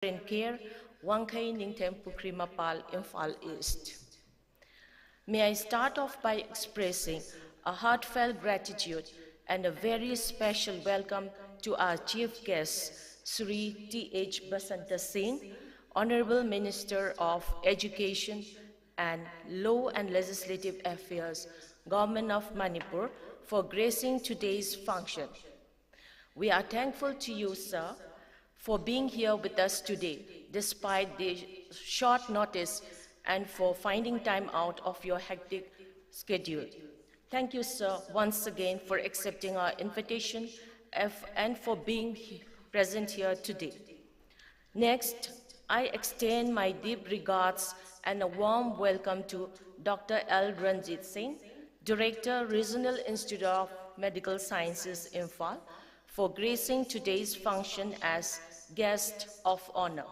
in Care, Wangkai Ningtem Pukri Mapal, IMPHAL East. May I start off by expressing a heartfelt gratitude and a very special welcome to our chief guest, Sri T.H. Basanta Singh, Honorable Minister of Education and Law and Legislative Affairs, Government of Manipur, for gracing today's function. We are thankful to you, sir, for being here with us today, despite the short notice and for finding time out of your hectic schedule. Thank you, sir, once again for accepting our invitation and for being present here today. Next, I extend my deep regards and a warm welcome to Dr. L. Ranjit Singh, Director, Regional Institute of Medical Sciences, IMPHAL, for gracing today's function as guest of honor.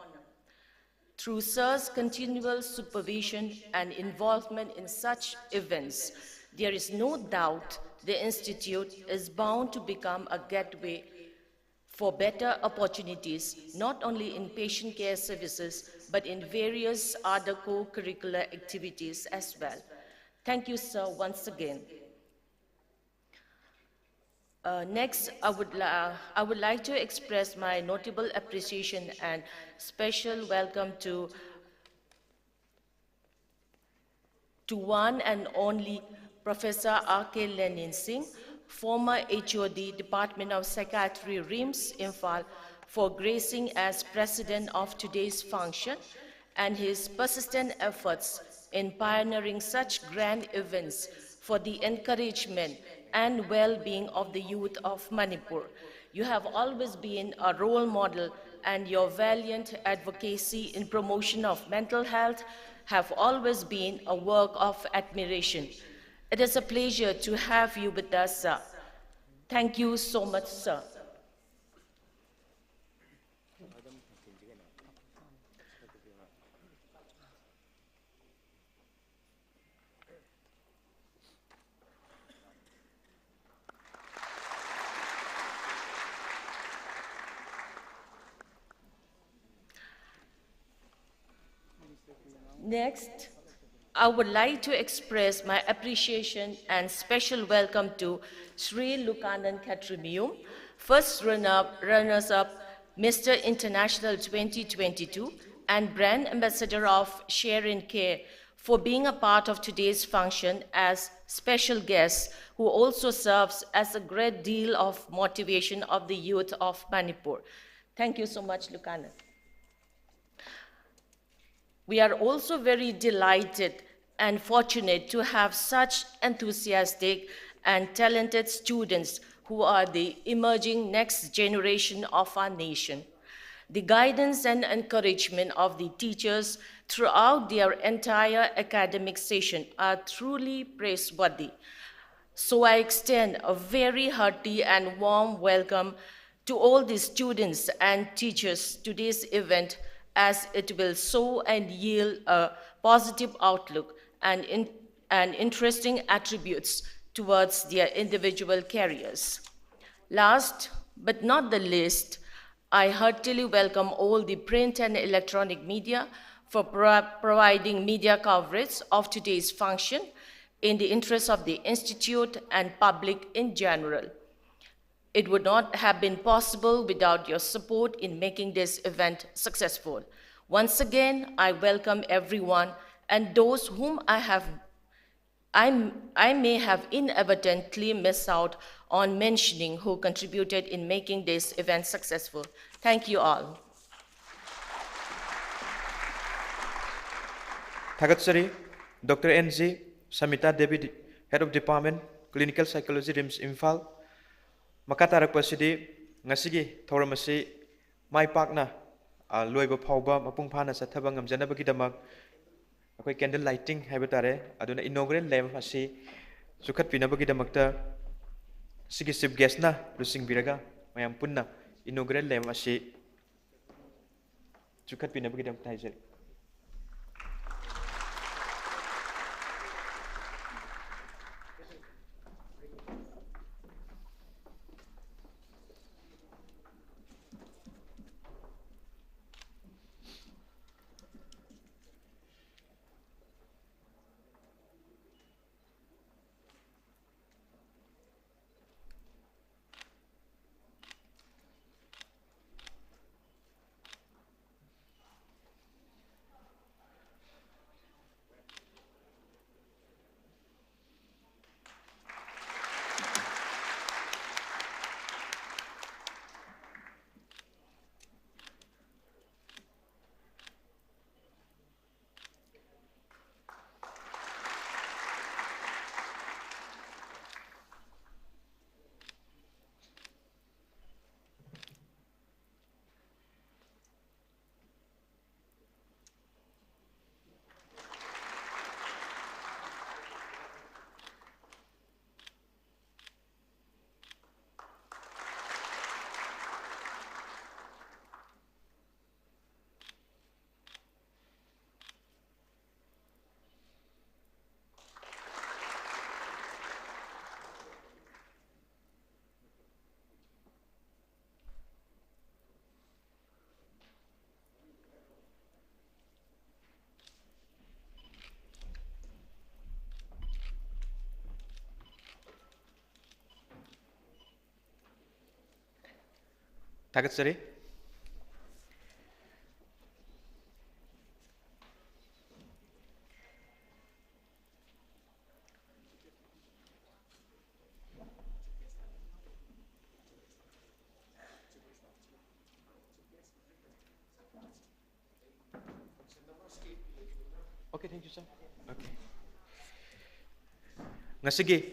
Through Sir's continual supervision and involvement in such events, there is no doubt the Institute is bound to become a gateway for better opportunities, not only in patient care services, but in various other co-curricular activities as well. Thank you, sir, once again. Next, I would like to express my notable appreciation and special welcome to one and only Professor R.K. Lenin Singh, former HOD, Department of Psychiatry, RIMS, IMPHAL, for gracing as president of today's function and his persistent efforts in pioneering such grand events for the encouragement and well-being of the youth of Manipur. You have always been a role model, and your valiant advocacy in promotion of mental health have always been a work of admiration. It is a pleasure to have you with us, sir. Thank you so much, sir. Next, I would like to express my appreciation and special welcome to Sri Lukanan Katrimium, first runners-up Mr. International 2022 and brand ambassador of Share and Care, for being a part of today's function as special guest, who also serves as a great deal of motivation of the youth of Manipur. Thank you so much, Lukanan. We are also very delighted and fortunate to have such enthusiastic and talented students who are the emerging next generation of our nation. The guidance and encouragement of the teachers throughout their entire academic session are truly praiseworthy. So I extend a very hearty and warm welcome to all the students and teachers to this event, as it will sow and yield a positive outlook and interesting attributes towards their individual careers. Last but not the least, I heartily welcome all the print and electronic media for providing media coverage of today's function in the interest of the Institute and public in general. It would not have been possible without your support in making this event successful. Once again, I welcome everyone, and those whom I may have inadvertently missed out on mentioning who contributed in making this event successful. Thank you all. Thagatsari, Dr. N.G. Samita Devi, Head of Department, Clinical Psychology, RIMS, IMPHAL. Makatarak pasidi ngasigi thoramasi mai pakna loiba phauba mapung phana sathaba ngamjanabagi damak akoi candle lighting haibetare aduna inaugural lamp asi sukhat pinabagi damakta sigi chief guest na lusing biraga mayam punna inaugural lamp asi sukhat pinabagi damakta haijari. Thagatsari. Okay, thank you, sir. Okay. Ngasigi,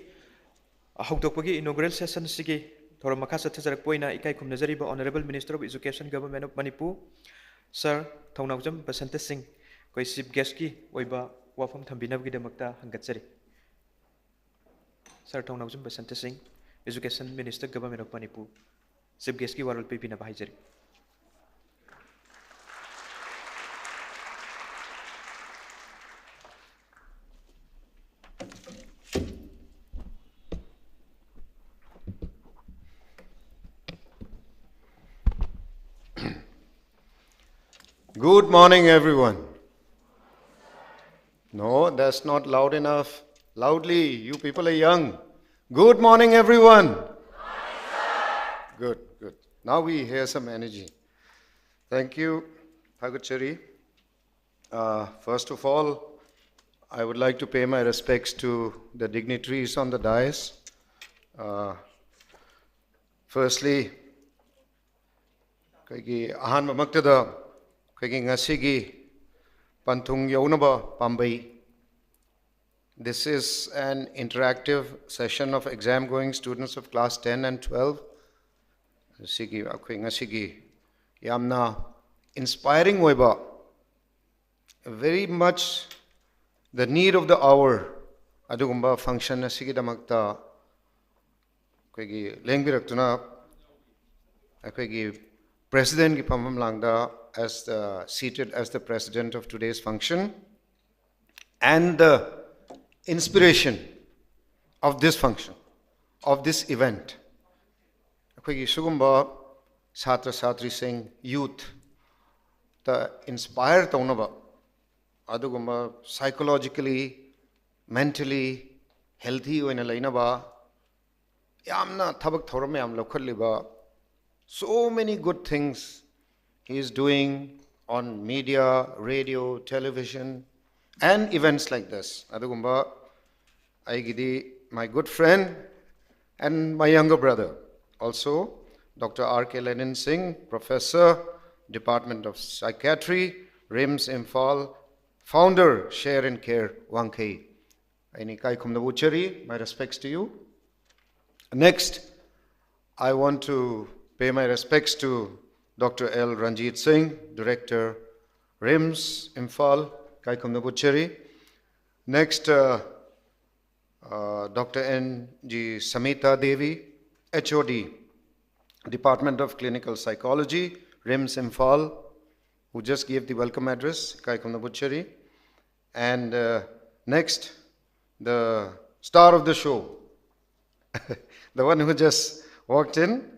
hawdokpagi inaugural session sige, thoram makha sathajarak poina ikai khumnajari ba Honorable Minister of Education Government of Manipur, Sir Thongnaujam Basanta Singh, koi chief guest ki oiba wafam thambinabgi damakta hangatsari. Sir Thongnaujam Basanta Singh, Education Minister Government of Manipur, chief guest ki warul pipina bahijari. Good morning, everyone. No, that's not loud enough. Loudly, you people are young. Good morning, everyone. Good, good. Now we hear some energy. Thank you, Thagachari. First of all, I would like to pay my respects to the dignitaries on the dais. Firstly, ahan mamaktada Ngasigi Panthung Younaba Pambei. This is an interactive session of exam-going students of class 10 and 12. Ngasigi yamna inspiring oiba, very much the need of the hour. Adugumba function asigi damakta lengbirakuna President ki pamam langda as seated as the president of today's function, and the inspiration of this function, of this event. Akwai sugumba Satra Satri Singh youth the inspire taunaba adugumba psychologically, mentally healthy oina lainaba yamna thabak thoram yam lokhalliba. So many good things he is doing on media, radio, television, and events like this. Adugumba, Aigidi, my good friend and my younger brother, also Dr. R.K. Lenin Singh, Professor, Department of Psychiatry, RIMS IMPHAL, Founder, Share and Care, Wangkei. Ainikai Kumnabuchari, my respects to you. Next, I want to pay my respects to Dr. L. Ranjit Singh, Director, RIMS, IMPHAL, Kaikam Nabucheri. Next, Dr. N. G. Samita Devi, HOD, Department of Clinical Psychology, RIMS, IMPHAL, who just gave the welcome address, Kaikam Nabucheri. And next, the star of the show, the one who just walked in,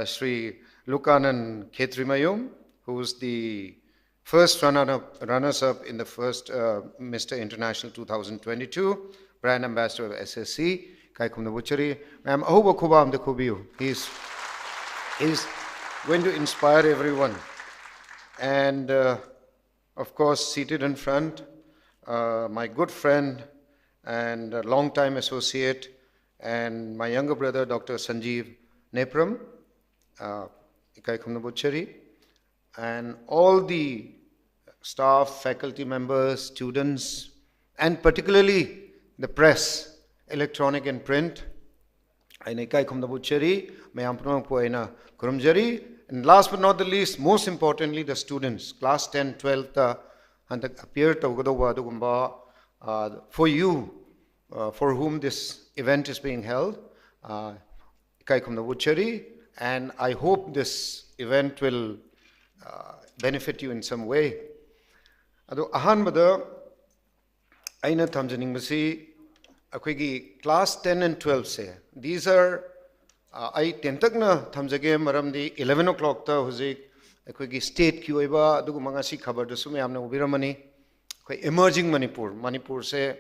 Sri Lukanan Khetrimayum, who's the first runners-up in the first Mr. International 2022, brand ambassador of SSC, Kaikum Nabuchari. Ma'am, Ahuba Kubam de Kubiu. He's going to inspire everyone. And of course, seated in front, my good friend and long-time associate, and my younger brother, Dr. Sanjeev Nepram, and all the staff, faculty members, students, and particularly the press, electronic and print. And last but not the least, most importantly, the students, class 10, 12, and appear for you, for whom this event is being held. And I hope this event will benefit you in some way. Ahanbada, Aina Tamjaningbasi, Akwigi class 10 and 12 say. These are I tentakna Tamjage Maramdi 11 o'clock ta Huzik, Akwigi state Kuiba, Dugumangasi Kabar Dusumi Amna Ubiramani, emerging Manipur. Manipur say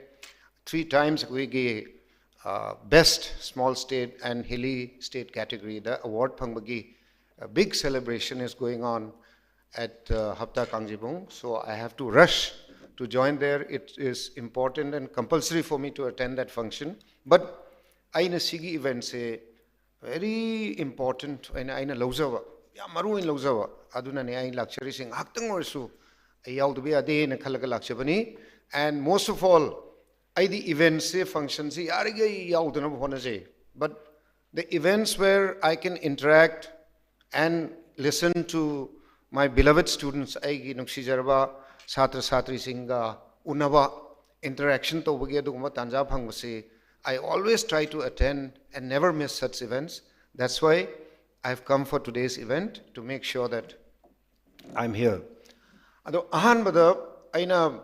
3 times Akwigi best small state and hilly state category, the award Pangbagi a big celebration is going on at Hapta Kangjibung, so I have to rush to join there. It is important and compulsory for me to attend that function. But aina sigi event se very important aina lauzawa ya maru in lauzawa aduna ne ai luxury sing haktang orsu ayau to be ade na khalaga lakchabani. And most of all I the events se functions se yarige yau duna hona je, but the events where I can interact and listen to my beloved students, aigi nuksijarba Satra Satri Singa, Unaba interaction to Bugeduma Tanja Pangasi. I always try to attend and never miss such events. That's why I've come for today's event to make sure that I'm here. Ado ahan bada aina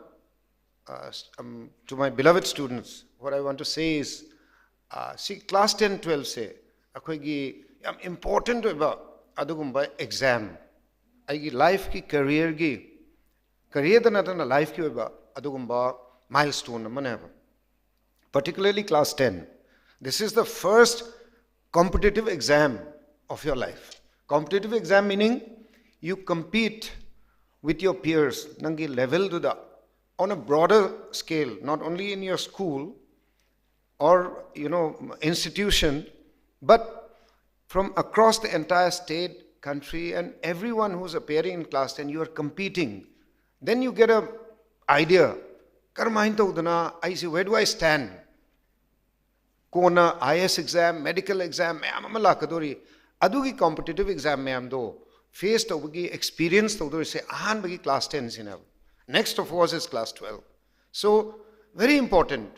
to my beloved students, what I want to say is, see class 10, 12 say, akoigi important about adugumba exam. Aigi life ki career ki career da natana life ki oiba adugumba milestone manaba. Particularly class 10. This is the first competitive exam of your life. Competitive exam meaning you compete with your peers nangi level to the on a broader scale, not only in your school or institution, but from across the entire state, country, and everyone who's appearing in class 10, you are competing. Then you get an idea. I say, where do I stand? Kona IS exam, medical exam, adugi competitive exam faced over experience say ahan bagi class 10 sinab. Next of course is class 12. So very important.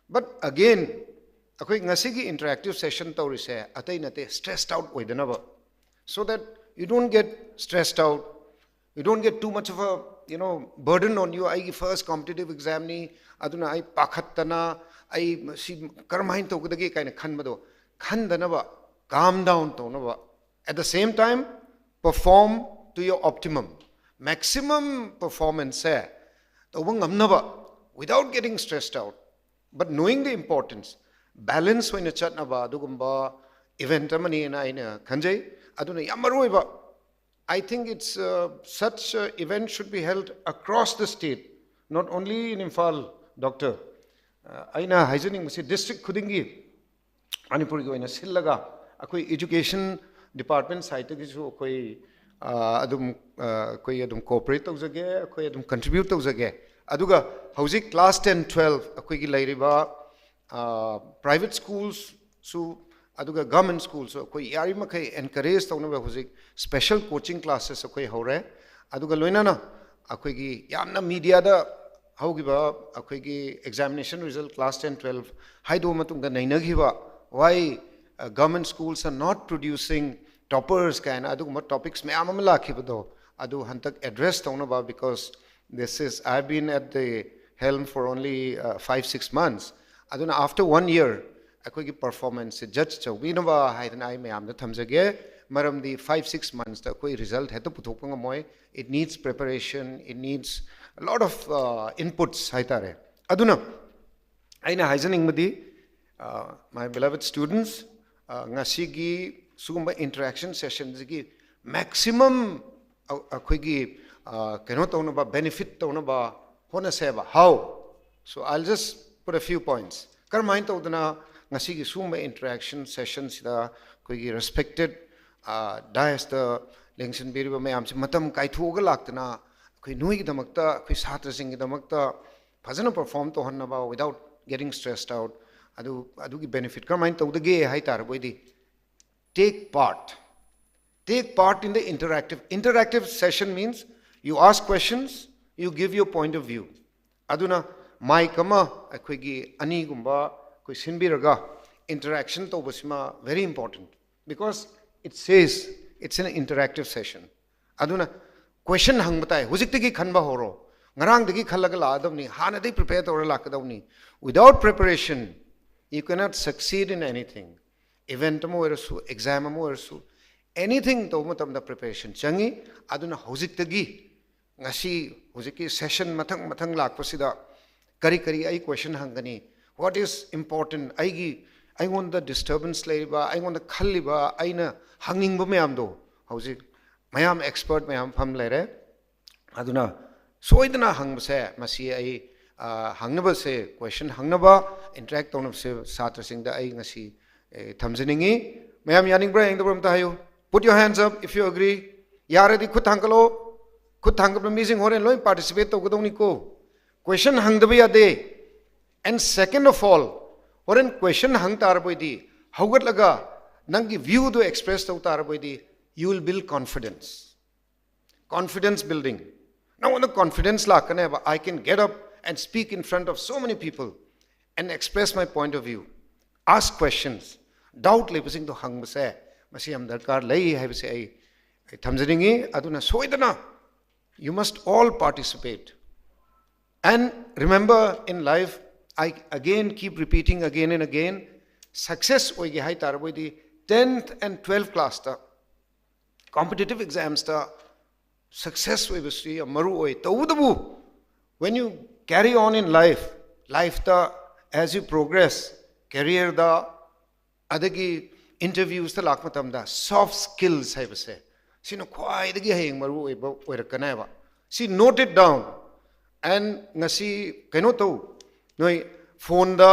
But again, akoi ngasigi interactive session tawri se atai nate stressed out oidanaba, so that you don't get stressed out, you don't get too much of a burden on you. I first competitive exam ni aduna I pakhattana I si karmain tawdagi kaina khanbado khandanaba, calm down tonaba. At the same time, perform to your optimum, maximum performance without getting stressed out, but knowing the importance. Balance when chatnaba dugumba event amani na ina kanjay aduna yamaruiba. I think it's such event should be held across the state, not only in IMPHAL, Doctor. Aina hygienic masi district khudingi Manipur go ina sillaga akoi education department site gisu koi adum koi adum cooperate tawjage koi adum contribute tawjage aduga hauzik class 10 12 akoi gi lairiba private schools su aduga government schools so koi yari makai encourage tawna hauzik special coaching classes koi hore aduga loinana akoi gi yamna media da haugiba akoi gi examination result class 10 12 haido matunga nainagiba why government schools are not producing toppers kind aduguma topics me amamla khibado adu hantak address tawna because this is I've been at the helm for only 5-6 months. Aduna after 1 year akogi performance judge chawinaba haidana I me amda thamjage maram di 5-6 months da koi result hetu puthokanga moy. It needs preparation, it needs a lot of inputs haitare aduna aina hygienic madi my beloved students ngasigi sugumba interaction sessions gi maximum akogi kano tawnaba benefit tawnaba hona seba how. So I'll just put a few points. Karmain tawdana ngasigi sugumba interaction sessions da koigi respected dais da lengsin biriba mayam si matam kaithoga laktana koi nui gi damakta koi satra sing gi damakta phajana perform to hannaba without getting stressed out adu gi benefit karmain tawdage haitar boidi take part in the interactive session means you ask questions, you give your point of view aduna mai kama akoigi ani gumba koi sinbiraga interaction tawbasima very important because it says it's an interactive session aduna question hangbatai hujiktagi khanba horo ngarang dagi khallaga laadamni hanadai prepare tawra lakadawni. Without preparation you cannot succeed in anything. Event mo erasu exam mo erasu anything to matamda preparation changi aduna hujiktagi ngasi hujiki session mathang lakpasida kari ai question hangani what is important I want the disturbance laiba I want the khalliba aina hangingba mayamdo hauzik mayam expert mayam pham lere aduna soidana hangbase masi ai hangnaba se question hangnaba interact tonab se satra singda ai ngasi thamjaningi mayam yaning bra engdabram ta hayo put your hands up if you agree yaradi khut hangalo khut hangab meeting horen loi participate to godoni ko question hangdabi ade and second of all horen question hang tarboidi haugat laga nangi view do express to tarboidi you will build confidence building. Now when the confidence lakane I can get up and speak in front of so many people and express my point of view, ask questions, doubt lebasing to hang base masi am darkar lai hai base ai thamjaringi aduna soidana you must all participate. And remember in life I again keep repeating again and again success oigi hai tarboidi 10th and 12th class ta competitive exams ta success oibasi maru oi tawdabu when you carry on in life ta as you progress career da adagi interviews ta lakmatam da soft skills hai base sino khwai dagi hayeng maru oi oirakana ba see note it down and ngasi kaino to noi phone da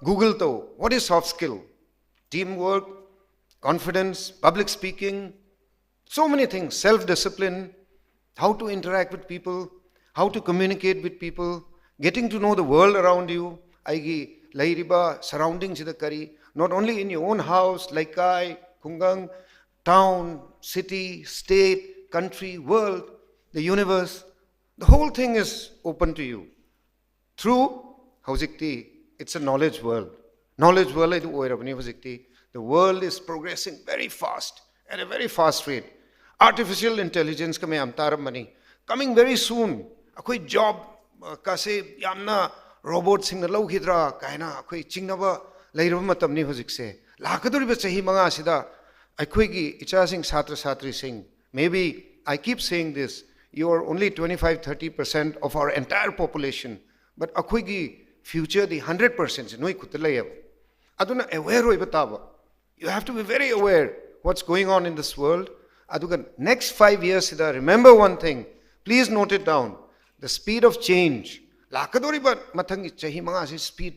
google to what is soft skill teamwork confidence public speaking so many things self discipline how to interact with people how to communicate with people getting to know the world around you aigi lairiba surroundings ida kari not only in your own house like kai kungang town city state country world the universe the whole thing is open to you through hauzikti it's a knowledge world idu oirabani hauzikti the world is progressing very fast at a very fast rate artificial intelligence ka mai am taramani coming very soon akoi job ka se yamna robot sing na lawkhidra kaina akoi chingnaba leiraba matam ni hojik se lakaduriba chahi manga sida akoi gi icha sing satra satri sing maybe I keep saying this you are only 25-30% of our entire population but akoi gi future the 100% noi khutlayab aduna aware hoiba taba you have to be very aware what's going on in this world aduga next 5 years sida remember one thing please note it down the speed of change lakadori but mathangi chahi manga se speed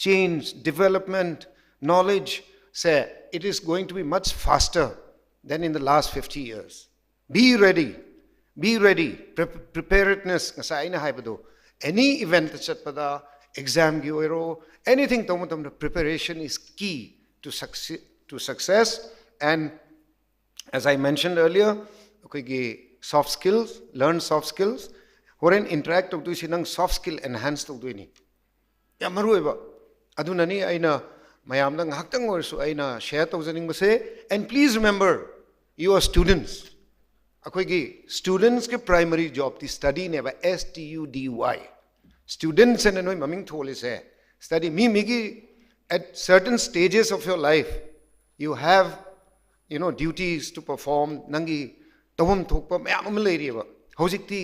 change development knowledge say it is going to be much faster than in the last 50 years be ready preparedness ngasai na haibado any event chatpada exam gi oiro anything tomatam preparation is key to success and as I mentioned earlier okay soft skills learn soft skills horen interact to sinang soft skill enhance to duini ya marueba adunani aina mayam nang haktang orsu aina share to janing base and please remember you are students akoigi students ke primary job the study neba study students and noi maming thole se study migi at certain stages of your life you have duties to perform nangi tawam thokpa mayam leiriba hojikti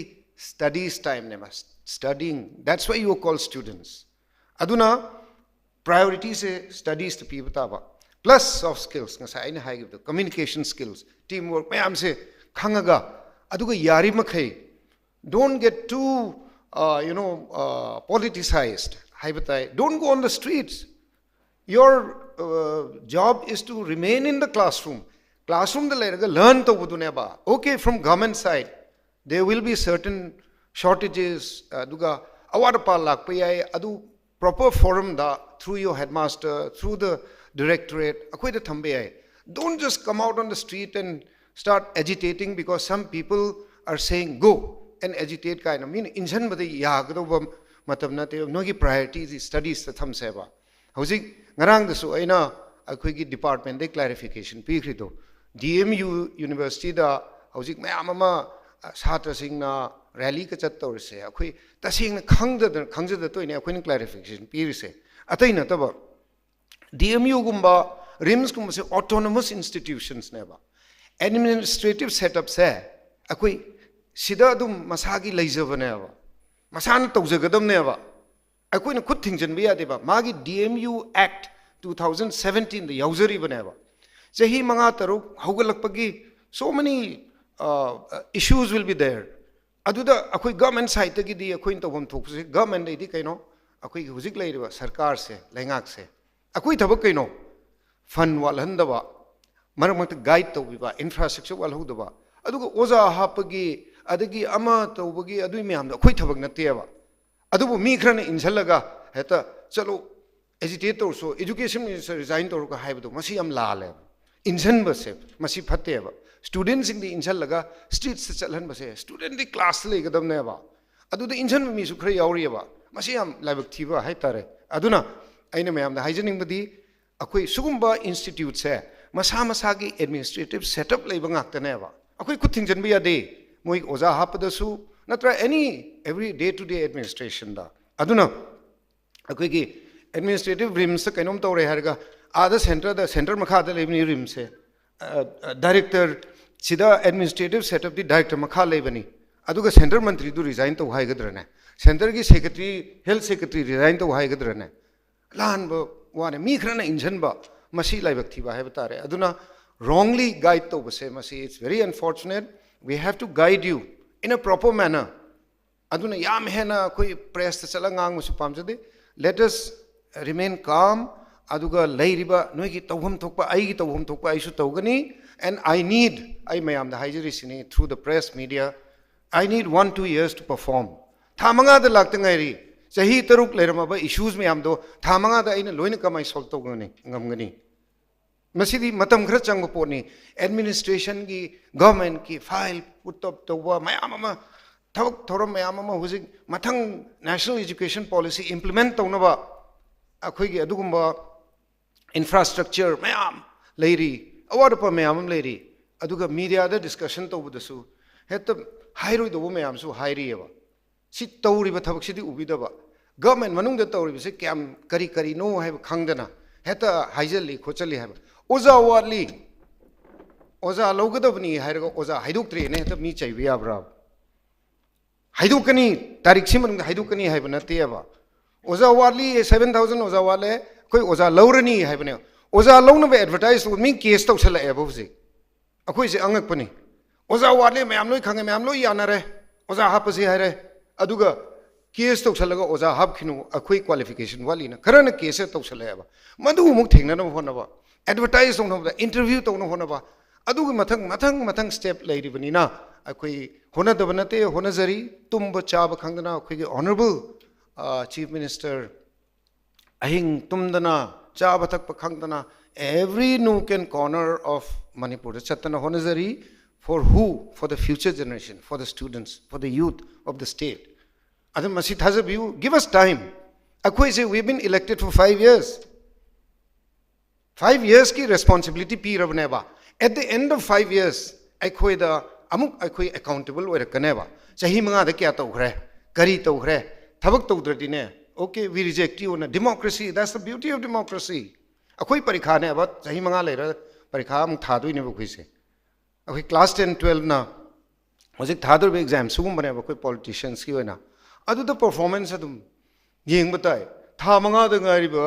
studies time nema studying that's why you are called students aduna priorities se studies to people taba plus soft skills ngasa aina haigib communication skills teamwork mayam se khangaga aduga yari makhai don't get too politicized haibatai don't go on the streets your job is to remain in the classroom the learn to buduneba okay from government side there will be certain shortages aduga award pa lakpai adu proper forum da through your headmaster through the directorate akoi da thambe ai don't just come out on the street and start agitating because some people are saying go and agitate kind of mean injan bade yagdo matam na te no gi priorities studies ta tham seba hojik ngarang da su aina akoi gi department de clarification pi khrido DMU university da hojik mayam ama satra singna rally ka chat tor se akoi tasing khangda to ine akoi clarification pi se atai na taba DMU gumba RIMS gumba se autonomous institutions ne ba administrative setup se akoi sida dum masagi leijaba ne ba masana tawjagadam ne ba akoi na khut thingjan bi ade ba magi DMU Act 2017 the yauzari bane ba chahi manga taruk hogalakpagi So many issues will be there. Aduda akoi government side ki di akoi to bom thok se government dei di kaino akoi huzik lai riba sarkar se lengak se akoi thabak kaino fund wal handaba marak mak guide to biba infrastructure wal hodaba aduga oza hapagi adagi ama to bagi adui myam da akoi thabak natte ba adubu mi khrana injalaga heta chalo agitate to so education minister resign to ka haibdo masi am lale injan base masi phatte ba students in the injal laga streets se chalhan base student di class le gadam ne ba adu the injan mi su khra yauri ba masi am laibak thiba hai tare aduna aina mayam da hygienic badi akoi sugumba institute se masa masa gi administrative setup leiba ngak ta ne ba akoi kuthing jan bi ade moi oza hap da su natra every day to day administration da aduna akoi gi administrative rims kainom tawre harga ada center makha da lebni rim se director sida administrative setup di director makha lebani aduga center mantri du resign to hai gadrana center gi secretary health secretary resign to hai gadrana lan bo wane mi khrana injan ba masi laibak thi ba hai batare aduna wrongly guide to base masi it's very unfortunate we have to guide you in a proper manner aduna yam hena koi press ta chala ngang musu pamjade let us remain calm aduga leiriba noi gi tawham thokpa ai gi tawham thokpa ai su tawgani and I mayam the hygiene through the press media I need 1-2 years to perform thamanga da laktangai sahi taruk lerama ba issues mayam do thamanga da aina loina kamai solve tawgani ngamgani masidi matam khra changba poni administration gi government ki file put up tawwa mayam ama thawak thoram mayam ama hujik mathang national education policy implement tawna ba akhoi gi adugumba infrastructure mayam leiri award pa mayam leiri aduga media da discussion to budasu heta hairoi do mayam su hairi eba si tawri ba thabak sidi ubida ba government manung da tawri se kyam kari no hai khangdana heta haijali khochali hai oza wali oza logadabni hairaga oza haiduk tre ne heta mi chaibi abra haidukani tarik simanung haidukani hai bana te aba oza wali 7000 oza wale koi oza laurani hai bane oza launa be advertise to me case to sala eba buji akoi se angak pani oza wale mayam loi khange mayam loi yanare oza hapasi haire aduga case to sala ga oza hap khinu akoi qualification wali na karana case to sala eba madu muk thengna no hona ba advertise to no interview to no hona ba aduga mathang step leiri bani na akoi hona dabanate hona jari tumba chaba khangdana akoi ge honorable chief minister ahing tumdana chaba thak pakhangdana every nook and corner of Manipur chatana honazari for who for the future generation for the students for the youth of the state adam masit has a view give us time akoi say we've been elected for 5 years 5 years ki responsibility pi rabne ba at the end of 5 years akoi da amuk akoi accountable oi rakaneba sahi manga da kya tawkhre kari tawkhre thabak tawdrati ne okay we reject you on democracy that's the beauty of democracy akoi parikha ne aba sahi manga lera parikha am thadoi ne bukhui se akoi class 10 12 na hojik thador be exam sugum bane akoi politicians ki oina adu the performance adum yeng batai tha manga da ngari ba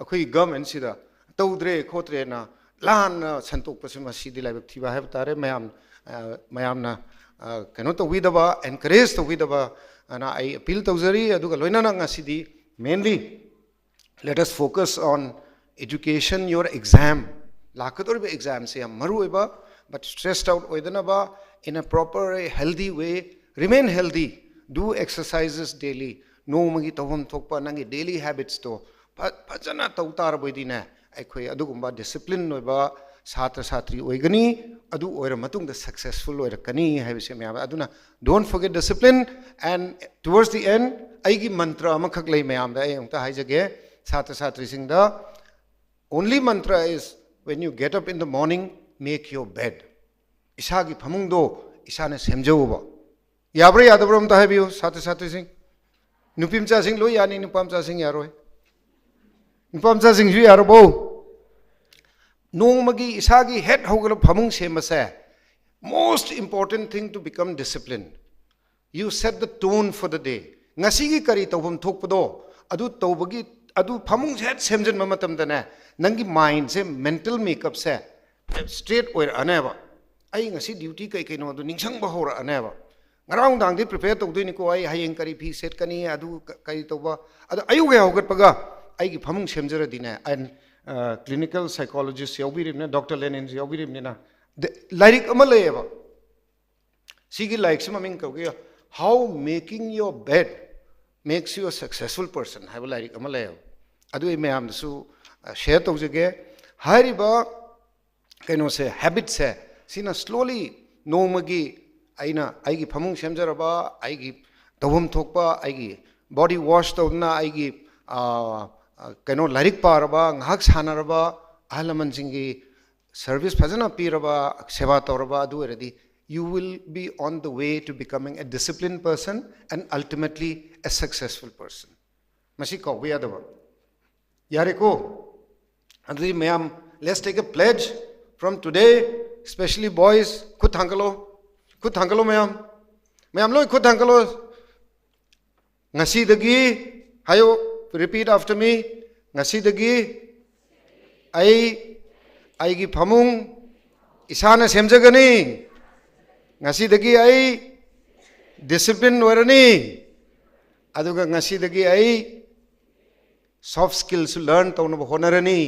akoi government sida tawdre khotre na lan santok pasima sidi laibak thiba hai tare mayam na kano to widaba encourage to widaba and I appeal to Zari, Aduga Loinanga Sidi, mainly let us focus on education, your exam. Lakator exam, say Marueba, but stressed out Oidanaba in a proper, healthy way. Remain healthy, do exercises daily. No Magi Tohum Tokpa Nangi daily habits to Pajana Tautar Boidina, Equa Adugumba discipline Noiba, Satra Satri Oigani, Adu or Matung the successful or Kani Havisema Aduna. Don't forget discipline and towards the end, Aigi mantra Makaklay Mayam the Hajage, Satra Satri Singh the only mantra is when you get up in the morning, make your bed. Ishagi Pamundo, Isana Semjova. Yabri Adabram to have you, Satra Satri Singh. Nupim Chasing Loyani Nupam Chasing Yaroi. Nupam Chasing Yarabo. No magi isagi head hogalo phamung semase most important thing to become disciplined you set the tone for the day ngasi gi kari tawham thokpado adu tawbagi adu phamung head semjan mamatam dana nangi mind se mental makeup se straight or aneba ai ngasi duty kai kai no du ningsang ba hora aneba ngarang dang di prepare to du ni ko ai hayeng kari phi set kani adu kai to ba adu ayu ge hogat paga ai gi phamung semjara dine and clinical psychologist yobi rim ne Dr. Lenin yobi rim ne na lyric amale eba sigi like some aming ko ge how making your bed makes you a successful person have like amale adu me am su share to jage hariba kaino se habit se sina slowly no magi aina aigi phamung semjaraba aigi tawum thokpa aigi body wash tawna aigi kaino larik paraba ngak sanaraba ahalaman singi service phajana piraba seva toraba adu ready you will be on the way to becoming a disciplined person and ultimately a successful person masi ko we adaba yare ko adu mayam let's take a pledge from today especially boys khud thangalo mayam loi khud thangalo ngasi dagi hayo repeat after me ngasi dagi ai gi phamung isana semjagani ngasi dagi ai discipline warani aduga ngasi dagi ai soft skills learn tawna honarani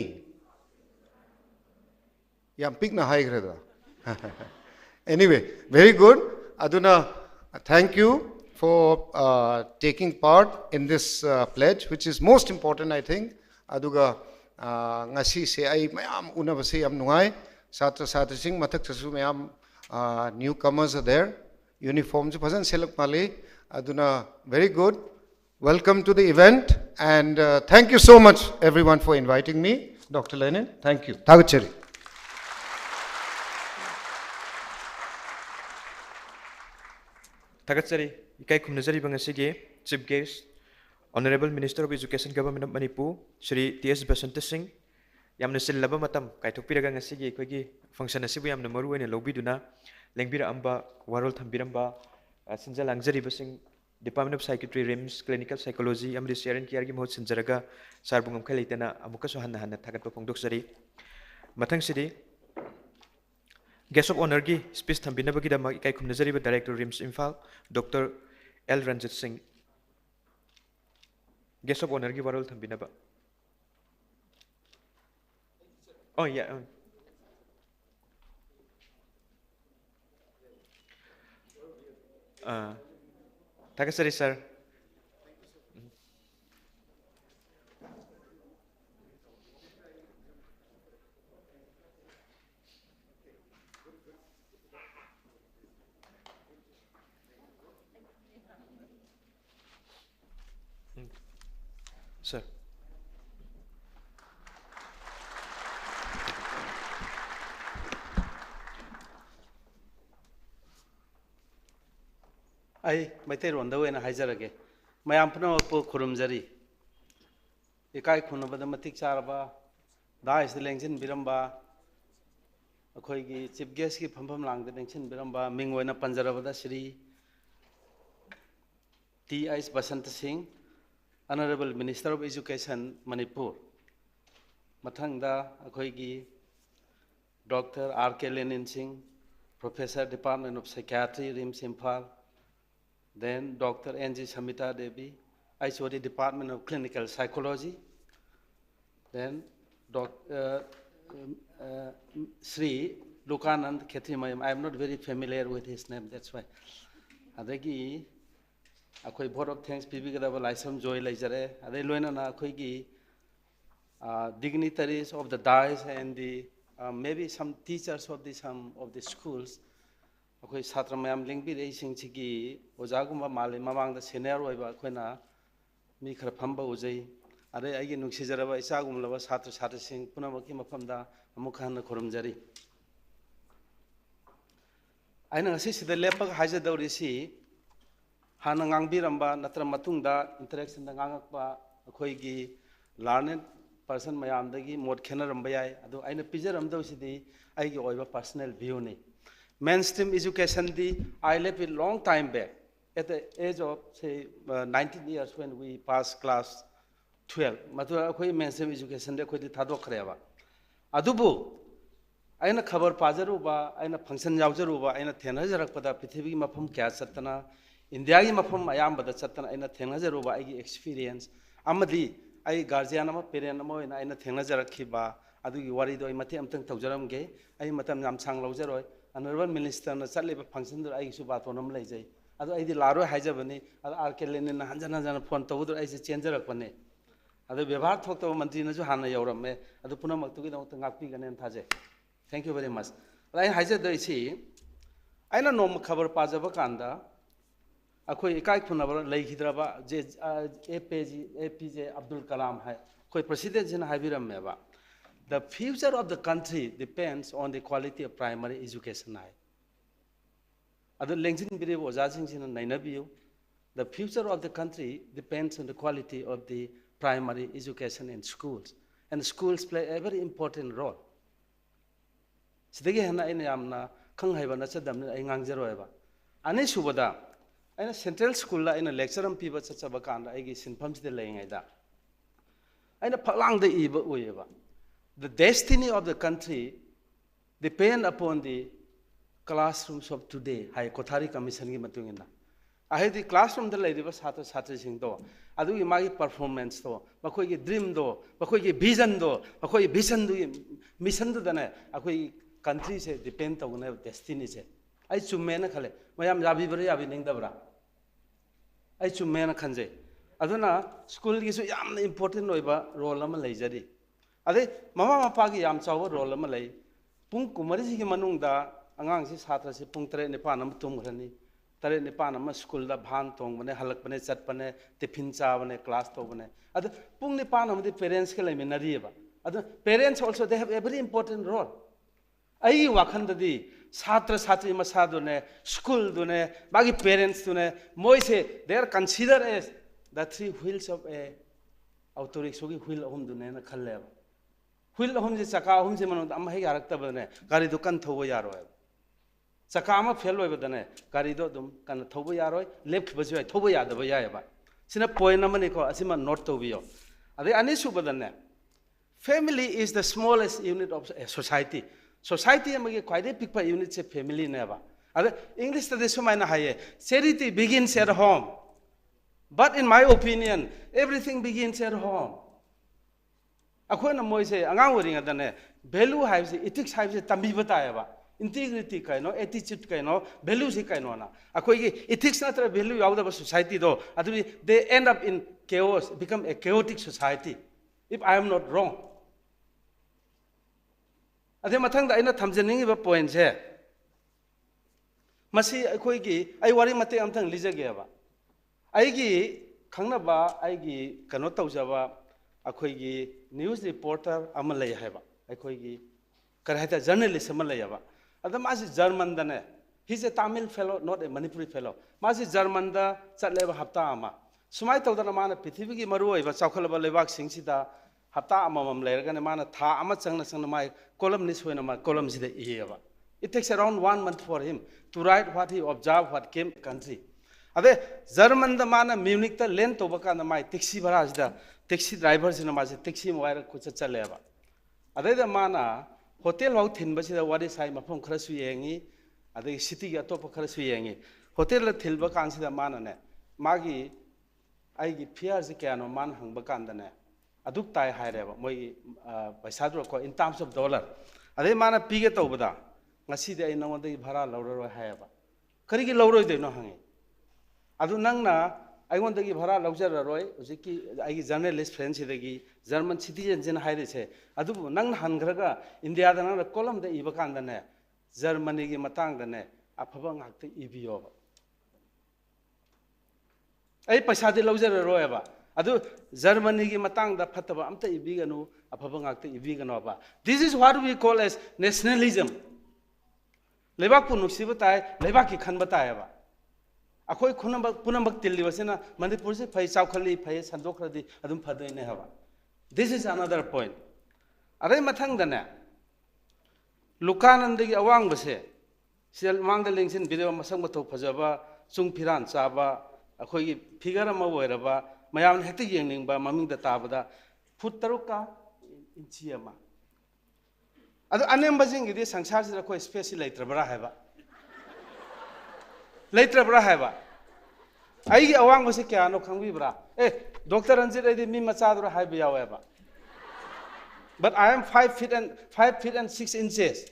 yam pikna high grade anyway very good aduna thank you for taking part in this pledge which is most important I think aduga ngasi se ai mayam unabase yam nungai satra satri sing mathak sasu mayam newcomers are there uniforms bhajan selak male aduna very good welcome to the event and thank you so much everyone for inviting me Dr. Lenin thank you thagachari Thagatsari ikai khumnazari bangasige chief guest honorable minister of education government of Manipur Shri T.S. Basanta Singh yamna sillaba matam kaithokpiraga ngasige khoigi function asibu yamna maru ene lobiduna lengbira amba warol thambiramba sinjal angjari basing Department of Psychiatry RIMS Clinical Psychology amri Sharon Care gi mohot sinjaraga sarbungam khalaitana amuka so hanna hanna thagatpa phongdoksari mathang sidi guest of honor gi speech thambinabagi dama ikai khumnazari director RIMS IMPHAL Dr. L. Ranjit Singh guest of honor gi warol thambinaba oh yeah Thakasari sir sir ai maite ronda wena haijarage mayam puna po khurumjari ikai khunabada matik charaba dais lengsin biramba akhoi gi chief guest ki phampham langda lengsin biramba mingwena panjarabada Shri T.S. Basanta Singh Honorable Minister of Education Manipur mathangda akhoi gi Dr. R.K. Lenin Singh Professor Department of Psychiatry RIMS IMPHAL then Dr. N.G. Samita Devi, ISOD Department of Clinical Psychology, then Dr. Sri Lukanand Khetrimayam. I am not very familiar with his name, that's why. Adagi, akhoi board of thanks pibigadaba laisam joy laijare. Adai loina na akhoi gi dignitaries of the dais and the maybe some teachers of some of the schools. अखोई छात्र ma'am लिंगबी racing छिगी ओजागुमा माले ममांगदा senior ओइबा अखोइना मी खर फंबा उजै अरे आइगे नुक्सिजरबा इसागुमलबा छात्र छात्रसिंग पुनमकि मफमदा अमुक हन खुरुमजरी आइना ngasi sida lepak haja dawrisi hana ngangbiramba natra matungda interaction da ngangakpa akhoi gi learned person mayamdagi mod khenaramba yai adu aina pijaramda usidi aigi oiba personal view ni mainstream education I left it long time back at the age of say 19 years when we passed class 12 matura akhoi mainstream education de khoi thadok khreba adubu aina khabar pajaruba aina function yawjaruba aina thenajarakpada prithvi mafam kya satana India gi mafam ayambada satana aina thenajaruba ai experience amadi ai guardian ama parent ama aina thenajarakhiba adugi wari do ai mate amtang tawjaramge ai matam yam sang lawjaroi honorable minister na chatleba function dur ai su batonam leijai adu ai di laro haijabani adu arkelene na hanjana jana phone tawdur ai se changerakpane adu ବ୍ୟବହାର thokta mantri na ju hana yawramme adu punamaktugi dong ngakpi ganen thaje. Thank you very much. I haja doi si aina nom khabar pajaba kanda akoi ikai phunaba leihidraba je APJ Abdul Kalam hai koi president jin habiram ba the future of the country depends on the quality of primary education hai adu lengjin bire oja sing sin nainabiu the future of the country depends on the quality of the primary education in schools and schools play a very important role. Sidagi hana ina yamna khang haiba na chadam ai ngangjaro ba ani subada aina central school la ina lecture am piba chachaba kan ai gi sinpham side leingai da aina phaklang de iba uyeba the destiny of the country depend upon the classrooms of today hai kothari commission gi matungina ai di classroom da leidiba satra satri sing do adu gi magi performance do makoi gi dream do makoi gi vision do makoi vision du mission du dane akoi country se depend tawne destiny se ai chumme na khale mayam yabi bra yabi ning dabra ai chumme na khanje aduna school gi su yam important oiba role ama leijari ade mama mapa gi yam chawa role ama lei pung kumari ji gi manung da angang si satra si pung 3 ne pa nam tum grani 3 ne pa nam school da bhan tong bane halak bane chat bane tiffin cha bane class to bane ade pung ne pa nam de parents ke lai minari ba ade parents also they have a very important role ai wakhandadi satra satri masadune school dune bagi parents dune moise they are considered as the 3 wheels of a autorix gi wheel hom dune na khalle wheel hom je chaka hom je manu am hai yarakta bane gari du kan thobo yaro chaka ma fail oi badane gari do dum kan thobo yaro left baju ai thobo yada ba ya ba sina point amani ko asima note to biyo ade ani su badane family is the smallest unit of a society society amagi quite a big unit se family neba ade english ta desu maina haye charity begins at home but in my opinion everything begins at home akhona moise angang oring adane value have se ethics have se tambi bataya ba integrity kaino attitude kaino value se kaino na akhoi gi ethics na tra value yauda ba society do aduni they end up in chaos become a chaotic society if I am not wrong. Ade mathang da aina thamjaningi ba point se masi akhoi gi ai wari mate amthang lijage ba ai gi khangna ba ai gi kano tawjaba akhoi gi news reporter amalai haiba akhoi gi karhaita journalist amalai ba ada masi German da ne he is a Tamil fellow not a Manipuri fellow masi German da chatleba hafta ama sumai tawdana mana prithvi gi maru oi ba chawkhalaba lebak singsida hafta amamam leiragane mana tha ama changna mai column ni soina ma column sida ieba it takes around 1 month for him to write what he observed what came country ade German da mana Munich ta len to baka na mai taxi bhara sida taxi driver sina ma se taxi moira ku chaleba ade da mana hotel hau thinba sida wari sai mafam khara su yengi ade city ga top khara su yengi hotel la thilba kan sida mana ne magi ai gi fear se kya no man hang ba kan da ne aduk tai haireba moi paisa dro ko in terms of dollar ade mana pige tawbada ngasi de ai nangondai bhara lawro haeba karigi lawroi de no hangi adu nangna aigondagi bhara lawjararoi ujiki ai journalist friends idagi German citizen jin haire se adu nang hangraga India da na column de iba kan da ne Germany gi matang da ne afaba ngakte ibiyo ai paisa de lawjararoi ba adu Germany gi matang da phataba amta ibiganu afaba ngakte ibiganu ba this is what we call as nationalism lebak punuk sibatai lebak ki khan bataya ba akhoi khunambak punambak tilli wasena Manipur se phai chawkhali phai sandokradi adum phadai ne haba this is another point are mathang dana lukanand gi awang base sel mangda lengsin video masang mathau phajaba chung phiran chaba akhoi gi figure ma oiraba mayam hekta yengning ba maming da tabada foot taruka inchi ama adu anem gidi sangsar sida koi space leitrabra haiba leitrabra haiba ai gi awang basi kya no khangbi bra doctor Ranjit ai mi macha dura haiba yaweba but I am 5 feet and 6 inches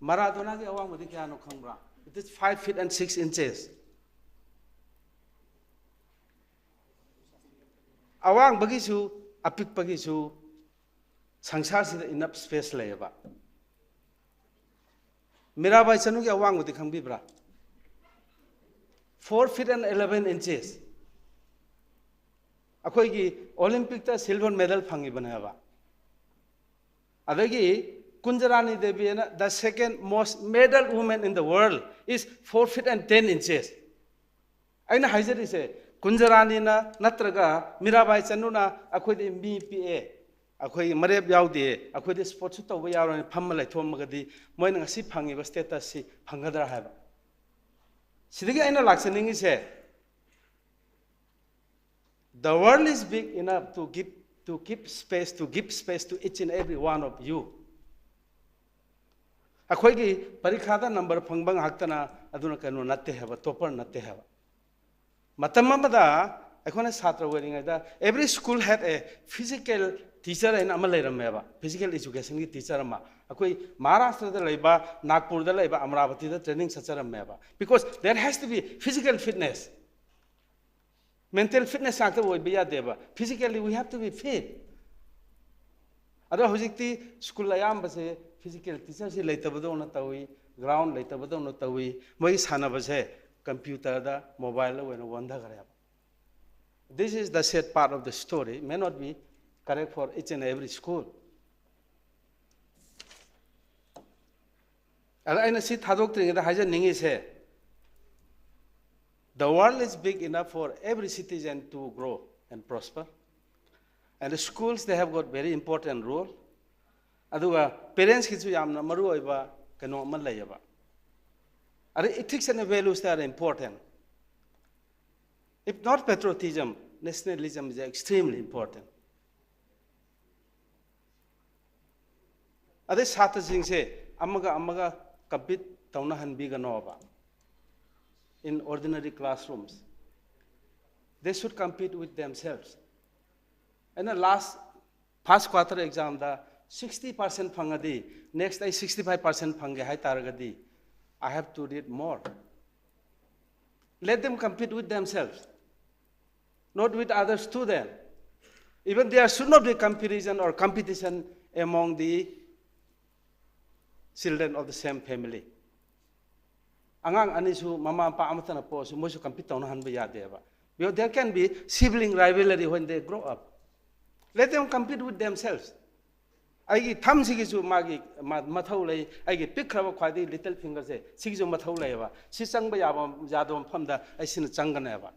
Maradona gi awang badi kya no khangbra it is 5 feet and 6 inches awang bagi su apik bagi su sangsar sida enough space layaba Mirabai chanu gi awang badi khangbi bra 4 feet and 11 inches akhoi gi Olympic ta silver medal phangi banaba adagi Kunjarani Devi the second most medal woman in the world is 4 feet and 10 inches aina haijari se Kunjarani na natraga Mirabai chanu na akhoi de MPA akhoi mareb yaude akhoi de sports to ba yaron phamma lai thomagadi moina ngasi phangi ba status si phangadra haba sidagi aina laksaningi se the world is big enough to give space to each and every one of you akhoi gi parikha da number phangbang haktana aduna kanu natte haba topper natte haba matam amada akhona satra wering da every school had a physical teacher in amalairameba physical education gi teacher ma akhoi Maharashtra da laiba Nagpur da laiba Amravati da training sacharameba because there has to be physical fitness mental fitness akta wo biya deba physically we have to be fit ado hojikti school ayam base physical teacher si leitabado na tawi ground leitabado na tawi moi sana base computer da mobile la wena wanda kare this is the sad part of the story may not be correct for each and every school ala aina si thadok tring da haja ningi se the world is big enough for every citizen to grow and prosper. And the schools, they have got very important role. Aduga parents kichu yamna maru oiba kano malayaba. Are ethics and values that are important. If not patriotism, nationalism is extremely important. Ade sata sing se amaga kapit tauna hanbi ganoba. In ordinary classrooms. They should compete with themselves. And the past quarter exam, the 60% phangadi, next day 65% phange hai taragadi. I have to read more. Let them compete with themselves, not with other students. Even there should not be comparison or competition among the children of the same family. Angang anisu mama pa amatana po so mo so compete na hanba yadeba because there can be sibling rivalry when they grow up. Let them compete with themselves. Ai tham sigi su magi mathau lai ai gi pikraba khwadi little finger se sigi su mathau lai ba si changba yaba jadom phamda ai sin changana ba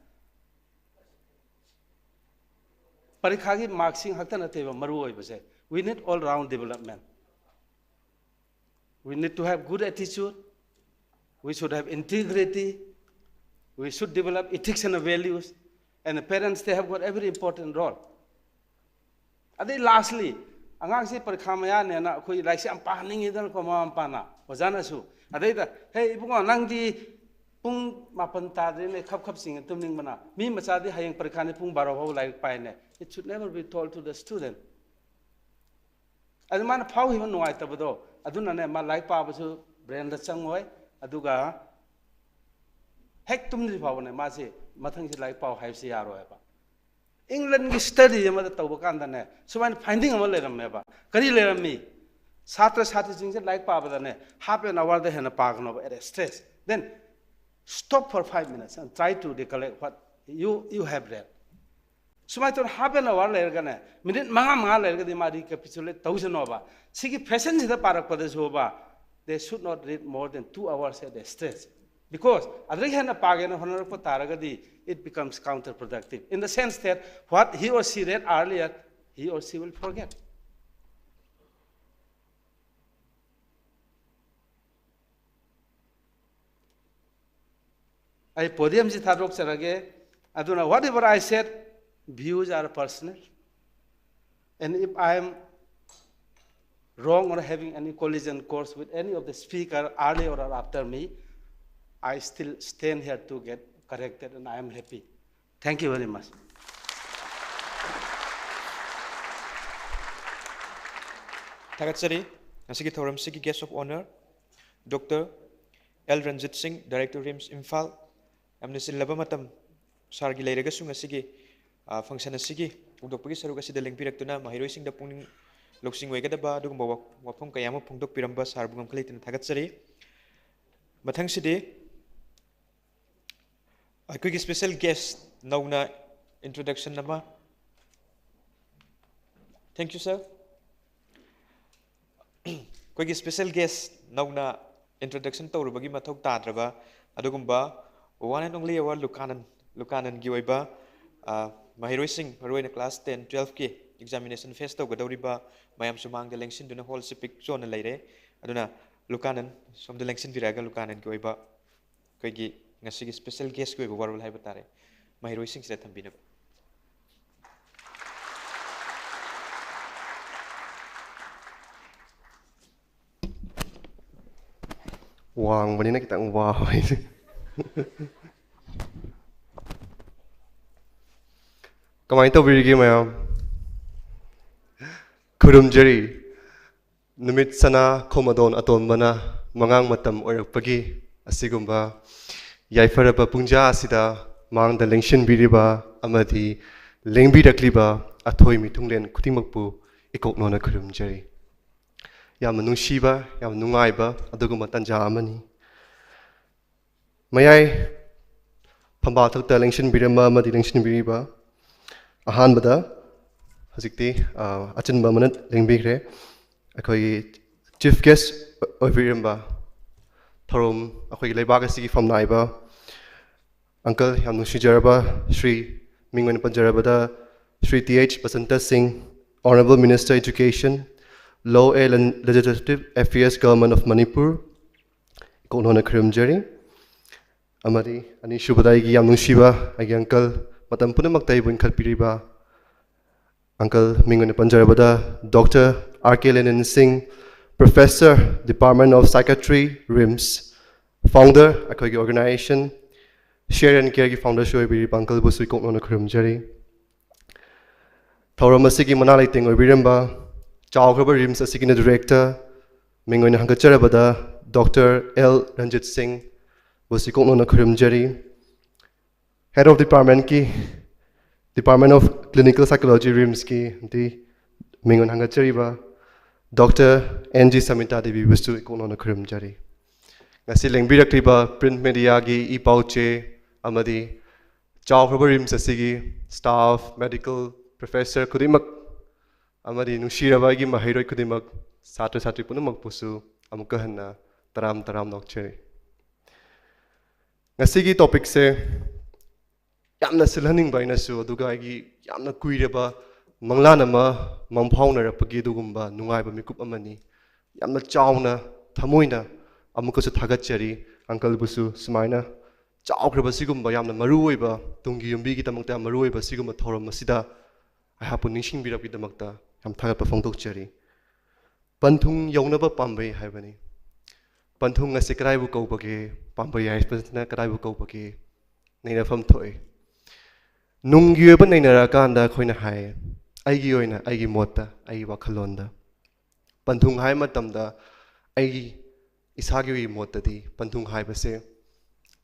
parikha gi marksing haktana teba maru oi ba se we need all round development. We need to have good attitude. We should have integrity. We should develop ethics and values. And the parents, they have got a very important role. And then lastly, angang si parkhamaya ne na koi like si ampaning idal ko ma ampana wajana su adai hey ibungo nang di pung mapan ta de ne khap sing tumning mana mi macha di hayang parkhane pung 12 ho like pai ne it should never be told to the student adman phau hi man noi tabado aduna ne ma like pa basu brain da changoi aduga hek tumni phawne ma se mathang si like pau hai si yaro ba England ki study ma da tawba kan da ne suman finding ma leram me ba kari leram mi satra jing se like pa ba da ne half an hour da hena pa gno at stress then stop for 5 minutes and try to recollect what you have read sumai to half an hour ler ga ne minute manga ler ga di ma recapitulate tawjano ba sigi fashion si da parak pa da so ba they should not read more than 2 hours at a stretch. Because it becomes counterproductive. In the sense that what he or she read earlier, he or she will forget. I podium ji thadok sarage, aduna whatever I said, views are personal. And if I am wrong or having any collision course with any of the speaker earlier or after me, I still stand here to get corrected, and I am happy. Thank you very much. Thagatsari, Nasiki Thoram Siki Guest of Honor, Dr. L. Ranjit Singh, Director RIMS IMPHAL, Amnesty Labamatam, Sargi Leregasung Asigi, Function Asigi, Udopagi Sarugasi, the Limpiratuna, Mahiro Sing the Puning, Luxing Wagadaba, Dumbo, Wapung Kayama, Pungdok Pirambas, Harbum Clayt and Thagatsari. Matang Sidi, a quick special guest, Nauna introduction Nama. Thank you, sir. Quick special guest, Nauna introduction to Rubagi Matok Tadraba, Adugumba, one and only our Lukanan Giweba, Mahiro Singh, Maroina class 10, 12K examination festo, Gadoriba, Mayam Sumang, the Lengsin, the whole Sipik zone lady, Aduna, Lukanan, some the Lengsin Viraga, Lukanan Giweba, Quigi, Nasigi special guest Giweba, Warul Habatare, Mahiro Singh said Tambina. Wangวันนี้นักตั้งว้าวก็ไม่ต้องวิริกิมาคุรุมเจรีนุมิตสนาคมดอนอัตนมานะมังงังมาตั้มอรักปกีอาศัยกุมบาใหญ่ฟาระบะปุงจ้าสิดามังเดลิงชันบิริบาอามาดีเล็งบิรักลีบาอัฐอยมิทุงเลนคุติมักปูอีกอกนอนคุรุมเจรียามนุชีบะยามนุงไงบะอดุกุมาตันจามันนี่ไม่ใช่พัมบาทักแต่เล็งชันบิริมาดีเล็งชันบิริบะอาหารบัดฮัจิกตีอาจารย์บะมันเล็งบิริคอย chief guest อวิริมบะทารุมคอยเลยบากสิกิฟอมนายบะuncle ยามนุชีจาระบะสรีมิงเงินปัญจาระบะดาสรี T.H. Basanta Singh Honorable Minister Education Law and Legislative Affairs Government of Manipur, Konona Krimjari, Amari, Ani Shubadai Yam Nushiba, Agi Uncle, Matam Punamaktai Winkal Piriba, Uncle Mingun Panjarabada, Dr. R.K. Lenin Singh, Professor, Department of Psychiatry, RIMS, Founder, Akogi Organization, Share and Care Founder Shoy Uncle Busu Konona Krimjari, Tauramasiki Manaliting or Biramba. Chowkraba RIMS Assistant Director, Mingoin Hankacharabada, Dr. L. Ranjit Singh, Wasikon Kurimjari, Head of Department Ki, Department of Clinical Psychology RIMS Ki, the Mingoin Hankachariba, Dr. N.G. Samita Devi Wasikon Kurimjari. Nasiling Birakriba, Print Media Gi, Ipauche, Amadi, Chowkraba RIMS Assigi, Staff, Medical, Professor Kudimak. Amadi Nushirabagi Mahiro Kudimak, Satu Satu Punamak Pusu, Amukahana, Taram Nokcheri. Nasigi topic say Yamna Silaning by Nasu, Dugagi, Yamna Kuidaba, Manglanama, Mampowner, Pagidugumba, Nungaiba Mikup Amani, Yamna Chauna, Tamuina, Amukasu Tagacheri, Uncle Busu, Smaina, Chaukrabasigum by Yamna Maruiba, Tungi Umbigi Tamata Maruiba Siguma Toram Masida. I have put Nishing Bira with the Makta, I'm tired of Fong Cherry. Panthung Younaba Pambei, Havani. Panthung a Sekrai Wukopake, Pambay, I spent Nakrai Wukopake, Nina from Toy. Nung Yuba Nina Ganda Coina High, Agioina, Agi Mota, Agi Wakalonda. Panthung High Matamda, Agi Ishagi Mota di, Panthung High Base,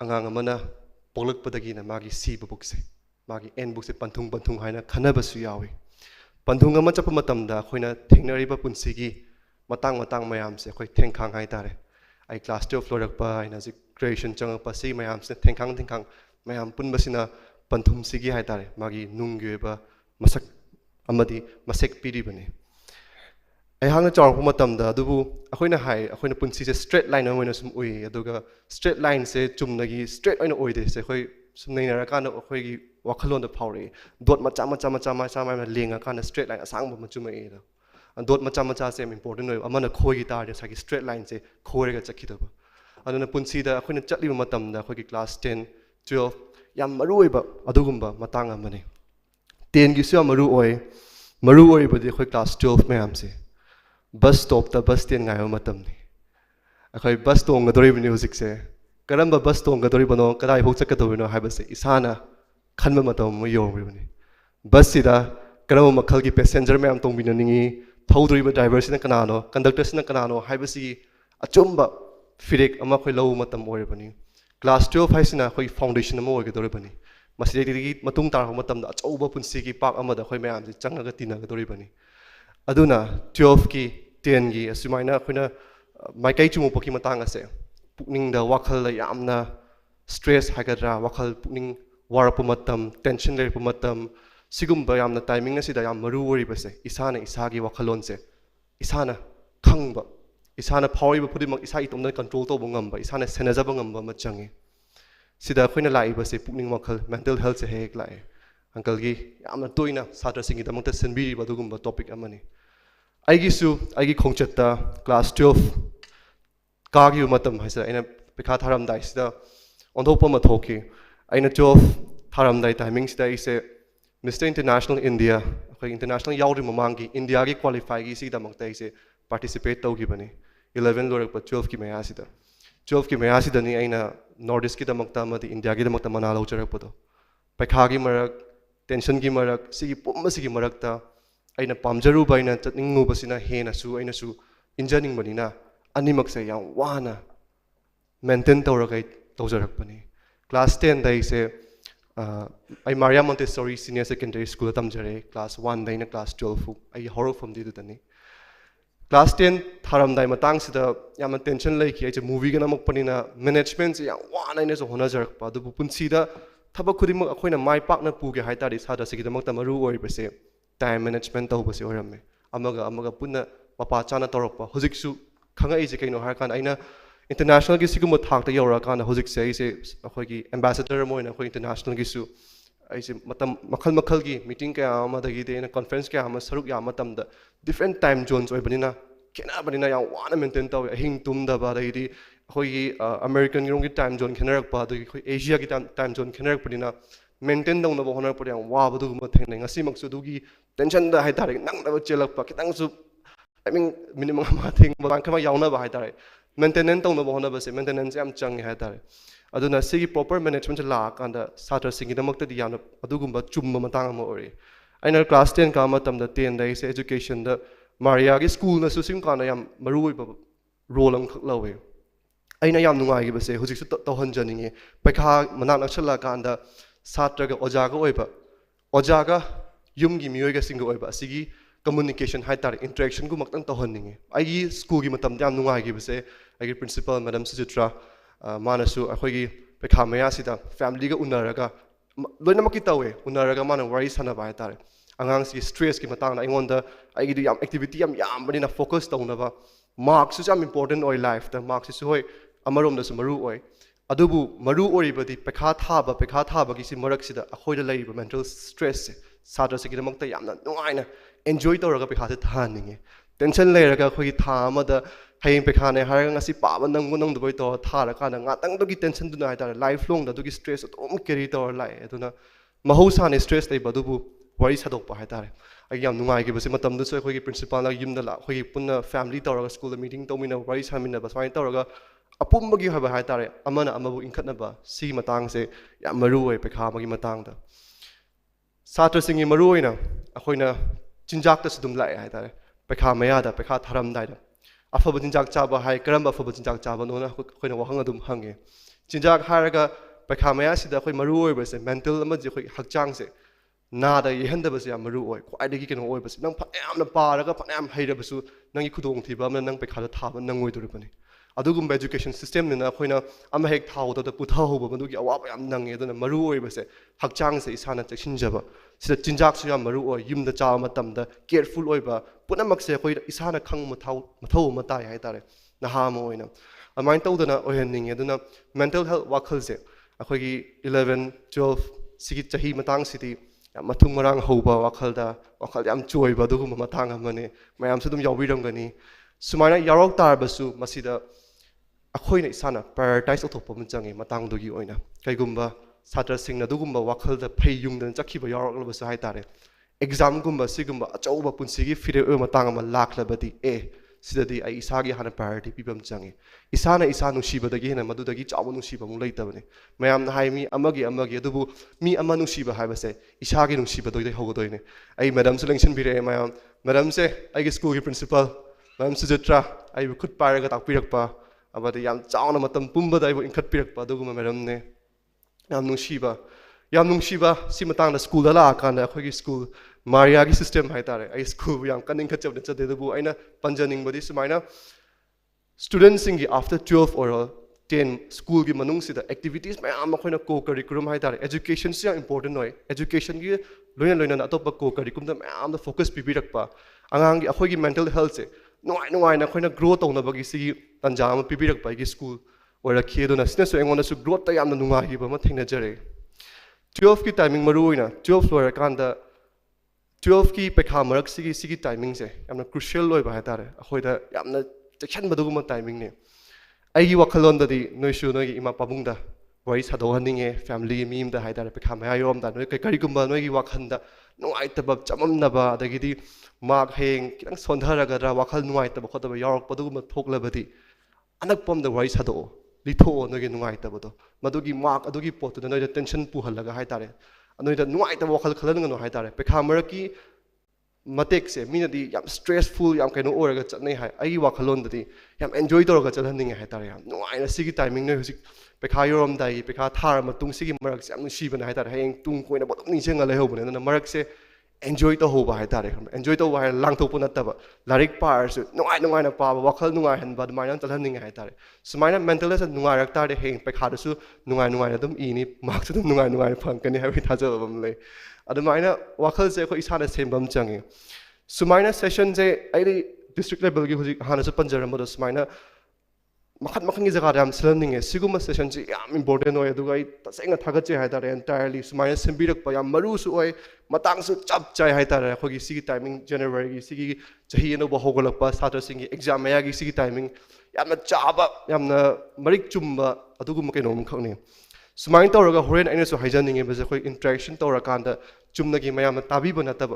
Angangamana, Polak Padagina, Magi Si Bukse. Magi N books at Panthung Haina, Kanabasu Yawi. Panthunga Machapamatamda, Hoina, Tinariba Punsigi, Matang Mayamse, quite Tenkang Haitare. I class 12 Florakpa, and as a creation Chang Pasi, Mayamse, Tenkang, Mayam Punbasina, Panthum Sigi Haitare, Magi Nungueba, Masak Amadi, Masek Piribane. I hung a jar of Matamda, Dubu, Ahoina High, Ahoina Punsi, a straight line on some way, a doga, straight line say, Chumnagi, straight on oide, say, some Narakana Hoigi. Wakalon the power, dot Machama laying a kind of straight line, a sang of Machuma, and dot Machama same important. Among a koi guitar, there's like a straight line, say, Korea Chakitaba. And then a Punsida, I couldn't chat with Matam, the Hoki class 10, 12, Yam Maruiba, Adugumba, Matanga money. 10 gives you a Maru oi, but the class 12 Mayamse. bus stop ta bus stand ngai matam ni akhoi bus tong gadori bini husik se karamba bus tong gadori bano kadai hok chakadori no haibase isana khanba matam mo yong bini bus sida karamba makhal gi passenger mayam tong bina ningi thaudori ba driver sina kanano conductor sina kanano haibasi achumba firek ama khoi lau matam oi bani class 12 haisina khoi foundation ama oi gadori bani masidegi matung tar matam da achauba punsi gi pak ama da khoi mayam ji changaga tina gadori bani aduna 12 ki 10 gi asumaina khoina maikai chumo poki matang ase pukning da wakhal la yamna stress hagadra wakhal pukning warapu matam tension le pu matam sigumba yamna timing asida yam maru wori base isana isagi wakhalon se isana khangba isana phawi ba pudi mak isa itomna control to bungam ba isana senaja bangam ba machangi sida khoina lai base pukning wakhal mental health se hek lai uncle gi yamna toina satra singi da mangta senbiri ba dugumba topic amani aigi khongchatta class 12 kagi matam haisa aina pekha tharam dai sida ondhopa ma thoki aina 12 tharam dai timing sida ise Mr. International India okay international yauri mamangi India gi qualify gi sida mangta ise participate taugi bani 11 lorak pa 12 ki maya sida 12 ki maya sida ni aina northeast ki da mangta ma di India gi da mangta mana lo charak pado pekha gi marak tension gi marak sigi pumma sigi marak ta aina pamjaru baina chatningu basina hena su aina su injaning banina animak se yang wana maintain tawragai tawjarak pani class 10 dai se ai Maria Montessori senior secondary school tamjare class 1 daina class 12 fu ai horo from di dani class 10 tharam dai matang sida yam tension lai ki ai movie ga namak panina management se yang wana ina so hona jarak pa du punsi da thaba khudimak akoina mai pakna puge haitari sada sigidamak tamaru oi bese time management tau basi orame amaga punna mapa chana torokpa hojiksu khanga ise kaino har kan aina international gi sigum thak ta yora kan hojik se ise akhoi gi ambassador moina akhoi international gi su aise matam makhal gi meeting ka ama dagi de na conference ka ama saruk ya matam da different time zones oi banina kena banina ya wana maintain tau hing tum da ba dai di akhoi gi American gi time zone khenarak pa dagi akhoi Asia gi time zone khenarak banina maintain dong na bo honor pur yang wa badu ma theng ngai ngasi maksu du gi tension da hai tare nang da chelak pa kitang su I mean minimum ma thing ba khama yauna ba hai tare maintenance tong na bo honor ba se maintenance am chang hai tare aduna sigi proper management la kan da satra singi da makta di yana adugumba chumma matang ma ori aina class 10 ka ma tam da 10 dai se education da Maria gi school na su sim kan yam maru ba role ang khak lawe aina yam nungai gi ba se hujik su to han janinge pakha manak nak chala kan da Satraga ojaga oiba ojaga yumgi miyoiga singa oiba sigi communication haitar interaction gu maktang tohanninge ai school gi matam jam nungai gi base ai principal madam Sujitra manasu akhoi gi pekha maya sida family ga unaraga loina makki tawe unaraga mana worry sana ba haitar angang si stress ki matang na ingonda ai gi yam activity yam bani na focus tawna ba marks is am important oi life the marks is hoi amarom da sumaru oi adubu maru oribadi pekha thaba gi si marak sida akhoida laiba mental stress sadra se gidamakta yamna nuaina enjoy tawraga pekha se thaninge tension leiraga khoi tha amada hayeng pekha ne haraga ngasi paba nang duboi to thara kana ngatang dogi tension duna haitara life long da dogi stress atom carry tawar lai aduna mahausa ne stress laiba dubu wari sadok pa haitare ai yam nungai gi base matam du se khoi gi principal la yum da la khoi punna family tawraga school meeting tomina wari samina ba swai tawraga apumagi haba haitare amana amabu inkhatna ba si matang se yam maru oi pekha magi matang da satra singi maru oina akhoina chinjak ta sudum lai haitare pekha maya da pekha tharam dai da afaba chinjak chaba hai karamba afaba chinjak chaba no na khoina wahang adum hange chinjak haraga pekha maya sida khoi maru oi base mental ama je khoi hakchang se na da yehanda base yam maru oi khwai dagi keno oi base nang phanam na paraga phanam haira basu nangi khudong thiba amna nang pekha da thaba nang oi dur bani adugum education system nina khoina ama hek thau da putha hoba bandu gi awaba yam nange aduna maru oi base hakchang se isana chaksin jaba sida chinjak su yam maru oi yum da cha matam da careful oi ba punamak se khoi isana khang mathau matai hai tare na ha mo oina amain tawdana ohenning aduna mental health wakhal se akhoi gi 11 12 sigi chahi matang sidi mathung marang hoba wakhal yam choi ba dugum matang amane mayam su dum yawiram gani sumaina yarok tar basu masida akhoina isana prioritize othopa mchangi matang dugi oina kaigumba satra singna dugumba wakhal da phei yung dan chakhiba yarok labasu hai tare exam gumba sigumba achauba punsigi fire matang ama laklabadi sidadi ai isagi hana priority pibam changi isana isa nusiba dagi hena madudagi chawu nusiba mu leitabane mayam na hai mi amagi adubu mi ama nusiba haibase isagi nusiba doi hogodoine ai madam selection bire mayam madam se ai school ki principal madam sujatra ai khut paraga takpirakpa abadi yam chauna matam pumba dai inkhat pirakpa aduguma madam ne yam nungsiba si matang da school da la kan da khoi school Maria ki system hai tare ai school yam kaning khat chabne chade bu aina panjaning bodi sumaina students singi after 12 or 10 school ki manung sida activities mayam khoina co curriculum hai tare education se important noi education gi loina atop co curriculum da mayam da focus pi rakpa angang gi akhoi gi mental health se nuai na khoina grow tawna bagi si tanja ma pi rakpa gi school ora khie do na sina so engona su growth ta yam na nunga hi ba ma thengna jare 12 ki timing maruina 12 lora kan da 12 ki pekha marak sigi timing se yamna crucial loi ba hatare akhoi da yamna section baduguma timing ne ai gi wakhalon da di noi shu noi gi ima pabung da wari sado haning e family mi im da haidare pekha ma yom da noi kai kari gumba noi gi wakhan da nuai ta bab chamam na ba da gi di mak heng kitang sondhara ga ra wakhal nuai ta ba khota ba yorok baduguma thokla badi anak pom da wari sado litho noi gi nuai ta bodo madugi mak adugi pot da noi da tension pu halaga haitare anoi da nuai ta wakal khalan ngano haitare pekha maraki matek se mina di yam stressful yam kaino oraga chatnai hai ai wakhalon da di yam enjoy toroga chalhaning haitare yam nuai na sigi timing ne husik pekha yorom dai pekha thar matung sigi marak se yam nusi bana haitare heng tung koina bodom ni senga le hobune na marak se enjoy to hoba haitare enjoy to wa lang thok puna taba larik par su nuai na pa wakhal nuai han ba mai nan chalhaning haitare sumaina mental as nuai rak tar de heng pekha da su nuai na dum ini mak su nuai phang kani habi thajabam le adumaina wakhal se ko isana sembam changi sumaina session je ai district level gi huji hana su panjaram do sumaina makhan gi jaga ram learning e siguma session ji yam important oi aduga ai tasenga thagat che haitare entirely sumaina sembirak pa yam maru su oi matang su chap chai haitare khogi sigi timing January gi sigi chahi no ba hogolak pa satra singi exam ya gi sigi timing yamna chaba yamna marik chumba adugum kai nom khakni sumain tawraga horen aina su haijaning e ba khoi interaction tawra kanda chumna gi mayam tabi bana tab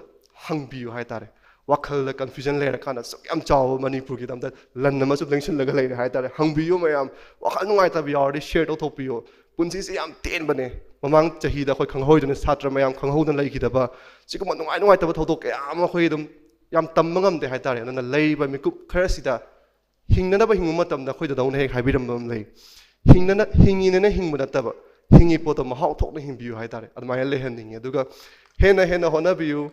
hangbiu haitare wakhal la confusion le rakana so yam chaw Manipur gi damda lan na ma su lengsin laga le haitare hangbiu mayam wakhal nungai tab yar share to thopiyo punsi se yam ten bane mamang chahi da khoi khanghoi dun satra mayam khanghoi dun lai gi da ba sikuma nungai tab thodok yam khoi dum yam tam mangam de haitare na lei ba mikup khara sida hingna ba hingu matam da khoi da daun he haibiram bam lei hingina hingba tab hingi poto mahau thok na hingbiu haitare admaya le handing aduga hena hona biu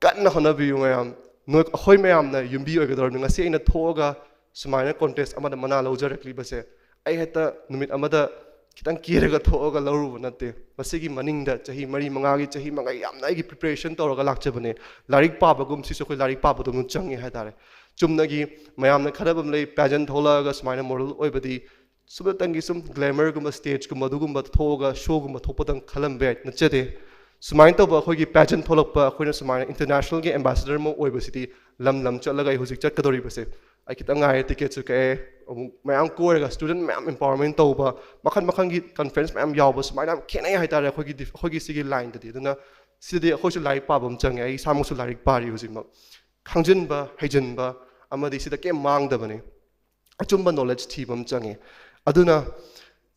kanna hona biu mayam no khoi mayam na yumbi ogador nga se ina thoga sumaina contest amada mana lojarekli base ai heta numit amada kitang kiraga thoga lauru nate basigi maning da chahi mari manga gi chahi manga yam na gi preparation tawraga lakchabane larik pa bagum si so khoi larik pa bodum changi haitare chumna gi mayam na kharabam lei pageant thola ga sumaina model oibadi subatangi sum glamour gum stage gum madugum thoga show gum thopadang khalam bet nachade sumain to ba khoi gi pageant tholakpa khoina sumaina international gi ambassador mo oiba city lam chalaga I husik chat kadori base ai kitang ngai ticket su ke mayam koraga student mayam empowerment to ba makhan gi conference mayam yaw ba sumaina khenai haitare khoi gi sigi line da dina sidi khoi su lai pa bam chang ai samu su larik pari husik ma khangjin ba haijin ba amadi sida ke mang da bane achumba knowledge thi bam changi aduna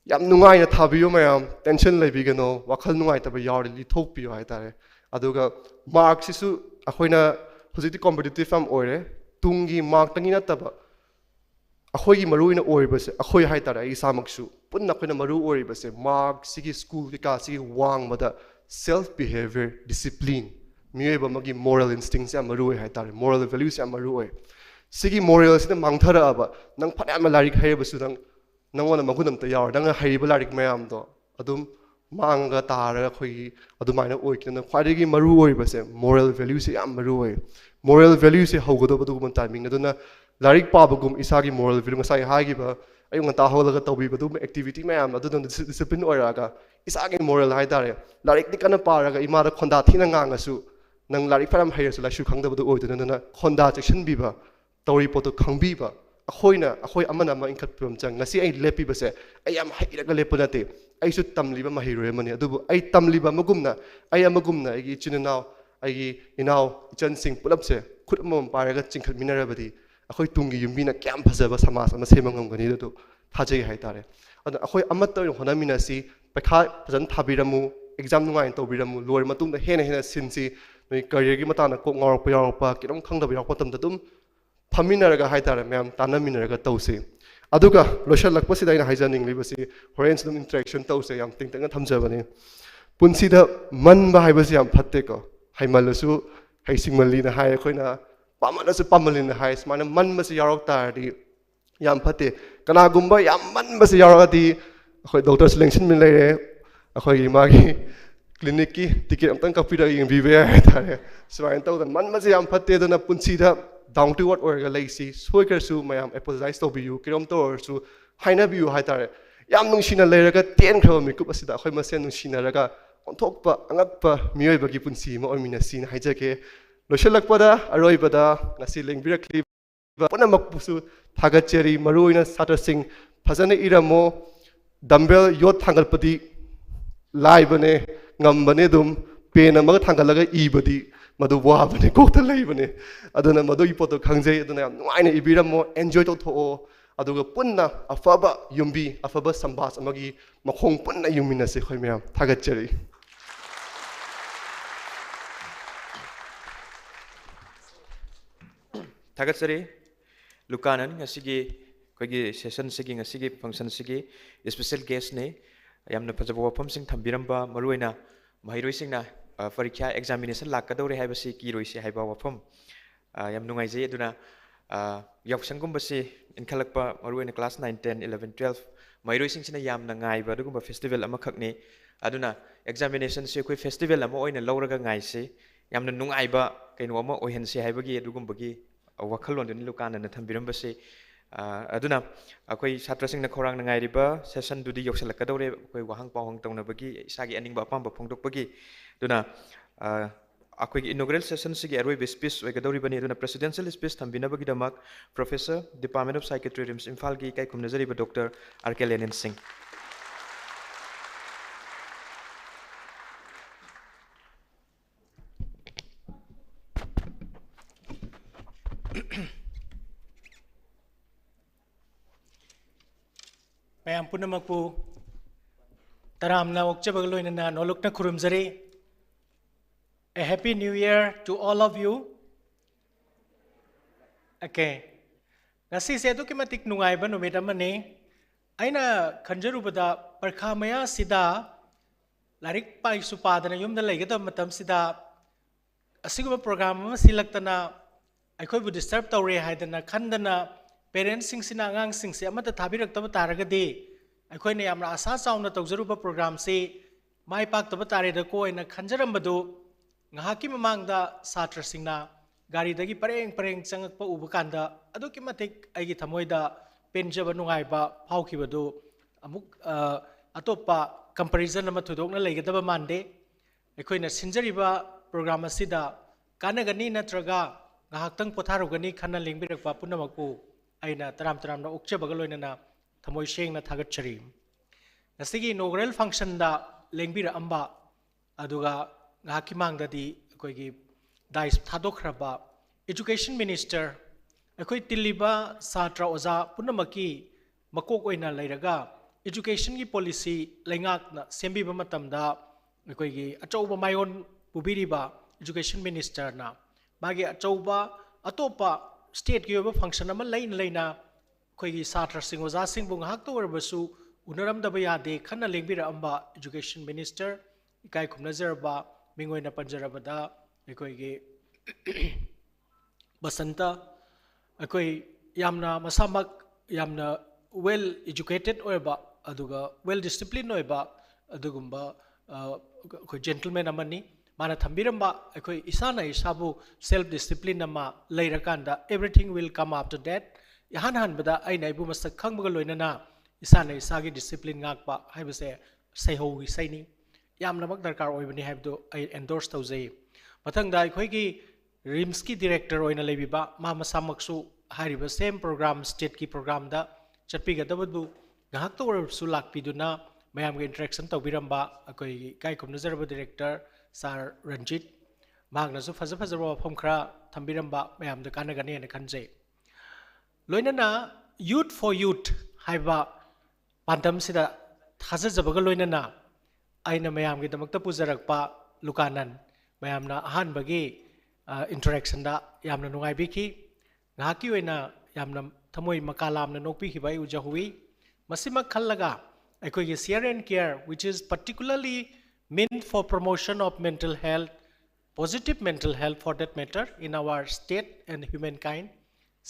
yam nungai na thabiyo mayam tension lebigano wakhal nungai ta ba yawri li thokpiyo haitare aduga mark sisu akhoina hojiti competitive am oire tungi mark tangina taba akhoi gi maruina oibase akhoi haitare ai samaksu punna khoina maru oibase mark sigi school ka sigi wang mada self behavior discipline miyoba magi moral instincts am maru haitare moral values am maru sigi moral sida mangthara aba nang phana ma larik haibasu nang nangona magunam ta yawar nang haiba larik mayam do adum manga tara khoi adumaina oikina khwari maru oibase moral values yam maru oi moral values haugodo badugum timing aduna larik pabagum isagi moral value ngasai hagi ba ayung ta holaga tobi badum activity mayam aduna discipline oiraga isagi moral haidare larik dikana paraga imara khonda thina ngangasu nang larik faram hairasu la shu khangda badu oiduna khonda section biba tori poto khangbiba akhoi amana ma inkhat pram chang ngasi ai lepi base ai am hairaga lepuna te ai su tamliba mahiroi mani adubu ai tamliba magumna ai amagumna ai chinanaw ꯑꯩꯒꯤ ꯏꯅꯥꯎ ꯏꯆꯟꯁꯤꯡ ꯄꯨꯂꯞꯁꯦ ꯈꯨꯠ ꯑꯃꯃꯝ ꯄꯥꯏꯔꯒ ꯆꯤꯡꯈꯠꯃꯤꯟꯅꯔꯕꯗꯤ ꯑꯩꯈꯣꯏ ꯇꯨꯡꯒꯤ ꯌꯨꯝꯕꯤꯅ ꯀꯌꯥꯝ ꯐꯖꯕ ꯁꯃꯥꯖ ꯑꯃ ꯁꯦꯝꯕ ꯉꯝꯒꯅꯤ ꯑꯗꯨ ꯊꯥꯖꯩ ꯍꯥꯏꯇꯥꯔꯦ ꯑꯗꯨꯅ ꯑꯩꯈꯣꯏ ꯑꯃꯠꯇ ꯑꯣꯏꯅ ꯍꯣꯠꯅꯃꯤꯟꯅꯁꯤ ꯄꯩꯈꯥ ꯐꯖꯅ ꯊꯥꯕꯤꯔꯝꯃꯨ ꯑꯦꯛꯖꯥꯝ ꯅꯨꯡꯉꯥꯏꯅ ꯇꯧꯕꯤꯔꯝꯃꯨ ꯂꯣꯏꯔ ꯃꯇꯨꯡꯗ ꯍꯦꯟꯅ ꯁꯤꯟꯁꯤ ꯅꯣꯏ ꯀꯔꯤꯌꯔꯒꯤ ꯃꯇꯥꯡꯗ ꯀꯣꯛ ꯉꯥꯎꯔꯛꯄ ꯌꯥꯎꯔꯛꯄ ꯀꯩꯅꯣꯝ ꯈꯪꯗꯕ ꯌꯥꯎꯔꯛꯄ ꯃꯇꯝꯗ ꯑꯗꯨꯝ ꯐꯝꯃꯤꯟꯅꯔꯒ ꯍꯥꯏꯇꯥꯔꯦ ꯃꯌꯥꯝ ꯇꯥꯟꯅꯃꯤꯟꯅꯔꯒ ꯇꯧꯁꯤ ꯑꯗꯨꯒ ꯂꯣꯏꯁꯤꯜꯂꯛꯄꯁꯤꯗ ꯑꯩꯅ ꯍꯥꯏꯖꯅꯤꯡꯂꯤꯕꯁꯤ ꯍꯣꯔꯦꯟꯁꯨ ꯑꯗꯨꯝ ꯏꯟꯇꯔꯦꯛꯁꯟ ꯇꯧꯁꯦ ꯌꯥꯝ ꯇꯤꯡꯇꯛꯅ ꯊꯝꯖꯕꯅꯤ ꯄꯨꯟꯁꯤꯗ ꯃꯟꯕ ꯍꯥꯏꯕꯁꯤ ꯌꯥꯝ ꯐꯠꯇꯦꯀꯣ ꯍꯩꯃꯜꯂꯁꯨ ꯍꯩꯁꯤꯡꯃꯜꯂꯤꯅ ꯍꯥꯏ ꯑꯩꯈꯣꯏꯅ ꯄꯥꯝꯃꯜꯂꯁꯨ ꯄꯥꯝꯃꯜꯂꯤꯅ ꯍꯥꯏ ꯁꯨꯃꯥꯏꯅ ꯃꯟꯕꯁꯤ ꯌꯥꯎꯔꯛ ꯇꯥꯔꯗꯤ ꯌꯥꯝ ꯐꯠꯇꯦ ꯀꯅꯥꯒꯨꯝꯕ ꯌꯥꯝ ꯃꯟꯕꯁꯤ ꯌꯥꯎꯔꯒꯗꯤ ꯑꯩꯈꯣꯏ ꯗꯣꯛꯇꯔꯁꯨ ꯂꯦꯡꯁꯤꯟꯃꯤꯟ ꯂꯩꯔꯦ ꯑꯩꯈꯣꯏꯒꯤ ꯃꯥꯒꯤ ꯀ꯭ꯂꯤꯅꯤꯛꯀꯤ ꯇꯤꯀꯦꯠ ꯑꯝꯇꯪ ꯀꯛꯄꯤꯔꯒ ꯌꯦꯡꯕꯤꯕ ꯌꯥꯏ ꯍꯥꯏꯇꯥꯔꯦ ꯁꯨꯃꯥꯏꯅ ꯇꯧꯗꯅ ꯃꯟꯕꯁꯤ ꯌꯥꯝ ꯐꯠꯇꯦ ꯑꯗꯨꯅ ꯄꯨꯟꯁꯤꯗ ꯗꯥꯎꯟ ꯇꯨ ꯑꯔꯊ ꯑꯣꯏꯔꯒ ꯂꯩꯁꯤ ꯁꯣꯏꯈ꯭ꯔꯁꯨ ꯃꯌꯥꯝ ꯑꯦꯄꯣꯂꯣꯖꯥꯏꯁ ꯇꯧꯕꯤꯌꯨ ꯀꯩꯅꯣꯝ ꯇꯧꯔꯁꯨ ꯍꯥꯏꯅꯕꯤꯌꯨ ꯍꯥꯏꯇꯥꯔꯦ ꯌꯥꯝ ꯅꯨꯡꯁꯤꯅ ꯂꯩꯔꯒ ꯇꯦꯟꯈ꯭ꯔꯕ ꯃꯤꯀꯨꯞ ꯑꯁꯤꯗ ꯑꯩꯈꯣꯏ ꯃꯁꯦꯟ ꯅꯨꯡꯁꯤꯅꯔꯒ ꯑꯣꯟꯊꯣꯛꯄ ꯑꯉꯛꯄ ꯃꯤꯑꯣꯏꯕꯒꯤ ꯄꯨꯟꯁꯤ ꯑꯃ ꯑꯣꯏꯃꯤꯟꯅꯁꯤꯅ ꯍꯥꯏꯖꯒꯦ ꯂꯣꯏꯁꯤꯜꯂꯛꯄꯗ ꯑꯔꯣꯏꯕꯗ ꯉꯁꯤ ꯂꯦꯡꯕꯤꯔꯛꯂꯤꯕ ꯄꯨꯝꯅꯃꯛꯄꯨꯁꯨ ꯊꯥꯒꯠꯆꯔꯤ ꯃꯔꯨꯑꯣꯏꯅ ꯁꯥꯇ꯭ꯔꯁꯤꯡ ꯐꯖꯅ ꯏꯔꯝꯃꯣ ꯗꯝꯕꯦꯜ ꯌꯣꯠ ꯊꯥꯡꯒꯠꯄꯗꯤ ꯂꯥꯏꯕꯅꯦ ꯉꯝꯕꯅꯦ ꯑꯗꯨꯝ ꯄꯦꯟ ꯑꯃꯒ ꯊꯥꯡꯒꯠꯂꯒ ꯏꯕꯗꯤ ꯃꯗꯨ ꯋꯥꯕꯅꯦ ꯀꯣꯛꯇ ꯂꯩꯕꯅꯦ ꯑꯗꯨꯅ ꯃꯗꯨꯒꯤ ꯄꯣꯠꯇꯣ ꯈꯪꯖꯩ ꯑꯗꯨꯅ ꯌꯥꯝ ꯅꯨꯡꯉꯥꯏꯅ ꯏꯕꯤꯔꯝꯃꯣ ꯑꯦꯟꯖꯣꯏ ꯇꯧꯊꯣꯛꯑꯣ ꯑꯗꯨꯒ ꯄꯨꯟꯅ ꯑꯐꯕ ꯌꯨꯝꯕꯤ ꯑꯐꯕ ꯁꯃꯥꯖ ꯑꯃꯒꯤ ꯃꯈꯣꯡ ꯄꯨꯟꯅ ꯌꯨꯡꯃꯤꯟꯅꯁꯤ ꯑꯩꯈꯣꯏ ꯃꯌꯥꯝ ꯊꯥꯒꯠꯆꯔꯤ ꯊꯥꯒꯠꯆꯔꯤ ꯂꯨꯀꯥꯅꯟ ꯉꯁꯤꯒꯤ ꯑꯩꯈꯣꯏꯒꯤ ꯁꯦꯁꯟꯁꯤꯒꯤ ꯉꯁꯤꯒꯤ ꯐꯪꯁꯟꯁꯤꯒꯤ ꯁ꯭ꯄꯦꯁꯦꯜ ꯒꯦꯁꯅꯤ ꯌꯥꯝꯅ ꯐꯖꯕ ꯋꯥꯐꯝꯁꯤꯡ ꯊꯝꯕꯤꯔꯝꯕ ꯃꯔꯨꯑꯣꯏꯅ ꯃꯍꯩꯔꯣꯏꯁꯤꯡꯅ ꯄꯔꯤꯈ꯭ꯌꯥ ꯑꯦꯛꯖꯥꯃꯤꯅꯦꯁꯟ ꯂꯥꯛꯀꯗꯧꯔꯦ ꯍꯥꯏꯕꯁꯤ ꯀꯤꯔꯣꯏꯁꯤ ꯍꯥꯏꯕ ꯋꯥꯐꯝ ꯌꯥꯝ ꯅꯨꯡꯉꯥꯏꯖꯩ ꯑꯗꯨꯅ ꯌꯥꯎꯁꯪꯒꯨꯝꯕꯁꯤ ꯏꯟꯈꯠꯂꯛꯄ ꯃꯔꯨꯑꯣꯏꯅ ꯀ꯭ꯂꯥꯁ 9, 10, 11, 12 ꯃꯍꯩꯔꯣꯏꯁꯤꯡꯁꯤꯅ ꯌꯥꯝꯅ ꯉꯥꯏꯕ ꯑꯗꯨꯒꯨꯝꯕ ꯐꯦꯁꯇꯤꯚꯦꯜ ꯑꯃꯈꯛꯅꯤ ꯑꯗꯨꯅ ꯑꯦꯛꯖꯥꯃꯤꯅꯦꯁꯟꯁꯤ ꯑꯩꯈꯣꯏ ꯐꯦꯁꯇꯤꯚꯦꯜ ꯑꯃ ꯑꯣꯏꯅ ꯂꯧꯔꯒ ꯉꯥꯏꯁꯤ ꯌꯥꯝꯅ ꯅꯨꯡꯉꯥꯏꯕ ꯀꯩꯅꯣ ꯑꯃ ꯑꯣꯏꯍꯟꯁꯤ ꯍꯥꯏꯕꯒꯤ ꯑꯗꯨꯒꯨꯝꯕꯒꯤ ꯋꯥꯈꯜꯂꯣꯟꯗꯨꯅꯤ ꯂꯨꯀꯥꯅꯟꯅ ꯊꯝꯕꯤꯔꯝꯕꯁꯤ ꯑꯗꯨꯅ ꯑꯩꯈꯣꯏ ꯁꯥꯇ꯭ꯔꯁꯤꯡꯅ ꯈꯧꯔꯥꯡꯅ ꯉꯥꯏꯔꯤꯕ ꯁꯦꯁꯟꯗꯨꯗꯤ ꯌꯧꯁꯤꯜꯂꯛꯀꯗꯧꯔꯦ ꯑꯩꯈꯣꯏ ꯋꯥꯍꯪ ꯄꯥꯎꯍꯪ ꯇꯧꯅꯕꯒꯤ ꯏꯁꯥꯒꯤ ꯑꯅꯤꯡꯕ ꯑꯄꯥꯝꯕ ꯐꯣꯡꯗꯣꯛꯄꯒꯤ ꯑꯗꯨꯅ ꯑꯩꯈꯣꯏꯒꯤ ꯏꯅꯣꯒ꯭ꯔꯦꯜ ꯁꯦꯁꯟꯁꯤꯒꯤ ꯑꯔꯣꯏꯕ ꯁ꯭ꯄꯤꯆ ꯑꯣꯏꯒꯗꯧꯔꯤꯕꯅꯤ ꯑꯗꯨꯅ ꯄ꯭ꯔꯦꯁꯤꯗꯦꯟꯁꯤꯌꯦꯜ ꯁ꯭ꯄꯤꯆ ꯊꯝꯕꯤꯅꯕꯒꯤꯗꯃꯛ professor department of psychiatry RIMS ꯏꯝꯐꯥꯜꯒꯤ ꯏꯀꯥꯏ ꯈꯨꯝꯅꯖꯔꯤꯕ ꯗꯣꯛꯇꯔ R.K. ꯂꯦꯅꯤꯟ ꯁꯤꯡ ꯃꯌꯥꯝ ꯄꯨꯝꯅꯃꯛꯄꯨ ꯇꯔꯥꯝꯅ ꯑꯣꯛꯆꯕꯒ ꯂꯣꯏꯅꯅ ꯅꯣꯂꯨꯛꯅ ꯈꯨꯔꯨꯝꯖꯔꯤ A happy new year to all of you. Okay. Ngasi se aduki matik nungaiba numit amani aina khanjarubada parkha maya sida larik pai supadana yumda leigadab matam sida asiguma program ama silaktana aikoi bu disturb tawre haidana khandana parents sing sina angang sing se amata thabirakta taragadi aikoi ne yamna asa chauna tawjaruba program se mai pak taba tare da ko ina khanjarambadu ngahaki mamangda satra singna gari dagi pareng changakpa uba kanda aduki matik aigi thamoida penjaba nungaiba phaukhibadu amuk atopa comparison ama thudokna leigadaba mande aikoi na sinjariba program asida kanagani natraga ngahaktang potharugani khana lengbirakpa punamaku aina taram na ukchabaga loinana thamoi sengna thagatchari ngasigi inaugural function da lengbira amba aduga ngahaki mangdadi akoigi dais thadokhraba education minister akoi tiliba satra oza punamaki makok oina leiraga education gi policy lengak na sembiba matamda akoigi achauba mayon pubiriba education minister na magi achauba atopa state gi oba function ama leina akoigi satra sing oza sing bung hak to warbasu unaram daba yade khana lengbira amba education minister ikai khumnazarba mingoina panjarabada akoigi basanta akoi yamna masamak yamna well educated oiba aduga well disciplined oiba adugumba akoi gentleman amani mana thambiramba akoi isana isabu self discipline ama leirakanda everything will come after that han bada aina ibu masak khangbaga loinana isana isagi discipline ngakpa haibase saihogi saini yamna mak darkar oibani haibdo ai endorse tawjai mathangda aikoigi RIMS की director oina lebiba ma masamaksu hariba same program state ki program da chatpigadabu ngahak to su lakpiduna mayam ge interaction tawbiramba akoi kai khumnazarba director sir Ranjit ꯃꯍꯥꯛꯅꯁꯨ ꯐꯖꯕ ꯋꯥꯐꯝ ꯈꯔ ꯊꯝꯕꯤꯔꯝꯕ ꯃꯌꯥꯝꯗ ꯀꯥꯟꯅꯒꯅꯤꯅ ꯈꯟꯖꯩ ꯂꯣꯏꯅꯅ youth for youth ꯍꯥꯏꯕ ꯄꯥꯟꯗꯝꯁꯤꯗ ꯊꯥꯖꯖꯕꯒ ꯂꯣꯏꯅꯅ ꯑꯩꯅ ꯃꯌꯥꯝꯒꯤꯗꯃꯛꯇ ꯄꯨꯖꯔꯛꯄ ꯂꯨꯀꯥꯅꯟ ꯃꯌꯥꯝꯅ ꯑꯍꯥꯟꯕꯒꯤ interaction-ꯗ ꯌꯥꯝꯅ ꯅꯨꯡꯉꯥꯏꯕꯤꯈꯤ ꯉꯥꯏꯍꯥꯛꯀꯤ ꯑꯣꯏꯅ ꯌꯥꯝꯅ ꯊꯃꯣꯏ ꯃꯀꯥ ꯂꯥꯝꯅ ꯅꯣꯛꯄꯤꯈꯤꯕ ꯑꯩ ꯎꯖꯍꯧꯏ ꯃꯁꯤꯃꯛ ꯈꯜꯂꯒ ꯑꯩꯈꯣꯏꯒꯤ share and care which is particularly meant for promotion of mental health positive mental health for that matter in our state and humankind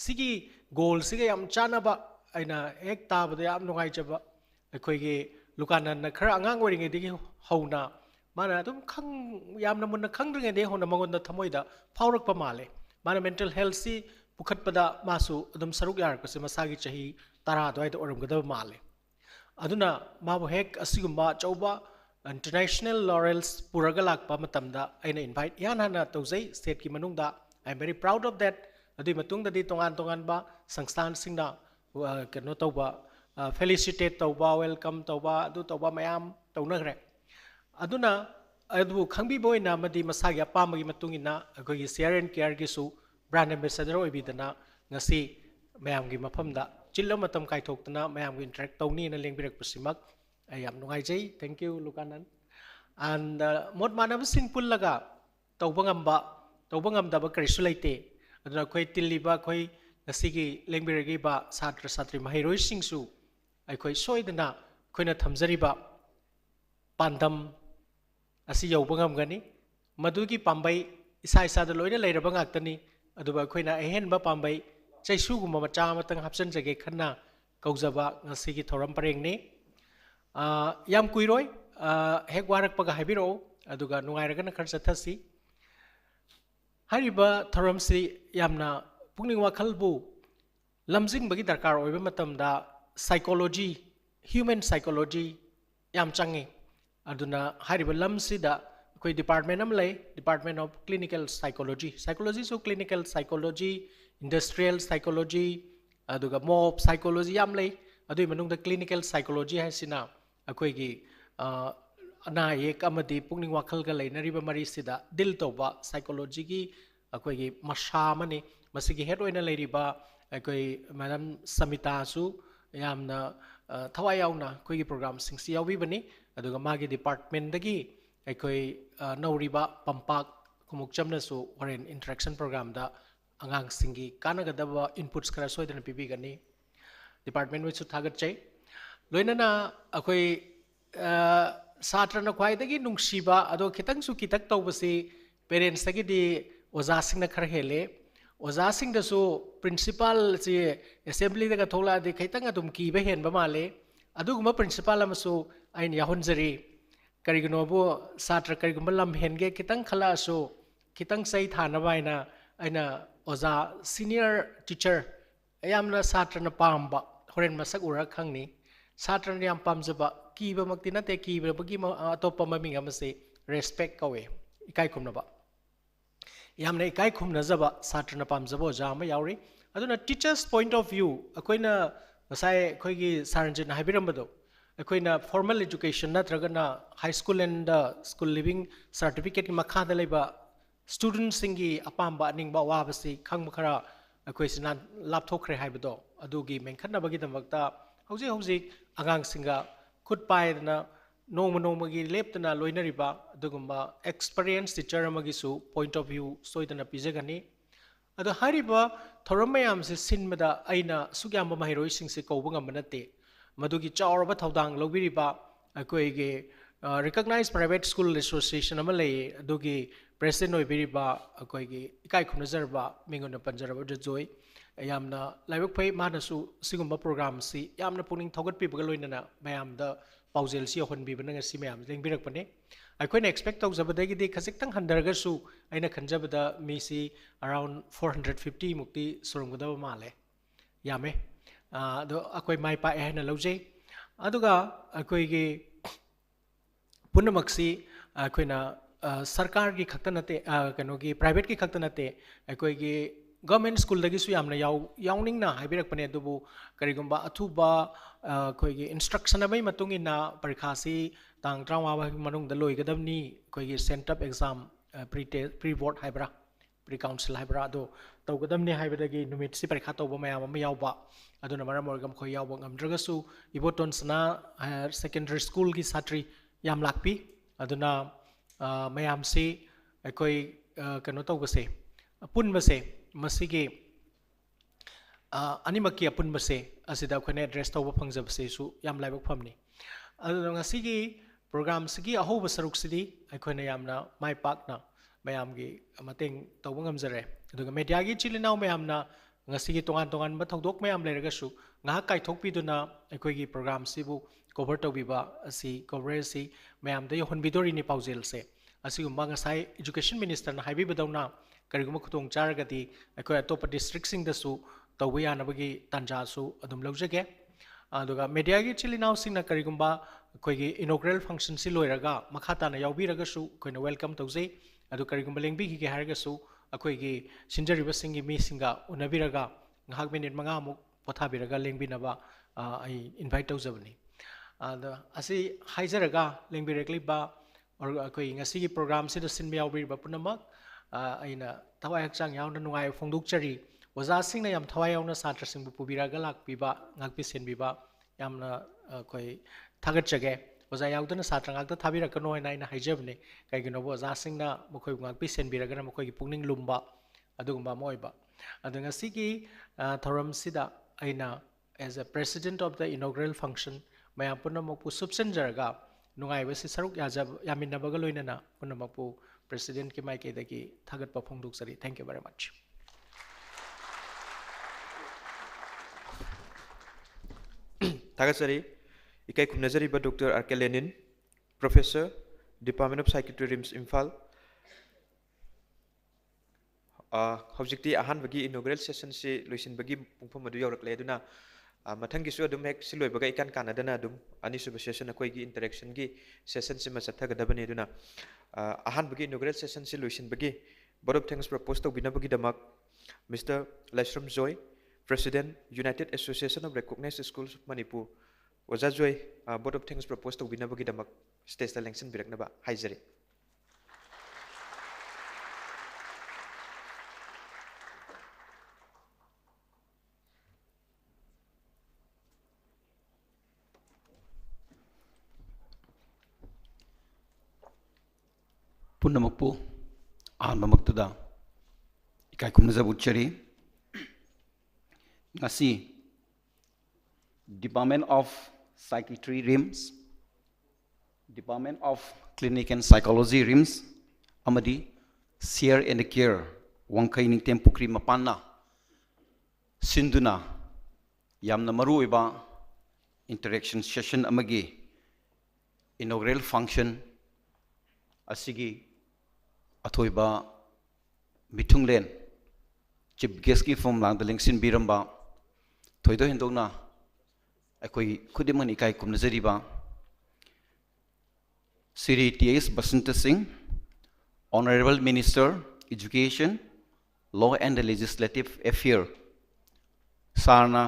sigi goal siga yam chanaba aina ek tabada yam nungaijaba ꯑꯩꯈꯣꯏꯒꯤ ꯂꯨꯀꯥꯅꯟꯅ ꯈꯔ ꯑꯉꯥꯡ ꯑꯣꯏꯔꯤꯉꯩꯗꯒꯤ ꯍꯧꯅ ꯃꯥꯅ ꯑꯗꯨꯝ ꯌꯥꯝꯅ ꯃꯨꯟꯅ ꯈꯪꯗ꯭ꯔꯤꯉꯩꯗꯒꯤ ꯍꯧꯅ ꯃꯉꯣꯟꯗ ꯊꯃꯣꯏꯗ ꯐꯥꯎꯔꯛꯄ ꯃꯥꯜꯂꯦ ꯃꯥꯅ ꯃꯦꯟꯇꯦꯜ ꯍꯦꯜꯊꯁꯤ ꯄꯨꯈꯠꯄꯗ ꯃꯥꯁꯨ ꯑꯗꯨꯝ ꯁꯔꯨꯛ ꯌꯥꯔꯛꯄꯁꯦ ꯃꯁꯥꯒꯤ ꯆꯍꯤ 10 ꯑꯗꯨꯋꯥꯏꯗ ꯑꯣꯏꯔꯝꯒꯗꯕ ꯃꯥꯜꯂꯦ ꯑꯗꯨꯅ ꯃꯥꯕꯨ ꯍꯦꯛ ꯑꯁꯤꯒꯨꯝꯕ ꯑꯆꯧꯕ international laurels puraga lakpa matamda aina invite yan hana tawjai state ki manungda I am very proud of that adi matungda di tongan ba sangstan singna keno tawba felicitate tawba welcome tawba adu tawba mayam tawnagre aduna adu khangbi boina madi masagi apamagi matungina akogi share and care gi su brand ambassador oibidana ngasi mayam gi mafamda chillo matam kaithokna mayam gi interact tawni na lengbirak pasimak I am nungaijai thank you Lukanan and mod manab sing pullaga tawbangam daba karisu laite aduna khoi tilliba khoi ngasigi lengbiragi ba satra satri mahiroi singsu ai khoi soidana khoina thamjariba pandam asi yobangam gani madugi pambai isa da loina leiraba ngaktani aduba khoina ehenba pambai chaisu gumba macha matang hapsan jage khanna kaujaba ngasigi thoram parengni yam kuiroi hek warak paga habiro aduga nungairagana khar chathasi hariba thoramsi yamna pungning wakhalbu lamjing bagi darkar oiba matamda psychology human psychology yam changi aduna hariba lamsida koi department am lay department of clinical psychology so clinical psychology industrial psychology aduga mob psychology yam lay adui manungda clinical psychology hasina akoigi ana ek amadi pungning wakhal ga leinariba mari sida dil toba psychology gi akoigi masha mani masigi head oina leiriba akoi madam samita su yamna thawai yauna koigi program singsi yawi bani aduga magi department dagi akoi nauriba pampak kumuk chamna su foreign interaction program da angang singi kanagadaba inputs kara soidana pibigani department with su thagat chai loinana akoi satrana khwaidagi nungsiba ado khitang su kitak tawbasi parents tagi di oja singna khar hele oja sing da su principal si assembly daga thola di khitang adum ki ba hen ba male aduguma principal amasu ain yahonjari karignobo satra karigumba lam henge khitang khala su khitang sai thana baina aina oja senior teacher ayamna satrana pamba horen masak ura khangni satrana yam pamjaba kiba makti nate kiba bagi atopa maming amase respect kawe ikai khumnaba yamna ikai khumna jaba satrana pamjaba jama yauri aduna teachers point of view akoina masai khoigi saranjin habirambado akoina formal education natragana high school and school living certificate ki makha da leba students singi apamba ningba wabasi khangma khara akoi sinan lapthokre haibado adugi menkhanna bagi damakta hauji agang singa khut paidana nongmagi leptana loinariba adugumba experience teacher amagi su point of view soidana pijagani adu hariba thoramayam se sinmada aina sugyamba mahiroi singse kobanga manate madugi chawraba thodang lobiriba akoige recognized private school association amalay adugi president oibiriba akoige ikai khunazarba mingona panjaraba joy yamna laibak phai manasu sigumba program si yamna puning thogat pibaga loinana mayamda paujel si honbi bananga si mayam lengbirak pane akoina expect tawjabadagi di khasiktang handarga su aina khanjabada mi si around 450 mukti surumgada male yame do akoi mai pa ehna lojei aduga akoigi punamaksi akoina sarkar gi khakta nate kanogi private gi khakta nate akoigi government school dagi su yamna yawning na haibirak pane dubu karigumba athuba koigi instruction abai matung ina parikha si tang trawa ba manung da loi gadamni koigi center exam pre vote haibra pre council haibra do tawgadamni haibadagi numit si parikha tawba mayam ama yawba aduna maram orgam khoi yawba ngamdragasu iboton sana higher secondary school gi satri yam lakpi aduna mayam si akoi kano tawbase punbase masigi animaki apunbase asida khone address tawba phangjabase su yam laibak phamni aduna ngasigi program sigi ahoba saruk sidi akhone yamna mai pakna mayam gi mateng tawba ngamjare aduga media gi chilinaw mayamna ngasigi tongan ba thodok mayam leiraga su nga kai thokpiduna akhoi program sibu cover tawbiba asi coverage si mayam de honbidori ni paujel se asigumba ngasai education minister na haibi badawna kariguma khutong charagati akhoi atop district sing da su tawba yanabagi tanja su adum lawjage aduga media gi chilinaw singna karigumba akhoi inaugural function si loiraga makhata na yaubiraga su koina welcome tawjei adu karigumba lengbi gi haraga su akhoi gi sinjariba singi mi singa unabiraga ngahak minute manga mu pothabiraga lengbinaba ai invite tawjabani ada asi haijaraga lengbirekli ba or akhoi ngasi gi program si da sinmi yaubiriba punamak aina thawai hakchang yauna nungai phongdukchari oza singna yam thawai yauna satra singbu pubiraga lakpiba ngakpi senbiba yamna akhoi thagatjage oza yaudana satra ngakta thabirakano haina ina haijabne kaigino oza singna mokhoi ngakpi senbiragana mokhoi gi pungning lumba adugumba moiba adunga sigi thoram sida aina as a president of the inaugural function mayam punamokpu subsanjaraga nungai wasi saruk yaminabaga loinana punamokpu president ki maike dagi thagat pa phongduk sari thank you very much Tagasari ikai kumnazari ba Dr. R.K. Lenin Professor Department of Psychiatry RIMS Imphal hojikti ahan bagi inaugural session si loisin bagi pungpham adu yawrakle aduna mathang gi su adum hek siloi baga ikan kanadana adum ani suba session akoi gi interaction gi session si masatha gadabani aduna ahan bagi inaugural session si loisin bagi board of thanks propose to bina bagi damak Mr. Laishram Joy President United Association of Recognized Schools of Manipur Oza Joy board of thanks propose to bina bagi damak stage election biraknaba haijari Punamakpu ahanbamaktuda ikai kumnazabuchari ngasi Department of Psychiatry RIMS Department of Clinic and Psychology RIMS amadi Share and Care Wangkai Ningtem Pukri Mapanna Sinduna yamna maruiba interaction session amagi inaugural function asigi athoiba mithunglen chief guest ki from langdaling sin biramba thoido hindona akoi khudimani kai kumnazariba Sri T.S. Basanta Singh Honorable Minister Education Law and Legislative Affairs sarna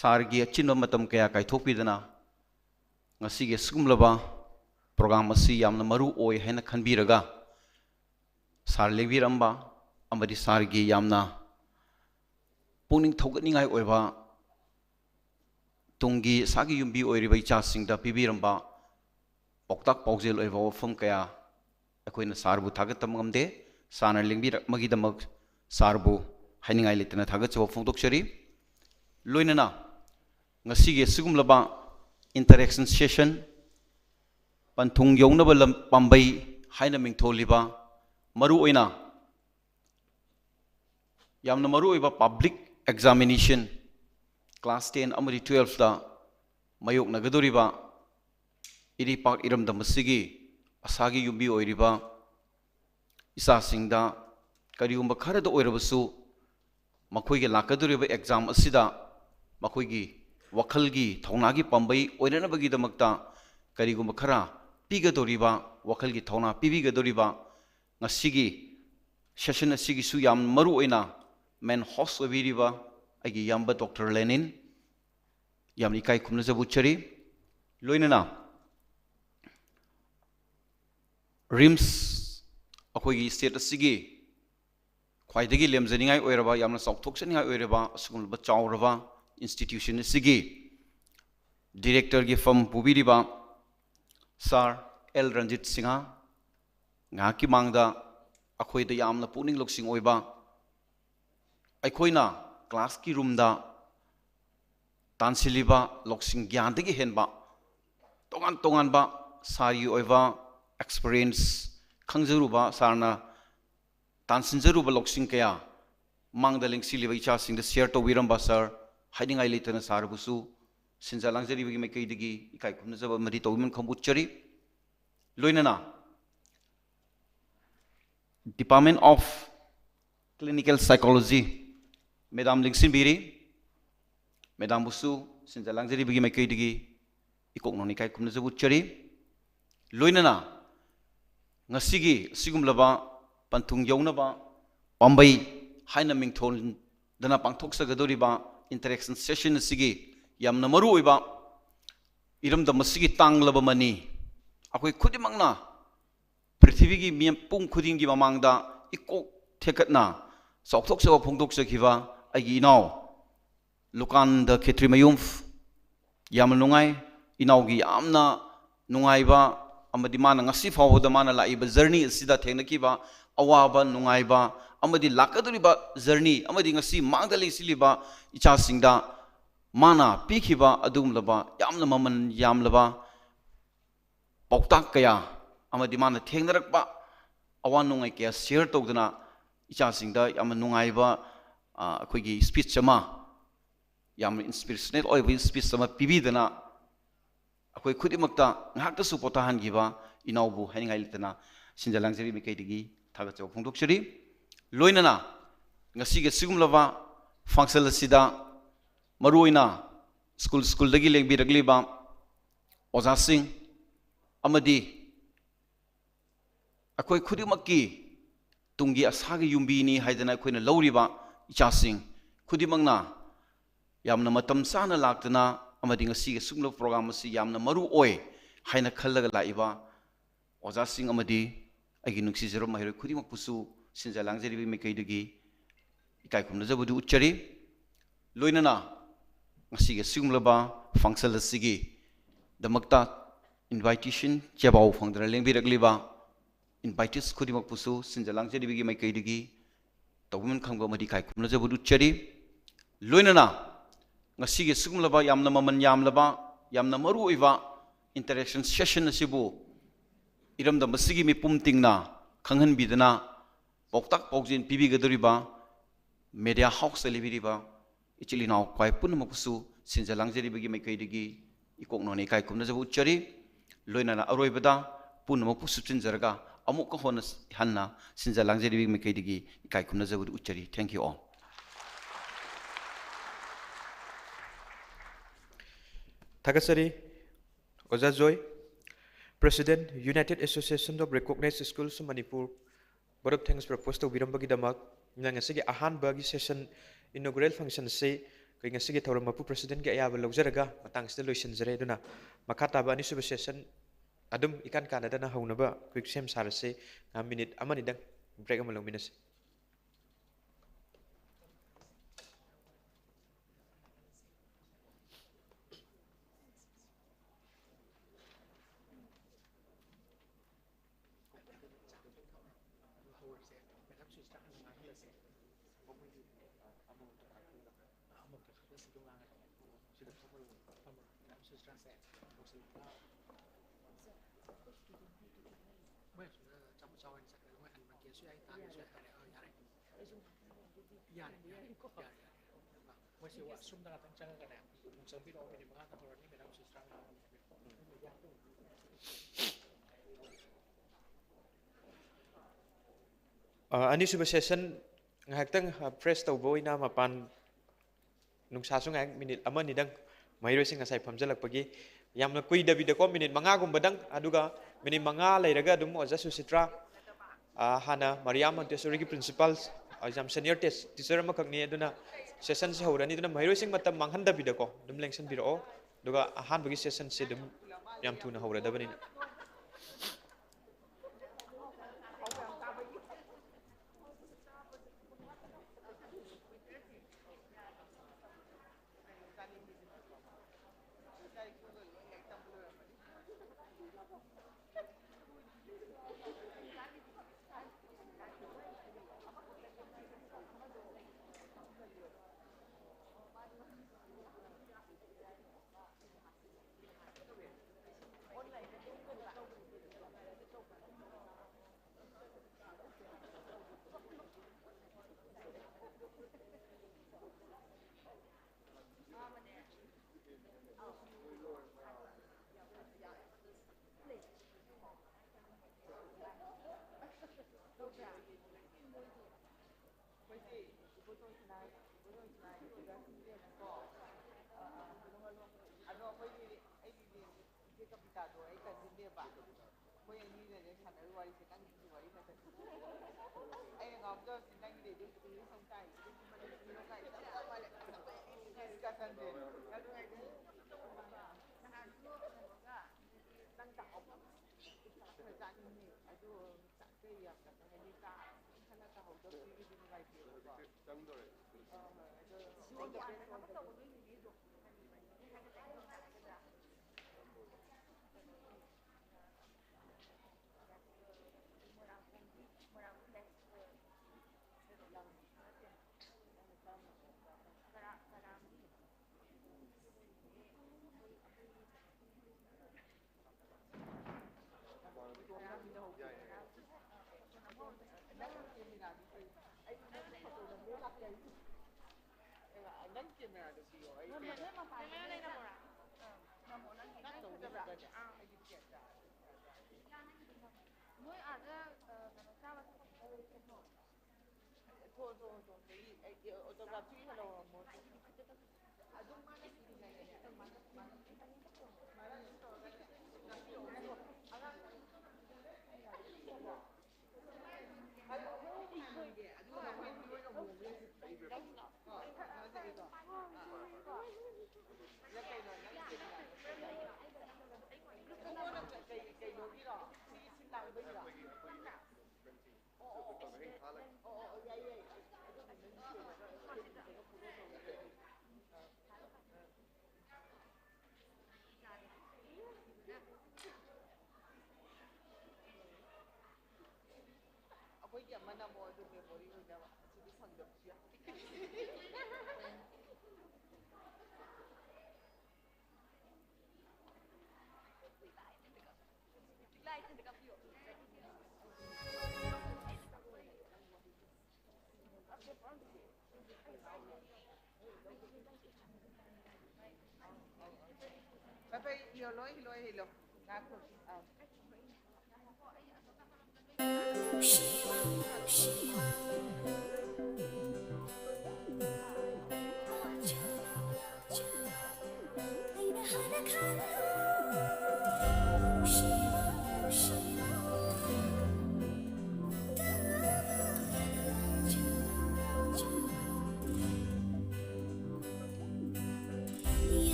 sargi achino matam kaya kai thopidana ngasige sugumlaba program asi yamna maru oi haina khanbiraga sar lebiramba amadi sargi yamna puning thogatningai oiba tungi sagi yumbi oiriba icha singda pibiramba poktak paujel oiba ofum kaya akoina sarbu thagatam ngamde sana lengbir magidamak sarbu hainingai letena thagat chaw phongdokchari loinana ngasige sugumlaba interaction session Panthung Younaba Pambei haina mingtholiba maru oina yamna maru oiba public examination class 10 amari 12 da mayok nagadoriba iri pak iram da masigi asagi yumbi oiriba isa singda kariumba khara da oirabasu makhoi ge lakadoriba exam asida makhoi gi wakhal gi thonagi pambai oirana bagi damakta karigumba khara pigadoriba wakhal gi thona pibigadoriba ngasigi session asigi su yam maru oina men host obiriba agi yamba Dr. Lenin yam ikai kumna jabuchari loinana RIMS ꯑꯩꯈꯣꯏꯒꯤ state ꯑꯁꯤꯒꯤ ꯈ꯭ꯋꯥꯏꯗꯒꯤ ꯂꯦꯝꯖꯅꯤꯡꯉꯥꯏ ꯑꯣꯏꯔꯕ ꯌꯥꯝꯅ ꯆꯥꯎꯊꯣꯛꯆꯅꯤꯡꯉꯥꯏ ꯑꯣꯏꯔꯕ ꯑꯁꯤꯒꯨꯝꯂꯕ ꯆꯥꯎꯔꯕ institution ꯑꯁꯤꯒꯤ ꯗꯤꯔꯦꯛꯇꯔꯒꯤ ꯐꯝ ꯄꯨꯕꯤꯔꯤꯕ ꯁꯥꯔ ꯑꯦꯜ ꯔꯟꯖꯤꯠ ꯁꯤꯡꯍ ꯉꯥꯏꯍꯥꯛꯀꯤ ꯃꯥꯡꯗ ꯑꯩꯈꯣꯏꯗ ꯌꯥꯝꯅ ꯄꯨꯛꯅꯤꯡ ꯂꯧꯁꯤꯡ ꯑꯣꯏꯕ ꯑꯩꯈꯣꯏꯅ ꯀ꯭ꯂꯥꯁꯀꯤ ꯔꯨꯝꯗ ꯇꯥꯟꯁꯤꯜꯂꯤꯕ ꯂꯧꯁꯤꯡ ꯒ꯭ꯌꯥꯟꯗꯒꯤ ꯍꯦꯟꯕ ꯇꯣꯉꯥꯟ ꯇꯣꯉꯥꯟꯕ ꯁꯥꯔꯒꯤ ꯑꯣꯏꯕ ꯑꯦꯛꯁꯄꯤꯔꯤꯌꯦꯟꯁ ꯈꯪꯖꯔꯨꯕ ꯁꯥꯔꯅ ꯇꯥꯟꯁꯤꯟꯖꯔꯨꯕ ꯂꯧꯁꯤꯡ ꯀꯌꯥ ꯃꯥꯡꯗ ꯂꯦꯡꯁꯤꯜꯂꯤꯕ ꯏꯆꯥꯁꯤꯡꯗ ꯁꯤꯌꯔ ꯇꯧꯕꯤꯔꯝꯕ ꯁꯥꯔ ꯍꯥꯏꯅꯤꯡꯉꯥꯏ ꯂꯩꯇꯅ ꯁꯥꯔꯕꯨꯁꯨ ꯁꯤꯟꯖꯥ ꯂꯥꯡꯖꯔꯤꯕꯒꯤ ꯃꯥꯏꯀꯩꯗꯒꯤ ꯏꯀꯥꯏ ꯈꯨꯝꯅꯖꯕ ꯑꯃꯗꯤ ꯇꯧꯕꯤꯃꯟ ꯈꯪꯕꯨꯠꯆꯔꯤ ꯂꯣꯏꯅꯅ department of clinical psychology madam ꯂꯦꯡꯁꯤꯟꯕꯤꯔꯤ ꯃꯦꯗꯥꯝꯕꯨꯁꯨ ꯁꯤꯟꯖꯥ ꯂꯥꯡꯖꯔꯤꯕꯒꯤ ꯃꯥꯏꯀꯩꯗꯒꯤ ꯏꯀꯣꯛꯅꯣꯟ ꯏꯀꯥꯏ ꯈꯨꯝꯅꯖꯕ ꯎꯠꯆꯔꯤ ꯂꯣꯏꯅꯅ ngasi sigumlaba Panthung Younaba Pambei haina mingthon dana pangthok sagadoriba interaction session asigi yamna maru oiba iramda masigi tanglaba mani akoi khudimangna prithivigi miyam pung khudingi mamangda ikok thekatna chokthok sawa phongdok sakhiwa agi inaw lukan da khetri mayumf yamna nungai inawgi yamna nungaiba amadi mana ngasi fawda mana laiba journey asida thengnakiba awaba nungaiba amadi lakaduriba journey amadi ngasi mangdali siliba icha singda mana pikhiba adumlaba yamna maman yamlaba pauktak kaya amadi mana thengnarakba awan nungai kaya share tawdana icha singda yamna nungaiba akoigi speech ama yamna inspirational oiba speech ama pibidana akoi khudimakta ngahakta su potahan giba inaubu haningai litana sinjalangjeri mikaidigi thagachaw phongdokchari loinana ngasi ge sigumlaba function asida maruina school dagi lengbiragliba oja sing amadi akoi khudimakki tungi asagi yumbini haidana koina lawriba icha sing khudimangna yamna matam sana laktana amadi ngasi ge suglo program asi yamna maru oi haina khallaga laiba oja sing amadi agi nungsi zero mahiro khudimak pusu sinja langjeri bi mekaidagi ikai khumna jabudu uchari loinana ngasi ge sugmlaba function asigi damakta invitation chabau phangdra lengbiragliba invites khudimak pusu sinja langjeri bi mekaidagi tawun khangba amadi kai khumna jabudu uchari loinana ngasi ge sugmlaba yamna maman yamlaba yamna maru oiba interaction session asibu iramda masigi mi pumtingna khanghan bidana poktak pokjin pibigadoriba media house libiriba ichilinaw kwai punma pusu sinja langjeri bagi maikaidigi ikoknoni kai kumna jabu chari loinana aroibada punma pusu chinjarga amuk hona hanna sinja langjeri bagi maikaidigi kai kumna jabu uchari thank you all. Thakasari Oja Joy, President, United Association of Recognized Schools Manipur, Board of Thanks proposed to Virambagi Damak, Nangasigi Ahan Bagi session inaugural function say, Kangasigi Toramapu President Gayaba Lozeraga, Matang Solution Zereduna, Makata Bani Super Session, Adum Ikan Canada Honaba, quick same Sarase, a minute, Amanida, break a luminous. Ani suba session ngaktang press to boy na mapan nung sasung ang minute ama nidang mayro sing asay pamjalakpagi yamna kui David ko minute manga gumbadang aduga minute manga lairaga dum oja susitra hana Mariam Montessori ki principals jam senior teacher makagni aduna session se horani duna mayro sing matam manghan David ko dum lengsan biro duga ahan bagi session se dum yam tuna hora dabani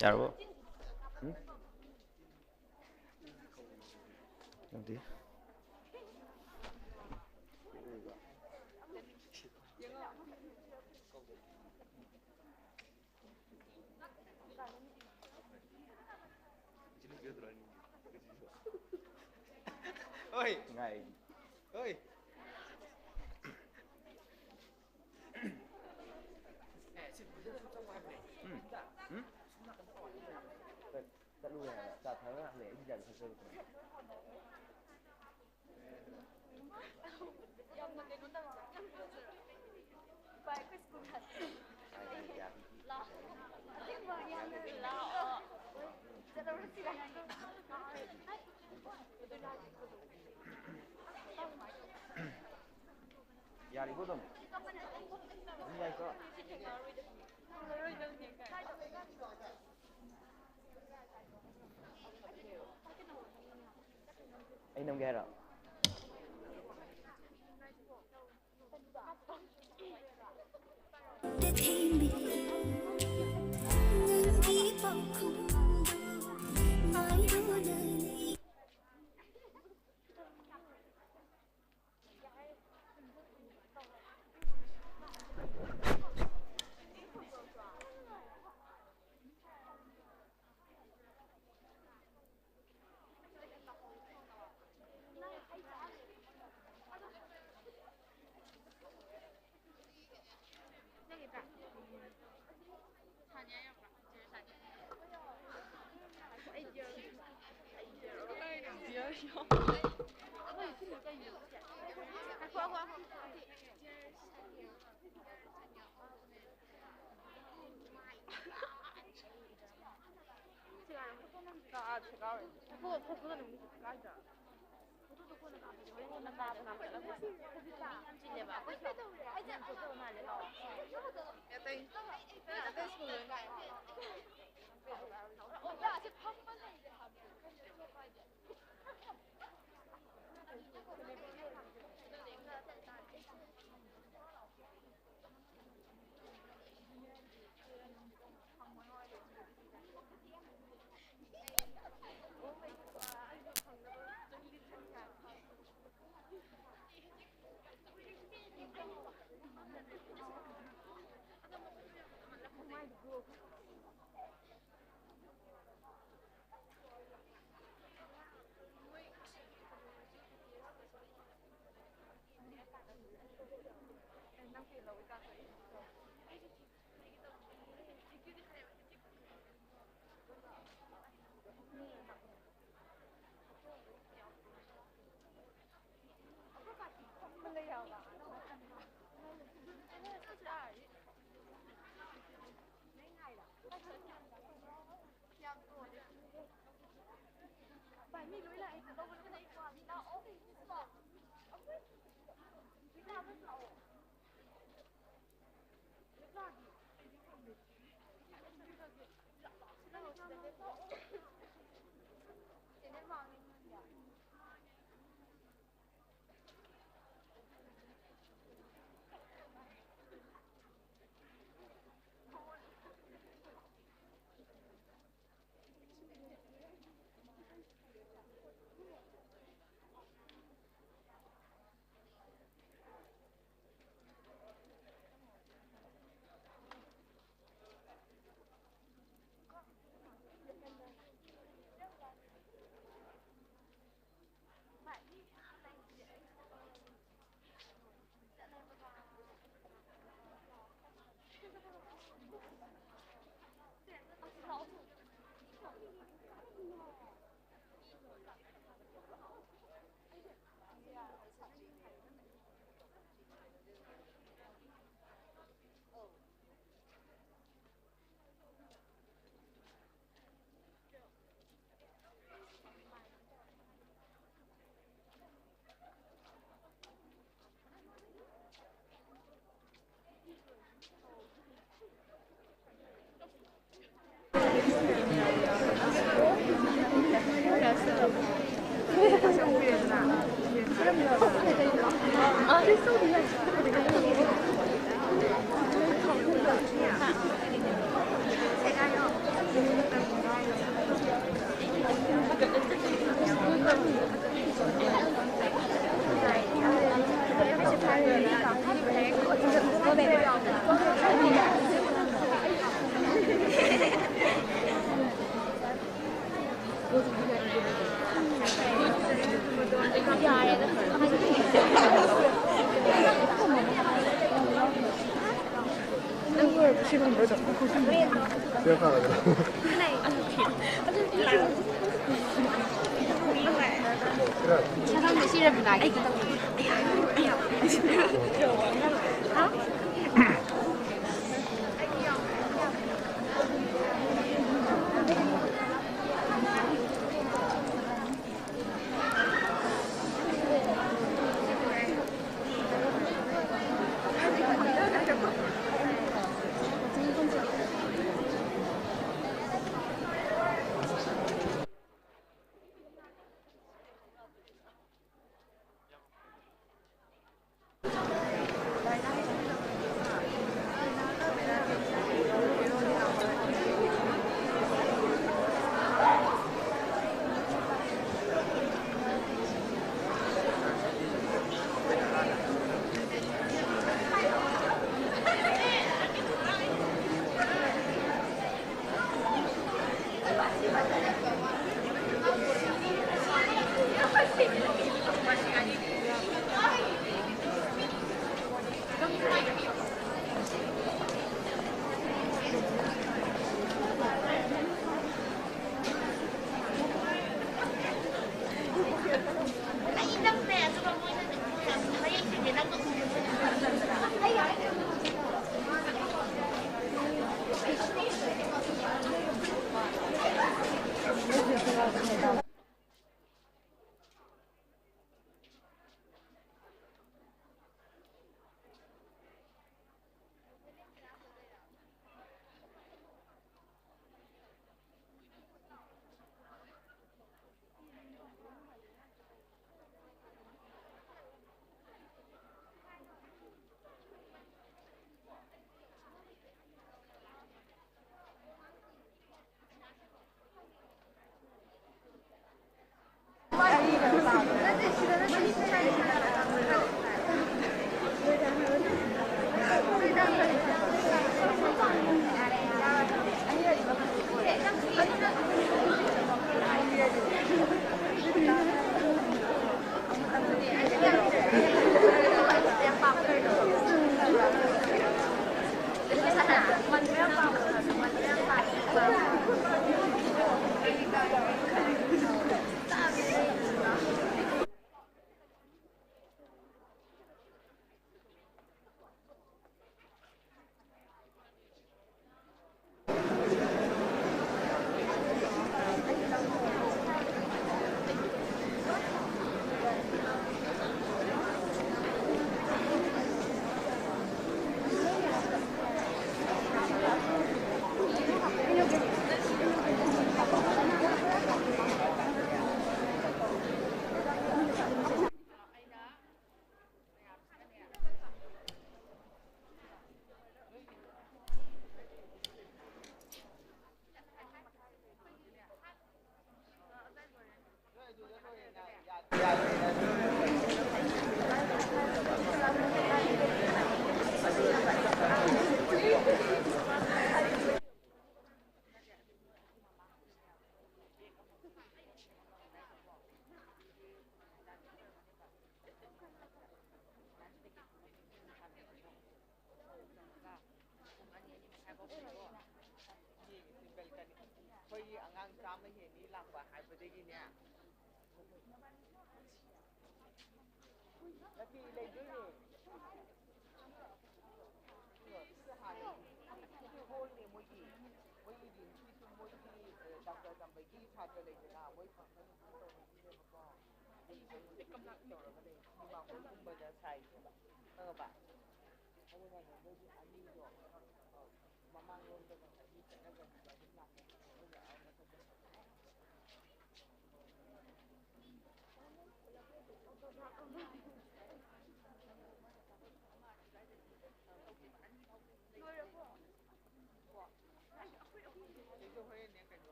Yarabo. Nanti. Oi, Ngai. oi. Tak lu ya, tak tahu lah leh jangan sesuatu. Yari bodom. Ini ya kok. Anh nằm ghé rồi.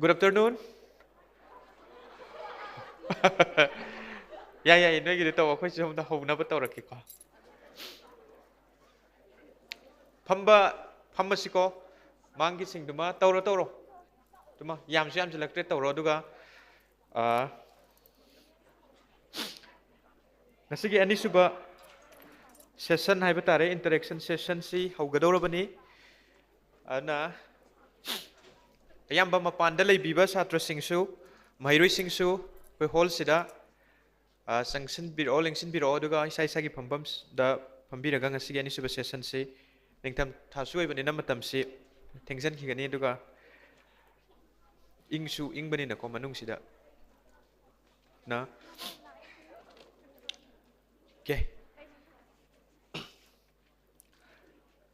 Good afternoon. Yeah, no, you don't know. I'm the home number to rakiko. Pamba siko, mangi sing duma, toro. Duma, yam selected toro duga. Nasigi ani suba session hai batare interaction session si haugadorabani. Ana ayamba mapanda biba satra singsu, mahiru singsu, we hall sida. Sanction biro lengsin biro duga isai sagi pambams da pambira gang asigi ani suba session si ningtam thasui bani namatam si tengsan kigani duga ingsu ingbani na ko manung sida na okay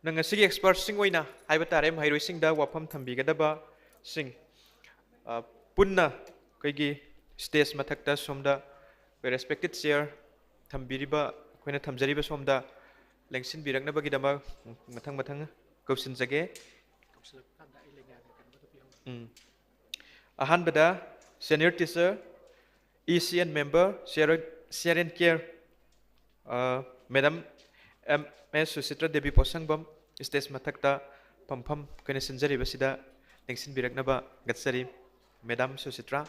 nang asigi expert sing oina haiba tare mahiru sing da wafam thambi gadaba sing punna kaigi stage mathakta somda we respected chair thambiriba koina thamjariba somda lengsin birakna bagi dama mathang kausin jage ahan bada senior teacher ECN member share and care madam MS Susitra Devi Posangbam stage mathakta pampham koina sinjariba sida lengsin birakna ba gatsari madam Susitra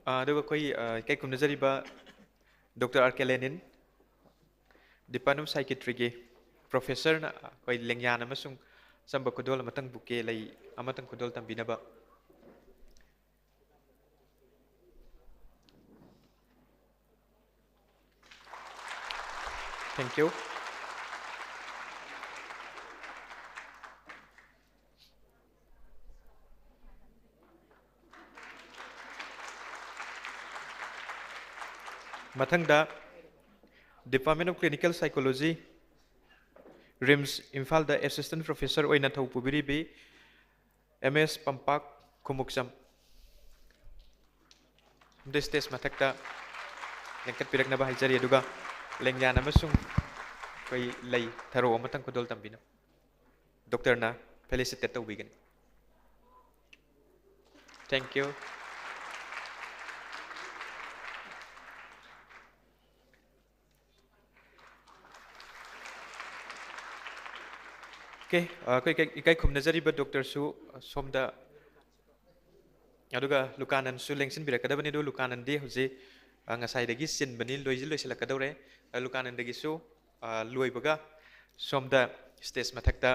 aduga koi kai kum nazariba Dr. R.K. Lenin Department of Psychiatry ge professor na koi lengyan amasung samba kodol amatang buke lai amatang kodol tambinaba thank you Mathangda Department of Clinical Psychology RIMS IMPHAL the Assistant Professor oina thau pubiribi MS Pampak Kumuksam this test mathakta lengkat pirak na bahai jari aduga lengyan amasung koi lai tharo amatang kodol tambina doctor na felicitate tawbigan thank you okay kai khum nazari ba doctor su somda aduga lukanan su lengsin birakadabani do lukanan de hoje ngasai dagi sin bani loisilakadore lukanan dagi su loibaga somda stage mathakta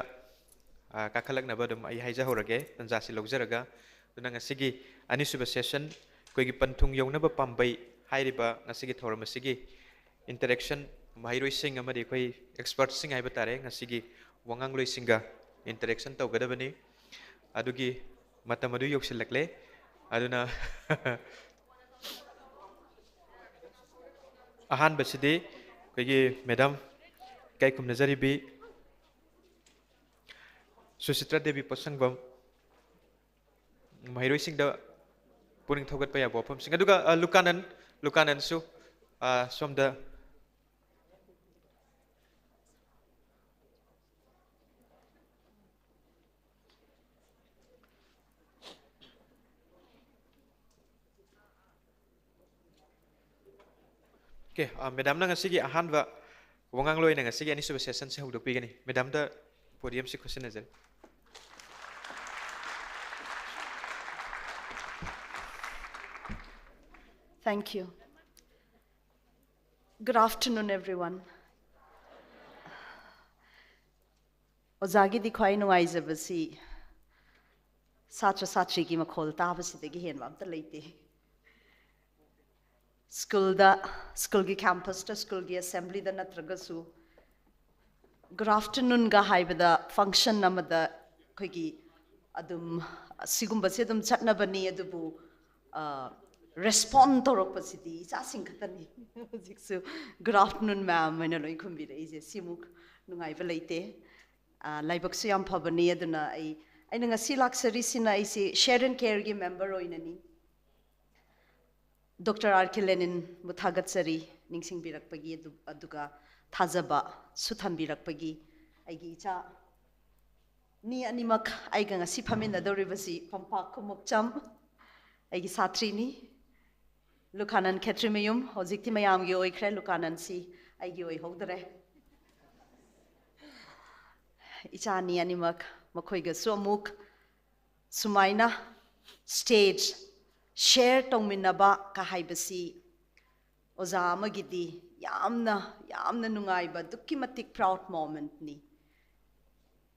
kakhalak na badum ai haija horage tanjasi logjaraga duna ngasigi anisuba session koigi Panthung Younaba Pambei hairiba ngasigi thoram asigi interaction mairoi sing amadi koi expert sing ai batare ngasigi wangang loi singa interaction tawgadabani adugi matamadu yoksilakle aduna ahan baside koigi madam kai kum nazari bi Susitra Devi Posangbam mahiroi singda puning thogat paya bopam sing aduga lukanan su somda okay madam na ngasigi ahanba wangang loi na ngasigi ani suba session se hudok pigani madam da podium si question azal Thank you. Good afternoon, everyone. Ozagi dikhwai nungai jabasi Satra Satri ki makhol tabasitagi hen amta leite. School ki campus ta school ki assembly da natragasu. Good afternoon ga haibada function namada koigi adum sigumba se adum chatna bani adubu respond torok pasiti sa singkatani jiksu good afternoon ma'am mena loi khumbira ise simuk nungai belaite laibak su yam phabani aduna ai aina ngasi laksari sina ise share and care gi member oinani Dr. Arkilenin muthagat-sari ningsing birakpagi aduga thazaba sutham birakpagi aigi cha ni animak aiga ngasi phamina doribasi pampak kumukcham aigi satri ni Lukanan Ketrimayum hojikti mayam gi oikre Lukanan si aigi oi hogdare icha ni animak makhoiga somuk sumaina stage share tongminaba ka haibasi oza amagidi yamna nungaiba dukki matik proud moment ni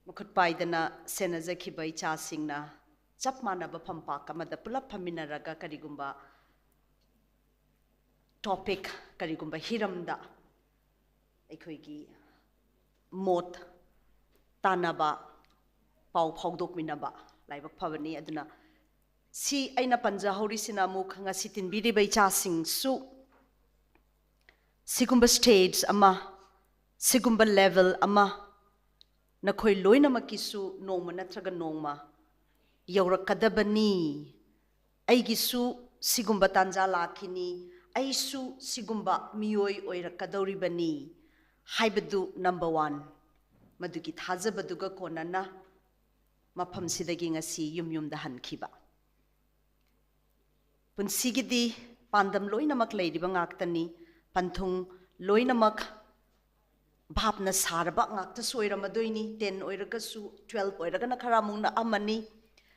mukhut paidana senajakhiba icha singna chap manaba phampak amada pulap phaminaraga karigumba topic karigumba hiramda aikhoigi mot tanaba pau phogdokminaba laibak phabani aduna si aina panja hori sina muk ngasi tinbiri bai cha sing su sigumba stage ama sigumba level ama nakhoi loina makisu nongma natraga nongma yaurakadabani aigi su sigumba tanja lakhini aisu sigumba miyoi oirakadoribani haibadu number 1 madugi thajabaduga konana mafam sidagi ngasi yumda hankhiba punsigidi pandam loinamak leiriba ngaktani panthung loinamak bhapna sarba ngakta soiramadoini 10 oiragasu 12 oiragana kharamungna amani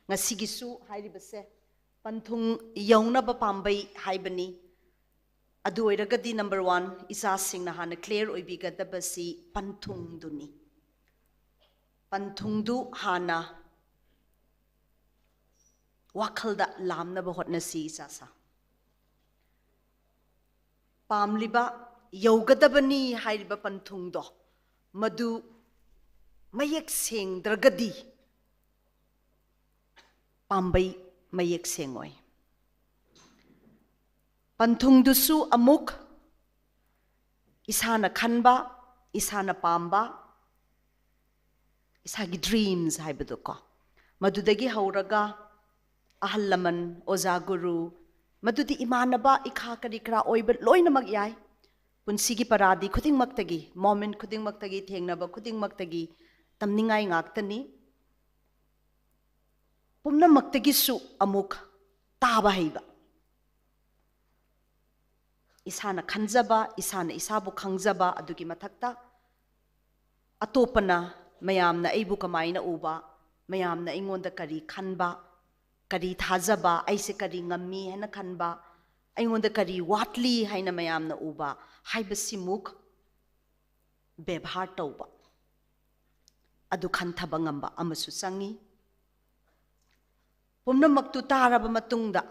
ngasigisu hairibase panthung yaunaba pambai haibani adu oiragadi number 1 isa singna hana clear oibigadabasi panthung duni panthung du hana wakhalda lamna ba hotna si sasa pamliba yaugadabani hairiba panthung do madu mayek seng dragadi pambai mayek sengoi panthung du su amuk isana khanba isana pamba isagi dreams haibadu ko madudagi hauraga ahalaman oza guru madudi imanaba ikha kari kra oiba loina mag yai punsigi paradi khuding maktagi moment khuding maktagi thengnaba khuding maktagi tamningai ngaktani pumna maktagi su amuk taba haiba isana khanjaba isana isabu khangjaba adugi mathakta atopana mayamna aibu kamaina uba mayamna ingonda kari khanba kari thajaba aise kari ngammi hena khanba aingonda kari watli haina mayamna uba haibasimuk bebhar tauba adu khanthaba ngamba amasu sangi pumna maktu taraba matungda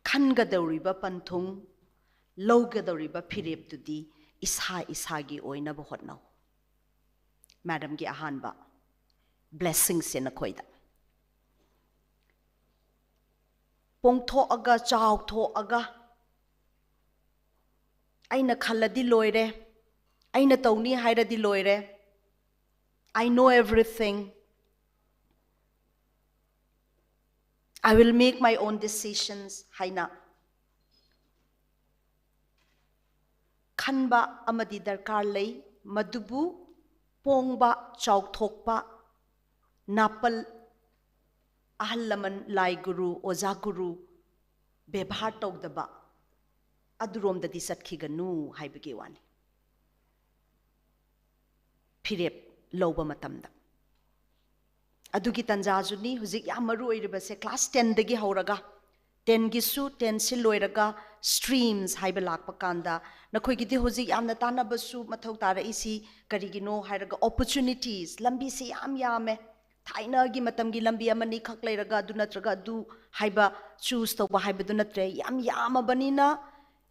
khangadawriba panthung lawgadawriba phirep tudi isagi oina ba hotnaw madam gi ahanba blessings in a koida pongtho aga chaw tho aga aina khaladi loire aina tawni hairadi loire I know everything I will make my own decisions haina khanba amadi darkar lei madubu pongba chawthokpa napal ahalaman lai guru oza guru bebhar tawdaba aduromdadi satkiganu haibage wani phirep loba matamda adugi tanjajuni huzik yamaru oiribase class 10 dagi hauraga 10 gisu 10 si loiraga streams haiba lakpa kanda nakhoi gidi huzik yamna tanabasu mathau tara isi karigino hairaga opportunities lambi se yame थाइनागी मतमगी लंबी अमनी खक लेरगा अदु नत्रगा अदु हाइबा choose तौबा हाइबदु नत्रे याम यामबनिना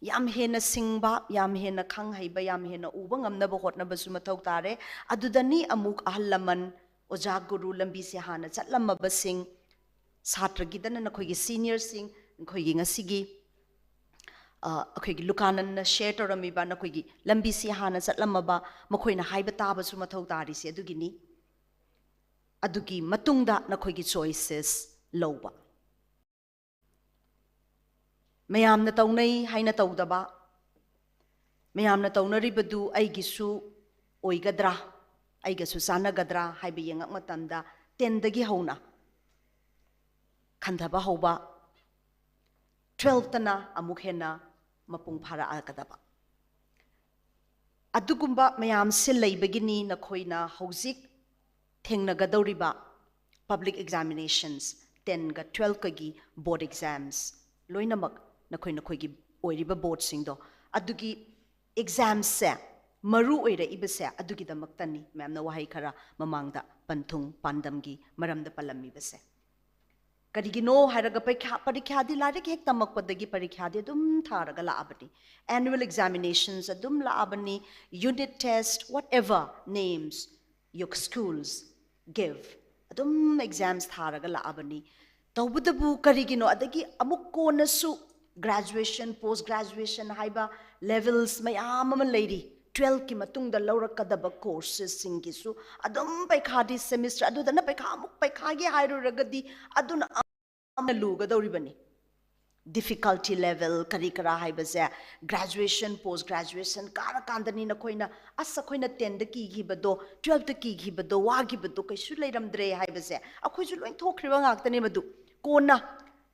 याम हेना सिंगबा याम हेना खंग हाइबा याम हेना उबा ngamnaba hotnabsu mathau tare adudani amuk ahal laman oja guru lambi se hana chatlamaba sing satragidana nakhoigi senior sing nakhoigi ngasigi अखोगी लुकानन share तौरमीबा नखोगी लंबी से हाना चटलमबा मखोइना हाइबा ताबसु मथौ तारिसे अदुगिनी अदुगी मतुंगदा नखोगी चॉइसेस लौबा मयामना तौनै हाइना तौदबा मयामना तौनरिबदु आइगिसु ओइगद्रा आइगसु चानगद्रा हाइबा यंगक मतमदा 10 दगी हौना खंधबा हौबा 12 तना अमुक हेना मपुंग फारा आगदबा अदुगुंबा मयाम से लैबगिनी नखोइना हौजिक थेंगनगदौरिबा पब्लिक एग्जामिनेशंस 10 गा 12 कगी बोर्ड एग्जाम्स लोइनमक नखोइ नखोइगी ओइरिबा बोर्ड सिंगदो अदुगी एग्जाम्स से मरु ओइरे इबसे अदुगी दमक्तनी मैमना वहाई खरा ममांगदा पंथुंग पांदमगी मरमदा पलम्मीबसे करिगिनो हारगा परीक्षा दी लारिक हेक तमकपदगी परीक्षा दी अदुम थारगा लाबनी एनुअल एग्जामिनेशंस अदुम लाबनी unit test whatever names your schools give अदुम एग्जाम्स थारगा लाबनी तौबदबु करिगिनो अदगी अमुक कोनसु ग्रेजुएशन पोस्ट ग्रेजुएशन हाइबा लेवल्स मयाम अम लेरी 12 की मतुंग द लौरकदब कोर्सेस सिंगिसु अदुम पैखादी सेमिस्टर अदुदना पैखा अमुक पैखागी हाइरुरगदी अदुन लुगदौरिबनी difficulty level kari kara haibase graduation post graduation kara kandani na khoina asa khoina 10 da ki gibado 12 da ki gibado wa gibado kaisu leiramdre haibase akhoi ju loin thokriba ngaktani madu kona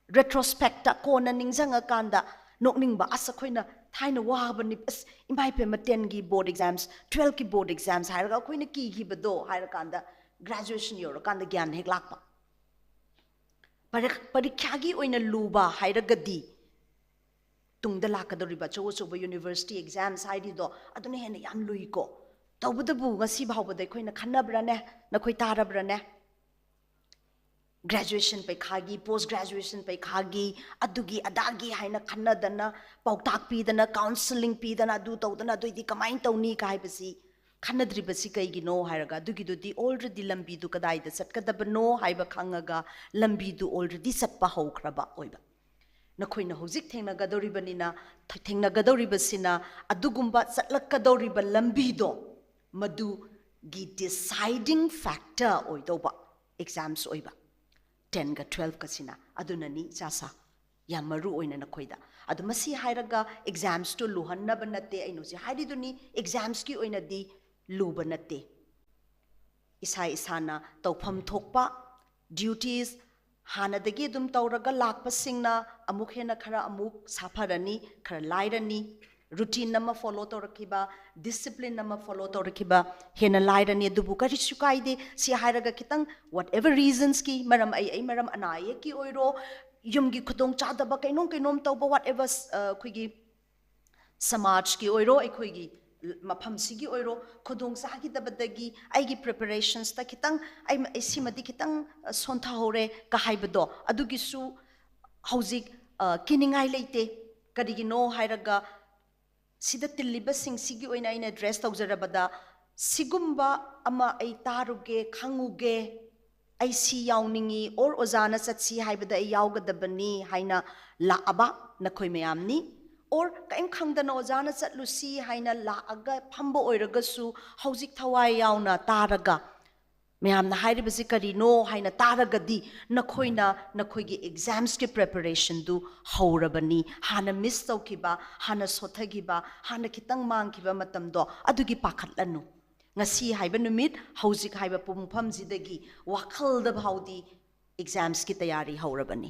retrospect kona ningjanga kanda nokningba asa khoina thaina wa bani imbai pe ma 10 gi board exams 12 ki board exams hairaga khoina ki gibado haira kanda graduation yoro kanda gyan hek lakpa परीक्षागी ओइना लुबा हाइरगदी तुंगदा लाकदोरिबा चो चो university exams हाइदिदो अदुने हेना याम लुइको तौबदबु ngasi भावबदे खोइना खन्नब्राने नखोइ तारब्राने ग्रेजुएशन पैखागी पोस्ट ग्रेजुएशन पैखागी अदुगी अदागी हाइना खन्नदना पौताक पीदना काउंसलिंग पीदना अदु तौदना दुइदि कमाइन तौनी काइबसी खन्नद्रिबसी कैगिनो हाइरगा दुगिदुदी ऑलरेडी लंबीदु कदाइदा चटकदबनो हाइबा खंगगा लंबीदु ऑलरेडी चटपा हौख्रबा ओइबा नखोइना हौजिक थेंगनगदौरिबनिना थेंगनगदौरिबसिना अदुगुंबा चटलकदौरिबा लंबीदो मदु गी डिसाइडिंग फैक्टर ओइदोबा एग्जाम्स ओइबा 10 गा 12 कसिना अदुननी जासा या मरु ओइना नखोइदा अदु मसी हाइरगा एग्जाम्स तो लुहन्नब नते आइनोसी हाइदिदुनी एग्जाम्स की ओइना दी लुब नते इसा इसाना तौफम थोकपा ड्यूटीज हानदगी दुम तौरगा लाकपसिंगना अमुक हेना खरा अमुक साफरनी खरा लाइरनी रूटीन नम फॉलो तौरखिबा डिसिप्लिन नम फॉलो तौरखिबा हेना लाइरनी दुबु करिसु काइदे सि हाइरगा खितंग व्हाटएवर रीजंस की मरम आई मरम अनाये की ओइरो युमगी खुदोंग चादबा कैनोम कैनोम तौबा व्हाटएवर खुगी समाज की ओइरो अखोइगी मफमसिगी ओइरो खुदोंग सागी दबदगी आइगी प्रिपरेशंस ता खितंग आई सिमदी खितंग सोंथा होरे का हाइबदो अदुगिसु हौजिक किनिंगाई लेते करिगिनो हाइरगा सिदा तिल्लिबसिंग सिगी ओइना इन एड्रेस तौजरबदा सिगुम्बा अमा आई तारुगे खंगुगे आई सी याउनिंगी और ओजाना सच्ची हाइबदा आई याउगदबनी हाइना लाअबा नखोइ मयामनी और कईम खंगदना ओजाना चटलुसी हाइना लाअगा फंबो ओइरगसु हौजिक थवाई याउना तारगा मयामना हाइरिबसि करिनो हाइना तारगदी नखोइना नखोइगी एग्जाम्स के प्रिपरेशन दु हौरबनी हाना miss तौखिबा Hana सोथगिबा Hana खितंग मांगखिबा मतमदो अदुगी पाखतलनु ngasi haiba numit hauzik haiba pumpham jidagi wakhal da bhaudi exams ki tayari haurabani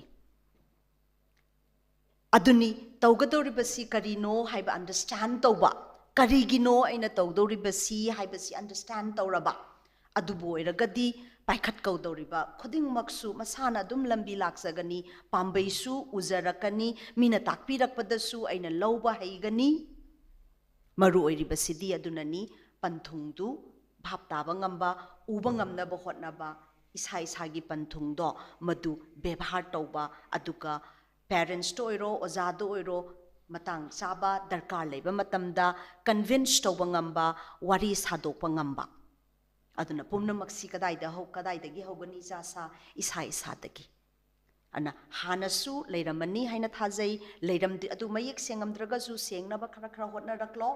aduni tawgadoribasi karino haiba understand tawba karigino aina tawdoribasi haiba si understand tawraba adubo iragadi paikhat kaudoriba khoding maksu masana dum lambi laksagani pambei su uzarakani mina takpirakpadasu aina lawba haigani maru oiribasi di adunani Panthung du bhap taba ngamba uba ngamna ba hotna ba isa isagi panthung do madu bebhar tauba aduka parents to oiro oza do oiro matang saba darkar leba matamda convince tauba ngamba wari sadokpa ngamba aduna pumna maksi kadai da ho kadai dagi hogani jasa isa isa dagi ana hanasu leiramani haina thajai leiram adu mayek sengamdraga su sengnaba khara khara hotna raklo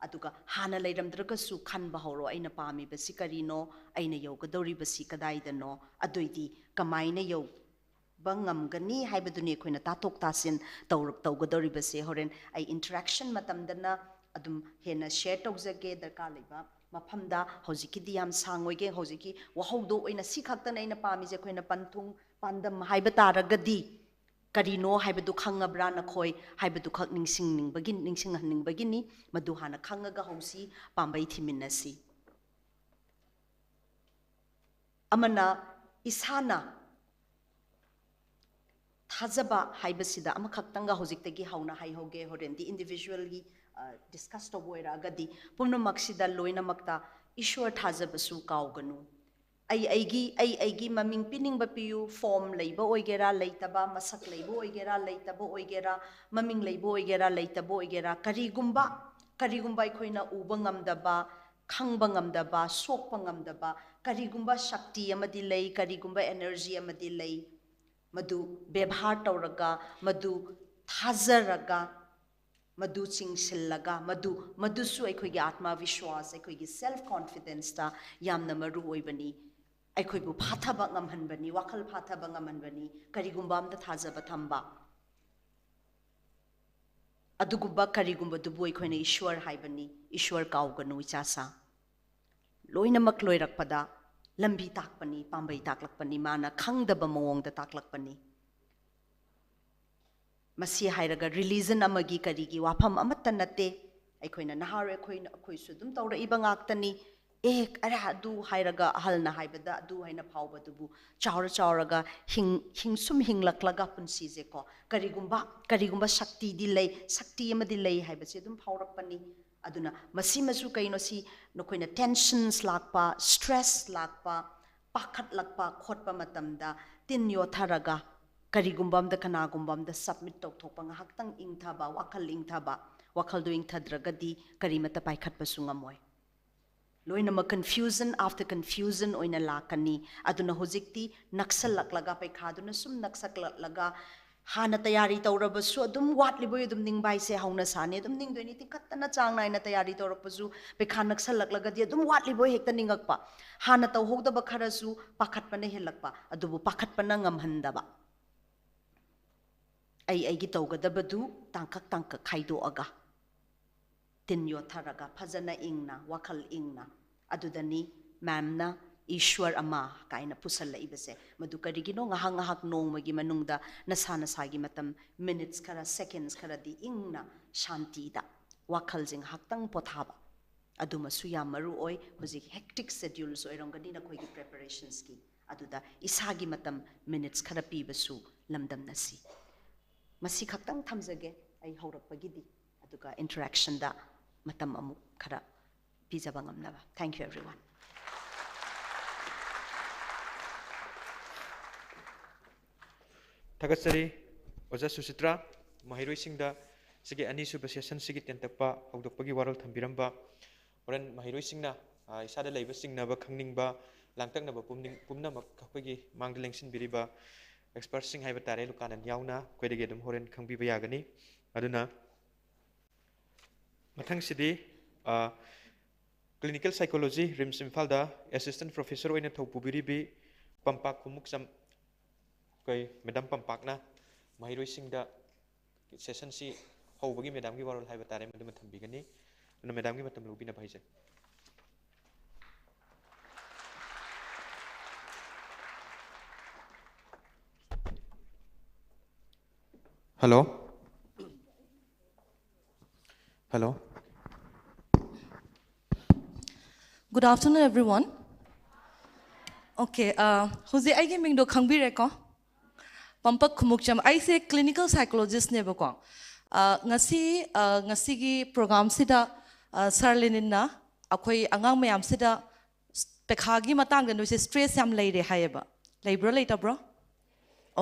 aduga hana leiramdraga su khanba horo aina pami basi karino aina yogadori basi kadai dano adoidi kamaina yo bangamgani haibaduni khoina tatok tasin tawgadori basi horen ai interaction matamdana adum hena share tawjage darkar leba mafamda hojiki di yam sangoige hojiki wahaudo oina si khaktana aina pami je khoina panthung pandam haibataragadi karino haibadu khangabra na khoi haibadu khak ningsing haningbagi ni madu hana khangaga hausi pambai thiminasi amana isana thajaba haibasida amakhaktanga hojiktagi hauna hai hoge horendi individually discuss to boira gadi pumna maksida loina makta ishwar thajabasu kauganu aigi maming pining ba piu form leiba oigera leitaba masak leiba oigera leitaba oigera maming leiba oigera leitaba oigera karigumba ikhoina uba ngamdaba khangba ngamdaba sokpa ngamdaba karigumba shakti amadi lei karigumba energy amadi lei madu bebhar tawraga madu thajaraga madu chingsillaga madu su aikhoigi atma vishwas aikhoigi self confidence ta yamna maru oibani aikhoibu phathaba ngamhanbani wakhal phathaba ngamhanbani karigumba amda thajaba thamba adugumba karigumba dubu aikhoina ishwar haibani ishwar kauganu ichasa loinamak loirakpada lambi takpani pambai taklakpani mana khangdaba mawongda taklakpani masi hairaga religion amagi karigi wafam amatta nate aikhoina nahar akhoi su dum tawra iba ngaktani ek ara adu hairaga ahalna haibada adu haina phawba dubu chawraga hingsum hinglaklaga punsi je ko karigumba shakti di lei shakti amadi lei haibase dum phawrakpani aduna masi masu kaino si nokoina tensions lakpa stress lakpa pakhat lakpa khotpa matamda tin yo tharaga karigumbamda kanagumbamda submit tokthokpa ngahaktang ingthaba wakhal do ingthadragadi karimata paikhatpa sungamoi loinama confusion after confusion oina lakani aduna hojikti naksal laklaga paikhaduna sum naksak laga hana tayari tawrabasu adum watliboy adum ningbai se hauna sane adum ningdoni tikatna chang naina tayari tawrapasu pekha naksal laklagadi adum watliboy hekta ningakpa hana tawhodaba kharasu pakhatpana helakpa adubu pakhatpana ngamhandaba aigi tawgadabadu tangkak khaido aga tin yo tharaga phajana ingna wakhal ingna adudani mamna ishwar ama kaina pusalla ibase madu karigino ngahak nongmagi manungda nasana sagi matam minutes kara seconds kara di ingna shanti da wakhal jing haktang pothaba aduma suya maru oi hoji hectic schedules oirongani na khoigi preparations ki aduda isagi matam minutes kara pibasu lamdam nasi masi khaktang thamjage ai haurakpagidi aduga interaction da matam amu khara pijaba ngamnaba thank you everyone Thagatsari Oja Susitra Mahiroi Singda Sigi Ani Suba Session Sigi Tentakpa Hogdokpagi Warol Thambiramba Oren Mahiroi Singna Isada Leiba Singnaba Khangningba Langtaknaba Pumnamak Kapagi Mangdalengsin Biriba Expert Sing Haiba Tare Lukanan Yauna Kwedege Dum Horen Khangbiba Yagani Aduna Mathang Sidi Clinical Psychology RIMS Imphalda Assistant Professor Oina Thopubiribi Pampak Kumuksam Koi Madam Pampakna Mahiroi Singda session si hobagi Madam gi warol haiba tare madum thambigani na Madam gi matam lubina bhaise Hello Good afternoon everyone Okay hozi ai gi ming do khangbire ko Pampak Khumukcham, I say clinical psychologist nebako. Ngasi gi program sida sarlinina, akoi angang mayam sida pekhagi matang gan se stress yam lei re hayeba leibro leitabro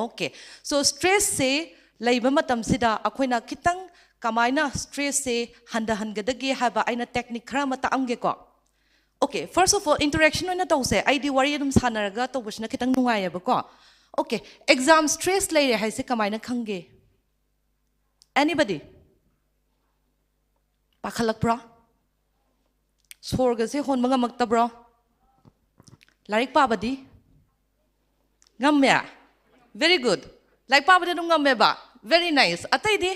okay so stress se leiba matam sida akoina kitang kamaina stress se handa hangadagi haba aina technique khara mata amge ko okay first of all interaction oina tause id wari dum sanaraga to busna kitang nungayeba ko okay exam stress lei re haise kamaina khange anybody pakhalak bro sorga se hon manga makta bro larik pabadi ngamya very good like pabadi dum ngamme ba very nice atai di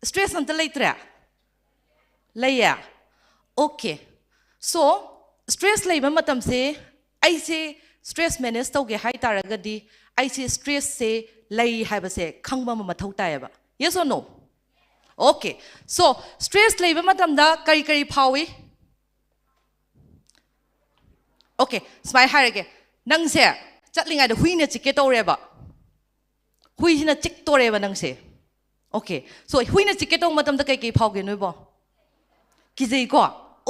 stress anta leitra leya okay so stress leiba matam se ai se stress manage tauge hai taragadi ai se stress se lei haiba se khangba ma mathau tayaba yes or no okay so stress leiba matam da kari kari phawi okay smai harage nang se chatlinga da huine chike toreba huina chik toreba nang se okay so huina chike tong matam da kai kai phawge noi bo kizei ko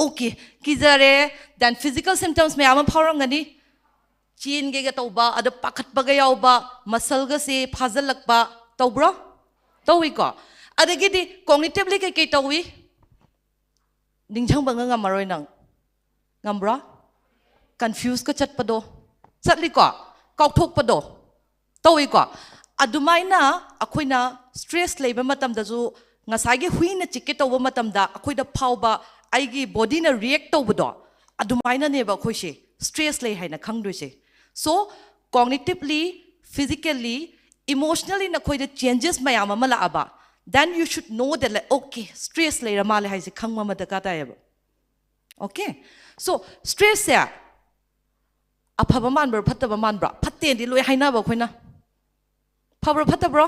okay kizare then physical symptoms me am phawrangani chin ge ga tawba ada pakhat ba ga yawba muscle ga se phajalak ba tawbro tawi ko adagi di cognitively kai kai tawi dingchang ba nga maroi nang ngambro confused ka chat pado chatli ko kaukthok pado tawi ko adumaina akoina stress leiba matam da ju ngasagi huina chike tawba matam da akoida phawba aigi body na react tawbado adumaina ne ba khoise stress lei haina khangdoi so cognitively physically emotionally na khoida changes mayam amala aba then you should know that like, okay stress lei ramale haise khangma madaka ta yaba okay so stress ya aphaba manbro phattaba manbro phatte di loi haina ba khoina phabro phattabro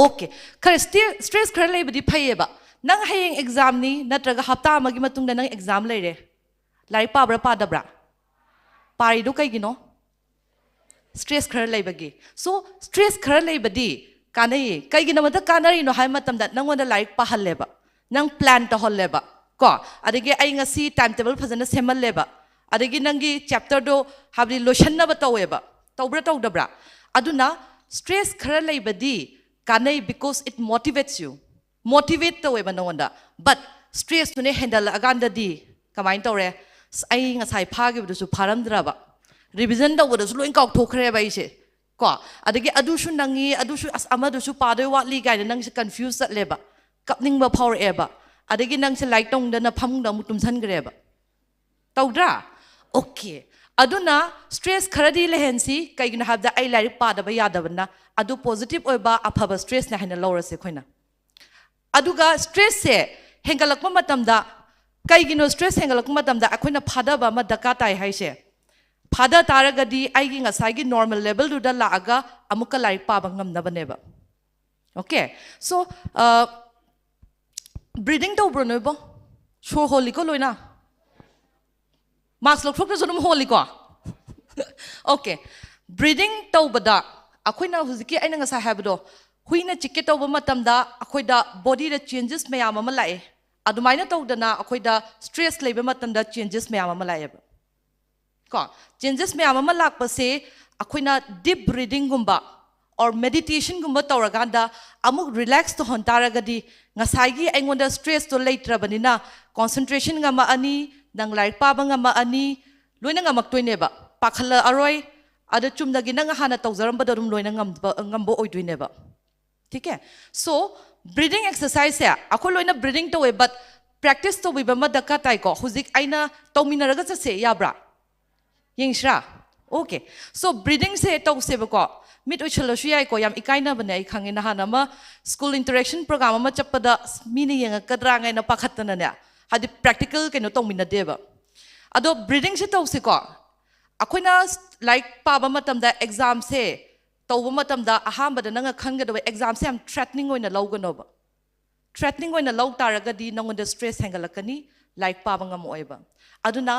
okay khare stress khare lei badi phayeba nang hayeng exam ni natraga hafta amagi matung da nang exam leire lai pabra padabra pari do kai gino stress khare lei bagi so stress khare lei badi kanai kai gina mata kanari no hai matam da nang wanda lai pa halleba nang plan to holleba ko adigi ai ngasi timetable phajana semal leba adigi nangi chapter do habli lotion na bataweba tawbra tawdabra aduna stress khare lei badi kanai because it motivates you motivate to weba nonda but stress to ne handle aganda di kamain tore ai ngasai phage bu su pharamdraba revision da wodu su loin kauk thokre ba ise ko adagi adu su nangi adu su as amadu su padoi watli gai nang se confuse at leba kapning ba power eba adagi nang se light tong da na pham da mutum san greba tawdra okay aduna stress kharadi lehensi kaigina habda ai lari pada ba yadabna adu positive oiba aphaba stress na hina lower se khoina aduga stress se hengalakma matamda kaigino stress hengalakma matamda akoina phada ba ma daka tai haise phada taragadi aigi ngasai gi normal level du da laaga amuka lai pa ba ngam na baneba okay so breathing to brono bo shor holi ko loina mask lok thok zonum holi ko okay breathing to bada akoina huziki aina ngasa habdo huina chike to ba matamda akoida body da changes mayam ama lai adumaina to dana akoida stress leba matamda changes mayam ama lai ko changes mayam ama lakpa se akoina deep breathing gumba or meditation gumba tawraganda amuk relax to hontaragadi ngasagi aingonda stress to leitrabanina concentration ngama ani nang laik pa ba ngama ani loina ngamak toineba pakhala aroi ada chumdagi nang hana tawzaram badum loina ngambo oiduineba ठीक है so breathing exercise है ako loina breathing to but practice to biba madaka tai ko huzik aina tawminaraga se yabra yingshra okay so breathing se to se ko mit uchalo shu yai ko yam ikaina bane ai khangina hana ma school interaction program ma chapada mini yenga kadra ngai na pakhatana ne hadi practical keno tawmina deba ado breathing se to se ko akoina like pa ba matam da exam se tawba matamda ahambada nanga khangada exam se am threatening oina lawganoba threatening oina law taragadi nangonda stress hangalakani like pabanga moiba aduna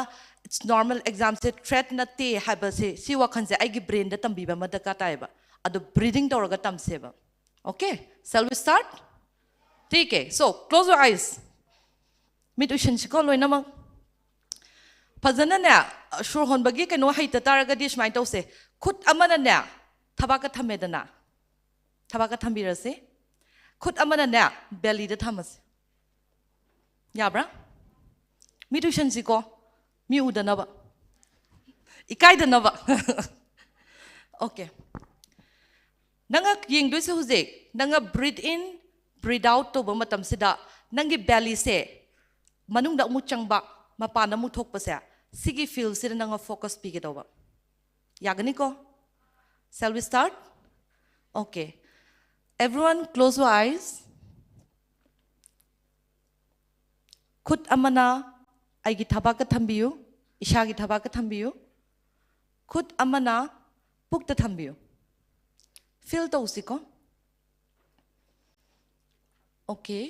it's normal exam se threat na te haba se si wakhan se aigi brain da tambiba madaka taiba adu breathing tawraga tamseba okay shall we start ठीक है so close your eyes mid ushin ko loina ma Fazana ne shur hon bagi ke no haita taraga dish mai tause khut amana ne thabaka thamedana thabaka thambirase khut amana ne belly da thamas yabra mi tuition si ko mi udana ba ikai da na ba okay nanga ying do se huze nanga breathe in breathe out to ba matam sida nangi belly se manung da mu changba mapa na mu thok pa se sigi feel sida nanga focus pi ke do ba yagani ko shall we start okay everyone close your eyes khut amana ai gi thabaka thambiyu isha gi thabaka thambiyu khut amana pukta thambiyu feel to usiko okay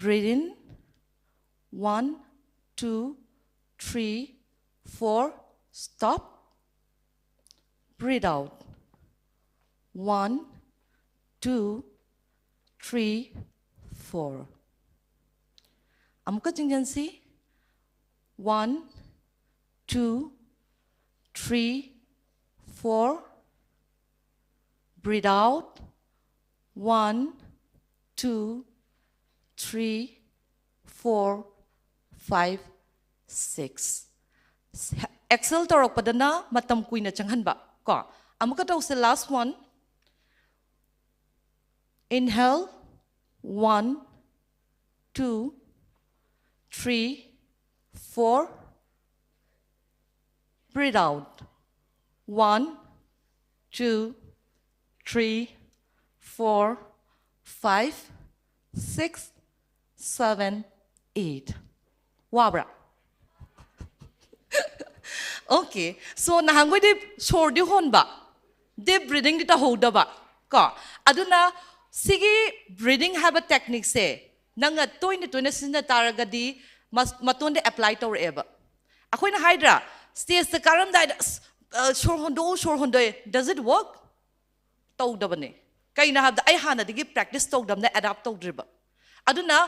breathe in 1 2 3 4 stop breathe out 1 2 3 4 amuka jingjan si 1 2 3 4 breathe out 1 2 3 4 5 6 exhale torok padana matam kuina changhan ba ko amuka to se last one inhale 1 2 3 4 breathe out 1 2 3 4 5 6 7 8 wabra okay so nahangoi de shor di hon ba deep breathing di ta hoda ba ko aduna sigi breathing have a technique se nanga toine sinna taraga di matonde apply to eba akoina hydra stage the karam da shor hondo does it work to dabane kaina have the ai hana digi practice to damne adapt to driba aduna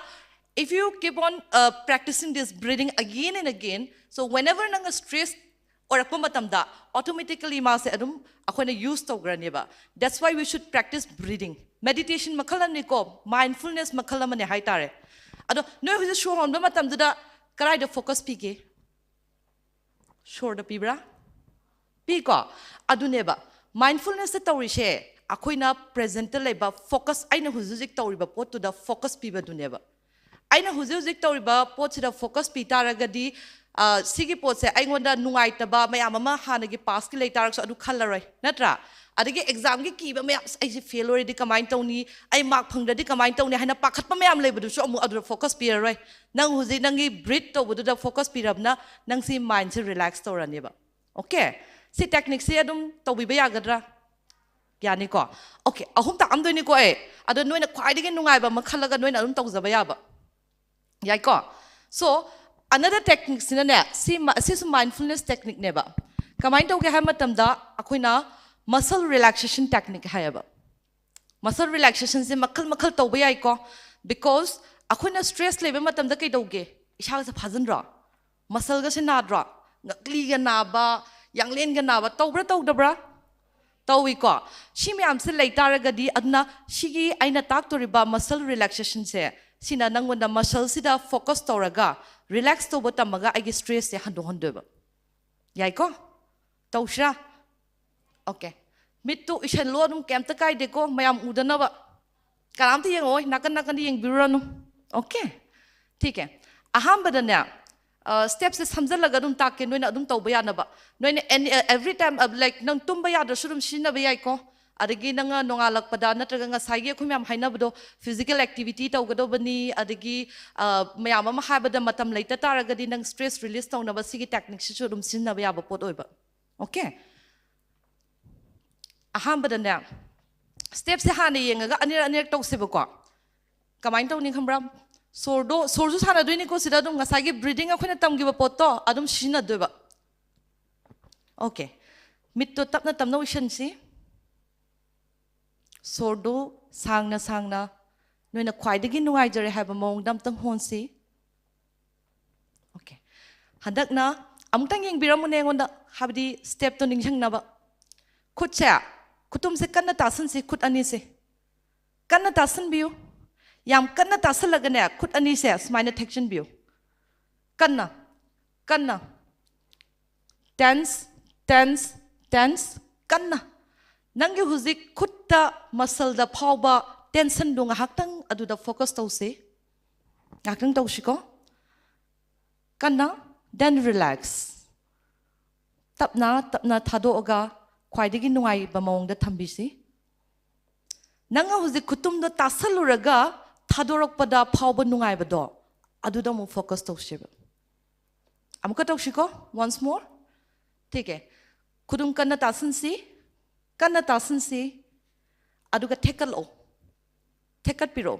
if you keep on practicing this breathing again and again so whenever nanga stress or akamatamda automatically ma se adum akoina use to graneba that's why we should practice breathing meditation makhalan ni ko mindfulness makhalam ne haitare ado no hu shor hon ba matamda karai da focus pige shor da pibra pi ko aduneba mindfulness ta tori she akoina present ta leba focus aina huzik toriba pot to da focus piba duneba aina huzik toriba pot sida focus pi taragadi sigi pot se aingonda nungai taba mayam ama hanagi pass ki leitar so adu khallaroi natra adagi exam gi ki ba mayam ai si fail already kamai tawni ai mark phangda di kamai tawni haina pakhat pa mayam lebudu so amu adu focus pi roi nang huzi nangi breathe to budu da focus pi rabna nang si mind se relax to raneba okay si technique se adum to bi ba yagadra yani ko okay ahum ta am doi ni ko e adu noina khwai digi nungai ba makhalaga noina adum tawjaba yaba yai ko so another technique sinane si mindfulness technique neba kamai to ke ha matam da akoina muscle relaxation technique hayaba muscle relaxation se makhal to ba yai ko because akoina stress lebe matam da kai doge isha sa phajin ra muscle ga se na dra ngakli ga na ba yanglen ga na ba tawbra tawdabra tawi ko shi mi am se leitar ga di adna shigi aina tak to riba muscle relaxation se sina nangonda muscle sida focus toraga relax to botamaga agi stress se hando ba yai ko tawshra okay mitu ishan lo dum kem ta kai de ko mayam udana ba karam ti yeng oi nakan yeng biranu okay ठीक है aham badana steps is samjalaga dum tak ke noina dum tawba yana ba noina every time like nang tumba ya da surum shinna ba yai ko adagi nanga nongalak pada natraga nga saigi khumyam haina bdo physical activity tawgado bani adagi mayam ma habada matam leita taraga di nang stress release tawna ba sigi technique shi dum sinna ba ya ba pot oiba okay aham badana steps se hane yenga anir tawse ba ko kamain tawni khambra sordu sana doini ko sida dum nga saigi breathing akhona tamgi ba pot to adum shinna doiba okay mitto tapna tamno wishan si sordo sangna noina khwaidagi nungai jare haba mong dam tang honsi okay Handakna amutang yang biramune ngonda habdi step to ningsang naba. Khut se kutum se kanna tasan se khut ani se. Kanna tasan biu. Yam kanna tasan lagane khut ani se smaina tection biu. Kanna kanna tense tense tense kanna. Nangi huzik khutta muscle da phawba tension dunga haktang adu da focus to se. Ngakang to shiko. Kanna then relax. Tapna thado aga khwaidagi nungai ba mawng da thambi si. Nanga huzik kutum da tasaluraga thadorok pada phawba nungai ba do adu da mo focus to shiba. Amka to shiko once more. ठीक है खुदुम कन्ना तासन सी अदुगा ठेकत पिरो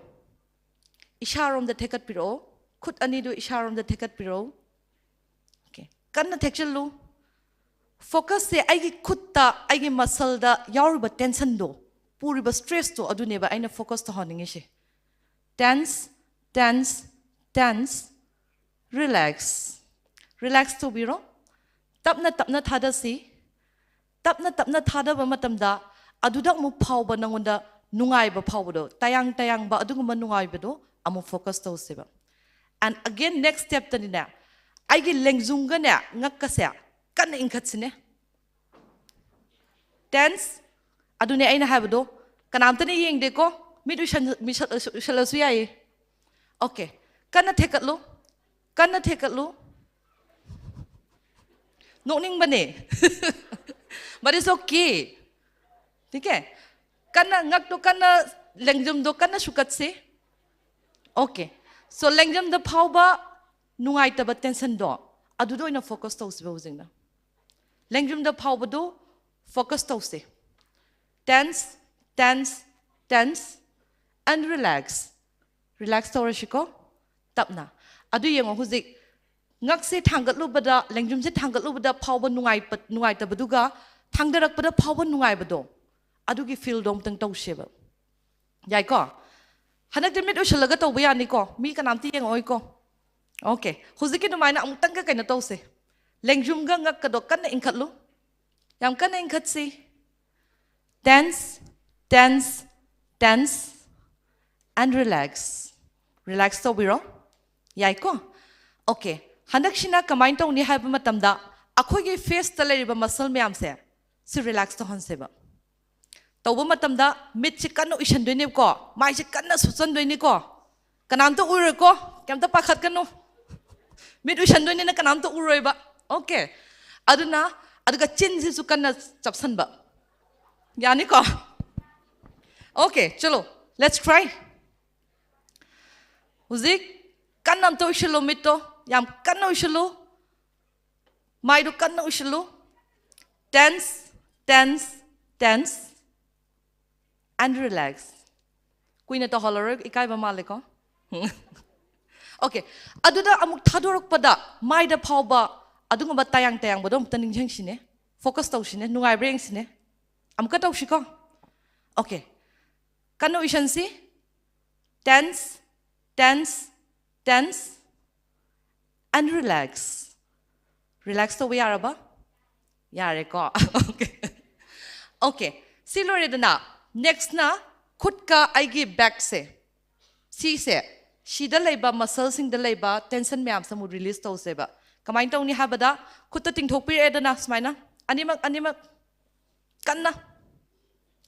इशारोम the ठेकत पिरो खुद अनि दो इशारोम the ठेकत पिरो okay कन्ना ठेक्चल लो फोकस से आइगी खुदता आइगी मसल दा यारुबा टेंशन दो पूरीबा स्ट्रेस दो अदुनेबा आइना फोकस तो होनिंगे शे tense relax to biro tapna thada si tapna thada ba matamda aduda mu phawba nangonda nungai ba phawdo tayang ba aduguma nungai ba do amu focus to seba. And again next step tani na aigi lengjunga ne ngakka se kan ingkhat sine tense adune aina habdo kanam tani yeng de ko midu shalasu yai okay kana thekat lu Nokning bane, but it's okay. Okay, kana ngak to kana lengjum do kana sukat se. Okay, so lengjum the phawba nungai ta ba tension do. Adu do ina focus to se using na. Lengjum the phawba do focus to se. Tense, and relax. Relax to rashiko. Tapna. Adu yengo huzik. Ngak se thangat lu bada lengjum se thangat lu bada phawba nungai ta baduga thangdarak bada phawba nungai bado adugi feel dom tang tau sheba yai ko hanak demit ushalaga to bya ni ko mi kanam ti yeng oi ko okay huziki no maina amtang ka kaina to se lengjum ga ngak ka do kan ingkhat lu yam kan ingkhat si tense and relax to biro yai ko okay Handak shina kamain tong ni haiba matamda akhogi face ta leriba muscle myam se si relax to hanseba tawba matamda mit chi kanno ishan doine ko mai chi kanna susan doine ko kanam to ur ko kam ta pakhat kanu mit ishan doine na kanam to uroi ba okay aduga chin si su kanna chapsan ba yani ko okay chalo let's try huzik kanam to ishalo mitto Yam kanna ushulu, maidu kanna ushulu, tense, and relax. Kuina to holorog ikai ba maliko. Okay, aduda amuk thadorok pada maida phawba adunga ba tayang bodom taning jang sine focus to sine nungai breng sine amka to shiko. Okay, kanna ushansi, tense. And relax. Relax to we are ba? Yare ko. Okay. Okay. Silo redana. Next na kutka aigi back se. Si se. Shida leba muscle sing the leba tension me am samu release to se ba. Kamain to ni habada kutta ting thokpi edana smaina. Animak kanna.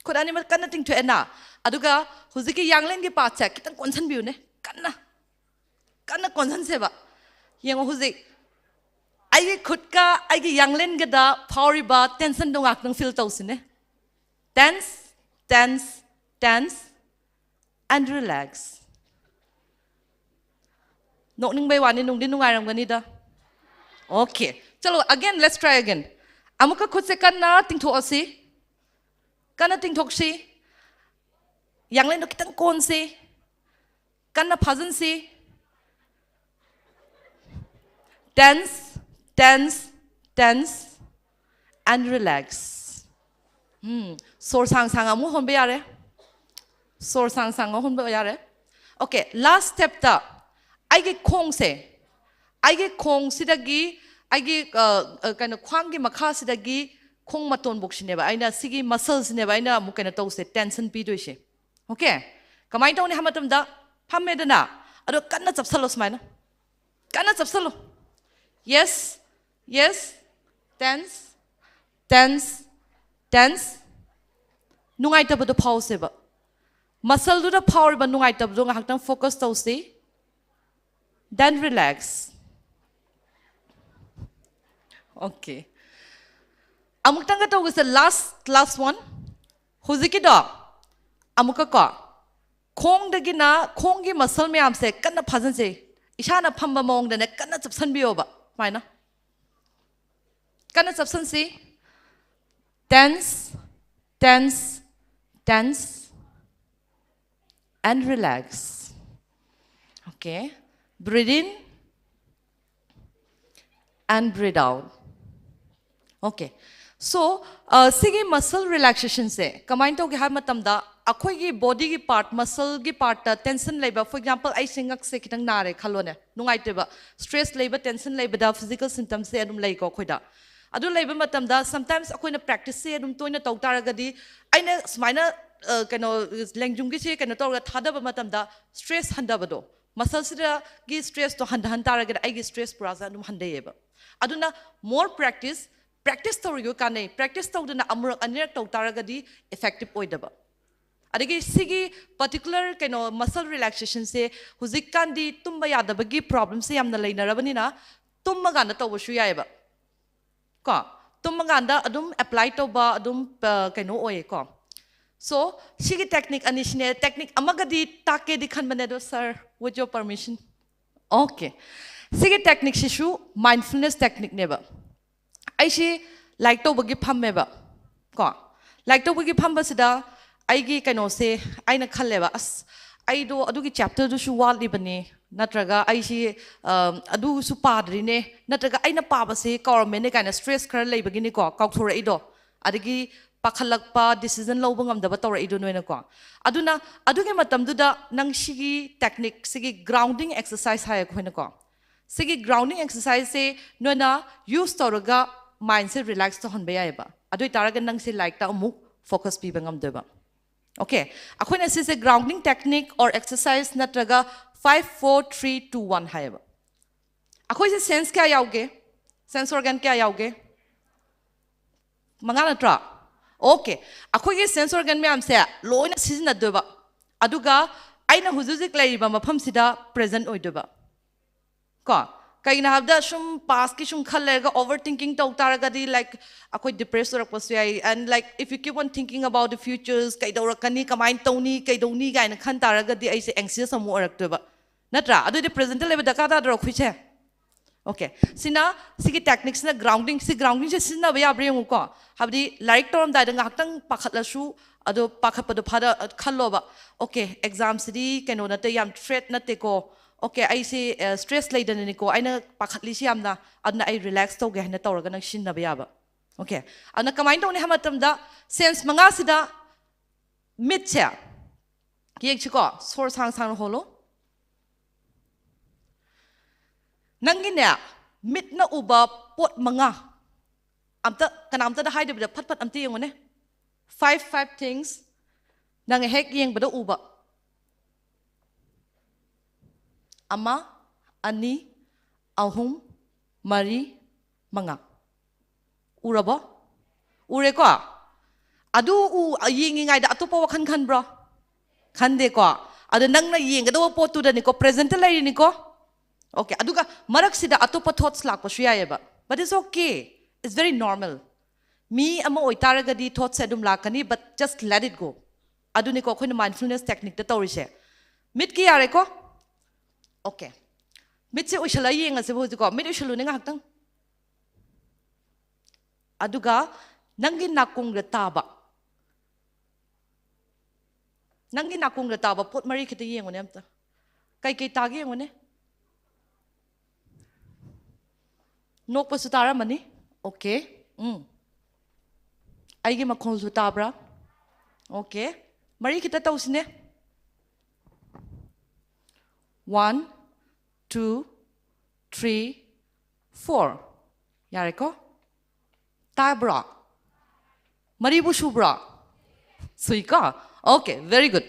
Kut animak kanna ting to ena. Aduga huziki yanglen gi pa check kitang konsan biu ne. Kanna konsan se ba. Yang huzik, aigi kutka, aigi yanglen gada, power ba, tension dong ak nang feel tau sine. Tense, and relax. Nok ning bay wani nung din nung aram ganida. Okay, chalo again, let's try again. Amuka kutse kana ting thok si, kana ting thok si, yanglen do kitang kon si, kana phajan si. Tense, and relax. Sor sang amu hon be yare. Sor sang hon be yare. Okay, last step ta. Aige kong sidagi ꯑꯩꯒꯤ ꯀꯩꯅꯣ ꯈ꯭ꯋꯥꯡꯒꯤ ꯃꯈꯥꯁꯤꯗꯒꯤ ꯈꯣꯡ ꯃꯇꯣꯟ ꯕꯣꯛꯁꯤꯅꯦꯕ ꯑꯩꯅ ꯁꯤꯒꯤ ꯃꯁꯜꯁꯤꯅꯦꯕ ꯑꯩꯅ ꯑꯃꯨꯛ ꯀꯩꯅꯣ ꯇꯧꯁꯦ ꯇꯦꯟꯁꯟ ꯄꯤꯗꯣꯏꯁꯦ ꯑꯣꯀꯦ ꯀꯃꯥꯏꯅ ꯇꯧꯅꯤ ꯍꯥꯏꯕ ꯃꯇꯝꯗ ꯐꯝꯃꯦꯗꯅ ꯑꯗꯣ ꯀꯟꯅ ꯆꯞꯁꯜꯂꯣ ꯁꯨꯃꯥꯏꯅ ꯀꯟꯅ ꯆꯞꯁꯜꯂꯣ yes yes tense tense tense ꯅꯨꯡꯉꯥꯏꯇꯕꯗꯣ ꯐꯥꯎꯁꯦꯕ ꯃꯁꯜꯗꯨꯗ ꯐꯥꯎꯔꯤꯕ ꯅꯨꯡꯉꯥꯏꯇꯕꯗꯣ ꯉꯥꯏꯍꯥꯛꯇꯪ ꯐꯣꯀꯁ ꯇꯧꯁꯤ then relax okay amukanga tawuse last one huzikida amuka ko khongdagina khongi muscle myam se kanna phajanse isana phamba mawngda ne kanna chapsanbiyoba maina kanna chapsansi tense tense tense and relax okay breathe in and breathe out okay so sigi muscle relaxation se kamain to ge ha matam da akhoi gi body gi part muscle gi part ta tension leba for example I singak se kitang nare khalone nungai te ba stress leba tension leba da physical symptoms se adum lai ko khoida adu leba matam da sometimes akoina practice se adum toina taw taragadi aina smaina kano lengjung gi se kano tawra thada ba matam da stress handa bado muscle sida gi stress to handa han taragadi ai gi stress puraza adum handayeba aduna more practice tawrigo kanai practice tawduna amrak aner taw taragadi effective oidaba adigi sigi particular kano muscle relaxation se huzik kandi tumba yadabagi problem se yamna leinarabani na tumma ganda tawbashu yaiba ko tumma ganda adum apply tawba adum kano oye ko so sigi technique anishne technique amagadi take di khanbane do sir with your permission okay sigi technique shishu mindfulness technique neba aisi like tawbagi phammeba ko like tawbagi phamba sida aigi kano se aina khalleba as aido adugi chapter du shu walibani natraga aisi adu su padrine natraga aina pabase government ne kaina stress khar leibagini ko kaukthora ido adigi pakhalakpa decision lobang ngamdaba tawra ido noina ko aduna adugi matamduda nang sigi technique sigi grounding exercise hay khoina ko sigi grounding exercise se noina use tawraga mind se relax to honba yaiba adui taraga nang se like ta amu focus pi bangam deba okay akoina se grounding technique or exercise natraga 5 4 3 2 1 hayaba akoi se sense kya yauge sense organ kya yauge manga natra okay akoi ge sense organ me am se loina season adoba aduga aina hujuzik laiba mafam sida present oidoba ko kaina habda shum past ki shum khallega overthinking taw taragadi like akoi depressed or pasai and like if you keep on thinking about the futures kai dawrakani kamain tawni kai dawni gaina khan taragadi ai se anxious amu oraktoba natra adu de present level dakada dro khiche okay sina sigi techniques na grounding si grounding se sina ba yabre ngu ko habdi like toram da nga tang pakhatla su adu pakhat padu phada khalloba okay exam sidi keno na te yam threat na te ko okay I say stress laden ni ko aina pakhatli si amna adna I relax to ge na tawraga nang shin na ba yaba okay ana kamain to ni hamatam da sense manga sida mit cha yek chi ko sor sang sang holo nangine mit na uba pot manga amta kanamta da haide da phat phat amti yengone 5 things nang hek yeng bada uba ama ani ahum mari manga urabo ure ko adu u yingi ngai da atopa wakhan khan bro khande ko adu nang na yeng da po tu da ni ko present lai ni ko okay aduga marak sida atopa thoughts lak pa shuya yeba but it's okay it's very normal me ama oitaraga di thoughts adum lakani but just let it go adu ni ko khoina mindfulness technique da tawrise mit ki yare ko okay mit se ushala yenga se bozi ko mit ushalu ninga haktang aduga nangi nakung re taba pot mari khite yengone amta kai tagi yengone nok pa sutara mani okay aigi makhol su tabra okay mari khita tausine 1 2 3 4 Yareko? Tabra. Maribu Shubra. Suika. Okay, very good.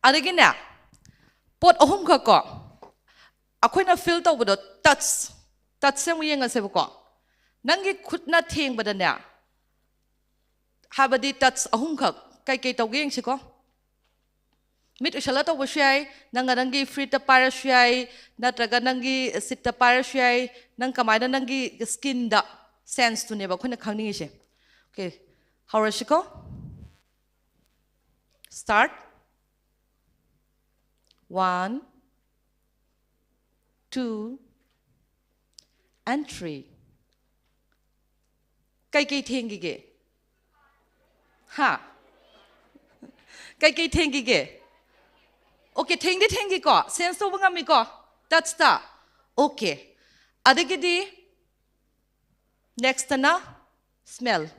Adagina. Pot ohum kako. Akoina filter with a touch. Touch sem yang asebko. Nangi could not think but a Habadi touch ahum kak. Kai toging siko. Mit ushalata washay, nangarangi free the parashay, natraganangi sit the parashay, nankamada nangi skin da sense to never kuna kangishe. Okay, Horashiko. Start. 1, 2, and 3. Kai tengige. Ha. Kai tengige. Okay, tengi ko. Sense to bangami ko. That's the. Okay. Adagidi. Next na. Smell.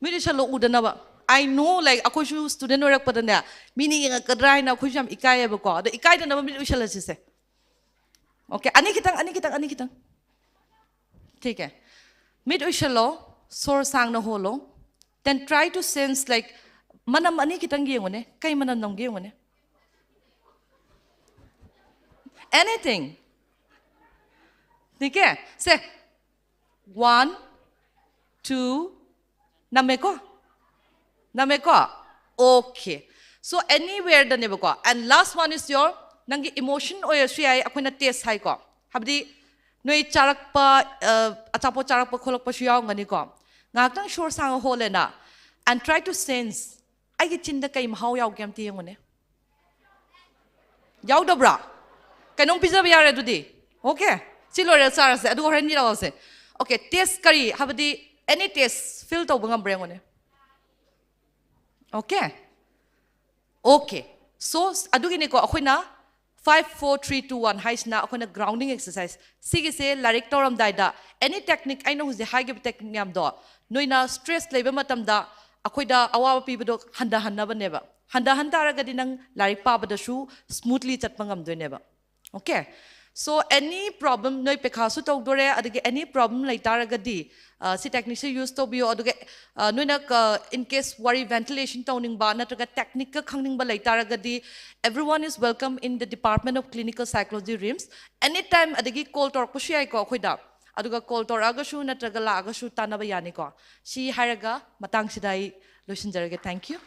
Miri shalo udana ba. I know like ako shu student orak pa na. Meaning yung kadray na ako siyam ikaya ba ko. The ikaya na ba miri shala sise. Okay, ani kitang. Take it. Mid ushalo. Sor sang na holo. Then try to sense like manam ani kitang giyong kay manam nang giyong anything. Okay, say 1, 2, nameko. Okay. So anywhere the nebako. And last one is your nangi emotion or your shy akuna taste high ko. Habdi noi charak pa atapo charak pa kholok pa siyaw ngani ko. Ngakang sure sang hole na and try to sense ay chinda kay mahaw yaw gam ti ngone. Yaw dobra. Kanong pizza biyare dudi. Okay. Silo re sara se adu horen ni se. Okay, taste kari habdi any taste feel to bangam bre ngone. Okay. Okay. So, adugini ko ako na 5, 4, 3, 2, 1 high na ako na grounding exercise. Sige se larik toram daida. Any technique I know who's the high give technique am do. No na stress level matam da ako da awa pibo do handa ba neba. Handa raga din ng larik pa ba da shu smoothly chat pangam do neba. Okay. So any problem no pekasu to dore adige any problem like taragadi si technician use to bio adige no na in case worry ventilation toning ba na taga technical khangning ba like taragadi everyone is welcome in the Department of Clinical Psychology RIMS anytime adige call tor ko siya ko khoida aduga call tor aga shu na taga la aga shu tanaba yani ko si haraga matang sidai losin jarage thank you.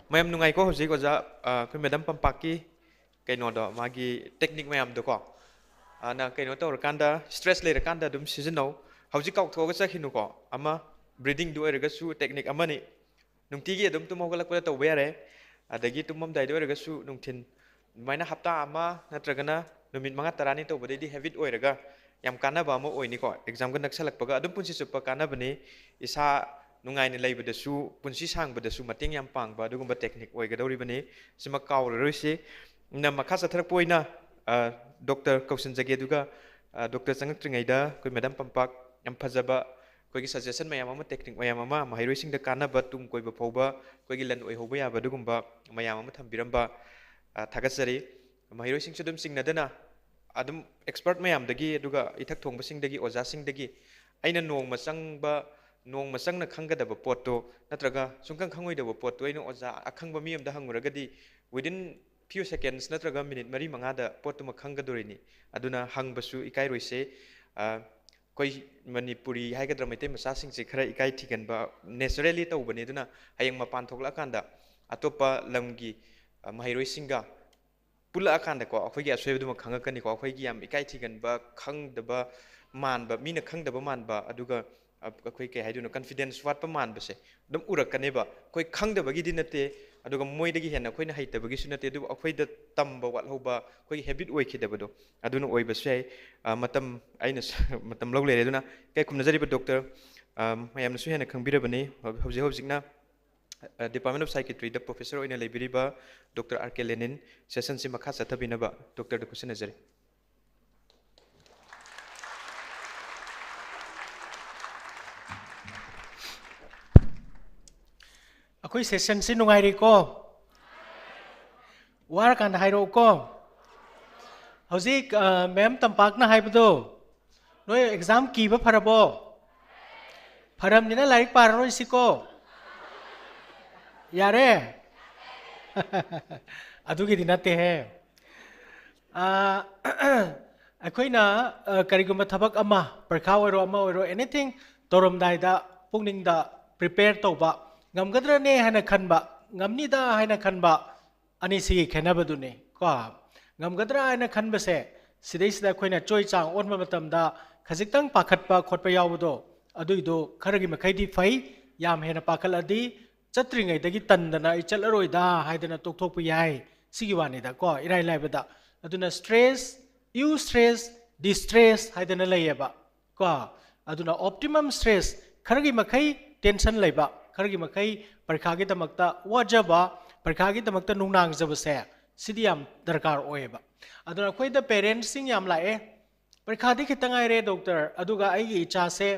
Mayam nungai ko hoji ko ja kun madam pampaki kaino do magi technique mayam do ko na kaino to rakanda stress le rakanda dum season no hoji kau tho ga sa khinu ko ama breathing do erga su technique amani nungti gi dum tum hogalak pa to were adagi tumam dai do erga su nungthin maina hapta ama natragana numit manga tarani to bodi di habit oiraga yam kana ba mo oini ko exam ga naksalak paga adum punsi supa kana bani isa nungai ni leiba dasu punsi sang ba dasu mating yam pang ba dugumba technique oiga dori bani sima kaw roisi na makasa thar poina Dr. Kausan Jage duga Dr. Sangak Tringai da koi madam pampak yam phajaba koi gi suggestion mayam ama technique mayam ama mahiroi sing da kana ba tum koi ba phoba koi gi lan oi hoba ya ba dugumba mayam ama thambiramba thagasari mahiroi sing chudum sing nadana adum expert mayam dagi duga ithak thongba sing dagi oja sing dagi aina nong masang ba nong masang na khanga da ba potto natraga sungkang khangoi da ba potto aina oja akhang ba miyam da hanguraga di within few seconds natraga minute mari manga da potto ma khanga dorini aduna hang basu ikai roise koi Manipuri hai kadra mete masa sing se khara ikai thikan ba naturally to bani duna hayang mapan thokla kanda atopa lamgi mahairoi singa pula akanda ko akhoi gi asoi du ma khanga kani ko akhoi gi yam ikai thikan ba khang da ba man ba mina khang da ba man ba aduga akhoi ke haidu no confidence wat pa man ba se dum urak kane ba koi khang da ba gi dinate aduga moi da gi hena khoi na haita ba gi sunate du akhoi da tam ba wat ho ba koi habit oi khida ba do aduna oi ba sai matam aina matam log le duna kai kum nazari ba doctor mayam na su hena khang bira bani hobji hobjikna Department of Psychiatry the professor oina lebiriba Dr. R.K. Lenin session si makha sathabina ba Dr. de question nazari akoi session si nungai ri ko war kan hairo ko hauzik mem tampak na haibdo noi exam ki ba pharabo pharam ni na laik parano isiko yare adugi dinate he akoi na kariguma thabak ama parkha oiro ama oiro anything torom dai da pungning da prepare to ba ngamgadra ne hana khanba ngamni da hana khanba ani si khenaba du ne ko ngamgadra hana khanba se sidai sida khoina choi chang on ma matam da khajik pakhat pa khot pa yaw do adui do kharagi makai di fai yam hena pakal adi chatri ngai dagi tandana I chal aroi da haidana tok thok pu yai sigi wani da ko irai lai ba da aduna stress eustress distress haidana lai ba ko aduna optimum stress kharagi makai tension lai ba kharagi makai parkha gi damakta wajaba parkha gi damakta nungnang jaba se sidiam darkar oe ba aduna koi da parents sing yam la e parkha di khitangai re doctor aduga ai gi icha se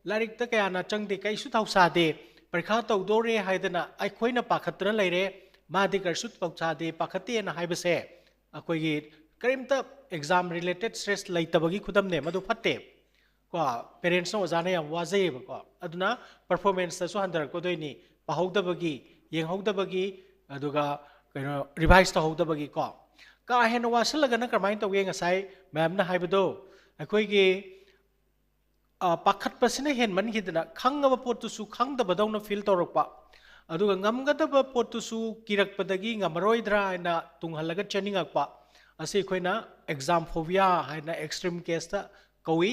larik ta kaya na changde kai su thau sa de parkha tau do re haidana ai khoina pakhatra lai re ma di kar sut pau cha de pakhate na haiba se akoi gi karimta exam related stress lai tabagi khudam ne madu phatte ko parents no jana yam wajai ba ko aduna performance ta su handar ko doini pahogdabagi yenghogdabagi aduga kaino revise ta hogdabagi ko ka hen wasalaga na karmain to ge ngasai ma'am na haibado akoi gi pakhat pasina hen man hidna khangaba pot tu su khangdaba dawna feel torokpa aduga ngamgadaba pot tu su kirakpadagi ngamaroidra na tunghalaga chaningakpa asi khoina exam phobia haina extreme case ta kawi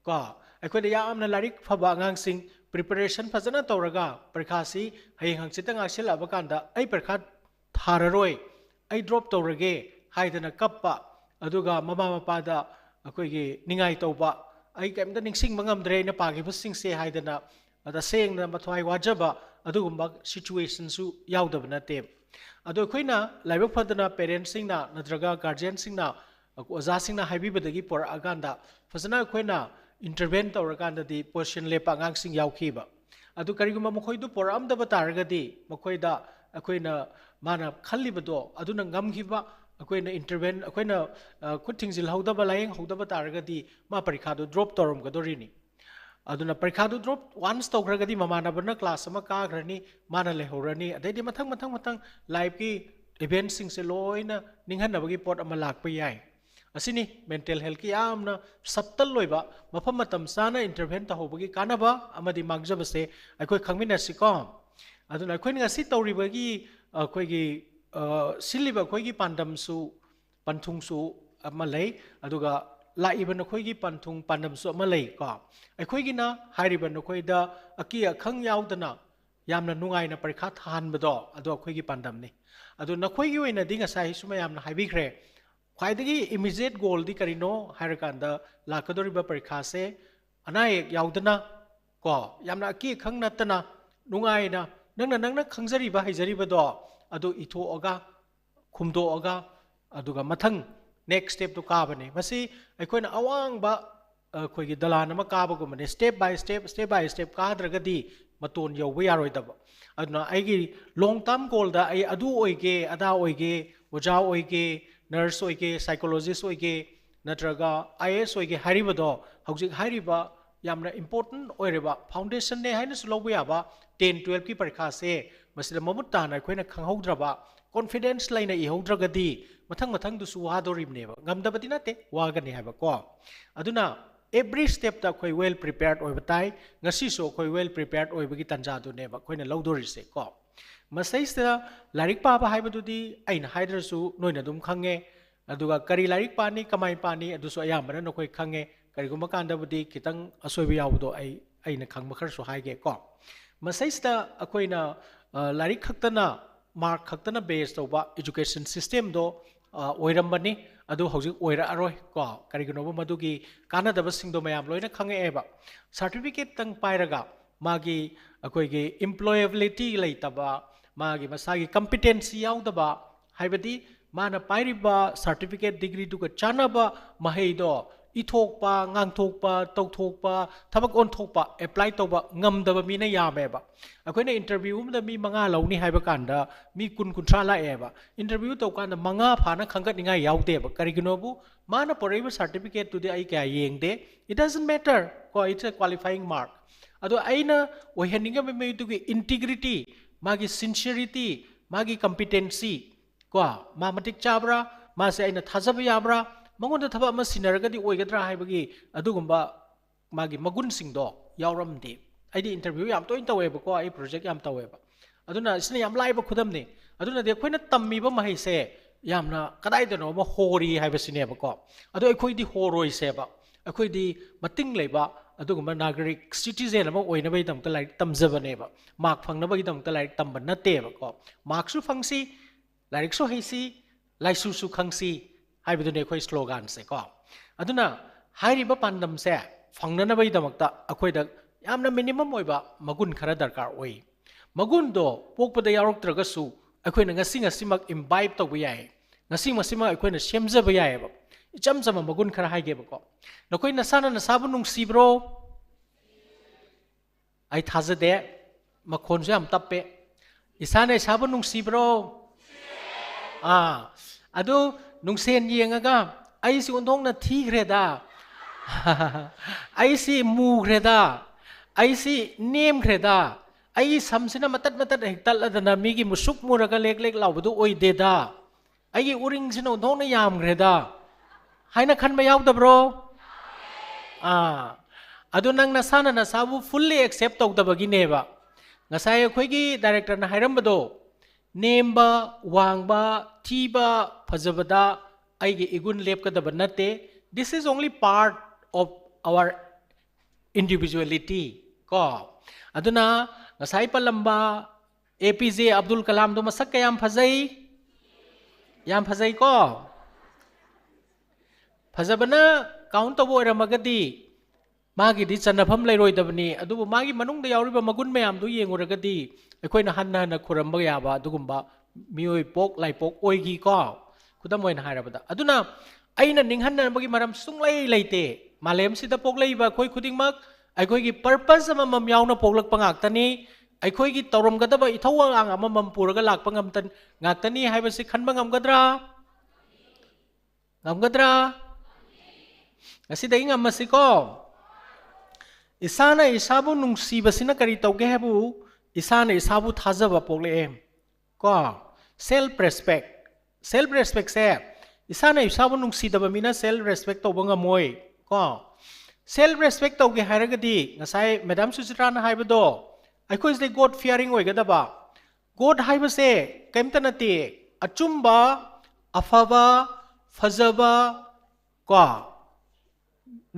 ko akhoi yamna larik phaba ngang sing preparation fazana tawraga parkha si hayeng hangchita ngaksil abakanda ai parkha thararoi ai drop tawrage haidana kappa aduga mama mapa da akhoi gi ningai tawba ai kemda ningsing mangamdre na pagi busing se haidana ada seng na mathwai wajaba adugumba situation su yaudaba na te ado khoina laibak phadana parents sing na nadraga guardian sing na oza sing na haibi badagi por aganda fazana khoina intervene tawrakanda di portion lepa ngang sing yaukhiba adu kariguma mokhoi du por amdaba taragadi mokhoi da akoina mana khallibado aduna ngamkhiba akoina intervene akoina kuthing jil hawdaba laing hawdaba taragadi ma parikha du drop torom gadorini aduna parikha du drop once tawgragadi mamana bana class ama ka grani mana lehorani adai mathang live ki event sing se loina ninghan bagi pot ama lakpa yai asini mental health ki amna subtle loiba mafam matam sana intervene ta hobagi kanaba amadi magjaba se akoi khangmina siko aduna akoi ngasi tawribagi akoi gi siliba akoi gi pandam su panthung su amalai aduga laiban akoi gi panthung pandam su amalai ko akoi gi na hairiban akoi da akia khang yaudana yamna nungai na parikha than bado adu akoi gi pandam ni adu nakoi gi oina dinga sai suma yamna haibikre khwaidagi immediate goal di karino harakanda lakadoriba parikha se anai yaudana ko yamna ki khangna tana nungai na nangna khangjari ba haijari ba do adu itho oga khumdo oga aduga mathang next step to ka bane masi aikoina awang ba khoi gi dalan ma ka ba gumane step by step ka dragadi maton yob yaroi da aduna ai gi long term goal da ai adu oige ada oige oja oige nurse oige psychologist oige natraga IS oige haribado haujik hariba yamna important oireba foundation ne haina sulobu yaba 10 12 ki parikha se masila mamutta na khoina khanghodraba confidence laina I hodragadi mathang du su wa dorim ne ba ngamdabati na te wa gani haba ko aduna every step ta khoi well prepared oi batai ngasi so khoi well prepared oi bagi tanja du ne ba khoi na lodori se ko masai sta larik pa ba haiba du di ain haider su noina dum khange aduga kari larik pa ni kamai pa ni adu so ayam bana no khoi khange kari gum kan da budi kitang asoi bi yaw do ai na khang ma khar so hai ge ko masai sta akhoi na larik khaktana mark khaktana base to ba education system do oiram bani adu hojik oira aroi ko kari gno madu gi kana da basing do mayam loina khange eba certificate tang pairaga magi akoi gi employability leitaba magi masagi competency yaudaba haibadi mana pairiba certificate degree du ka chanaba mahei do ithokpa ngangthokpa tawthokpa thabak onthokpa apply toba ngamdaba mina yameba akoina interview da mi manga launi haiba kanda mi kun kunthra la eba interview to kanda manga phana khangat ninga yaude ba karigino bu mana poraiba certificate to de ai kya yengde it doesn't matter ko it's a qualifying mark ado aina oheninga me tu ki integrity magi sincerity magi competency ko ma matik chabra ma se aina thajaba yabra mangon thaba ma sinaragadi oigadra haibagi adugumba magi magun singdo yauramde aidi interview yam to intaweba ko ai project yam taweba aduna isna yam laiba khudam ne aduna de khoina tammi ba mahai se yamna kadai de no ma hori haiba sine ba ko adu ai khoi di horoi se ba ai di mating leiba adugumba nagarik citizen ama oina bai dam ta lai tamjaba ne ba mark phangna bai dam ta lai tamba na te ba ko mark su phangsi larik so heisi laisu su khangsi haibadune khoi slogan se ko aduna hairiba pandam se fangnana bai damakta akhoida yamna minimum oiba magun khara darkar oi magun do pokpada yarok traga su akhoina ngasi mak imbibe to yai ngasi mak akhoina semja ba yai ba icham chama magun khara haige ba ko nakoi nasana nasabu nungsi bro ai thaja de makhon se am tappe isane sabu nungsi bro adu nungsen yengaga ai si undong na thi greda ai si mu greda ai si nem greda ai samsina matat hektal adana migi musuk muraga lek lawdu oi deda ai uring sino undong na yam greda haina khan ma yaw da bro adu nang na sana na sabu fully accept tok da bagi neba ngasai khoi gi director na hairam bado nemba wangba thiba phajabada aigi igun lepkadaba nate this is only part of our individuality ko aduna ngasai palamba APJ Abdul Kalam do masak kayam phajai ko phajabana count to ramagadi magi di chanapham leiroi dabani adubu magi manung da yauriba magun mayam du yenguragadi akoina hanna khuramba yaba adugumba mioi pok lai pok oigi ko kudam moina hairabada aduna aina ninghanna bagi maram sunglai leite malem sida pok leiba khoi khuding mak aikoi gi purpose ama mam yauna poklak pangak tani aikoi gi tawram gadaba ithawang ang ama mam puraga lak pangam tan ngak tani haibasi khanba ngamgadra asida ingam masiko isana isabu nungsibasina kari tawge habu isana isabu thajaba pokle em ko self respect se isana isabu nungsidaba mina self respect to banga moi ko self respect to ge haragadi ngasai madam Suchitra na haibado aiko is god fearing oi gadaba god haibase kaimta nati achumba afaba fajaba ko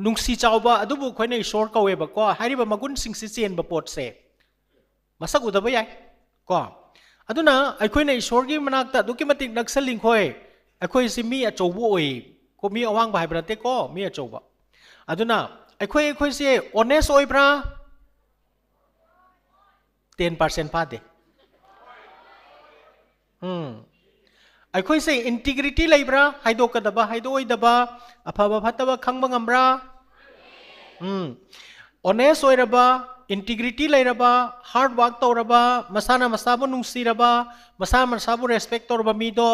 nungsi chawba adubu khoina ishor kaweba ko hariba magun singsi chen ba pot se masak udaba yai ko aduna aikoina ishorgi manakta dukimatik naksaling khoi aikoi si mi achoubu oi ko mi awang ba haibra te ko mi achouba aduna aikoi se honest oi bra 10% pade aikoi se integrity leibra haidokadaba haidoidaba afaba phataba khangba ngambra honest oiraba integrity leiraba hard work toraba masana masabu nungsiraba masabu respect toraba mi do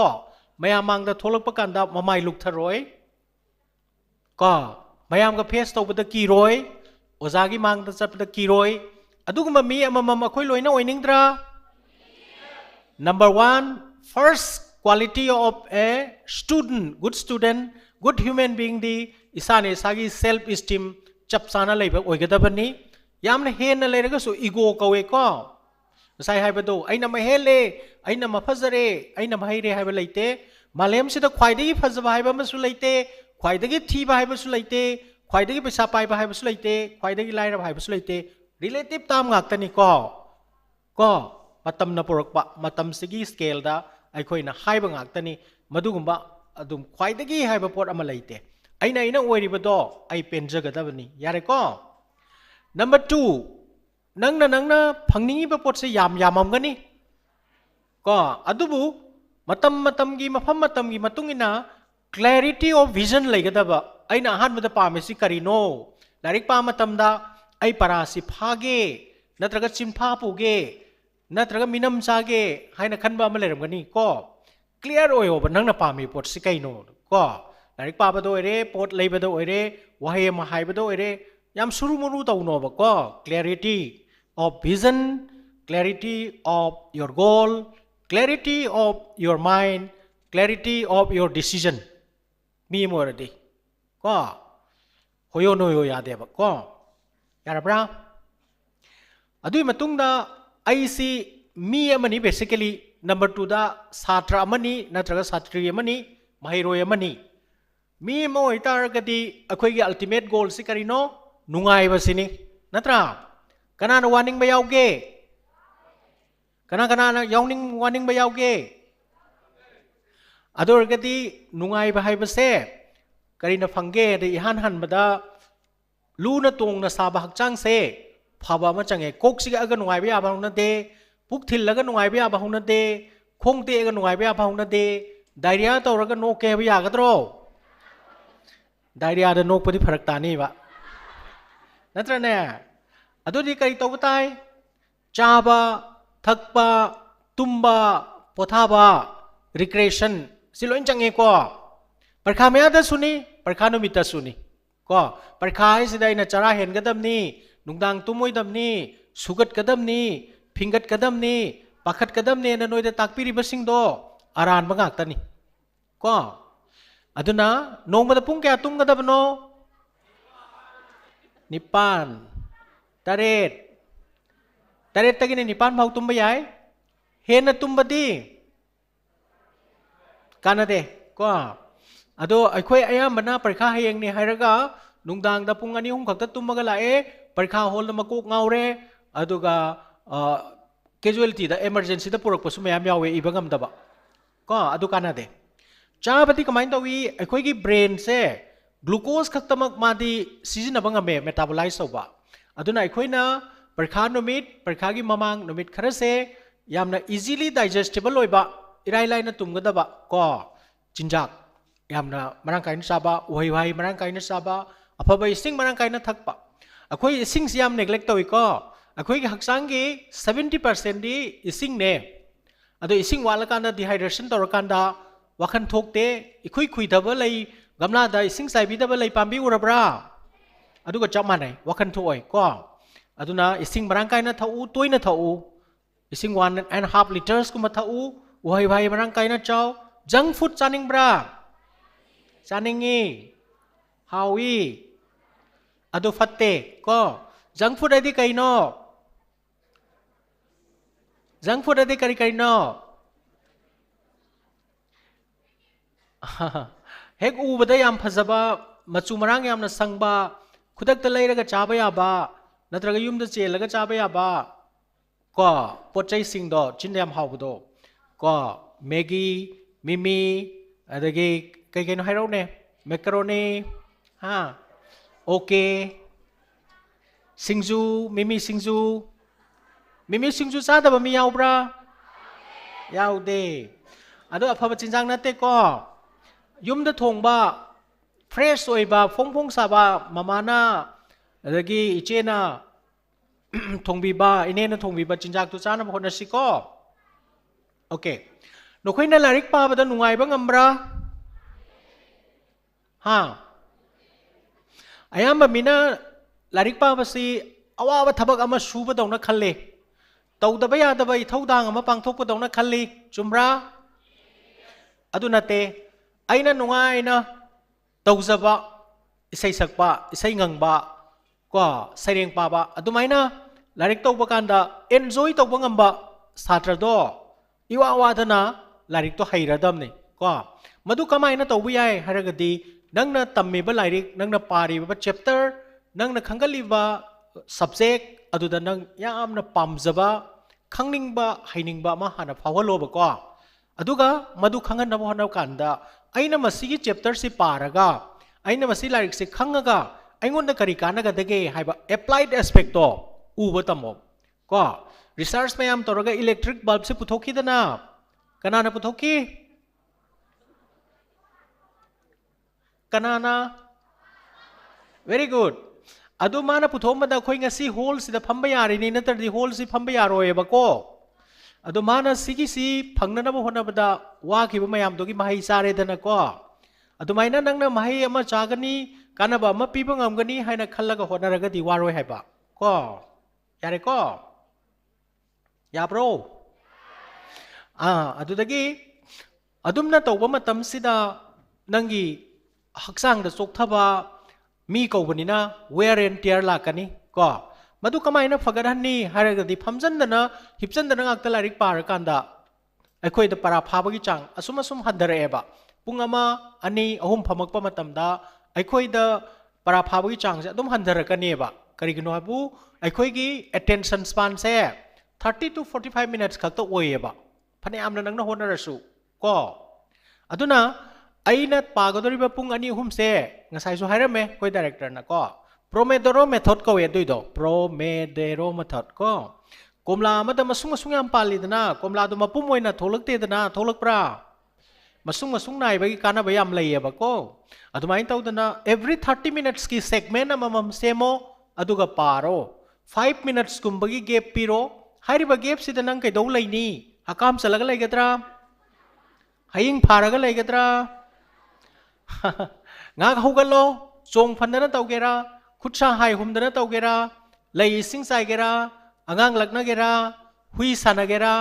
mayamang da tholakpa kanda mamai luktharoi ko mayam ga face tobada ki roi ozagi mang da chapda ki roi aduguma mi amamam akhoi loina oiningdra number 1 first quality of a student good human being di isane sagi self esteem chap sana leiba oigadabani yamna henna leiragasu ego kawe ko sai haibado aina ma hele aina ma phazare aina ma haire haiba leite malem sida khwaidagi phazaba haiba masu leite khwaidagi thiba haiba su leite khwaidagi paisa paiba haiba su leite khwaidagi laira haiba su leite relative tam ngaktani ko matam na purakpa matam sigi scale da aikoina haiba ngaktani madugumba adum khwaidagi haiba pot ama leite aina oiribado ai penjagadabani yare ko number 2 nangna phangningi ba pot se yamam gani ko adubu matam gi mafam matam gi matungina clarity of vision leigadaba aina ahan mada pamesi karino larik pa matam da ai parasi phage natraga chimpha puge natraga minam sage haina khanba ma leram gani ko clear oyo ba nangna pami pot si kaino ko larik pa ba do ere pot leiba do ere wahe ma haiba do ere yam suru muru tauno ba ko clarity of vision, clarity of your goal, clarity of your mind, clarity of your decision. Mi moradi. Ko hoyo no yo yade ba ko. Yara bra. Adui matung da IC mi amani basically number 2 da satra amani natraga satri amani mahiro amani. Mi mo itaragadi akhoi gi ultimate goal si karino nungai ba sini. Natra Kanana warning ba yauge? Kanana yawning warning ba yauge? Ador gadi nungai ba hai ba se? Karina phangge de han bada lu na tong na sa ba hakchang se phaba ma change kok si aga nungai ba ba na de puk thil laga nungai ba ba na de khong te aga nungai ba ba na de diarrhea tawraga no ke ba ya gadro diarrhea da no padi pharak ta ni ba natra ne adudi kari tawtai chaba thakpa tumba pothaba recreation siloin change ko parkha me ada suni parkha no mita suni ko parkha ai sida ina chara hen gadam ni nungdang tumoi dam ni sugat kadam ni phingat kadam ni pakhat kadam ni na noida takpiri basing do aran bangak tani ko aduna nongmada pung kya tum gadabno nipan Taret tagini nipan mau tumba yai hen na tumba di kana de ko ado akhoi ayambana parkha hayeng ni hairaga nungdang da pung ani hum khakta tummaga lae parkha hol na makok ngaure aduga casualty da emergency da purak pasu mayam yawe ibangam daba ko adu kana de chabati kamain tawi akhoi gi brain se glucose khaktamak madi season abangame metabolize soba aduna aikoina parkha numit parkha gi mamang numit kharase yamna easily digestible oiba irai laina tumgadaba ko chinjak yamna marang kaina saba wai marang kaina saba afaba ising marang kaina thakpa akoi ising siam neglect toy ko akoi gi haksang gi 70% di ising ne ado ising wala kanda dehydration torakanda wakhan thokte ikhui khuidaba lai gamla da ising saibi daba lai pambi urabra aduga chamanai wakhan thoi ko aduna ising marangkai na thau toina thau ising 1.5 liters kuma thau wai marangkai na chau junk food chaning bra chaningi hawi adu fatte ko junk food adi kaino kari no hek u bada yam phazaba machu marang yamna sangba khudakta leiraga chaba yaba natraga yumda chelaga chaba yaba ko pochai singdo chinyam hawdo ko Maggi mimi adagi kai kai no hairo ne macaroni ha okay singju mimi singju sada ba mi yaubra yaude ado afaba chinjang nate ko yumda thongba fresh oiba phong saba mamana adagi ichena thongbiba inena thongbiba chinjak tu chana hona siko okay nokhoina larik pa bada nungai ba ngambra ha ayamba mina larik pa basi awa thabak ama suba dawna khalle tawdaba yadaba ithaudang ama pangthokpa dawna khalli chumra adunate aina nungai na tawzaba isai sakpa isai ngangba ko saireng pa ba adumaina larik to bakanda enjoy to bangamba satra do iwa wadana larik to hairadam ne ko madu kamaina to buyai haragadi nangna tammi ba larik nangna pari ba chapter nangna khangali ba subject aduda nang yamna pamjaba khangning ba haining ba ma hana phawalo ba ko aduga madu khangan na hona kanda aina masigi chapter si paraga aina masi larik si khangaga aingon kari kanaga dege haiba applied aspect to uba tamo ko research mayam toraga electric bulb se puthoki dana kanana puthoki kanana very good adu mana puthomada khoi ngasi hole sida phamba yari ni natardi hole si phamba yaroe ba ko adu mana sigi si phangna na hona bada wa khiba mayam dogi mahai sare dana ko adu maina nangna mahai ama chagani kanaba ama piba ngamgani haina khallaga honaraga di waroi haiba ko yare ko ya bro adudagi adumna tawba matam sida nangi haksang da sokthaba mi kawbanina wear and tear lakani ko madu kamaina fagaranni haragadi phamjandana hipjandana ngakta larik parakanda akhoi da para phabagi chang asum hadaraeba pungama ani ahum phamakpa matamda akhoi da para phabagi chang se adum handarakaneba karigino habu akhoi gi attention span se 30 to 45 minutes khakta oieba phane amna nangna honarasu ko aduna aina pagadoriba pung ani hum se ngasai su hairame koi director na ko promedoro method ko we doido promedero method ko komla amada masung yam pali dana komla do mapum oina tholakte dana tholak pra masung nai bagi kana bayam laieba ko adumain tawdana every 30 minutes ki segment amam semo aduga paro 5 minutes kumbagi gap piro hairiba gap sida nang kai do laini hakam salaga laigadra haying pharaga laigadra ngak hugalo chong phandana tawgera khutsa hai humdana tawgera lai sing sai gera angang lagna gera hui sanagera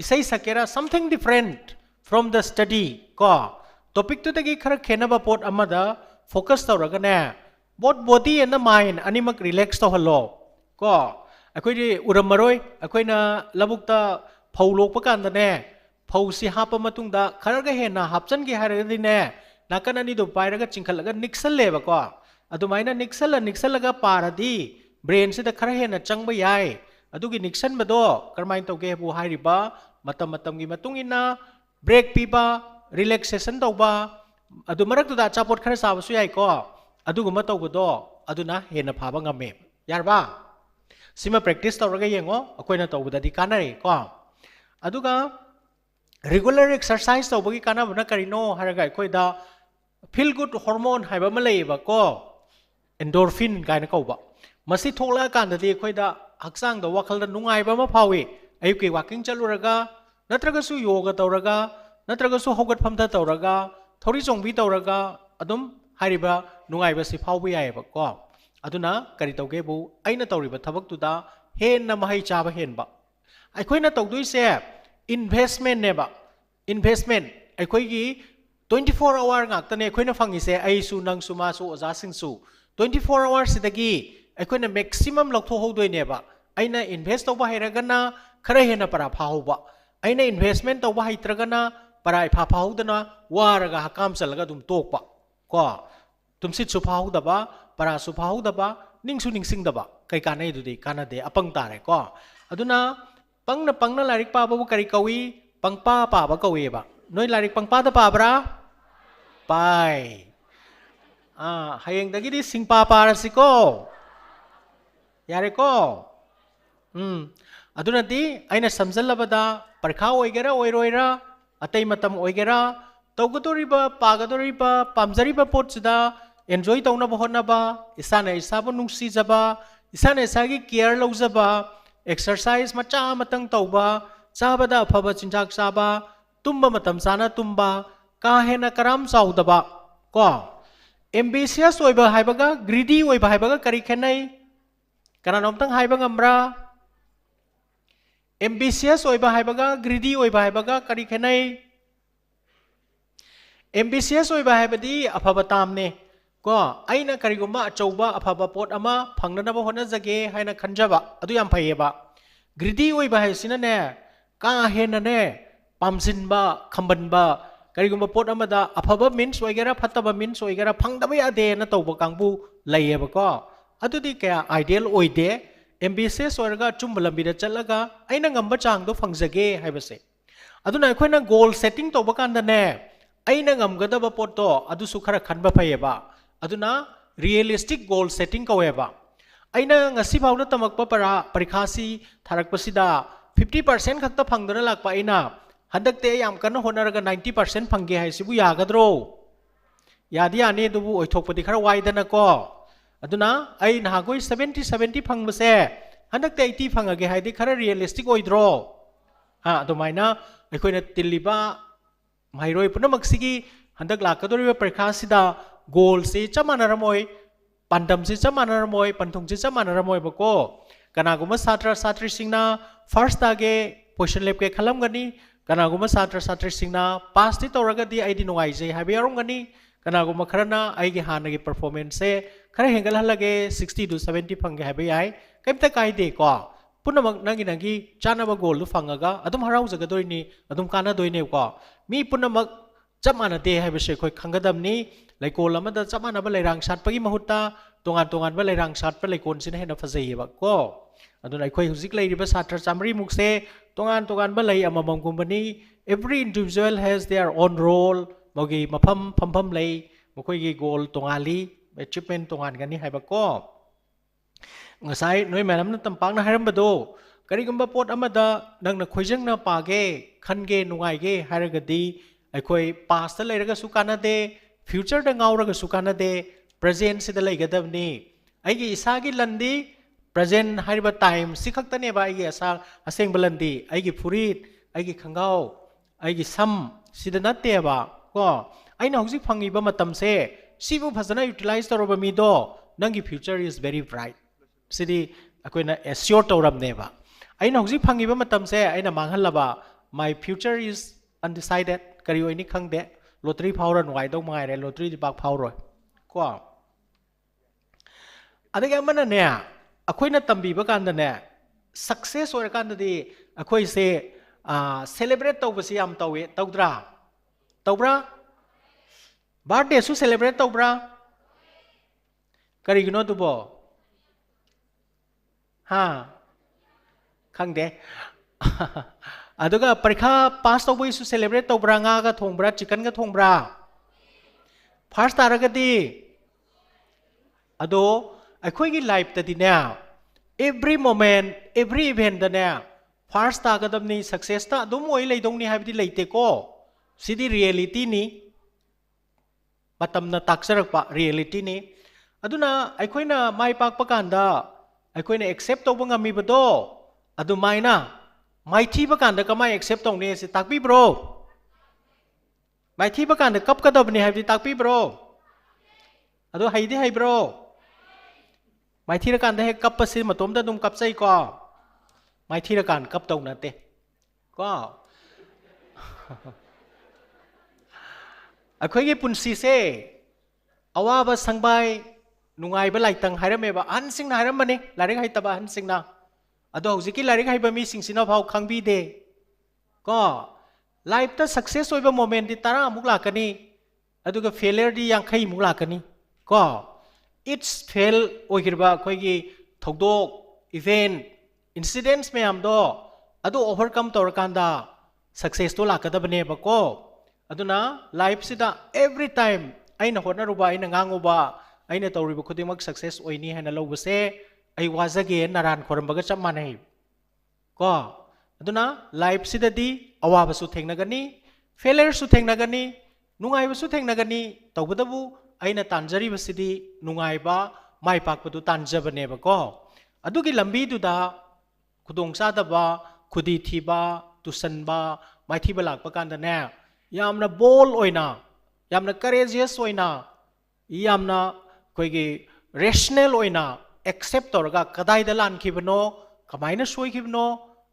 isai sakera something different from the study ko topic to tagi khara khenaba pot amada focus tawraga ne both body and the mind animak relax to halo ko akoi di uramaroi akoi na labukta phaulok pakanda ne phausi hapa matungda kharaga hena hapchan gi haragadi ne nakan ani do pairaga chingkhalaga nixal leba ko adumaina nixalaga paradi brain se da khara hena changba yai adugi nixan bado karmain tawge bu hairiba matam gi matungina break piba relaxation tawba adu marak da chapot khara sabasu yai ko aduguma tawbado aduna hena phaba ngame yarba sima practice tawraga yengo akoina tawbada di kanare ko aduga regular exercise tawbagi kanabana karino haraga koida feel good hormone haiba malaiba ko endorphin kaina kauba masi thokla kandadi koida haksang da wakal da nungai ba ma phawi ayuki walking chaluraga natraga su yoga tawraga natraga su hogat phamda tawraga thori chongbi tawraga adum hariba nungai ba si phawbi yaiba ko aduna kari tawge bu aina tawriba thabak tu da hen na mahai chaba hen ba aikoina tawdui se investment neba investment aikoi gi 24 hour ngaktane aikoina fangi se ai su nang suma su oja sing su 24 hours sidagi aikoina maximum loktho hodoi neba aina invest tawba hairagana khara hena para phauba aina investment tawba haitragana para pha phaudana waraga hakam chalaga dum tokpa ko tumsit su phaudaba para su phaudaba ningsu ningsingdaba kai kanai dudi kanade apang tare ko aduna pangna larik pa ba kari kawi pangpa pa ba kawi ba noi larik pangpa da pa bra pai hayeng dagi di sing pa para si ko yare ko aduna ti aina samjallabada parkha oigera oiroira atai matam oigera tawgadoriba pagadoriba pamjariba potchida enjoy tawna ba honna ba isana isabu nungsi jaba isana isagi care lojaba exercise macha matang tauba chabada phaba chinjak chaba tumba matam sana tumba ka hena karam chaudaba ko ambitious oiba haibaga greedy oiba haibaga kari khenai kana nomtang haiba ngamra ambitious oiba haibaga greedy oiba haibaga kari khenai ambitious oiba haibadi aphaba tamne ko aina kariguma achauba aphaba pot ama phangnanaba honajage haina khanjaba adu yam phayeba greedy oiba haisina ne ka hena ne pamsinba khambanba kariguma pot amada aphaba means oigera phataba means oigera phangdaba yade na tawba kangbu layeba ko adudi kaya ideal oide ambitious oiraga chumbalambida chalaga aina ngamba changdo phangjage haibase aduna akhona goal setting tawba kanda ne aina ngamgadaba potto adu su khara khanba phayeba aduna realistic goal setting kaweba aina ngasi phawna tamakpa para parikhasi tharakpasida 50% khakta phangdana lakpa aina handakte yam kana honaraga 90% phangge haisibu yagadro yadi ani dubu oithokpadi khara waidana ko aduna ai nahagoi 70 phangbase handakte 80 phangage haidi khara realistic oidro ha adumaina aikoina tiliba mairoi punamaksigi handak lakadoriba parikha goal se chamanaramoy pandam se chamanaramoy panthung se chamanaramoy bako kanaguma satra satri singna first tage position lep ke khalam gani kanaguma satra satri singna pass ti toraga di id nuai je habi arum gani kanaguma kharana ai ge hanagi performance se khara hengal halage 60 to 70 phang ge habi ai kaimta kai de ko punamak nangi chanaba goal lu fangaga adum harau jagadoi ni adum kana doi ne ko mi punamak chamana de habi se khoi khangadam ni laikol amada chamana ba lairang sat pagi mahutta tongan ba lairang sat pa laikon sin hena fazai ba ko aduna khoi hujik lairiba satra chamri mukse tongan ba lai amamam gumbani every individual has their own role mogi mafam pham lai mokoi gi goal tongali achievement tongan gani haiba ko ngasai noi manam na tampang na haram bado karigamba pot amada nangna khoijang na page khange nungai ge haragadi aikhoi past la iraga sukana de future da ngauraga sukana de present sida laigadabni aigi isagi landi present hariba time sikhaktane ba aigi asa aseng balandi aigi furit aigi khangau aigi sam sida natte ba ko aina hojik phangi ba matam se sibu phajana utilize toroba mi do nangi future is very bright sidi akoina assure toram ne ba aina hojik phangi ba matam se aina manghalaba my future is undecided kari oini khangde lottery power nuai dong mai re lottery di bak power ko adega mana ne akoina tambi ba kan da ne success or kan da di akoi se celebrate to basi am tawe tawbra birthday su celebrate tawbra kari gino du bo ha khangde aduga parikha pass tawboi su celebrate tawbra nga ga thongbra chicken ga thongbra first taragadi ado akhoi gi life ta di na every moment every event da na first tagadam ni success ta dum oi leidong ni habdi leite ko sidi reality ni matam na taksarak pa reality ni aduna akhoi na mai pak pakanda akhoi na accept tawba ngami bado adu mai na mai thi ba kan da kamai accept tong ne se takpi bro mai thi ba kan da kap ka dob ni habdi takpi bro ado haidi hai bro mai thi ra kan da he kap pa se matom da dum kap sai ko mai thi ra kan kap tong na te ko akhoi ge punsi se awa ba sangbai nungai ba lai tang hairame ba an sing na hairam bani laring hai taba han sing na ado hojiki laring hai ba mi sing sina phau khangbi de ko life ta success oiba moment di tara muk lakani aduga failure di yang khai muk lakani ko it's fail oigirba khoi gi thogdok event incidents me am do adu overcome tor kanda success to lakadabane ba ko aduna life sida every time aina hona ruba aina nganguba aina tawriba khudimak success oini hana lobase ai wajage naran khorambaga chamanai ko aduna life sida di awa basu thengnagani failure su thengnagani nungai basu thengnagani tawbadabu aina tanjari basidi nungai ba mai pakpadu tanjabane ba ko adugi lambi du da khudong sa da ba khudi thiba tusanba mai thiba lakpa kanda ne yamna bold oina yamna courageous oina yamna koigi rational oina accept torga kadai da lan khibno kamaina soi khibno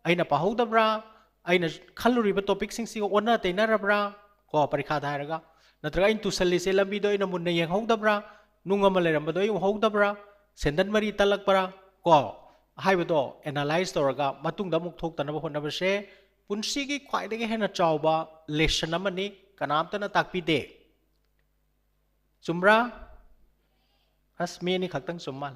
aina pahodabra aina khaluri ba topic sing si ona teina rabra ko parikha dairaga natraga in tusalli se lambi do ina munna yang hodabra nung ama leirambado yung hogdabra sendan mari talakpara ko haibedo analyze toraga matungda muk thoktanaba honabase punsigi khwaidagi hena chawba lesson amani kanamtana takpide chumra asmi ni khaktang chummal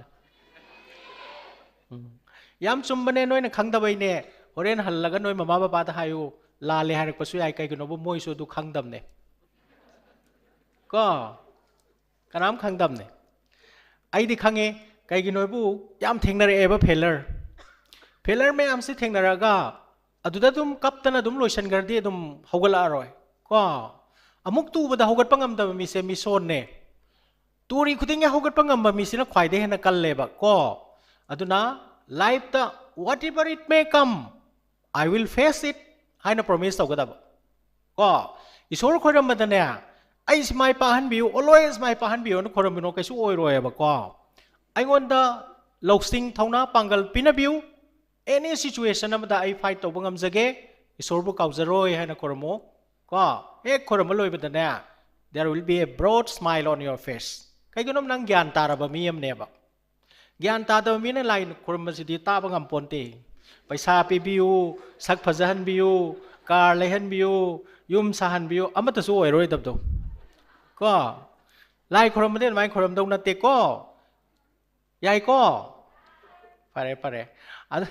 yam chumbane noi na khangdabai ne horen hallaga noi mama baba da hayu la le harak pasu ai kai gno bo moi so du khangdam ne ko kanam khangdam ne ai di khange kai gi noi bu yam thengnare eba failure me am si thengnaraga aduda dum kaptana dum loisan gardi dum hogala roi ko amuk tu bada hogat pangam da mi se mi son ne turi khudinga hogat pangam ba mi sina khwaide hena kal leba ko aduna life ta whatever it may come I will face it haina promise tawgadaba ko isor khoram badane ai smai pahan biu always my pahan biu no khoram bino kaisu oi roi ba ko aingonda loksing thauna pangal pinabiu any situation amada I fight to bangam jage isor bu kaujaroi haina khoramo ko ek khoram loi badane there will be a broad smile on your face kai gunom nang gyan taraba mi am neba gyan ta mi na lai khoram sidi ta bangam ponte paisa pibiu sak phajahan biu car lehan biu yum sahan biu amata su oi roi dabdo ko lai khoram den mai khoram dong na te ko yai ko pare adu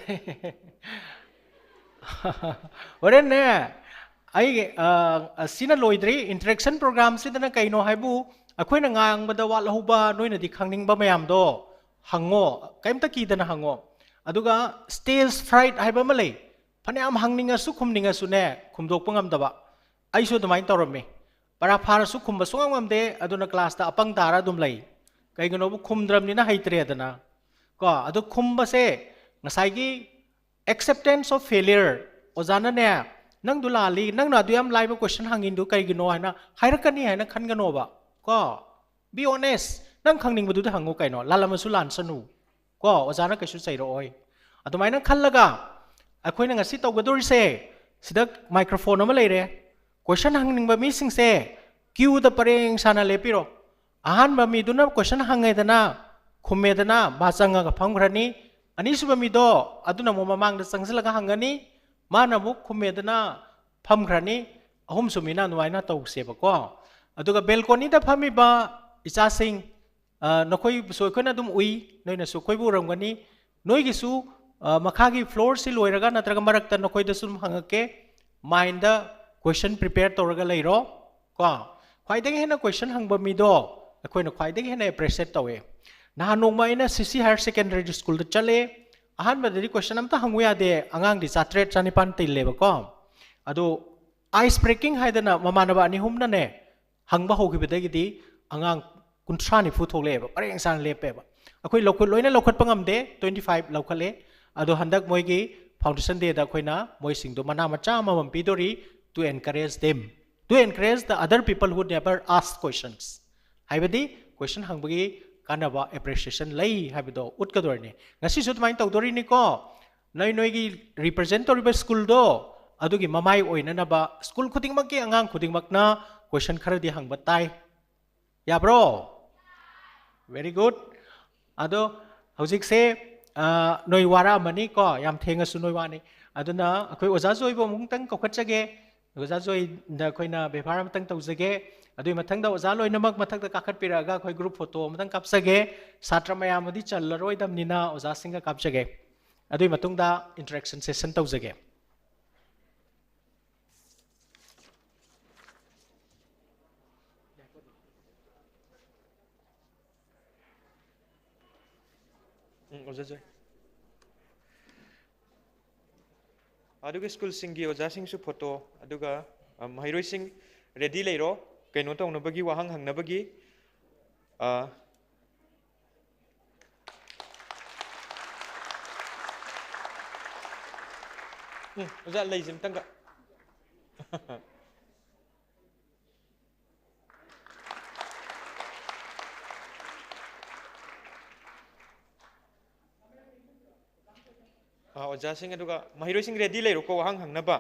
oren ne ai sina loidri interaction program sidana kaino haibu akoina ngang bada wa lahuba noina di khangning ba mayam do hango kaimta ki dana hango aduga stage fright haiba malai phanyam hangninga su khumninga su ne khumdok pangam daba ai su dumai tawrame para phara su khumba sungam de aduna class ta apang tara dum lai kai gano bu khumdram ni na haitre dana ko adu khumba se ngasai gi acceptance of failure ojana ne nang dulali nang na duyam live question hangin du kai gino haina hairakani haina khan gano ba ko be honest nang khangning badu da hango kai no lalama su lan sanu ko ojana kaisu sairo oi adumai nang khallaga akhoina ngasi tawgadori se sida microphone ama leire question hangning ba mi sing se queue da pareng sana lepiro ahan ba mi duna question hangai dana khume dana ba changa ga phamgrani ani su ba mi do aduna mo mamang da changslaga hangani mana mu khume dana phamgrani ahum sumina nuaina tawse ba ko aduga balcony da phami ba icha sing nokoi soi khona dum ui noina su koi bu ramgani noi gi su makhagi floor si loiraga natraga marakta nokoi da sum hangake mind da question prepare toraga leiro ko khwaidagi hena question hangba mi do akoina khwaidagi hena appreciate tawe na nongma ina cc higher secondary school da chale ahan ba di question amta hanguya de angang di chatre chanipan til leba ko ado ice breaking haidana mamanaba ani humna ne hangba hogi bedagi di angang kuntrani fu tholeba pareng san lepeba akoi lokot loina lokot pangam de 25 lokhale ado handak moigi foundation day da koina moi sing do mana macha mamam pidori to encourage them to encourage the other people who never ask questions haibadi question hangbagi kanaba appreciation lei haibido utkadorne ngasi su tmain tawdori ni ko noi gi representative school do adugi mamai oina na ba school khuding mak ki angang khuding mak na question khara di hangba tai ya bro very good ado hojik se noi wara mani ko yam thenga su noi wani aduna akoi oja joi bo mung tang ko khatchage oja joi da koina befaram tang tawjage adui mathang da oja loi namak mathak da kakhat piraga khoi group photo matang kapsage satra mayam adi challaroi dam nina oja singa kapsage adui matung da interaction session tawjage oja joi aduga school singi oja sing su photo aduga mairoi sing ready leiro kaino tong na bagi wahang hang na bagi oja leijim tanga oja sing aduga mahiroi sing ready leiro ko wahang hang na ba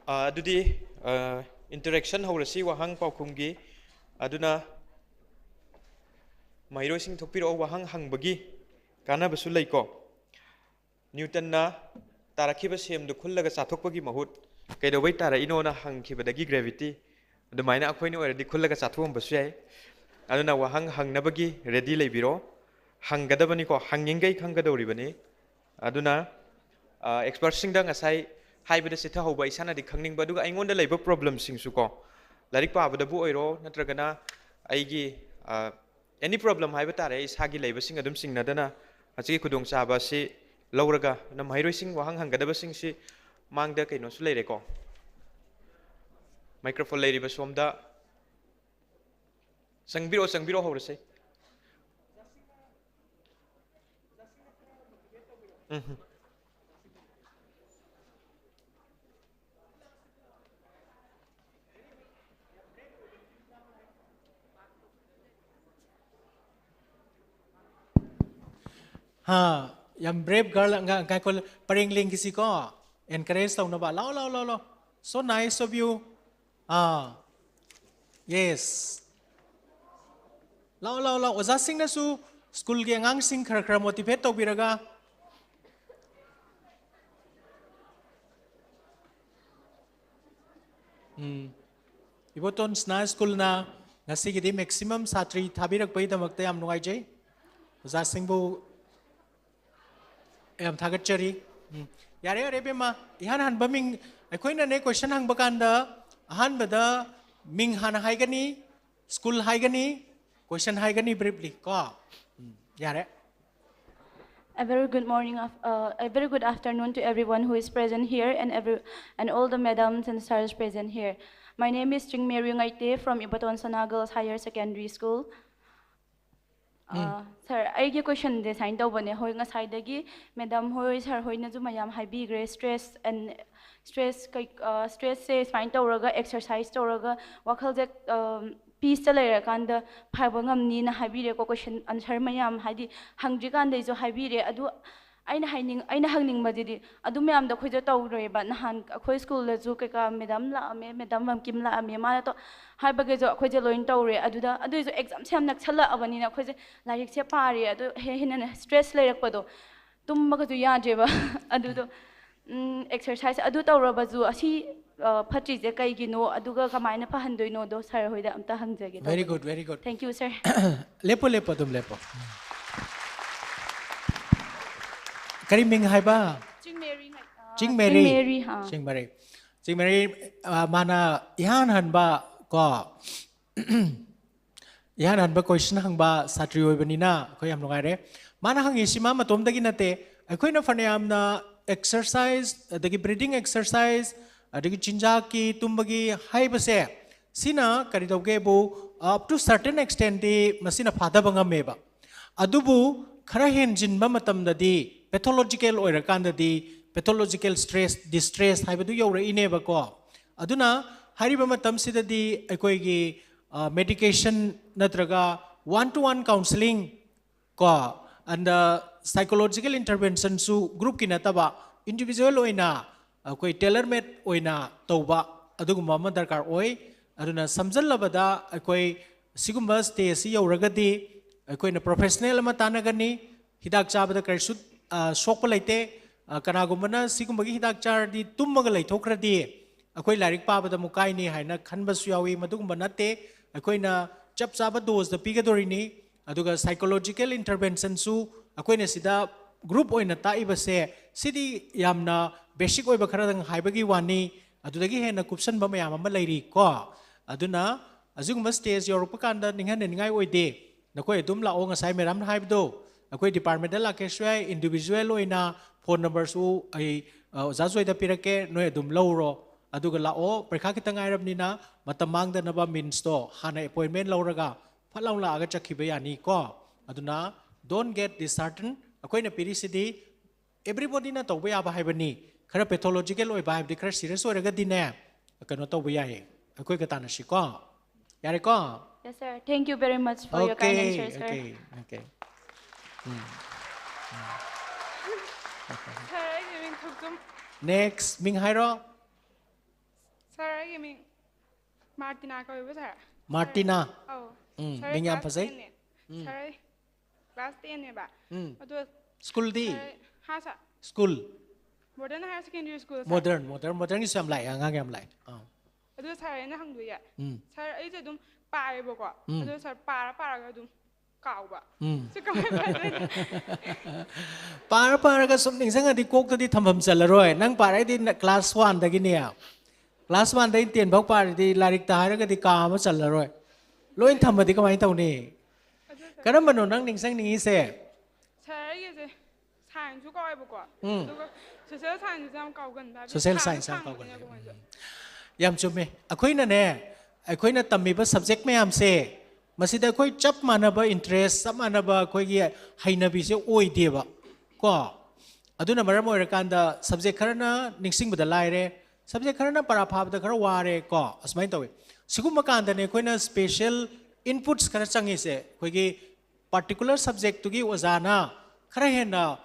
adudi interaction haurasi wahang paukhumgi aduna mairoi sing thopiro wahang hangbagi kana basu leiko Newton na tarakhiba sem du khullaga chathokpagi mahut kaidobai tara ino na hangkhibadagi gravity adumaina akhoini oradi khullaga chathom basu yai aduna wahang hangnabagi ready leibiro hanggadabani ko hangyengai khanggadoribani aduna expert singda ngasai haibada sitha hoba isana di khangning ba duga aingonda leiba problem singsu ko larik pabada bu oiro natragana aigi any problem haiba tare isagi leiba sing adum singnadana achigi khudong chaba si lauraga na mairoi sing wahang hanggadaba sing si mangda kaino su leire ko microphone leiriba somda sangbiro horase ha yam brave girl nga kai ko paring ling kisi ko encourage tau na ba lo so nice of you yes lo oza sing na su school ge ngang sing khar motivate tau biraga iboton sna school na ngasi gi maximum satri thabirak pai damakta yam nungai jai oza sing bu em thagat chari yare yare be ma ihan han baming akoina ne question hang bakanda han bada ming han haigani school haigani question haigani briefly ko yare A very good morning, a very good afternoon to everyone who is present here and all the madams and sirs present here. My name is Ching Mary Ngaite from Ibaton Sanagals Higher Secondary School. Sir, I have a question design to bone hoy nga side dagi madam hoy sir hoy na ju mayam high big stress and stress se fine to raga exercise to raga wakhal je peace ta lera kanda phaiba ngamni na habire ko question answer mayam hadi hangri kan dei jo habire adu aina hangning madidi adu mayam da khoja taw roiba nahan khoi school la ju ka madam la ame madam mam kim la ame ma to haiba ge jo khoja loin taw re adu jo exam sam nak chala abani na khoja larik se pare adu hena stress lerak pado tum ma ju ya jeba adu do exercise adu taw roba ju asi phatri je kai gi no aduga kamaina pahandoi no do sir hoida amta hangjage very good thank you sir lepo dum lepo kari ming hai ba Ching Mary mana ihan han ba ko ihan han ba question hang ba satri oi bani na ko yam ngai re mana hang isima matom dagi nate akoi na fanayam na exercise dagi breathing exercise adagi chinja ki tumbagi hai ba se sina kari doge bu up to certain extent di masina phada banga meba adubu khara hen jinba matam dadi pathological oirakandadi pathological stress distress haibadu yore ineba ko aduna hariba matam sidadi akoigi medication natraga one to one counseling ko and psychological intervention su group kinataba individual oina akoi tailor made oina toba aduguma ma darkar oi aduna samjallabada akoi sigumba stage si yoragadi akoina professional ma tanagani hidak chabada karsu sokpa laite kanagumana sigumagi hidak chardi tummaga laithokradi akoi larik pabada mukai ni haina khanbasu yawi madugumba natte akoina chap chaba dose da pigadorini aduga psychological intervention su akoina sida group oina taibase sidi yamna basic oiba kharadang haibagi wani adudagi hena kupsan ba mayam ama lairi ko aduna azugumba stage europe kanda ninghan ningai oide nakoi dum la onga sai meram haibdo akoi department la ke swai individual oina phone number su ai jazoi da pirake noi dum lowro aduga la o prekha kitang airabni na matamang da naba means to hana appointment lowraga phalau la aga chakhiba yani ko aduna don't get disheartened akoi na pirisidi everybody na tawba ya ba haibani khara pathological oi ba haibdi khara serious oraga dine kano tawba ya he akoi ka tana shi ko yare ko yes sir thank you very much for your kind answer sir okay Next, Ming Hairo. Sir, I mean, Martina, go with her. Martina. Oh. Mingyan pa say? Sir, class 10 ba? School di. Hasa. School. Modern higher secondary school. Modern is am lại ngang am lại. Adu sir na hang duya. Sir ai je dum pare ba ko. Adu sir para ga dum kau ba. So kau ba. Para ka sum ning sang di kok di thamam chal roi. Nang para di class 1 da gi ne. Class 1 da tin bak para di larik ta ha ga di ka ma chal roi. Loin tham di ka mai tau ni. Karam bano nang ning sang ning se. Sir ye je science ko ai ba ko. Social science jam kau gan ba. Social science jam kau gan. Yam chume. Akoi na ne. Akoi na tammi ba subject me am se. Masida koi chap mana ba interest sam mana ba koi gi haina bi se oi de ba. Ko. Aduna maram oi rakanda subject kharana ningsing bada lai re. Subject kharana para phab da khara wa re ko. Asmai tawi. Sigum makanda ne koi na special inputs khara changi se. Koi gi particular subject tu gi ozana khara hena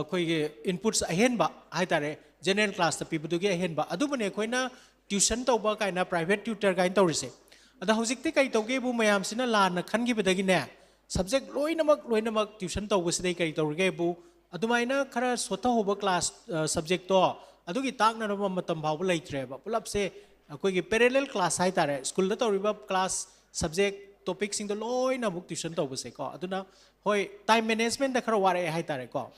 koi gi inputs ahen ba hai tare general class ta pibu gi ahen ba. Adu bane koi na tuition tau ba kai na private tutor kai tau rise. Ada hojik te kai tau ge bu mayam sina la na khan gi bedagi ne subject loinamak tuition tau bu sidai kai tau ge bu adumai na khara sota hoba class subject to adu gi tak na no matam bhaw leitre ba pulap se koi gi parallel class hai tare school da tau riba class subject topic sing do loina muk tuition tau bu se ko aduna hoi time management da khara ware hai tare ko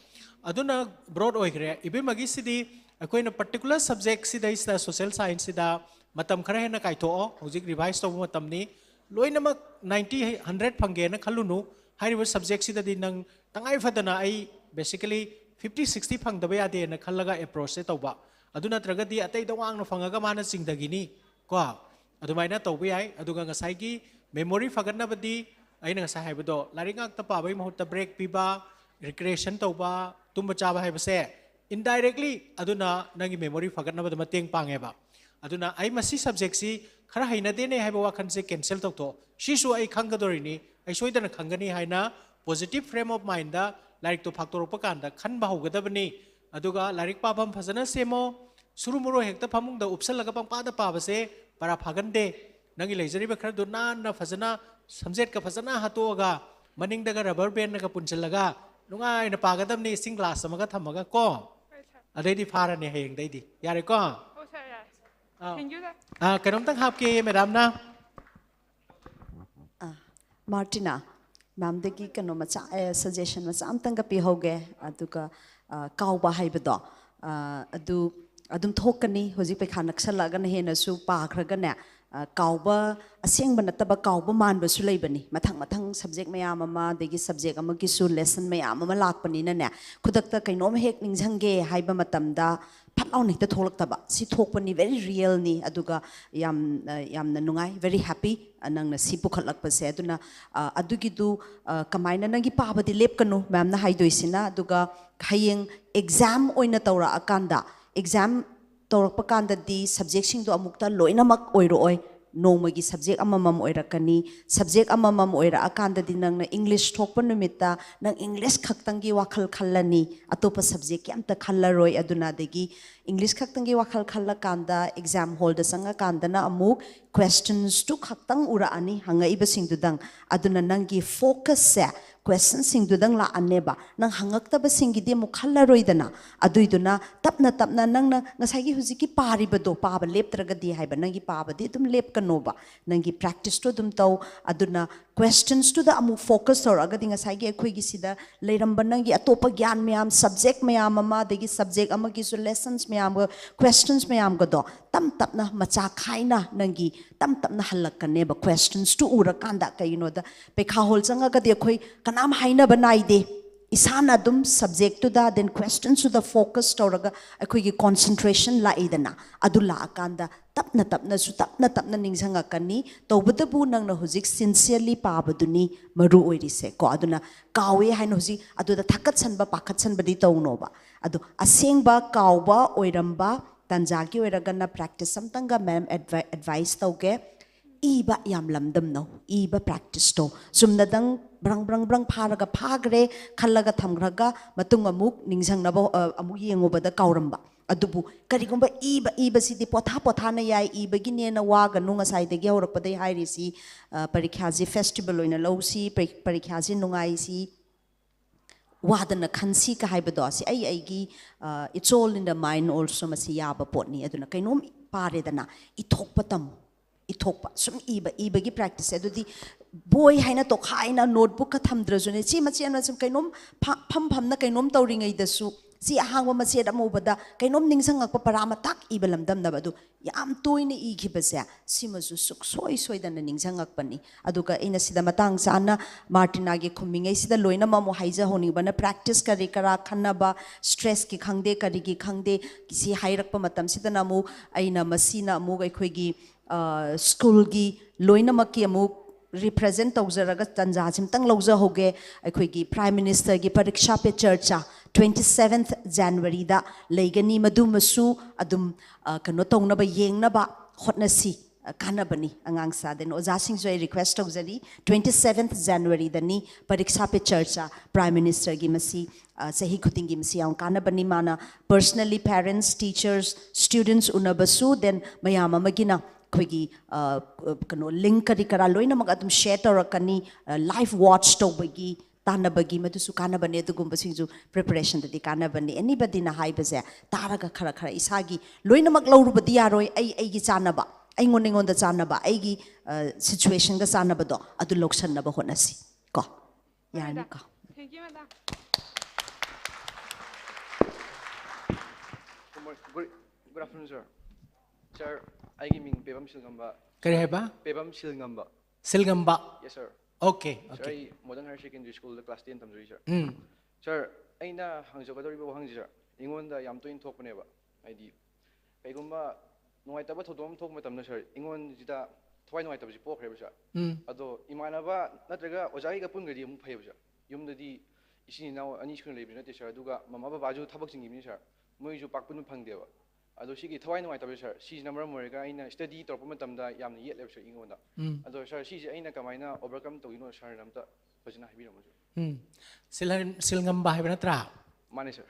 aduna broad oi gre ibe magi sidi koi na particular subject sida is social science sida matam khara hena kai tho hojik revise to matam ni loinamak 90 100 phange na khalunu hariba subject sida di nang tangai fadana ai basically 50 60 phang da ya de na khallaga approach se tawba aduna traga di atai dawang no phangaga mana singdagi ni ko adumai na tawbi ai aduga ngasai gi memory faganna badi aina ngasai haibado laringak ta pa bai mahut ta break piba recreation tawba tumba chaba haibase indirectly aduna nangi memory fagatna bada mateng pange ba aduna ai masi subject si khara haina de ne haiba wakhan se cancel tok to shi su ai khanggadori ni ai soidana khangani haina positive frame of mind da larik to factor pa kan da khan ba hogadabani aduga larik pa bam phajana semo surumuro hekta phamung da upsal laga pang pa da pa base para phagande nangi leijari ba khara do na phajana subject ka phajana hatoga maning daga rubber band na ka punchalaga nungai na pagadam ni sing class amaga thamaga ko adai di phara ne heng dai di yare ko Oh sir, yes. Thank you sir. Kanom tang hap ke madam na Martina ma'am dagi kano macha suggestion macha am tang ka pi hoge aduka kaw ba haibado adu adum thokani hoji pe khanak salaga na hena su pa khraga ne kauba aseng banataba kauba manba su leibani mathang subject mayam ama degi subject ama ki su lesson mayam ama lakpani na ne khudakta kainom hek ningjange haiba matamda phatlaw ni ta tholak si thokpani very real ni aduga yam na nungai very happy anang na si pukhatlak pa se aduna adugi du kamaina nangi pabadi lepkanu ma'am na haidoisina aduga hayeng exam oina tawra akanda exam tawrakpa kanda di subject sing do amukta loinamak oiroi nongmagi subject amamam oirakani subject amamam oira akanda di nang na English thokpa numita nang English khaktangi wakhal khallani atopa subject yamta khallaroi aduna degi English khaktangi wakhal khalla kanda exam hall da sanga kanda na amuk questions tu khaktang ura ani hanga iba sing dudang aduna nangi focus se questions sing dudang la aneba nang hangak taba singi de mu khallaroi dana aduiduna tapna nang na ngasai gi huziki pari bado paba leptraga di haiba nangi paba di dum lep kanoba nangi practice to dum tau aduna questions to the amu focus or agadi ngasai gi khoi gi sida leiramba nangi atopa gyan myam subject myam ama degi subject ama gi su lessons myam questions myam go do tam tapna macha khaina nangi tam tapna halak kaneba questions to ura kanda kaino da pekha hol changa ga de khoi kanam haina banai de isana dum subject to da then questions to the focus toraga akhoi gi concentration la idana adula akanda tapna ningjanga kani tobada bu nang na hojik sincerely pabaduni maru oirise ko aduna kawe hain hoji aduda thakat sanba pakhat sanba di tawno ba adu asengba kawba oiramba tanjaki oiragana practice samtanga ma'am advice tawge iba yam lamdam no iba practice to sumnadang brang pharaga phagre khallaga thamgraga matung amuk ningjang nabo amuk yengobada kauramba adubu karigumba iba sidi potha na yai ibagine na waga nunga saidagi horakpadai hairi si parikhaji festival oina lausi parikhaji nungai si wadana khansi ka haibado si ai it's all in the mind also masi yaba potni aduna kainom pare dana ithokpa tam ithokpa sum ibagi practice adudi boy haina to khaina notebook ka thamdrajune chi machi an sum kainom pham na kainom tawringai dasu si ahangwa machi da mobada kainom ningsangak pa parama tak ibalamdam na badu yam toine igibase simasu suk soi dana ningsangak pani aduka ina sida matang sana martina ge khumingai sida loina ma mo haija honi bana practice kari kara khanna ba stress ki khangde kari ki khangde kisi hairak pa matam sida na mu aina masina mu gai khoigi school gi loina makki amu represent tawzaraga tanja simtang lawza hoge akhoi prime minister gi pariksha pe charcha 27th January da leigani madumasu adum kano tongna ba yengna ba hotna si kanabani angang sa den oja sing so request tawzari 27th January da ni pariksha pe charcha prime minister gi masi sahi khuting gi masi ang kanabani mana personally parents teachers students unabasu then mayama magina khoi kano link kari kara loina mag adum share tawrakani live watch tawbagi tanabagi madusu kanabani adugumba singju preparation da kanabani anybody na haibase taraga khara isagi loina mag lawrubadi yaroi ai gi chanaba ai ngon da chanaba ai gi situation ga chanaba do adu loksan na ba honasi ko yani ko thank you madam good afternoon sir I giving Pebam Silgamba. Kari hai ba? Pebam Silgamba. Silgamba. Yes sir. Okay. Sir, I modern higher secondary school class 10 tamjuri sir. Sir, I na hangjo kadori ba hangji sir. Ingon da yam to in thok paneba. ID. Kaigumba nuai taba thodom thok matam na sir. Ingon jida thwai nuai tabi pok reba sir. Ado imana ba natraga ojai ga pun gadi mu phai ba sir. Yum da di isi na ani skun lebi na te sir aduga mama ba baju thabak singi ni sir. Moi ju pakpun phang deba. Ado sigi thawai nuai tabi sir si number morega aina study torpa matamda yamna yet leb sir ingonda ado sir si aina kamaina overcome togino sir namta fajina hibiramu silngamba haibna tra mane sir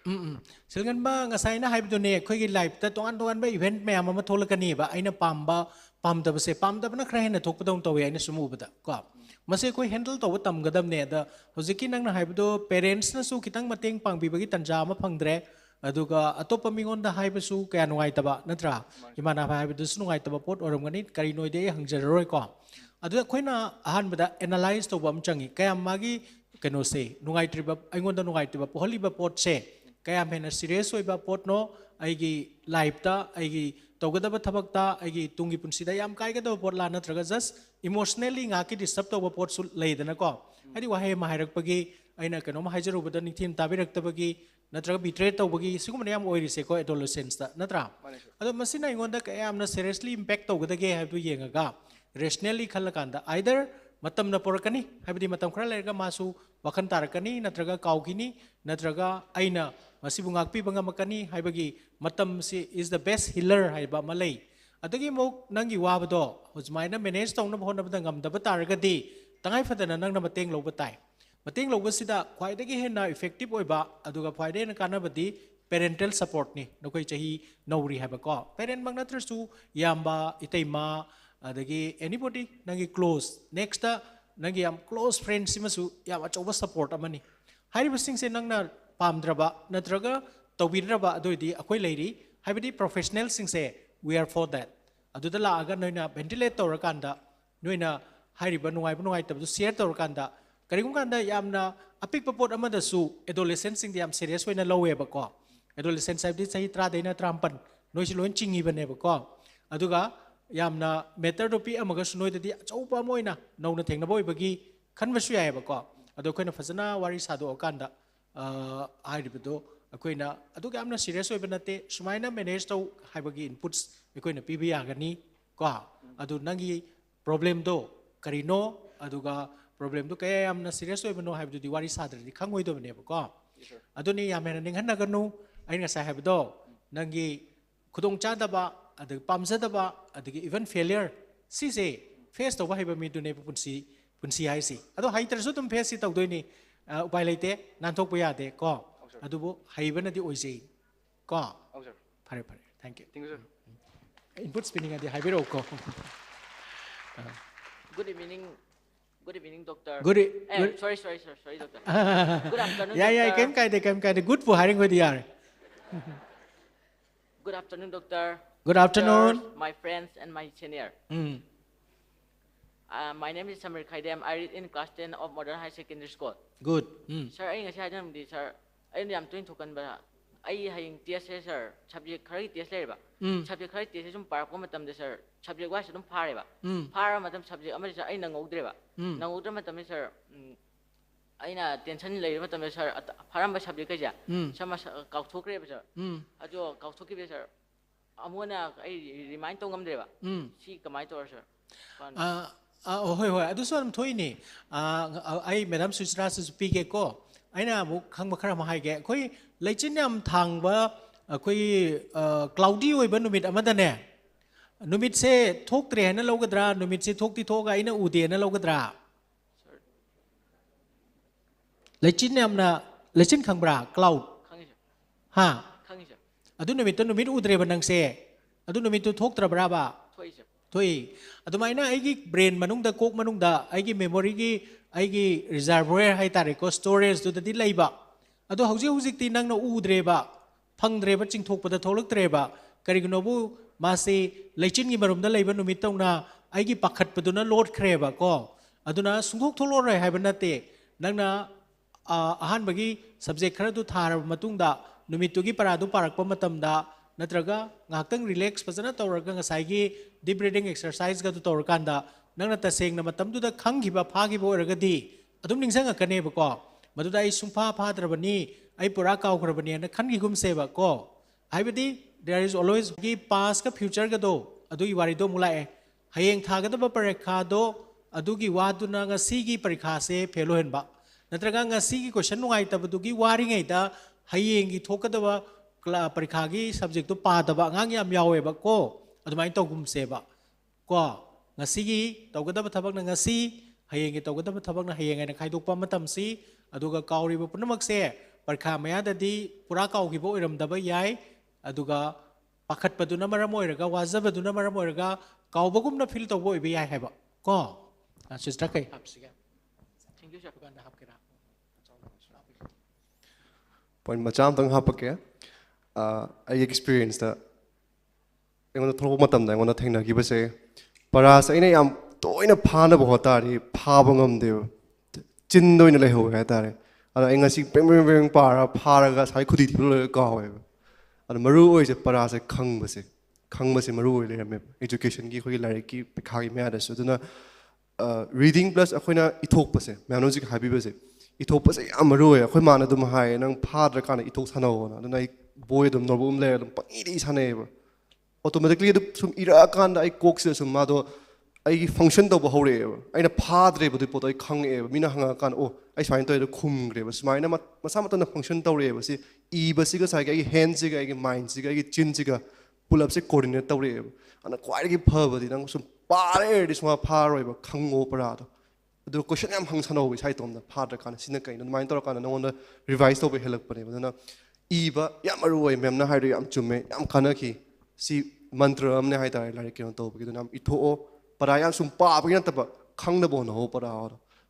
silngamba ngasai na haibdo ne khoi gi live ta tongan ba event mayam ama tholakani ba aina pamdabase pamdabna khra hena thokpadong tawi aina sumubada ko mase koi handle taw tamgadam ne da hojiki nang na haibdo parents na su kitang mateng pangbibagi tanja ama phangdre aduga atopa mingonda haibasu kaya nungaitaba natra imana haibadusu nungaitaba pot oromgani kari noide hangjaroi ko adu khoina ahanbada analyze to bam changi kaya magi keno se nungaitriba aingonda nungaitriba poholiba pot se kaya mena serious oiba pot no aigi life ta aigi togadaba thabakta aigi tungi punsida yam kaigada pot la natraga just emotionally ngaki disturb to pot su leidana ko adi wahe mahairakpagi aina keno mahaijarubada nithim tabiraktabagi natraga betray tawbagi sigum yam oirise ko adolescence ta natra ado masina ingonda kayamna seriously impact tawgadage habu yengaga rationally khalakanda either matam na porakani habdi matam khara lerga masu wakan tarakani natraga kaugini natraga aina masibu ngakpi banga makani haibagi matam si is the best healer haiba malai adagi mok nangi wabado hojmaina manage tawna bhona bada ngamdaba taragadi tangai fadana nangna mateng loba tai mateng lobasida khwaidagi hena effective oiba aduga khwaide na kanabadi parental support ni nokoi chahi nauri haba ko parent magnatrasu yamba itaima adagi anybody nangi close next nangi yam close friend simasu yam achoba support amani hairiba singse nangna pamdraba natraga tawbiraba adoidi akoi leiri haibadi professional singse we are for that aduda la aga noina ventilate torakanda noina hairiba nungai tabdu share torakanda karigum kanda yamna apik papot amada su adolescent sing yam serious wena lowe ba ko adolescent saibdi sahi tra deina trampan noisi loin chingi bane ba ko aduga yamna meter dopi amaga sunoi dadi achaupa moina nauna thengna boy bagi khanbasu yai ba ko ado koina fazana wari sadu okanda hairibdo akoina aduga yamna serious oi banate sumaina manage to haibagi inputs akoina pibi yagani ko adu nangi problem do karino aduga problem do kaya yamna serious oi bano haibdu diwari sadri khangoi do bane ba ko aduni yamena ninghanna ganu aina sa haibdo nangi khudong chadaba adag pamjadaba adagi even failure si se face to haiba mi dune punsi hai si ado haitar su tum face si tawdoi ni upai leite nanthok pa yade ko adubu haibana di oise ko Fare fare. Thank you. Thank you, sir. Input spinning adi hybrid oko. Good evening. Good evening, doctor. Good. Sorry, doctor. Good afternoon, Yeah, doctor. came kind. Good for hiring with the Good afternoon, doctor. Good afternoon. Teachers, my friends and my senior. My name is Samir Khaidem. I read in class 10 of Modern High Secondary School. Good. Sir, I ngasi hajam di sir. I am doing to convert. I having test sir. Subject kari test leba. Subject kari test sum para ko matam de sir. Subject wise sum pare ba. Para matam subject amari sir. I nangog dreba. Nangog dreba matam sir. I na tension lay matam sir. Para ba subject kaja. Sama kau thokre ba sir. Ajo kau thoki ba sir. Amona I remind tongam dreba. Si kamai to sir. Hoi. Adu so am thoi ni. I Madam Susra speak ko. I na muk khang bakara mahai ge. Koi lechin am thang ba. Koi cloudy oi ba numit amada ne. Numit se thok tre na logadra. Numit se thok ti thoga ina ude na logadra. Lechin am na lechin khang bra cloud. Ha. Adu numit udre ba nang se. Adu numit tu thok tra bra ba. Thôi, adumai aigi brain manung da kok manung da aigi memory gi aigi reservoir hai tare ko storage tu da di laiba adu hauji ti nang na udre ba phangdre ba chingthok pa da tholak tre ba karigno bu masi lechin gi marum da laiba numit tong na aigi pakhat pa du na load khre ba ko aduna sungthok tholor rai hai ba na te nang na ahan bagi subject khara du thar matung da numit tu gi para du parak pa matam da natraga ngaktang relax pasana tawraga ngasai gi deep breathing exercise ga tu tawrkanda nangna taseng na matam du da khanggiba phagiba oraga di adum ningsang akane ba ko maduda ai sungpha phadrabani ai pura kaw khrabani na khangi gum se ba ko haibadi there is always gi past ka future ga do adu i wari do mulae hayeng thaga da ba parekha do adu gi wadu na nga si gi parikha se phelo hen ba natraga nga si gi question nungai ta du gi wari ngai da hayeng gi thokada ba parikha gi subject to pa da ba ngang yam yawe ba ko adumai to gum se ba ko ngasi gi tawgada ba thabak na ngasi hayeng gi tawgada ba thabak na hayeng na khaidok pa matam si aduga kauri ba punamak se parikha maya da di pura kaw gi bo iram da ba yai aduga pakhat pa du na maram oiraga wajaba du na maram oiraga kaw ba gum na feel to bo ibe yai ha ba ko sister kai hapsiga Thank you, sir. Point macam tang hapake I experience that I want to throw matam da I want to thing na give say para sa ina yam toina phana bo tari phabangam de chin doina le ho ha tare ala inga si peng para pharaga sai khudi thi lo ka ho ala maru oi se para sa khang ba se maru oi le me education gi khoi lari ki pikha gi me ada so duna reading plus akoina ithok pa se me anoji habi ba se ithok pa se am maru oi akhoi mana dum hai nang phadra kana ithok sano na duna boy dum norbum le dum pangi sane ba automatically sum ira kan I cook se sum ma do I function do ba hore I na phadre bu po I khang e mina hanga kan o I find to khum gre ba smai na masa mata na function to re ba si e ba si ga sai ga hand si ga mind si ga chin si ga pull up se coordinate to re ana kwai gi pha ba di nang sum pare di sma pha roi ba khang o para do adu question am hang sano bi sai tom na phadra kan sin na kai no mind to kan na on revise to be help pa ne ba na e ba yam aru oi mem na hai ri am chume yam khana ki si mantra amne hai tai lari kion to bi nam itho o paraya sum pa bi na ta ba khang na bo no para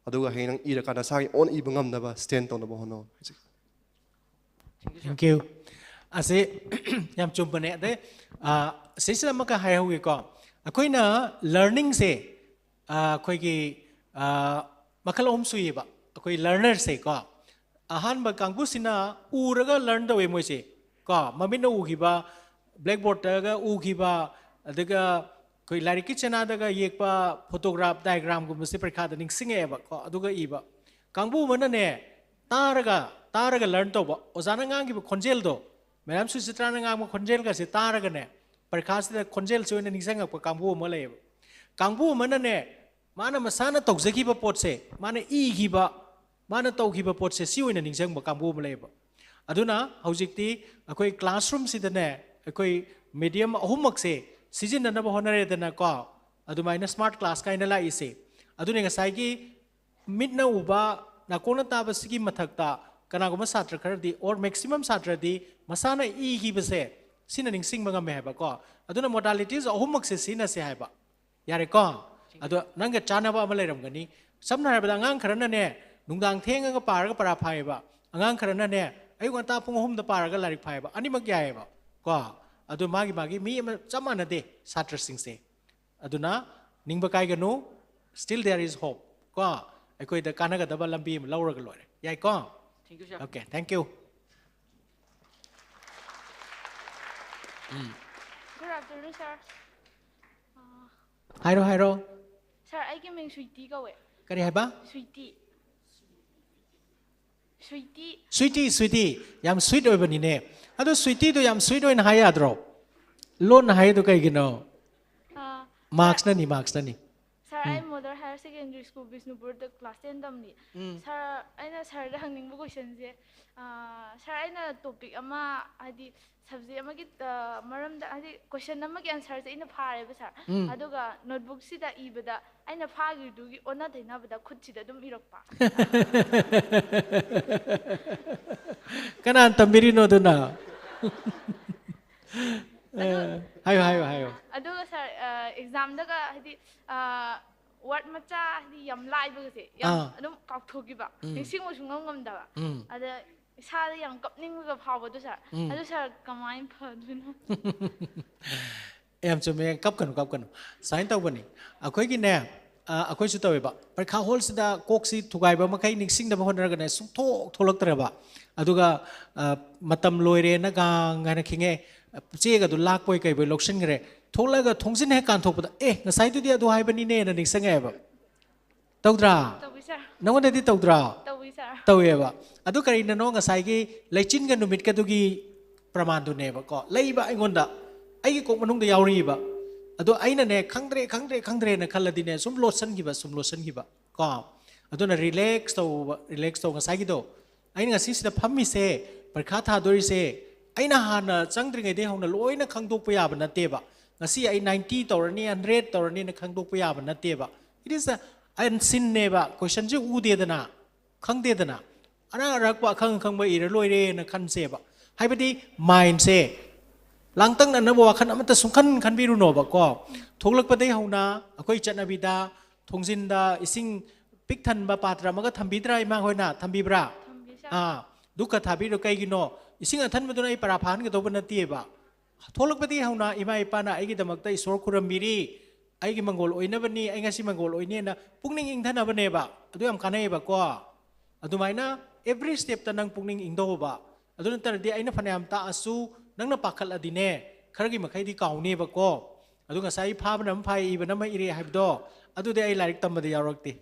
adu ga hen ira kana sa on I bangam na ba stand to na bo no thank you ase yam chum bane de sisla ma ka hai hu ko akoi na learning se khoi gi makal om sui ba akoi learner se ko ahan ba kangbu sina uraga learn the way mo se ko mamin no u gi ba blackboard ga u gi ba adaga koi lari ki chana daga yek pa photograph diagram gum se parikha da ning singe ba ko aduga I ba kangbu mana ne taraga learn to ba ozana ngang gi khonjel do madam susitra na ngang khonjel ga se taraga ne parikha se khonjel se ning sang pa kangbu ma le kangbu mana ne mana masana tokjagi ba pot se mana I gi ba mana tau gi ba pot se si oina ning sang ba kangbu ma le ba aduna haujikti akoi classroom si da ne akoi medium ahummak se season na ba honare da na ko adumaina smart class kaina la ise adune ngasai gi midna uba na kona ta ba sigi mathakta kana goma satra khar di or maximum satra di masana I gi ba se sina ning sing banga me ba ko aduna modalities ahummak se sina se hai ba yare ko adu nang ga chana ba ma leiram gani samna hai ba ngang kharana ne nungdang thenga ga par ga para phai ba angang kharana ne ai wan ta pung hum da par ga larik phai ba ani mak yai ba ko adu magi mi chamana de satra sing se aduna ningba kai ga no still there is hope ko ai koi da kana ga da ba lambi ma laura ga lore yai ko Thank you, sir. okay thank you Good afternoon, sir. hairo Sir, I can make sweetie go away. kari hai ba Sweetie. Sweetie. sweetie yam sweet oi bani ne adu sweetie do yam sweet oi na hai adro lon na hai do kai gino marks na ni Sir, I'm Mother Higher Secondary School, Bishnupur, the class 10 damni. Sir, I'm sir the hanging questions. Sir, I'm a topic ama adi subject ama git maram da adi question ama gi answer sa ina phare ba sir. Aduga notebook si da ibada aina phagi du gi ona daina bada khud si da dum irok pa. kanan tambiri no duna hayo Aduga sir exam daga adi word macha adi yam lai ba se yam adum kak thogi ba. Sing mo sungam ngam da ba. Ada isa yang kapning ga phaw do sir. Adu sir kamain phaduna. em chume kap kanu sign taw bani akoi gi ne akoi su taw ba parkha hol sida kok si thugai ba makai ning sing da ba honra ga ne sung tholak tra ba aduga matam loire na ga ngana khinge che ga du lak poi kai bai loksin gre thola ga thongsin he kan thok ba ngasai tu dia du hai bani ne na ning sangai ba tawdra nangone di tawdra tawe ba adu kari na no ngasai gi leichin ga numit ka du gi praman du ne ba ko leiba aingonda ai kok manung da yauri ba ado aina ne khangdre na khaladi ne sum lotion gi ba ko ado na relax to ngasai gi do aina ngasi sida phammi se parkha tha dori se aina hana changdri ngai de hona loina khangdok pa ya ba na te ba ngasi ai 90 torani 100 torani na khangdok pa ya ba na te ba it is a an sin ne ba question ji u de da na khang de da na ana rak pa khang ba ira loi re na khan se ba hai ba di mind se lang tang na bo khan amata sung khan bi ru no ba ko thoglak pa dei hauna akoi chana bi da thongjin da ising pik than ba patra ma ga thambi dra ma hoina thambi bra duka thabi ro kai gi no ising athan ma do nai para phan ga do ba na ti ba thoglak pa dei hauna ima ipa na ai gi damak ta isor khuram miri ai gi mangol oina bani ai ngasi mangol oine na pungning ing thana ba ne ba adu am kanai ba ko adu maina every step ta nang pungning ing do ba adu na tar di aina phanayam ta asu nang na pakal adine kharagi makai di kauni ba ko adu ngasai pha ba nam phai ba nam ire haib do adu de ai larik tam ba de yarakti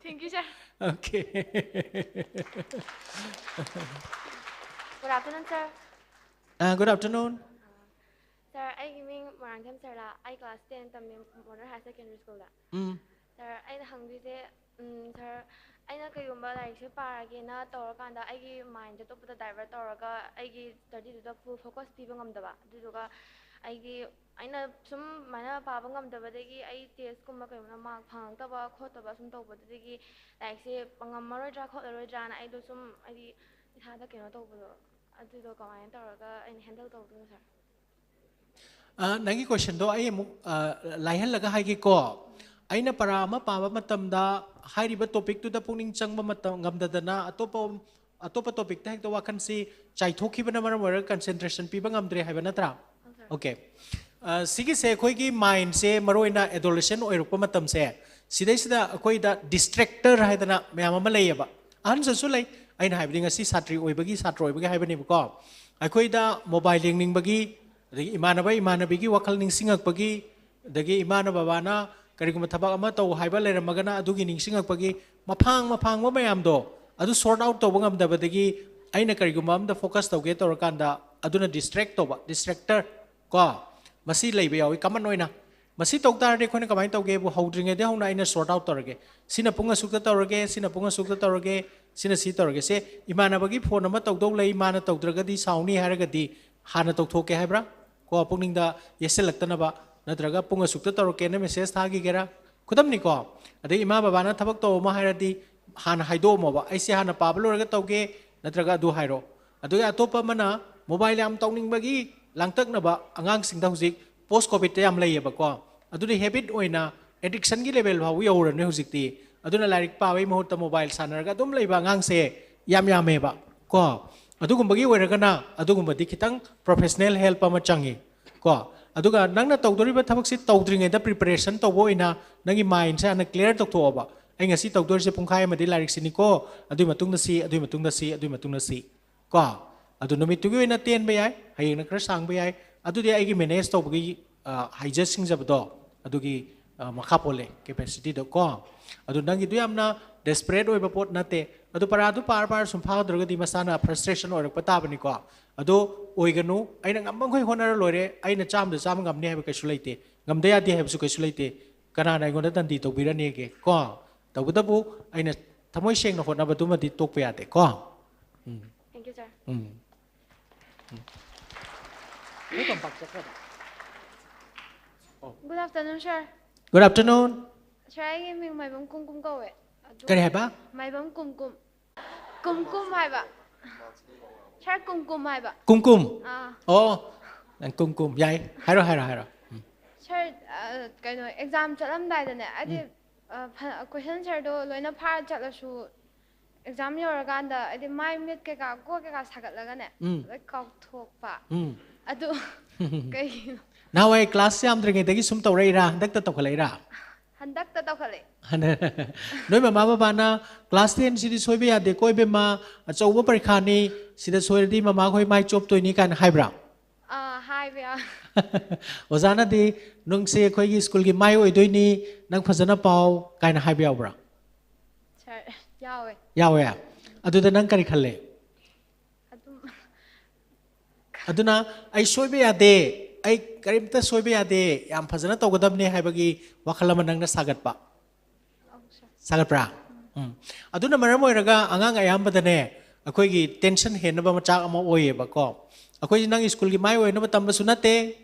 Thank you, sir. Okay. Good afternoon, sir. Good afternoon. Sir, I giving Marangam sir la. I class 10 tammi Modern High Secondary School la. Sir, I na hangdi se sir, I na kayumba like se paragi na torakanda I gi mind to put divert toraga I gi study to the full focus piba ngam daba. Duga I gi I na sum mana paba ngam daba degi I test kumba kayumna mark phang taba khot taba sum to put degi like se pangam maro dra khot ro dra na I do sum I gi ithada keno to put adu do kamain toraga I handle to do sir. Nangi question do ay mu laihan laga hai gi ko aina para ma pa ba matam da hai ri ba topic tu da pungning chang ba matam ngam da na atopa topic ta hek to wakan si chai thoki ba na mar concentration pi ba ngam dre hai ba na tra okay sigi se khoi gi mind se maroina adolescent oi ru pa matam se sidai sida khoi da distractor hai da na myam ma lei ba an su lei aina hai bi ngasi satri oi ba gi satro oi ba gi hai ba ni ba ko khoi da mobile ling ba gi imanabi gi wakal ning singak pagi dagi imanaba bana kariguma thabak ama to haiba leramagana adugi ning singak pagi mafang ma mayam do adu sort out to bangam da badagi aina kariguma am da focus to ge to rakanda aduna distractor ko masi leibe yawi kaman oina masi to tar de khone kamai to ge bu houdringe de hona aina sort out to rage sina punga sukta to rage sina si to rage se imanaba gi phone ama to do lei mana to dragadi sauni haragadi hana to thoke haibra ko pungning da yeselakta ba natraga punga sukta toroke na message thagi gera khudam ni ko ade ima baba na thabak to ma hairadi hana haido mo ba aise hana pablo raga tawge natraga du hairo adu ya topa mana mobile yam tawning bagi langtak na ba angang sing hujik post covid yam lay ba ko aduna habit oina addiction gi level ha wi ora ne hujik ti aduna larik pa wai mohut mobile sanar ga dum lay ba angang se yam me ba ko adugum bagi wera kana adugum badi kitang professional help ma changi ko aduga nangna tawdori ba thabak si tawdring da preparation tawbo ina nangi mind sa na clear tok tho ba ai ngasi tawdor se pungkhai ma di larik sini ko adui matung na si adui matung na si adui matung na si ko adu numit tu gi na ten ba yai hayeng na kra sang ba yai adu di ai gi manage to bagi haija sing jab do adu gi makha pole capacity do ko adu nangi du yamna desperate oi ba pot na te adu para adu par sum pha dro di masana frustration or pata bani ko adu oiganu aina ngambang khoi honar lore aina cham de cham ngam ne ha ka sulaite ngam de ya de ha su ka sulaite kana na ngon dan di to birani ke ko tawdabu aina thamoi seng na hona batu ma di tok pa ate ko Thank you, sir. Good afternoon, sir. Good afternoon. Sir, I am my bum kum kum go. Kari hai ba? My bum kum kum. Kum kum hai ba. Sir, kum kum hai ba. Kum kum. Oh. Nang kum kum yai. Hai ro. Sir, kai no exam chalam dai da ne. Adi question sir do loina phar chala su exam yor ganda adi my mit ke ka go ke ka sagat laga ne. Like ka thok pa. Adu kai Now I class yam dringi dagi sum tawrai ra dak ta tawkhalai ra. handak ta tawkhale. Noi mama baba na class 10 sidi soibe ya de koi be ma achau ba parikha ni sida soirdi mama khoi mai chop toini kan haibra. Hi bia. Ozana di nung se khoi gi school gi mai oi doini nang phajana pau kaina haibya bra. Sir, yawe. Yawe adu da nang kari khalle. Aduna ai soibe ya de ai karimta soibe ya de yam phajana tawgadam ne haibagi wakhalama nang na sagat pa. Sagat pra. Aduna maram oiraga angang ayam badane akoi gi tension hen ba machak ama oye ba ko. Akoi nang school gi mai oy na batam sunate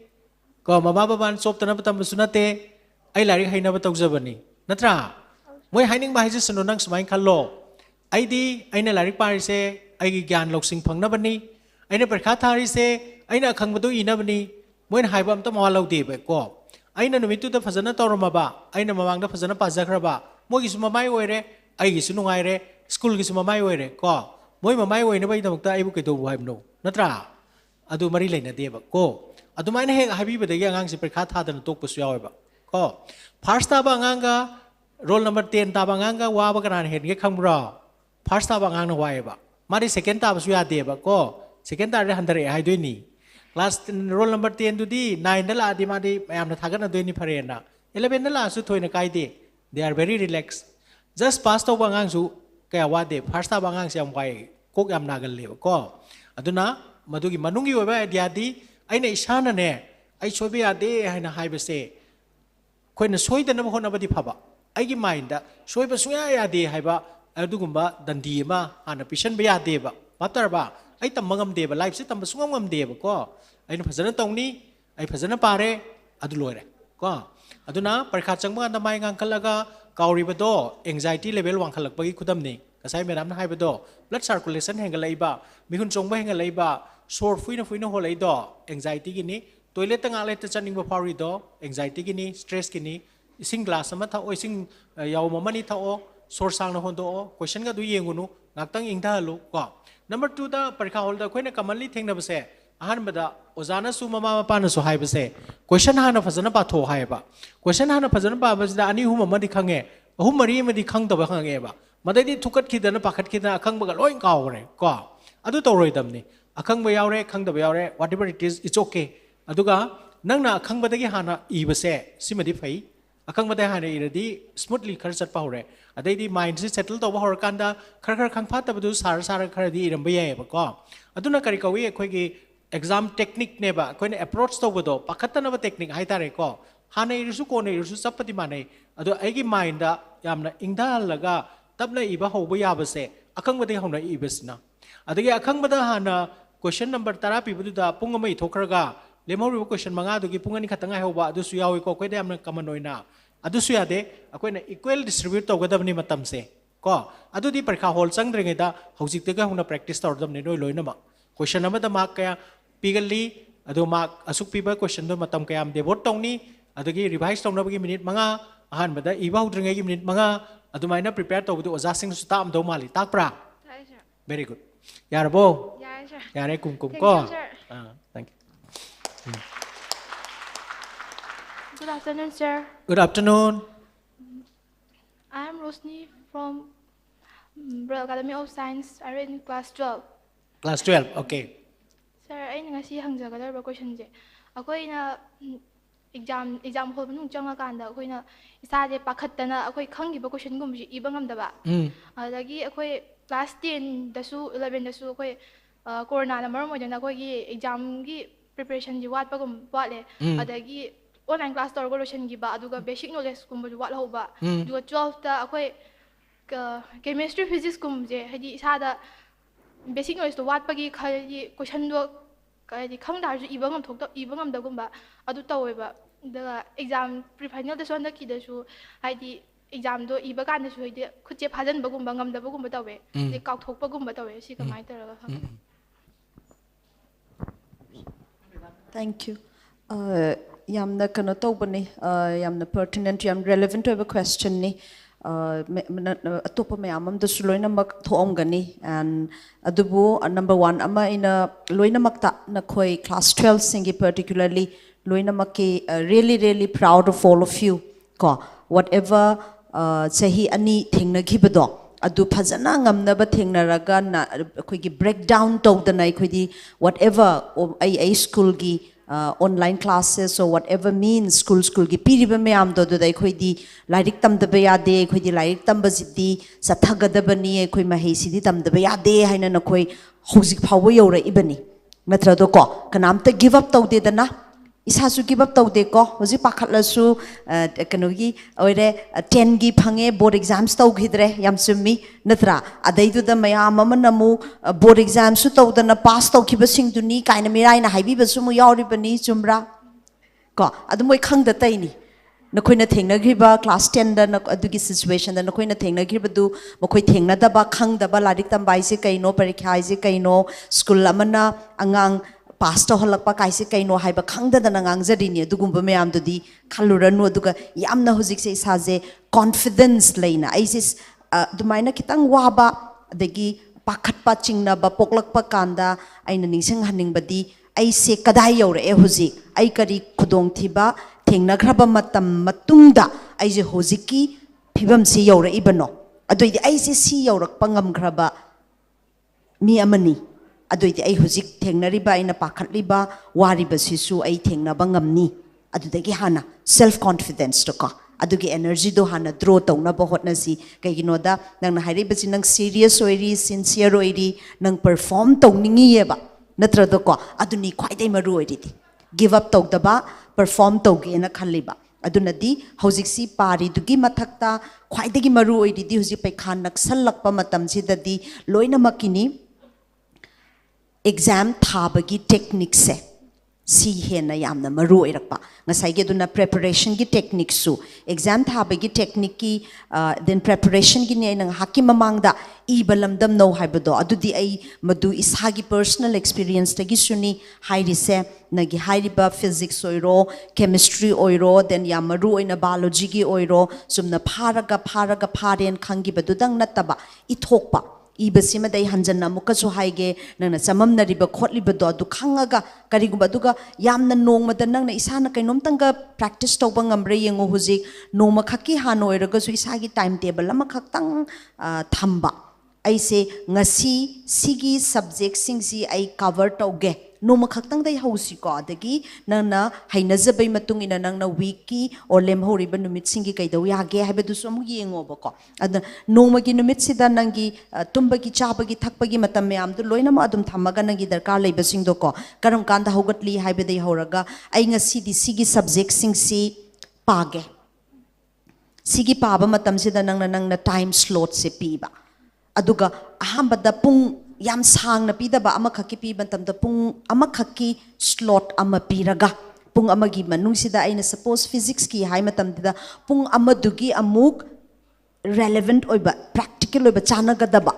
ko mama baban sop tana batam sunate ai lari haina ba tawjabani. Natra moi haining ba haje sunu nang smain khallo. Ai di aina lari pari se ai gi gyan loksing phangna bani. Aina parkha thari se aina khangbadu ina bani. Moi na haiba amta mawala de ba ko. Aina numitu da phajana tawrama ba aina mamang da phajana pajakhra ba. Moi gi suma mai oire ai gi sunu ngai re school gi suma mai oire ko. Moi mamai oine ba idamukta ai bu ke do haibno. Natra adu mari leina de ba ko. Adu mai na he habi ba de angang se parkha tha da tok pasu yawe ba. Ko first ta ba angang ga roll number 10 ta ba angang ga wa ba kana hen ge khangbra. First ta ba angang na wa ba. Mari second ta ba su ya de ba ko. Second ta re handare hai doi ni. Class roll number 10 to di 9 dala di ma di ayam na thagan na doi ni phare na. 11 dala su thoi na kai de. They are very relaxed. Just pass to ba angang su kaya wa de first ta ba angang se am wai kok yam nagal le ko. Aduna madugi manungi wa ba dia di ai na isana ne ai sobe ya de hai na hai ba se. Koi na soi da na ba hona ba di phaba. Ai gi mind da soi ba su ya de hai ba adugumba dandi ma ana pishan ba ya de ba. Matar ba ai tam mangam de ba life se tam sungam ngam de ba ko. Ai na phajana tongni ai phajana pare adu loire ko. Aduna parkha changma na mai ngang khalaga kauri ba do anxiety level wang khalak ba gi khudam ni. Kasai madam na hai ba do blood circulation henga lai ba mihun chongba henga lai ba sore fuina ho lai do anxiety gi ni toilet tanga lai ta chaning ba phari do anxiety gi ni stress gi ni ising glass ama tha oi sing yaw mama ni tha o sor sang na hon do question ga du yengunu ngaktang ingda lu ko. Number 2 da parkha hol da khoina commonly thengna ba se ahan bada ozana su mama mapa na su hai ba se question hana phajana pa tho hai ba question hana phajana pa ba da ani hum ma di khange ahum mari ma di khang da ba khange ba madai di thukat khidana pakhat khidana akhang ba loi kaw re ko adu to roi dam ni akhang ba yaure khang da ba yaure whatever it is it's okay aduga nangna akhang ba da gi hana I ba se sima di phai akhang ba da hana I re di smoothly khar chat pa hore adai di mind se settle to ba hor kan da khar khang phat ta ba du sar khar di ram ba ye ba ko aduna kari kawi khoi gi exam technique ne ba khoi ne approach to ba do pakhat na ba technique hai ta re ko hana I su ko ne su sapati ma ne adu ai gi mind da yamna ingda laga tabna iba hoba yaba se akhang bade hona ibesna adagi akhang bada hana question number 10 pibudu da punga mai thokraga lemori question manga du gi pungani khatanga hoba adu su yawi ko koide amna common oina adu su yade akoina equal distribute to gadabni matam se ko adu di parkha hol changdrenge da hojik te ga hona practice tor dam ne noi loina ma question amada mark kaya pigali ado mark asuk piba question do matam kaya am devote tongni adagi revise tongna bagi minute manga ahan bada iba udringa gi minute manga adumaina prepare to do oja sing su ta am do mali tak pra very good yarabo yare kum ko thank you Good afternoon, sir. Good afternoon. I am Rosni from Royal Academy of Science. I read in class 12. Class 12, okay. Sir, I ngasi hangjagadaba question je. Akoi na exam hall manung changa kanda akoi na isade pakhattana akoi khangi ba question gum ji ibangam daba. Adagi akoi class 10 dasu 11 dasu akoi corona na maram ojana akoi gi exam gi preparation ji wat pagum wale adagi online class tor goloshan gi ba aduga basic knowledge kum bu wat hoba aduga 12 ta akoi chemistry physics kum je hadi isada basic knowledge to wat pagi khali question do kadi khang dar ju ibangam thok to ibangam da gumba adu taweba da exam pre final da son da ki da su hadi exam do iba kan da su hadi khuje phajan bagum bangam da bagum tawe de kauk thok bagum tawe si kamai tara Thank you. Yamna kana tawbani yamna pertinent yam relevant to a question ni atopa mayamam da suloina mak thomgani and adubu number 1 ama ina loina makta na khoi class 12 singi particularly loina makki really proud of all of you ko whatever sahi ani thingna gibado adu phajana ngamna ba thingnaraga na khoi gi breakdown tawdana khoi di whatever ai school gi online classes or whatever means school gi piriba mayam do dai khoi di lairik tam da ba yade khoi di lairik tam ba jidi sathagada bani khoi mahei sidi tam da ba yade haina na khoi hozik phawo yora ibani natra do ko kanamta give up tawde dana isa su give up tawde ko hoji pakhatla su kanogi oire 10 gi phange board exams taw khidre yam summi natra adai du da mayam amanamu board exams su tawdana pass taw khiba sing du ni kaina mirai na haibi ba su mu yawri bani chumra ko adu moi khang da tai ni nakoina thengna griba class 10 da na adugi situation da nakoina thengna griba du mokoi thengna da ba khang da ba ladik tam bai se kaino parikha ai se kaino school amana angang pass to halakpa kaise kaino haiba khangda da nang jadini dugumba mayam dudi khaluranu aduga yamna hojik se isaje confidence leina aisis dumaina kitang waba adagi pakhatpa chingna ba poklakpa kanda aina ningsang haning badi aise kadai yore e hojik ai kari khudong thiba thengna khraba matam matungda aise hojiki phibam se yore ibano adoidi aise si yorak pangam khraba mi amani adoidi ai hojik thengnariba ina pakhatliba wariba sisu ai thengnaba ngamni adudagi hana self confidence to ka adugi energy do hana draw tawna ba hotna si kaigino da nang na hairi basi nang serious oiri sincere oiri nang perform tawningi yeba natra do ko aduni khwaidai maru oiri di give up tawdaba perform tawge na khaliba aduna di hojik si pari dugi mathakta khwaidagi maru oiri di hojik pai khan naksal lakpa matam si dadi loina makini exam thabagi technique se si hena yamna maru irakpa ngasai ge duna preparation gi technique su exam thabagi technique ki then preparation gi ne nang hakim mamangda I balamdam no haibado adudi ai madu ishagi personal experience tagi suni hairi se nagi hairiba physics oiro chemistry oiro then yamaru oina biology gi oiro sumna pharaga pharen khangi badudang nataba ithokpa ibasima dai hanjana mukasu haige nangna chamamna riba khotliba do du khangaga kariguba duga yamna nongmada nangna isana kainom tanga practice tawba ngamre yengo huji noma khaki hano iraga su isagi timetable ama khaktang thamba aise ngasi sigi subject singsi ai cover tawge noma khaktang dai hausi ko adagi nangna hainajabai matung ina nangna wiki or lemhori ba numit singi kaidaw yage habedu somu yengo bako ad noma gi numit sida nangi tumbagi chabagi thakpagi matam yam du loina ma adum thamaga nangi darkar leiba singdo ko karam kanda hogatli habedai horaga ai ngasi di sigi subject singsi page sigi paba matam sida nangna time slot se piba aduga ahambada pung yam sang na pida ba ama khaki pi bantam da pung ama khaki slot ama piraga pung ama gi manung sida aina suppose physics ki hai matam da pung ama dugi amuk relevant oiba practical oiba chana ga da ba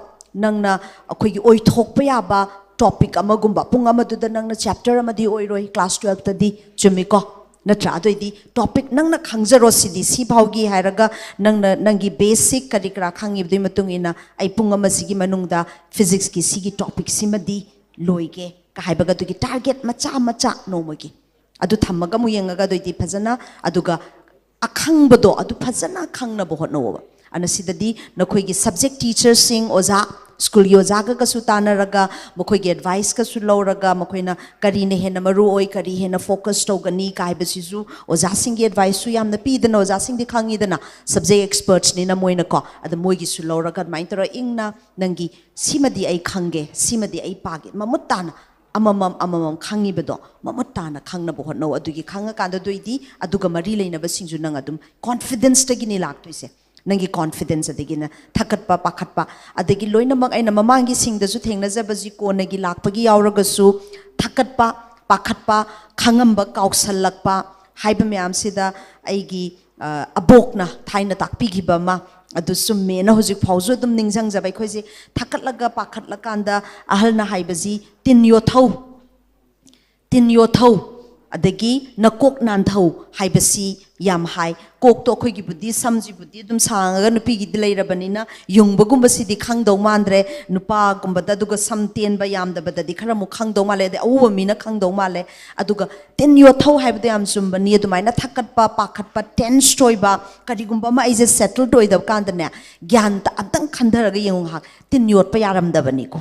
nangna akhoi gi oi thok pa ya ba topic amagumba pung amaduda nangna chapter amadi oiroi class 12 tadi chumiko natra adoidi topic nangna khangjaro sidi si phaugi hairaga nangna nangi basic karikra khangi bdi matungina ai pung amasigi manungda physics ki sigi topic simadi loige ka haibaga tugi target macha macha nomagi adu thammaga mu yengaga doidi phajana aduga akhangbodo adu phajana khangna bo hotnoba anasidadi nakhoigi subject teacher sing oza school yoja ka su tanaraga mokhoigi advice ka su loraga mokhoina kari ne hena maru oi kari hena focus togani kai basisu oza sing gi advice su yamna pi dana oza sing di khangi dana subject experts ni na moina ko ad moigi su loraga main tara ingna nangi simadi ai khange simadi ai page mamutana amamam khangi bedo mamutana khangna bo no adugi khanga kanda doidi aduga mari leina ba singju nang adum confidence tagini laktoise nangi confidence adagina thakatpa pakhatpa adagi loinamak aina mamangi singdasu thengnajabaji ko nagi lakpagi yauragasu thakatpa pakhatpa khangamba kausallakpa haiba myam sida aigi abokna thaina takpigiba ma adu summe na hoji phauju dum ningjang jabai khoji thakatlaga pakhatlakanda ahalna haibaji tin yo thau adagi nakok nan thau haibasi yam hai kok to khoi gi budi samji budi dum sanga nupi gi dilairabanina yungba gumba sidi khangdau mandre nupa gumba da duga samten ba yam da badadi khara mu khangdau male de awu mina khangdau male aduga ten yo thau haibde yam sumbani adumaina thakat pa pakhat pa ten stoi ba kadi gumba ma ije settle doi da kanda ne gyan ta antang khandara ga yung hak tin yot pa yaram da bani ko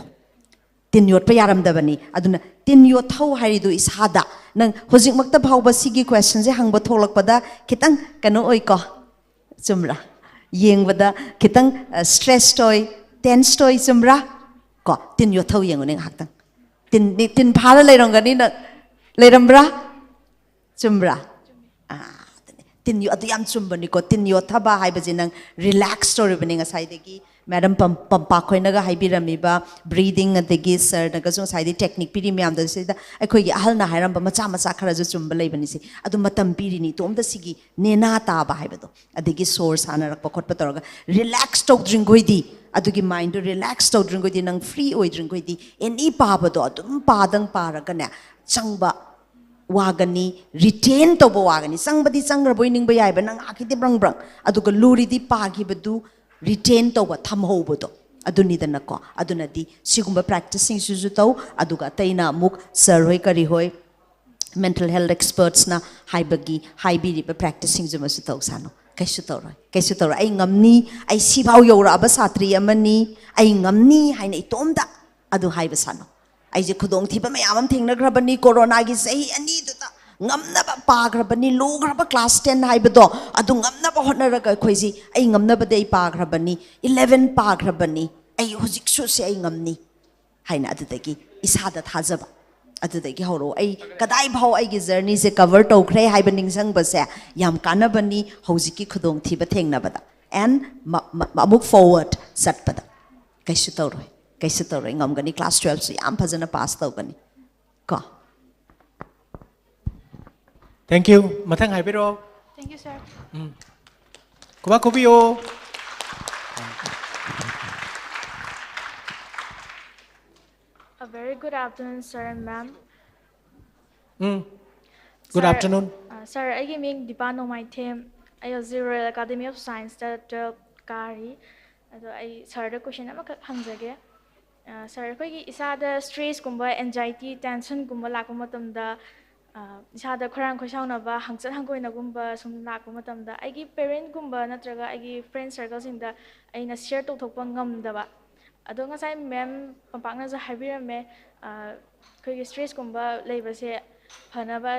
tin yot pa yaram da bani aduna tin yo thau haridu isada nang hojik makta phauba sigi question je hangba tholakpada kitang kano oi ko chumra yengbada kitang stress toy tense toy chumra ko tin yo thau yengu ning haktang tin phara leirongani na leirambra chumra tin yo adu yam chumbani ko tin yo thaba haibaje nang relax story bani ngasai degi madam pampa khoina ga haibirami ba breathing adegi sir naga so sai technique piri myam da sida akhoi gi ahal na hairam ba macha macha khara ju chumba leibani si adu matam piri ni tom da sigi nena ta ba haibado adegi source ana rak pakhot pa toraga relax tok drink goidi adu gi mind to relax tok drink goidi nang free oi drink goidi any pa ba do adum padang paraga ne changba wagani retain to bo wagani sangbadi sangra boining ba yai ba nang akite brang brang aduga luri di pagi bedu retain to ba tham ho bodo aduni dana ko aduna di sigumba practicing su to aduga taina muk sir hoi kari hoi mental health experts na haibagi haibiri ba practicing juma su to sano kaisu to ai ngamni ai sibau yora ba satri amani ai ngamni haina itomda adu haiba sano ai je khudong thiba mayam thengna grabani corona gi sei ani duta ngamna ba pagrabani lograba class 10 haibedo adu ngamna ba honaraga khoiji ai ngamna ba dei pagrabani 11 pagrabani ai hojik su se ai ngamni haina adudagi isada thajaba adudagi horo ai kadai bhau ai gi journey se cover tokre haiba ningsang ba se yam kanabani hojiki khudong thiba thengna bada and move forward satpada kaisu toroi ngamgani class 12 se yam phajana pass tawgani ko Thank you. Mathang hai biro. Thank you, sir. Kuba kubiyo. A very good afternoon, sir and ma'am. Good afternoon. Sir, I am Dipano my team. I am Zero Academy of Science that 12 Kari. I sir the question am hangjage. Sir, koi isada stress kumba anxiety tension kumba lakpa matamda isada khorang khosauna ba hangchat hangoina gumba sum lakpa matamda aigi parent gumba natraga aigi friend circle singda aina share tokthokpa ngamda ba ado ngasai ma'am pampakna ja haibirame koi stress kumba leibase phanaba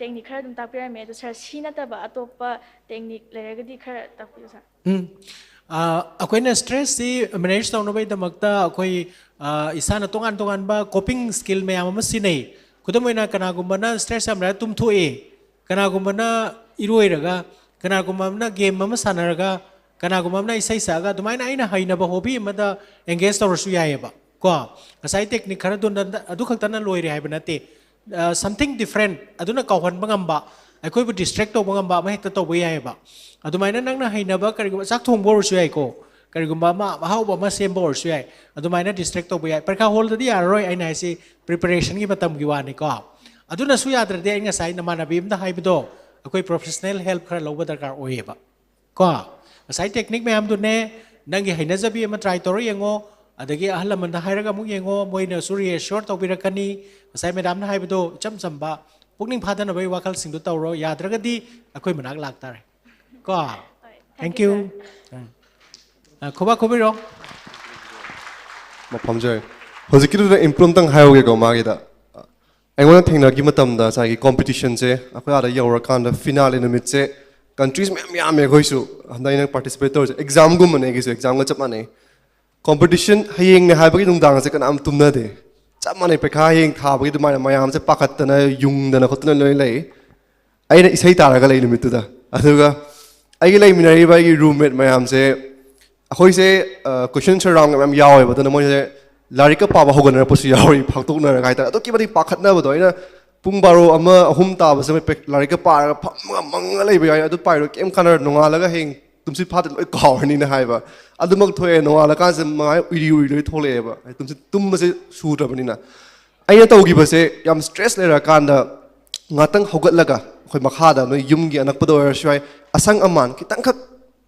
technique khara dum takpirame ado sir sinata ba atopa technique leragadi khara takpiyo sir akoina stress si manage tawna bai damakta akoi isana tongan ba coping skill mayam ama sinai kudamoina kanagumana stress amra tumthoe kanagumana iroiraga kanagumana game ama sanaraga kanagumana isai saga dumaina aina haina ba hobby amada engage tawrasu yaiba ko asai technique khara dun adu khaktana loire haibanate something different aduna kawhan bangamba akoi bu distract to bangamba ma hekta to bai yaiba adumaina nangna haina ba kari sak thong boru su yai ko ꯀꯔꯤꯒꯨꯝꯕ ꯑꯃ ꯑꯍꯥꯎꯕ ꯑꯃ ꯁꯦꯝꯕ ꯑꯣꯏꯔꯁꯨ ꯌꯥꯏ ꯑꯗꯨꯃꯥꯏꯅ distract ꯇꯧꯕ ꯌꯥꯏ ꯄꯔꯤꯈꯥ ꯍꯣꯜꯗꯗꯤ ꯌꯥꯔꯔꯣꯏ ꯑꯩꯅ ꯍꯥꯏꯁꯤ ꯄ꯭ꯔꯤꯄꯦꯔꯦꯁꯟꯒꯤ ꯃꯇꯝꯒꯤ ꯋꯥꯅꯤꯀꯣ ꯑꯗꯨꯅꯁꯨ ꯌꯥꯗ꯭ꯔꯗꯤ ꯑꯩ ꯉꯁꯥꯏ ꯅꯃꯥꯟꯅꯕꯤ ꯑꯃꯗ ꯍꯥꯏꯕꯗꯣ ꯑꯩꯈꯣꯏ ꯄ꯭ꯔꯣꯐꯦꯁꯅꯦꯜ ꯍꯦꯜꯞ ꯈꯔ ꯂꯧꯕ ꯗꯔꯀꯥꯔ ꯑꯣꯏꯌꯦꯕ ꯀꯣ ꯉꯁꯥꯏ ꯇꯦꯛꯅꯤꯛ ꯃꯌꯥꯝꯗꯨꯅꯦ ꯅꯪꯒꯤ ꯍꯩꯅꯖꯕꯤ ꯑꯃ ꯇ꯭ꯔꯥꯏ ꯇꯧꯔ ꯌꯦꯡꯉꯣ ꯑꯗꯒꯤ ꯑꯍꯜ ꯂꯃꯟꯗ ꯍꯥꯏꯔꯒ ꯑꯃꯨꯛ ꯌꯦꯡꯉꯣ ꯃꯣꯏꯅꯁꯨ ꯔꯤꯑꯦꯁꯣꯔ ꯇꯧꯕꯤꯔꯛꯀꯅꯤ ꯉꯁꯥꯏ ꯃꯦꯗꯥꯝꯅ ꯍꯥꯏꯕꯗꯣ ꯏꯆꯝ ꯆꯝꯕ ꯄꯨꯛꯅꯤꯡ ꯐꯥꯗꯅꯕꯒꯤ ꯋꯥꯈꯜꯁꯤꯡꯗꯨ ꯇꯧꯔꯣ ꯌꯥꯗ꯭ꯔꯒꯗꯤ ꯑꯩꯈꯣꯏ ꯃꯅꯥꯛ ꯂꯥꯛꯇꯥꯔꯦ ꯀꯣ ꯊꯦꯡꯛ ꯌꯨ ꯈꯨꯕꯥꯛ ꯈꯨꯕꯤꯔꯣ ꯃꯐꯝꯖꯔꯦ ꯍꯧꯖꯤꯛꯀꯤꯗꯨꯗ ꯏꯝꯄ꯭ꯔꯨቭ ꯑꯝꯇꯪ ꯍꯥꯏꯍꯧꯒꯦꯀꯣ ꯃꯥꯒꯤꯗ ꯑꯩꯉꯣꯟꯗ ꯊꯦꯡꯅꯈꯤ ꯃꯇꯝꯗ ꯉꯁꯥꯏꯒꯤ ꯀꯣꯝꯄꯤꯇꯤꯁꯟꯁꯦ ꯑꯩꯈꯣꯏ ꯑꯥꯗ ꯌꯧꯔꯀꯥꯟꯗ ꯐꯤꯅꯥꯂꯦ ꯅꯨꯃꯤꯠꯁꯦ ꯀꯟꯇ꯭ꯔꯤꯁ ꯃꯌꯥꯝ ꯌꯥꯝꯃꯦ ꯑꯩꯈꯣꯏꯁꯨ ꯍꯟꯗꯛ ꯑꯩꯅ ꯄꯥꯔꯇꯤꯁꯤꯄꯦꯠ ꯇꯧꯔꯤꯁꯦ ꯑꯦꯛꯖꯥꯝꯒꯨꯝꯕꯅꯦ ꯑꯩꯒꯤꯁꯨ ꯑꯦꯛꯖꯥꯝꯒ ꯆꯞ ꯃꯥꯟꯅꯩ ꯀꯣꯝꯄꯤꯇꯤꯁꯟ ꯍꯌꯦꯡꯅꯦ ꯍꯥꯏꯕꯒꯤ ꯅꯨꯡꯗꯥꯡꯁꯦ ꯀꯅꯥꯝ ꯇꯨꯝꯅꯗꯦ ꯆꯞ ꯃꯥꯟꯅꯩ ꯄꯩꯈꯥ ꯍꯌꯦꯡ ꯊꯥꯕꯒꯤ ꯑꯗꯨꯃꯥꯏꯅ ꯃꯌꯥꯝꯁꯦ ꯄꯥꯈꯠꯇꯅ ꯌꯨꯡꯗꯅ ꯈꯣꯠꯇꯅ ꯂꯣꯏ ꯂꯩ ꯑꯩꯅ ꯏꯁꯩ ꯇꯥꯔꯒ ꯂꯩ ꯅꯨꯃꯤꯠꯇꯨꯗ ꯑꯗꯨꯒ ꯑꯩꯒꯤ ꯂꯩꯃꯤꯟꯅꯔꯤꯕ ꯑꯩꯒꯤ ꯔꯨꯝꯃꯦꯠ ꯃꯌꯥꯝꯁꯦ ꯑꯩꯈꯣꯏꯁꯦ ꯀꯣꯏꯁꯟ ꯁꯔꯥꯎꯟ ꯃꯌꯥꯝ ꯌꯥꯎꯋꯦꯕ ꯑꯗꯨꯅ ꯃꯣꯏꯁꯦ ꯂꯥꯏꯔꯤꯛꯀ ꯄꯥꯕ ꯍꯧꯒꯠꯅꯔꯛꯄꯁꯨ ꯌꯥꯎꯔꯤ ꯐꯥꯛꯇꯣꯛꯅꯔꯒ ꯍꯥꯏꯇꯥꯔꯦ ꯑꯗꯨꯛꯀꯤ ꯃꯇꯤꯛ ꯄꯥꯈꯠꯅꯕꯗꯣ ꯑꯩꯅ ꯄꯨꯡ ꯕꯥꯔꯣ ꯑꯃ ꯑꯍꯨꯝ ꯇꯥꯕꯁꯦ ꯂꯥꯏꯔꯤꯛꯀ ꯄꯥꯔꯒ ꯐꯝꯃꯒ ꯃꯪꯉ ꯂꯩꯕ ꯌꯥꯎꯏ ꯑꯗꯨ ꯄꯥꯏꯔꯣ ꯀꯩꯝ ꯀꯥꯟꯅꯔ ꯅꯣꯡꯉꯥꯜꯂꯒ ꯍꯌꯦꯡ ꯇꯨꯝꯁꯤꯠ ꯐꯥꯗ ꯂꯣꯏ ꯀꯥꯎꯔꯅꯤꯅ ꯍꯥꯏꯕ ꯑꯗꯨꯃꯛ ꯊꯣꯛꯑꯦ ꯅꯣꯡꯉꯥꯜꯂꯀꯥꯟꯁꯤꯗ ꯃꯉꯥꯏ ꯎꯏꯔꯤ ꯎꯏꯔꯤ ꯂꯣꯏ ꯊꯣꯛꯂꯛꯑꯦꯕ ꯇꯨꯝꯁꯤꯠ ꯇꯨꯝꯕꯁꯦ ꯁꯨꯗ꯭ꯔꯕꯅꯤ나 ꯑꯩꯅ ꯇꯧꯈꯤꯕꯁꯦ ꯌꯥꯝ ꯁ꯭ꯇ꯭ꯔꯦꯁ ꯂꯩꯔꯀꯥꯟꯗ ꯉꯥꯛꯇꯪ ꯍꯧꯒꯠꯂꯒ ꯑꯩꯈꯣꯏ ꯃꯈꯥꯗ ꯅꯣꯏ ꯌꯨꯝꯒꯤ ꯑꯅꯛꯄꯗ ꯑꯣꯏꯔꯁꯨ ꯌꯥꯏ ꯑꯁꯪ ꯑꯃꯥꯟ ꯈꯤꯇꯪꯈꯛ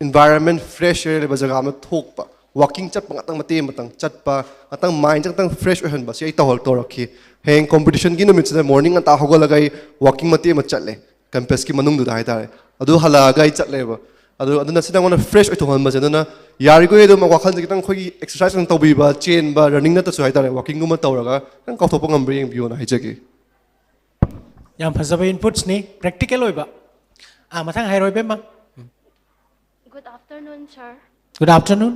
ꯏꯟꯚꯥꯏꯔꯟꯃꯦꯟ ꯐ꯭ꯔꯦꯁ ꯑꯦꯌꯔ ꯂꯩꯕ ꯖꯒꯥ ꯑꯃ ꯊꯣꯛꯄ ꯋꯥꯀꯤꯡ ꯆꯠꯄ ꯉꯥꯛꯇꯪ ꯃꯇꯦꯛ ꯑꯃꯇꯪ ꯆꯠꯄ ꯉꯥꯛꯇꯪ ꯃꯥꯏꯟꯁꯦ ꯉꯥꯛꯇꯪ ꯐ꯭ꯔꯦꯁ ꯑꯣꯏꯍꯟꯕ ꯁꯤ ꯑꯩ ꯇꯧꯔꯛꯈꯤ ꯍꯌꯦꯡ ꯀꯣꯝꯄꯤꯇꯤꯁꯟꯒꯤ ꯅꯨꯃꯤꯠꯁꯤꯗ ꯃꯣꯔꯅꯤꯡ ꯉꯟꯇꯥ ꯍꯧꯒꯠꯂꯒ ꯑꯩ ꯋꯥꯀꯤꯡ ꯃꯇꯦꯛ ꯑꯃ ꯆꯠꯂꯦ ꯀꯦꯝꯄꯁꯀꯤ ꯃꯅꯨꯡꯗꯨꯗ ꯍꯥꯏꯇꯥꯔꯦ ꯑꯗꯨ ꯍꯜꯂꯛꯑꯒ ꯑꯩ ꯆꯠꯂꯦꯕ ꯑꯗꯨꯅ ꯁꯤꯗ ꯑꯩꯉꯣꯟꯗ ꯐ꯭ꯔꯦꯁ ꯑꯣꯏꯊꯣꯛꯍꯟꯕꯁꯦ ꯑꯗꯨꯅ ꯌꯥꯔꯤꯈꯣꯏ ꯑꯗꯨꯝ ꯋꯥꯈꯜꯁꯦ ꯈꯤꯇꯪ ꯑꯩꯈꯣꯏꯒꯤ ꯑꯦꯛꯁꯔꯁꯥꯏꯁ ꯑꯗꯨꯝ ꯇꯧꯕꯤꯕ ꯆꯦꯟꯕ ꯔꯟꯅꯤꯡ ꯅꯠꯇꯁꯨ ꯍꯥꯏꯇꯥꯔꯦ ꯋꯥꯀꯤꯡꯒꯨꯝꯕ ꯇꯧꯔꯒ ꯈꯤꯇꯪ ꯀꯥꯎꯊꯣꯛꯄ ꯉꯝꯕ꯭ꯔꯥ ꯌꯦꯡꯕꯤꯌꯣꯅ ꯍꯥꯏꯖꯒꯦ ꯌꯥꯝ ꯐꯖꯕ ꯏꯟꯄꯨꯠꯁꯅꯤ ꯄ꯭ꯔꯦꯛꯇꯤꯀꯦꯜ ꯑꯣꯏꯕ ꯃꯊꯪ ꯍꯥꯏꯔꯣ ꯏꯕꯦꯝꯃ Good afternoon, sir. Good afternoon.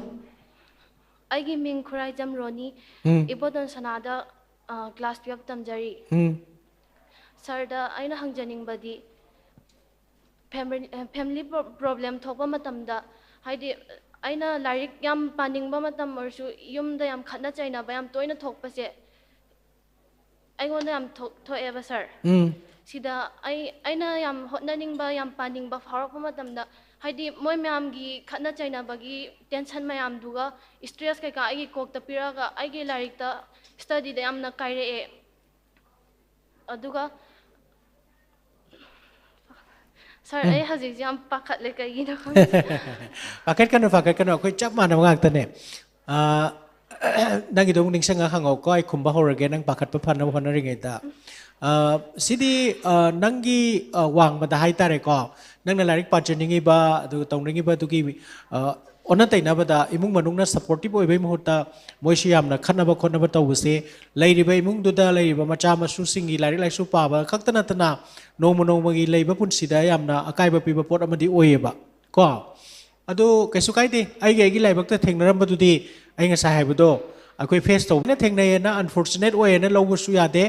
ꯑꯩꯒꯤ ꯃꯤꯡ ꯈꯨꯔꯥꯏꯖꯝ ꯔꯣꯅꯤ ꯏꯕꯣꯗꯣꯟ ꯁꯅꯥꯗ ꯀ꯭ꯂꯥꯁ 12 ꯇꯝꯖꯔꯤ ꯁꯔꯗ ꯑꯩꯅ ꯍꯪꯖꯅꯤꯡꯕꯗꯤ ꯐꯦꯃꯤꯂꯤ ꯄ꯭ꯔꯣꯕ꯭ꯂꯦꯝ ꯊꯣꯛꯄ ꯃꯇꯝꯗ ꯍꯥꯏꯗꯤ ꯑꯩꯅ ꯂꯥꯏꯔꯤꯛ ꯌꯥꯝ ꯄꯥꯅꯤꯡꯕ ꯃꯇꯝ ꯑꯣꯏꯔꯁꯨ ꯌꯨꯝꯗ ꯌꯥꯝ ꯈꯠꯅ ꯆꯩꯅꯕ ꯌꯥꯝ ꯇꯣꯏꯅ ꯊꯣꯛꯄꯁꯦ ꯑꯩꯉꯣꯟꯗ ꯌꯥꯝ ꯊꯣꯛꯑꯦꯕ ꯁꯔ ꯁꯤꯗ ꯑꯩꯅ ꯌꯥꯝ ꯍꯣꯠꯅꯅꯤꯡꯕ ꯌꯥꯝ ꯄꯥꯅꯤꯡꯕ ꯐꯥꯎꯔꯛꯄ ꯃꯇꯝꯗ ꯍꯥꯏꯗꯤ ꯃꯣꯏ ꯃꯌꯥꯝꯒꯤ ꯈꯠꯅ ꯆꯩꯅꯕꯒꯤ ꯇꯦꯟꯁꯟ ꯃꯌꯥꯝꯗꯨꯒ ꯁ꯭ꯇ꯭ꯔꯦꯁ ꯀꯩꯀꯥ ꯑꯩꯒꯤ ꯀꯣꯛꯇ ꯄꯤꯔꯛꯑꯒ ꯑꯩꯒꯤ ꯂꯥꯏꯔꯤꯛꯇ ꯁ꯭ꯇꯗꯤꯗ ꯌꯥꯝꯅ ꯀꯥꯏꯔꯛꯑꯦ ꯑꯗꯨꯒ ꯁꯔ ꯑꯩ ꯍꯧꯖꯤꯛꯁꯦ ꯌꯥꯝ ꯄꯥꯈꯠꯂꯦ ꯀꯩꯒꯤꯅꯣ ꯈꯪꯗꯦ ꯄꯥꯈꯠꯀꯅꯨ ꯑꯩꯈꯣꯏ ꯆꯞ ꯃꯥꯟꯅꯕ ꯉꯥꯛꯇꯅꯦ ꯅꯪꯒꯤꯗꯣ ꯑꯃꯨꯛ ꯅꯤꯡꯁꯤꯡꯉ ꯍꯪꯉꯛꯑꯣꯀꯣ ꯑꯩ ꯈꯨꯝꯕ ꯍꯧꯔꯒꯦ ꯅꯪ ꯄꯥꯈꯠꯄ ꯐꯅꯕ ꯍꯣꯠꯅꯔꯤꯉꯩꯗ ꯁꯤꯗꯤ ꯅꯪꯒꯤ ꯋꯥꯡꯃꯗ ꯍꯥꯏꯇꯥꯔꯦꯀꯣ ꯅꯪꯅ ꯂꯥꯏꯔꯤꯛ ꯄꯥꯖꯅꯤꯡꯉꯤꯕ ꯑꯗꯨꯒ ꯇꯧꯅꯤꯡꯉꯤꯕ ꯑꯗꯨꯒꯤ ꯑꯣꯟꯅ ꯇꯩꯅꯕꯗ ꯏꯃꯨꯡ ꯃꯅꯨꯡꯅ ꯁꯞꯄꯣꯔꯇꯤꯞ ꯑꯣꯏꯕꯒꯤ ꯃꯍꯨꯠꯇ ꯃꯣꯏꯁꯤ ꯌꯥꯝꯅ ꯈꯠꯅꯕ ꯈꯣꯠꯅꯕ ꯇꯧꯕꯁꯦ ꯂꯩꯔꯤꯕ ꯏꯃꯨꯡꯗꯨꯗ ꯂꯩꯔꯤꯕ ꯃꯆꯥ ꯃꯁꯨꯁꯤꯡꯒꯤ ꯂꯥꯏꯔꯤꯛ ꯂꯥꯏꯁꯨ ꯄꯥꯕ ꯈꯛꯇ ꯅꯠꯇꯅ ꯅꯣꯡꯃ ꯅꯣꯡꯃꯒꯤ ꯂꯩꯕ ꯄꯨꯟꯁꯤꯗ ꯌꯥꯝꯅ ꯑꯀꯥꯏꯕ ꯄꯤꯕ ꯄꯣꯠ ꯑꯃꯗꯤ ꯑꯣꯏꯌꯦꯕ ꯀꯣ ꯑꯗꯨ ꯀꯩꯁꯨ ꯀꯥꯏꯗꯦ ꯑꯩꯒꯤ ꯂꯥꯏꯕꯛꯇ ꯊꯦꯡꯅꯔꯝꯕꯗꯨꯗꯤ ꯑꯩ ꯉꯁꯥꯏ ꯍꯥꯏꯕꯗோ ꯑꯩꯈꯣꯏ ꯐꯦꯁ ꯇꯧꯕꯅ ꯊꯦꯡꯅꯩꯌꯦꯅ ꯑꯟꯐꯣꯔꯆꯨꯅꯦꯠ ꯑꯣꯏꯌꯦꯅ ꯂꯧꯕꯁꯨ ꯌꯥꯗꯦ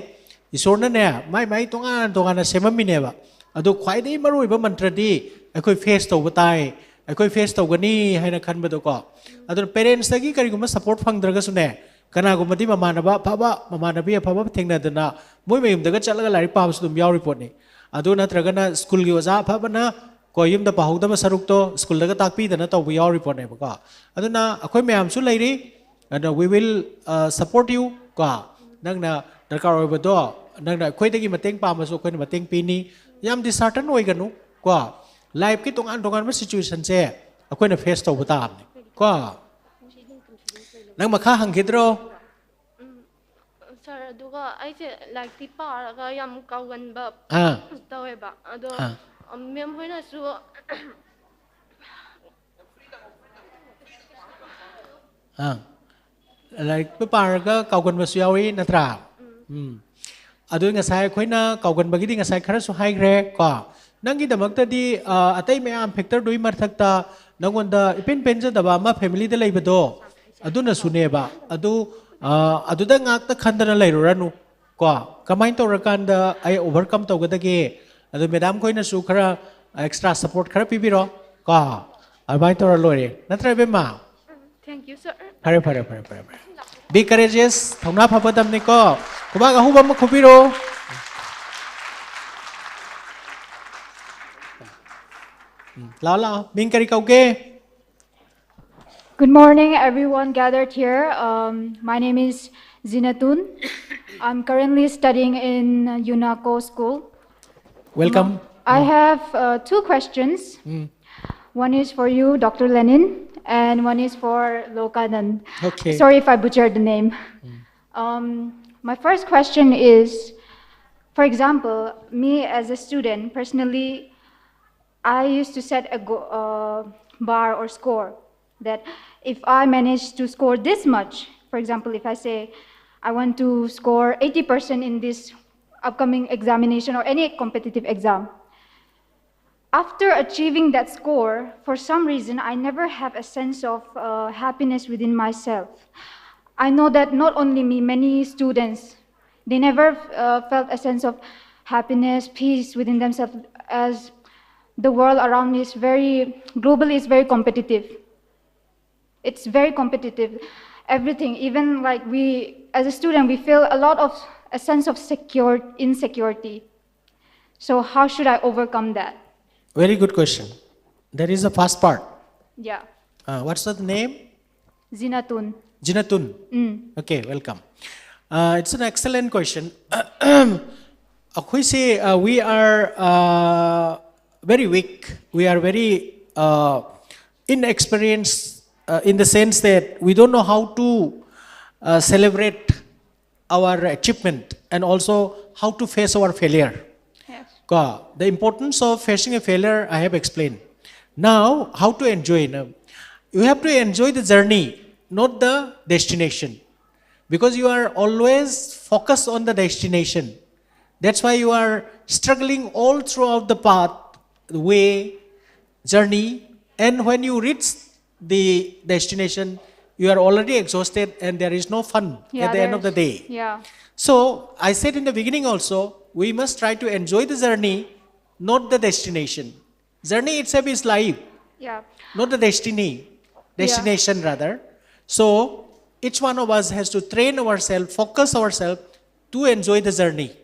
ꯏꯁꯣꯔꯅꯅꯦ ꯃꯥꯏ ꯇꯣꯉꯥꯟꯅ ꯁꯦꯝꯃꯝꯃꯤꯅꯦꯕ ꯑꯗꯣ ꯈ꯭ꯋꯥꯏꯗꯒꯤ ꯃꯔꯨꯑꯣꯏꯕ ꯃꯟꯇ꯭ꯔꯗꯤ ꯑꯩꯈꯣꯏ ꯐꯦꯁ ꯇꯧꯕ ꯇꯥꯏ ꯑꯩꯈꯣꯏ ꯐꯦꯁ ꯇꯧꯒꯅꯤ ꯍꯥꯏꯅ ꯈꯟꯕꯗꯣꯀꯣ ꯑꯗꯨꯅ ꯄꯦꯔꯦꯟꯁꯇꯒꯤ ꯀꯔꯤꯒꯨꯝꯕ ꯁꯞꯄꯣꯔꯠ ꯐꯪꯗ꯭ꯔꯒꯁꯨꯅꯦ ꯀꯅꯥꯒꯨꯝꯕꯗꯤ ꯃꯃꯥꯟꯅꯕꯤ ꯑꯐꯕ ꯊꯦꯡꯅꯗꯅ ꯃꯣꯏ ꯃꯌꯨꯝꯗꯒ ꯆꯠꯂꯒ ꯂꯥꯏꯔꯤꯛ ꯄꯥꯕꯁꯨ ꯑꯗꯨꯝ ꯌꯥꯎꯔꯤ ꯄꯣꯠꯅꯤ ꯑꯗꯨ ꯅꯠꯇ꯭ꯔꯒꯅ ꯁ꯭ꯀꯨꯜꯒꯤ ꯑꯣꯖꯥ ꯑꯐꯕꯅ ꯀꯣ ꯌꯨꯝꯗ ꯄꯥꯍꯧꯗꯕ ꯁꯔꯨꯛꯇꯣ ꯁ꯭ꯀꯨꯜꯗꯒ ꯇꯥꯛꯄꯤꯗꯅ ꯇꯧꯕ ꯌꯥꯎꯔꯤ ꯄꯣꯠꯅꯦꯕꯀꯣ ꯑꯗꯨꯅ ꯑꯩꯈꯣꯏ ꯃꯌꯥꯝꯁꯨ ꯂꯩꯔꯤ ꯑꯗꯨꯅ ꯋꯤ ꯋꯤꯜ ꯁꯞꯄꯣꯔꯠ ꯌꯨ ꯀꯣ ꯅꯪꯅ ꯗꯔꯀꯥꯔ ꯑꯣꯏꯕꯗꯣ ꯅꯪꯅ ꯑꯩꯈꯣꯏꯗꯒꯤ ꯃꯇꯦꯡ ꯄꯥꯝꯃꯁꯨ ꯑꯩꯈꯣꯏꯅ ꯃꯇꯦꯡ ꯄꯤꯅꯤ ꯌꯥꯝ ꯗꯤꯁꯍꯥꯔꯇꯟ ꯑꯣꯏꯒꯅꯨ ꯀꯣ ꯂꯥꯏꯐꯀꯤ ꯇꯣꯉꯥꯟꯕ ꯁꯤꯆꯨꯋꯦꯁꯟꯁꯦ ꯑꯩꯈꯣꯏꯅ ꯐꯦꯁ ꯇꯧꯕ ꯇꯥꯕꯅꯤ ꯀꯣ ꯅꯪ ꯃꯈꯥ ꯍꯪꯈꯤꯗ꯭ꯔꯣ ꯁꯔ ꯑꯗꯨꯒ ꯑꯩꯁꯦ ꯂꯥꯏꯔꯤꯛꯇꯤ ꯄꯥꯔꯒ ꯌꯥꯝ ꯀꯥꯎꯒꯟꯕ ꯇꯧꯋꯦꯕ ꯑꯗꯣ ꯃꯦꯝ ꯍꯣꯏꯅꯁꯨ ꯂꯥꯏꯔꯤꯛꯇꯨ ꯄꯥꯔꯒ ꯀꯥꯎꯒꯟꯕꯁꯨ ꯌꯥꯎꯏ ꯅꯠꯇ꯭ꯔꯥ ꯑꯗꯨ ꯉꯁꯥꯏ ꯑꯩꯈꯣꯏꯅ ꯀꯥꯎꯒꯟꯕꯒꯤꯗꯤ ꯉꯁꯥꯏ ꯈꯔꯁꯨ ꯍꯥꯏꯈ꯭ꯔꯦ ꯀꯣ ꯅꯪꯒꯤꯗꯃꯛꯇꯗꯤ ꯑꯇꯩ ꯃꯌꯥꯝ ꯐꯦꯛꯇꯔꯗꯨꯒꯤ ꯃꯊꯛꯇ ꯅꯪꯉꯣꯟꯗ ꯏꯄꯦꯟ ꯄꯦꯟꯖꯗꯕ ꯑꯃ ꯐꯦꯃꯤꯂꯤꯗ ꯂꯩꯕꯗꯣ ꯑꯗꯨꯅꯁꯨꯅꯦꯕ ꯑꯗꯨꯗ ꯉꯥꯛꯇ ꯈꯟꯗꯅ ꯂꯩꯔꯨꯔꯅꯨ ꯀꯣ ꯀꯃꯥꯏꯅ ꯇꯧꯔꯀꯥꯟꯗ ꯑꯩ ꯑꯣꯚꯔꯀꯝ ꯇꯧꯒꯗꯒꯦ ꯑꯗꯨ ꯃꯦꯗꯥꯝ ꯈꯣꯏꯅꯁꯨ ꯈꯔ ꯑꯦꯛꯁꯇ꯭ꯔꯥ ꯁꯞꯄꯣꯔꯠ ꯈꯔ ꯄꯤꯕꯤꯔꯣ ꯀꯣ ꯑꯗꯨꯃꯥꯏꯅ ꯇꯧꯔ ꯂꯣꯏꯔꯦ ꯅꯠꯇ꯭ꯔ ꯏꯕꯦꯝꯃ Thank you, sir. ꯐꯔꯦ ꯕꯤ ꯀꯔꯦꯖꯦꯁ ꯊꯧꯅꯥ ꯐꯕꯗꯝꯅꯤꯀꯣ ꯈꯨꯕꯥꯛ ꯑꯍꯨꯝ ꯑꯃ ꯈꯨꯕꯤꯔꯣ ꯂꯥꯛꯑꯣ ꯃꯤꯡ ꯀꯔꯤ ꯀꯧꯒꯦ Good morning, everyone gathered here. My name is Zinatun. I'm currently studying in UNACO school. Welcome. I have two questions. One is for you, Dr. Lenin, and one is for Lokanan. Okay. Sorry if I butchered the name. My first question is, for example, me as a student, personally, I used to set a bar or score that if I manage to score this much, for example, if I say I want to score 80% in this upcoming examination or any competitive exam, after achieving that score, for some reason, I never have a sense of happiness within myself. I know that not only me, many students, they never felt a sense of happiness, peace within themselves, as the world around me is globally is very competitive. It's very competitive. Everything, even like as a student, we feel a sense of insecurity. So how should I overcome that? Very good question. There is a first part. Yeah. What's the name? Zinatun. Jinatun. Okay, welcome. It's an excellent question. We say we are very weak. We are very inexperienced in the sense that we don't know how to celebrate our achievement and also how to face our failure. Yes. The importance of facing a failure I have explained. Now, how to enjoy? Now, you have to enjoy the journey, not the destination. Because you are always focused on the destination. That's why you are struggling all throughout the path, the way, journey, and when you reach the destination, you are already exhausted and there is no fun at the end of the day. Yeah. So, I said in the beginning also, we must try to enjoy the journey, not the destination. Journey itself is life, not the destination rather. So, each one of us has to train ourselves, focus ourselves to enjoy the journey.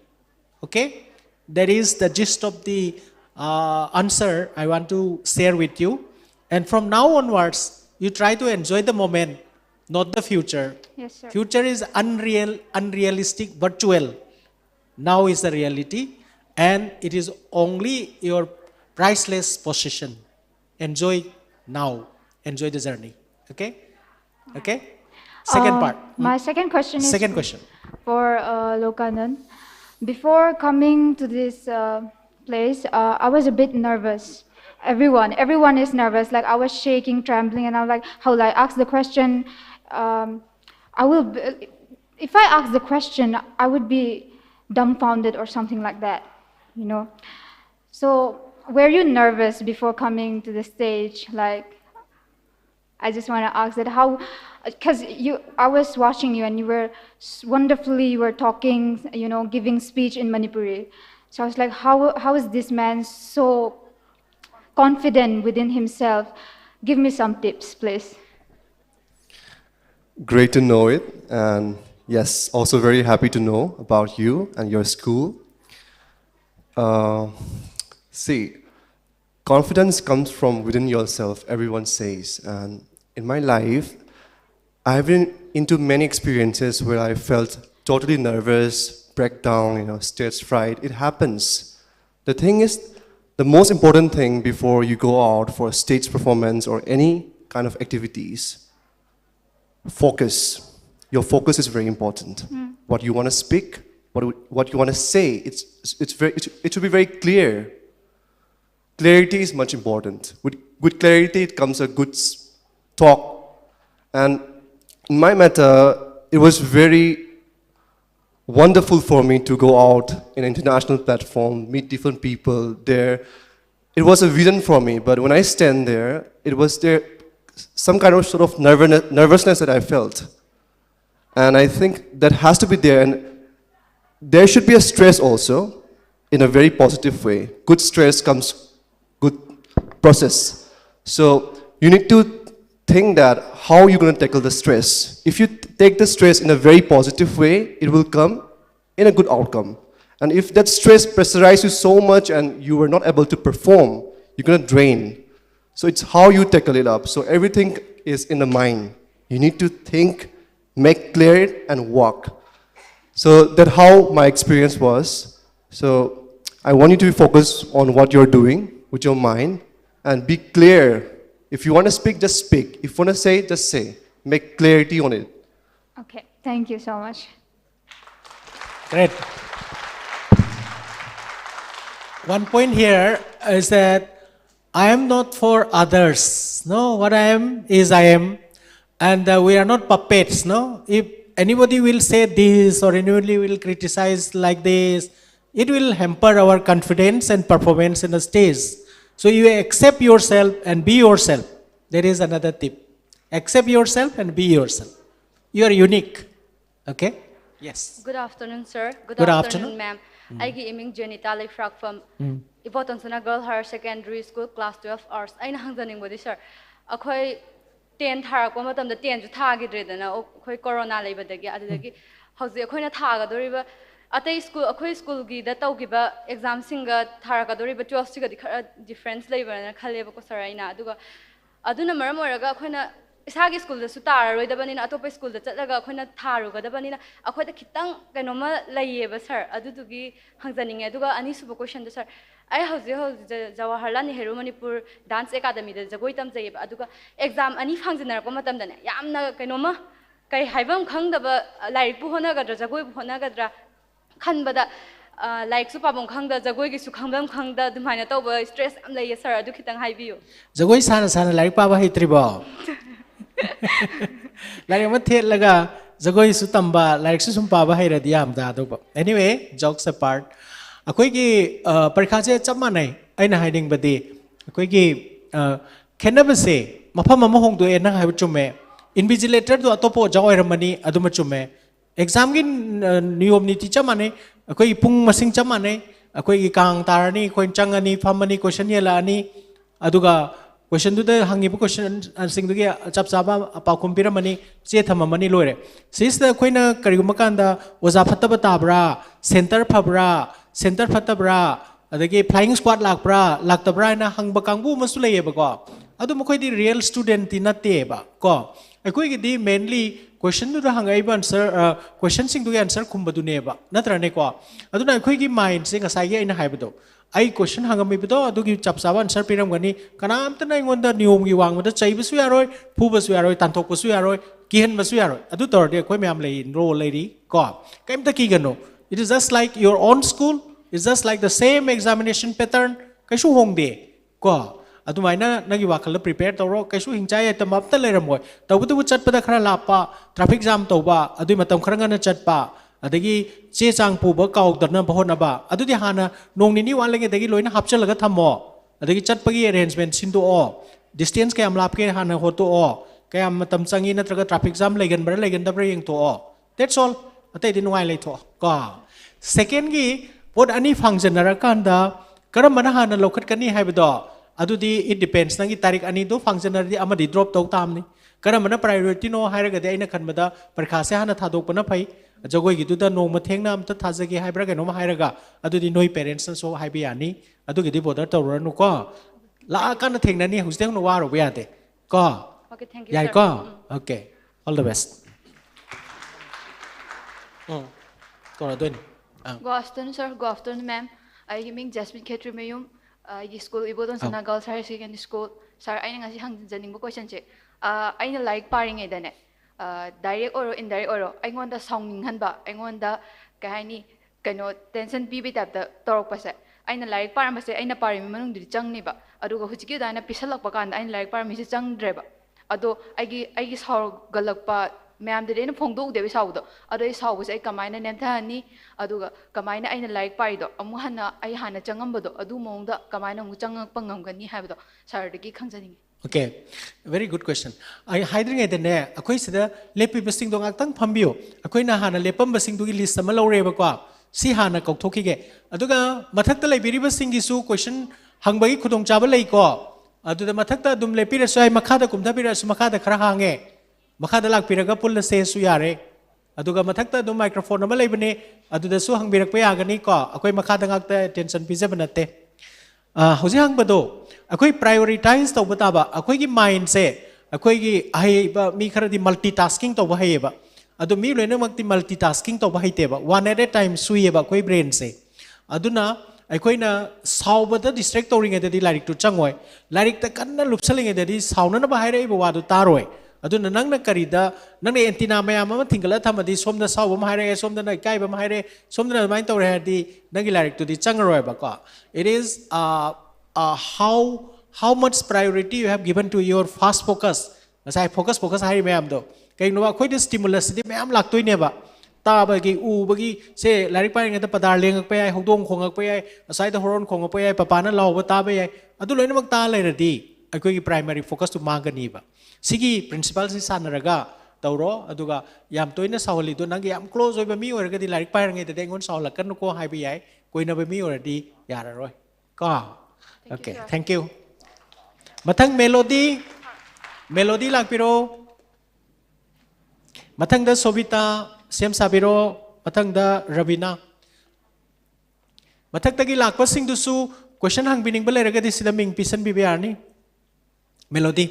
Okay? That is the gist of the answer I want to share with you. And from now onwards, you try to enjoy the moment, not the future. Yes, sir. Future is unreal, unrealistic, virtual. Now is the reality, and it is only your priceless possession. Enjoy now. Enjoy the journey. Okay? Okay? Second part. My second question is Second question. for Lokanan. Before coming to this place, I was a bit nervous. Everyone is nervous. Like I was shaking, trembling, and I was like, how will I ask the question? If I ask the question, I would be dumbfounded or something like that, you know. So were you nervous before coming to the stage? Like, I just want to ask that how, because I was watching you and you were you were talking, you know, giving speech in Manipuri. So I was like, how is this man so confident within himself? Give me some tips, please. Great to know it, and yes, also very happy to know about you and your school. See, confidence comes from within yourself, everyone says, and in my life, I've been into many experiences where I felt totally nervous, breakdown, you know, stage fright. It happens. The thing is, the most important thing before you go out for a stage performance or any kind of activities, focus. Your focus is very important. What you want to speak, what you want to say, it should be very clear. Clarity is much important. With clarity, it comes a good talk. And in my matter, it was very wonderful for me to go out in an international platform, meet different people there. It was a vision for me, but when I stand there, it was there some kind of sort of nervousness that I felt. And I think that has to be there, and there should be a stress also in a very positive way. Good stress comes good process. So you need to think that how you're going to tackle the stress. If you take the stress in a very positive way, it will come in a good outcome. And if that stress pressurizes you so much and you are not able to perform, you're going to drain. So it's how you tackle it up. So everything is in the mind. You need to think, make clear it, and walk. So that's how my experience was. So I want you to focus on what you're doing with your mind and be clear. If you want to speak, just speak. If you want to say, just say. Make clarity on it. Okay, thank you so much. Great. One point here is that I am not for others. No, what I am is I am. And we are not puppets. No, if anybody will say this or anybody will criticize like this, it will hamper our confidence and performance in the stage. So you accept yourself and be yourself. There is another tip. Accept yourself and be yourself. You are unique. Okay? Yes. Good afternoon, sir. Good afternoon. Ma'am. I am Janita Leifrak from Ipotansana Girl Higher Secondary School, Class 12 Arts. I am Hangzaning, sir. Akoy 10 tharakpa matamda 10 ju thagidredana akhoi corona leibadagi adagi hauji akhoina thagadoriba atai school akhoi school gi da taugiba exam singa tharagadoriba 12 siga khara difference leibana khaleba ko saraina aduga aduna maram oraga akhoina isagi school da su tararoidabanina atopa school da chatlaga akhoina tharugadabanina akhoida khitang kainoma layeba sir adudugi hangjaninge aduga ani suba question da sir I have Jawaharlal Nehru Manipur Dance Academy the Jagoitam Zayab Aduga exam any function or Comatam than Yamna Kanoma Kai Havam Kanga like Puhonagadra Jagoi Puhonagadra Kanbada like Supabon Kanga Jagoi Sukambam Kanga the Manatoba stress and lay sir Adukitan high view. Jagoi Sana like Papa Hitribo. Like a mat laga Jagoi Sutamba like Susum Papa Hira Diam Dadoba. Anyway, jokes apart. Akoigi parkhaje chamanai aina hiding badi akoigi khenabase mafam ama hongdo e nang haibu chume invigilator do atopo jaw ramani aduma chume exam gi niyom niti chamanai akoi pung masing chamanai akoigi kang tarani koin changani famani question yela ani aduga question du da hangi bu question sing du gi chap chaba pakhum piramani che thamamani loire sis da koina kariguma kanda oza phattaba tabra center phabra center fatabra adagi flying squad lakbra laktabra na hangba kangbu masu layeba ko adu mokoi di real student ti natte ba ko akoi gi di mainly question du hangai ban answer question sing du answer khumba du ne ba natra ne ko adu na akoi gi mind sing asai gi aina haibado ai question hangami bido adu gi chapsaba answer piram gani kanam ta nai ngonda niom gi wang da chai basu yaroi phu basu yaroi tanthok basu yaroi kihen basu yaroi adu tor de akoi myam lei ro lei ri ko kaim ta ki gano it is just like your own school. It's just like the same examination pattern. Kaishu hongde ko adumaina nagi wakal prepare tawro kaishu hingchai tamap ta leramoi tawbutu chatpada khara lapa traffic jam tawba adui matam khara ngana chatpa adagi che chang puba kaudana bahona ba adudi hana nongnini walange dagi loina hapchalaga thamo adagi chatpagi arrangement sindu o distance kayam lapke hana hoto o kayam matam changi natraga traffic jam legan bara legan dabra yeng to o that's all atai din wai leitho ko second gi what any function narakanda karamana hana lokat kani haibido adudi it depends nangi tarik ani do function di amadi drop tau tamni karamana priority no hairaga de aina khanbada parkha se hana thadokpana phai jagoi gi duda no ma thengna amta thajagi haibra ga no ma hairaga adudi noi parents so haibi ani adugi di border tawranu ko la kana thengna ni husteng no waro ba yate ko Okay, thank you. yai ko okay all the best ko na doin Good afternoon, sir. Good afternoon, ma'am. I am Jasmine Khetri Mayum. School Ibodon Sana Girls Higher Secondary School. Sir, I am hanging the question. I like paring it. Direct or indirect or I want the song hanba. I want the kahani cannot tension be bit at the torque pasa. I like paramase. I know parim the chung niba. Aduga Huchiki and a pisala pakan. I like paramis chung driver. Ado I guess how galapa. Ma'am, the day of Pongdo, there is how the other is how was a combine and Antani, Aduga, combine I like Paido, Amuhana, I hana Changambado, Adumonda, combine Muchang Pangangani have the Saraki Kansaning. Okay, very good question. I hiding at the neck, a question, Lepi Basing Dong Actang Pambio, a Quina Hana Lepam Basing to list some low rebaqua, see Hana Koktoki, Aduga, Matata Liberi Basing is so question, Hangbai Kudong Jabale ko, Adu the Matata Dum Lepira Sai Makata Kumtabira Sumakata Krahange. Makadalak piraga pul na se suyare aduga mathakta do microphone na malay bane adu da su hang birak pa yagani ko akoy makadangak ta attention pizza banate ꯍꯧꯖꯤꯛ ꯍꯪꯕꯗꯣ ꯑꯩꯈꯣꯏ ꯄ꯭ꯔꯥꯏꯌꯣꯔꯤꯇꯥꯏꯖ ꯇꯧꯕ ꯇꯥꯕ ꯑꯩꯈꯣꯏꯒꯤ ꯃꯥꯏꯟꯁꯦ ꯑꯩꯈꯣꯏꯒꯤ ꯑꯍꯩꯕ ꯃꯤ ꯈꯔꯗꯤ multitasking ꯇꯧꯕ ꯍꯩꯌꯦꯕ ꯑꯗꯣ ꯃꯤ ꯂꯣꯏꯅꯃꯛꯇꯤ ꯃꯜꯇꯤꯇꯥꯁꯀꯤꯡ ꯇꯧꯕ ꯍꯩꯇꯦꯕ ꯋꯥꯟ ꯑꯦꯠ ꯑꯦ ꯇꯥꯏꯝ ꯁꯨꯏꯌꯦꯕ ꯑꯩꯈꯣꯏ ꯕ꯭ꯔꯦꯟꯁꯦ ꯑꯗꯨꯅ ꯑꯩꯈꯣꯏꯅ ꯁꯥꯎꯕꯗ ꯗꯤꯁꯇ꯭ꯔꯦꯛ ꯇꯧꯔꯤꯉꯩꯗꯗꯤ ꯂꯥꯏꯔꯤꯛꯇꯨ ꯆꯪꯉꯣꯏ ꯂꯥꯏꯔꯤꯛꯇ ꯀꯟꯅ ꯂꯨꯞꯁꯜꯂꯤꯉꯩꯗꯗꯤ ꯁꯥꯎꯅꯅꯕ ꯍꯥꯏꯔꯛꯏꯕ ꯋꯥꯗꯨ ꯇꯥꯔꯣꯏ ꯑꯗꯨꯅ ꯅꯪꯅ ꯀꯔꯤꯗ ꯅꯪꯅ ꯑꯦꯟꯇꯤꯅꯥ ꯃꯌꯥꯝ ꯑꯃ ꯊꯤꯡꯒꯠꯂ ꯊꯝꯃꯗꯤ ꯁꯣꯝꯗ ꯁꯥꯎꯕ ꯑꯃ ꯍꯥꯏꯔꯛꯑꯦ ꯁꯣꯝꯗꯅ ꯏꯀꯥꯏꯕ ꯑꯃ ꯍꯥꯏꯔꯛꯑꯦ ꯁꯣꯝꯗꯅ ꯑꯗꯨꯃꯥꯏꯅ ꯇꯧꯔꯦ ꯍꯥꯏꯔꯗꯤ ꯅꯪꯒꯤ ꯂꯥꯏꯔꯤꯛꯇꯨꯗꯤ ꯆꯪꯉꯔꯣꯏꯕꯀꯣ it is how much priority you have given to your fast focus ngasai focus hari mayamdo kaino akhoi de stimulus di mayam laktoineba tabagi ubagi se larik pa ngata padar lengak pa yai hongdong khongak pa yai asai da horon khongak pa yai papana lawba taba yai adu loinamak ta leiradi akhoi gi primary focus to mangani ba sigi principal si sanaraga tawro aduga yam toina sawali do nang yam close oiba mi oraga di larik pa ngai de ngon sawlakan ko hai ba yai koina ba mi oradi yararoi ka okay thank you mathang melody lakpiro mathang da sobita sem sabiro mathang da ravina mathak tagi lakpa sing du su question hang bining ba leraga di sida ming pisan bi yarni melody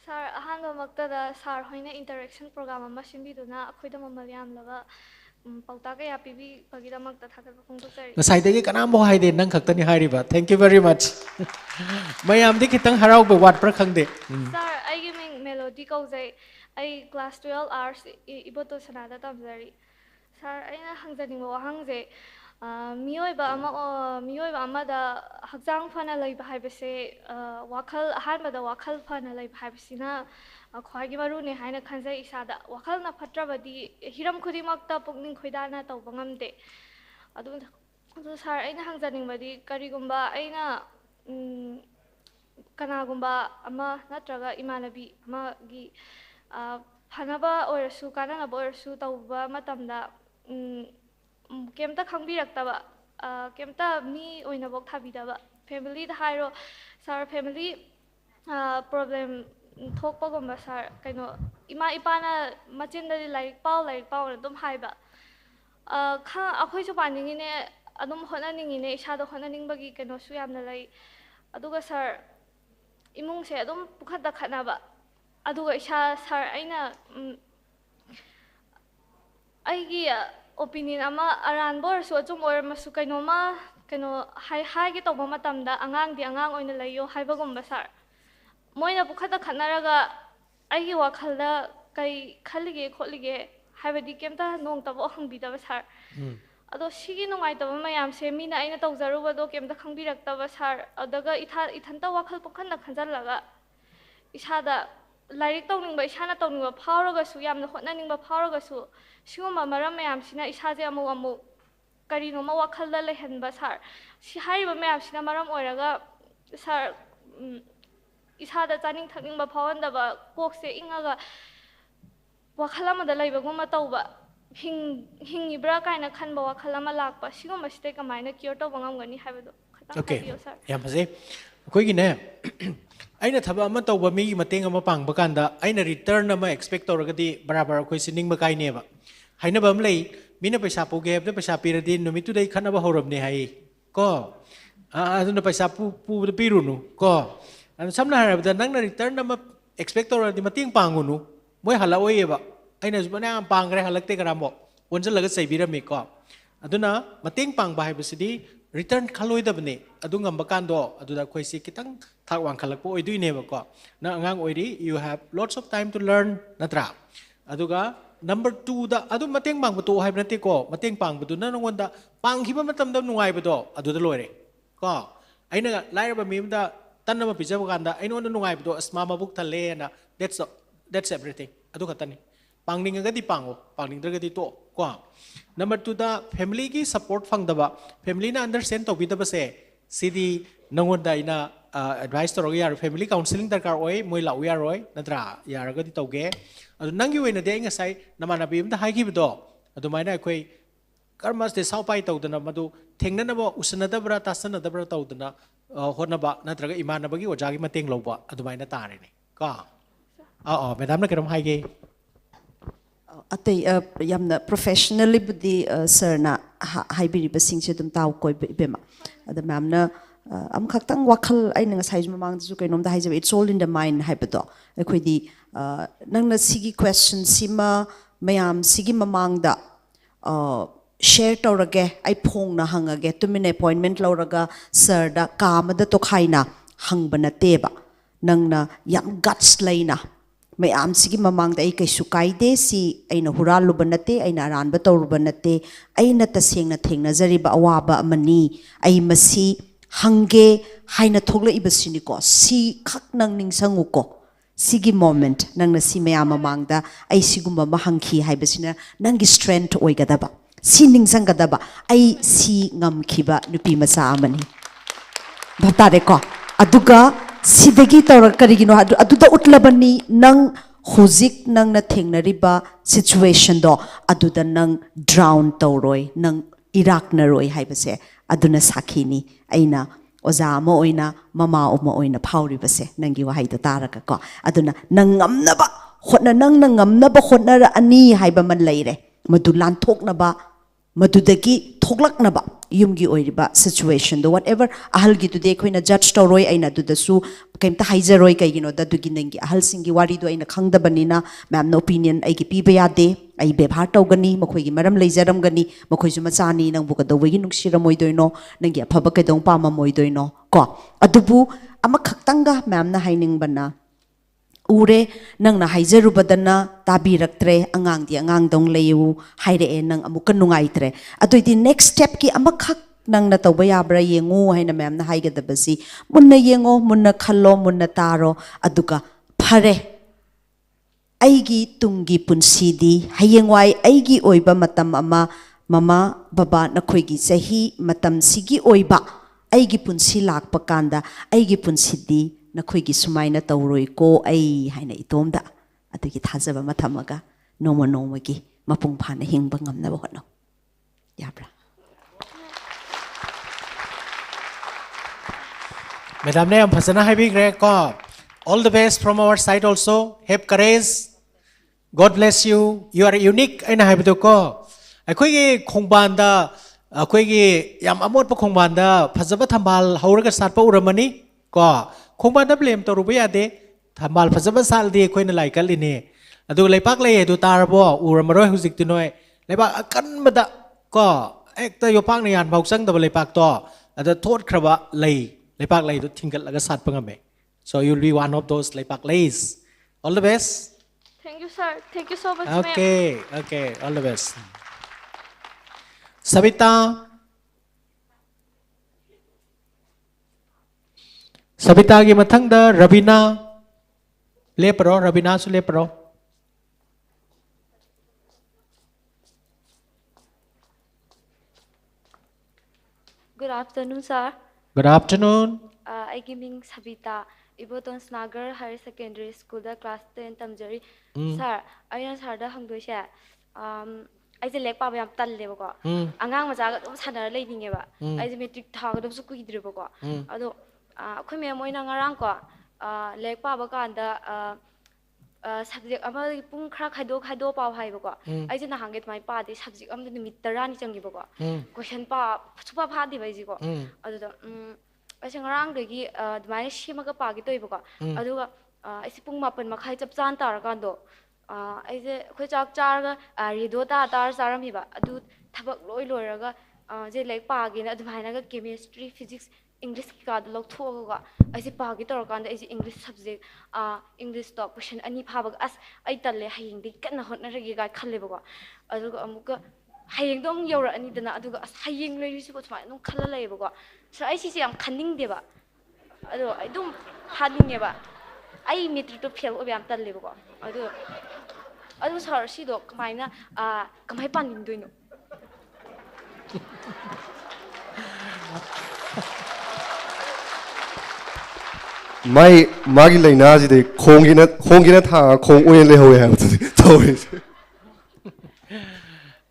sir ahanga makta da sir hoina interaction program ama simbiduna akhoida mamal yam laga pauta ka ya pibi bagida makta thakat khongdu sari ngasai dagi kanam bo haide nang khaktani hairiba thank you very much mayam di kitang harau be wat pra khangde sir ai gi ming melody kaujai ai class 12 hours iboto sanada tamjari sir aina hangjaning bo hangje miyoiba amada hakjang phana laiba haibase wakhal ahanbada wakhal phana laiba haibasina khwagi maru ne haina khanjai isada wakhal na phatrabadi hiram khudimakta pukning khoidana tawba ngamde adu sar aina hangjaning badi karigumba aina kanagumba ama natraga imanabi ama gi phanaba oirasu kananaba oirasu tawba matamda kemta khangbirakta kemta mi oina bok thabidaba family da hairo sir family problem thokpa gomba sir kaino ima ipana machinda like pau na dum haiba kha akhoi su paningi ne adum hona ningi ne isa da hona ningbagi kaino su yamna lai aduga sir imung se adum pukhata khanaba aduga isa sir aina aigi opinion ama aran bor so chum or masu kaino ma kaino hai gi toba matamda angang di angang oina layo haibagumba sir moina bukhata khanaraga aigi wakhalda kai khalige kholige haibadi kemta nong tabo hangbidaba sir ado sigi nungai taba mayam se mina aina tawjaruba do kemta khangbirakta sir adaga ithanta wakhal pokhanna khanjalaga isada like तौनिंग इसाना तौनिंग फावरगसु यामना होटनानिंग फावरगसु सिगुमा मरम मयामसिना इसाजे अमु करिनोमा वाखलदा लेहनबा सार सि हारिबा मयामसिना मरम ओइरागा सार इसादा चानिंग थकनिंग फावनदबा कोकसे इंगागा वाखलमदा लैबगुमा तौबा हिंगिब्रा काइना खनबा वाखलमा लाकपा सिगुमा सिते कमाइना क्योर तौबा ngamgani हाइबदो खतम हाबियो sir yam फजे अखोइगिने aina thaba ama tawba mi mateng ama pangba kanda aina return ama expect tawragadi barabar khoi sining ba kai neba haina bam lei mina paisa puge hebda paisa piradi numitu dai khanaba horabne hai ko aduna paisa pu pirunu ko an samna harabda nangna return ama expect tawradi mateng pangunu moi hala oieba aina zubana pangre halakte karamo onjalaga saibirami ko aduna mateng pangba haibasidi return khaloidabne adunga bakando aduda khoisi kitang thak wang khalakpo oiduineba ko na angang oiri you have lots of time to learn natra aduga number 2 da adu mateng pang butu haibnate ko mateng pang butu na ngonda panghiba matamda nungai bado aduda loire ko aina lairaba mimda tanna ma pijaba kanda aina ona nungai bado asma mabuk thale na that's everything adu khatani pangninga di pango pangninga di to ko number 2 da family ki support fangdaba family na understand to bidaba se sidi nangonda ina advice to yar family counseling darkar oi moi lau yar roi natra yaraga di tauge adu nangi oina de nga sai namana bim da haigi bido adu maina koi karmas de sau pai tawdana madu thengna na ba usna da bra tasana da bra tawdana hona ba natra ga imana bagi ojagi mateng loba adu maina tare ne ka madam na karam haige atay yamna professionally budi sir na haibiri basing se dum taw koi bema ada mam na amkhaktang wakal ai nang sai mamang ju kainom da haijab it's all in the mind haibado akhoi di nang na sigi question sima mayam sigi mamang da share tawrage ai phong na hangage tumin appointment lawraga sir da kamada to khaina hangbana teba nang na yam guts laina mayam sigi mamang da ai kai sukaide si aina huraluba nate aina aranba tawruba nate aina tasengna thengna jariba awaba amani ai masi hange haina thogla ibasini ko si khak nang ning sangu ko sigi moment nang na si mayam mamang da ai sigumba mahangki haibasina nangi strength oigadaba si ning sangadaba ai si ngamkhiba nupi masa amani bhatare ko aduga sidagi tawra karigino aduda utlabani nang huzik nang na thengnariba situation do aduda nang drown tawroi nang irak na roi haibase aduna sakhini aina oza ama oina mama oma oina phauri base nangi wahai da taraka ko aduna nang ngamnaba hotna nang ngamnaba hotna ra ani haiba man leire madu lan thoknaba madudagi thoklaknaba yumgi oiriba situation do whatever ahal gi today koina judge toroi aina dudasu kaimta haizaroi kaigino dadugi nangi ahal singi wari do aina khangdabanina ma'am no opinion ai gi piba yade ai bebhar tawgani makhoi gi maram leijaram gani makhoi ju machani nang buka dawegi nungsiramoi doino nangi aphaba kedong pama moi doino ko adubu ama khaktanga ma'am na haining bana ure nang na haijarubadana tabiraktre angang di angang dong leyu haire nang amuka nungaitre atoi di next step ki amakhak nang na tawba yabra yengu haina ma'am na haigadabasi munna yengo munna khallo munna taro aduka phare aigi tungi punsidi hayengwai aigi oiba matam ama mama baba nakhoi sahi matam sigi oiba aigi punsi lakpa kanda aigi punsidi nakhoi gi sumaina tawroi ko ai haina itomda adugi thajaba mathamaga noma noma gi mapung phana hingba ngamna ba hotno yabra Madam ne am phasana habi gre ko all the best from our side also have courage God bless you you are unique aina haibdo ko akhoi gi khongban da akhoi gi yam amot pa khongban da phajaba thambal hauraga satpa uramani ko khongban da blame toruba yade thambal phajaba sal di khoi na lai kalini adu leipak lei edu tarbo uramaroi huzik tu noi leipak akan mada ko ekta yopak ni yan bauksang da leipak to ada thot khraba lei leipak lei du thingal laga sat pangame so you'll be one of those leipak leis all the best Thank you, sir. Thank you so much, okay all the best Savita Savita gi mathang da Rabina lepro Rabina su lepro Good afternoon, sir. Good afternoon I giving Sabita Iboton Snagar Higher Secondary School da class 10 tamjari. Sir, ayana sir da hangdoi sha. I say lek pa yam talle ba ko. Angang maja ga dum sanar lei ninge ba. I say metric tha ga dum su kuidre ba ko. Ado khoi me moi na ngarang ko lek pa ba kan da subject ama pung khra khaido pa hai ba ko. I say na hanget mai pa de subject am de mit tarani changi ba ko. Question pa chupa pha di bai ji ko. Ado da I say ngarang de gi mai shima ga pa gi toi ba ko. Ado ga I say pung mapan makhai chap chan tar kan do I say khoi chak char ga rido ta tar saram hi ba adu thabak loi loiraga je like pa gi na adu bhaina ga chemistry physics English ki ka lok tho ga I say pa gi tor kan da I say English subject English to question ani pha ba as ai talle haying di kan hot na ragi ga khalle ba ko adu ga amuka haying dom yora ani dana adu ga as haying loi su ko thma nong khalla lai ba ko so I see am khanning de ba adu I dum haning ba ai metric to fail ob yam talle ba ko adu sir si do kamaina kamai panin doino mai magi laina ji de khongina tha khong oyen le hoye ha tawri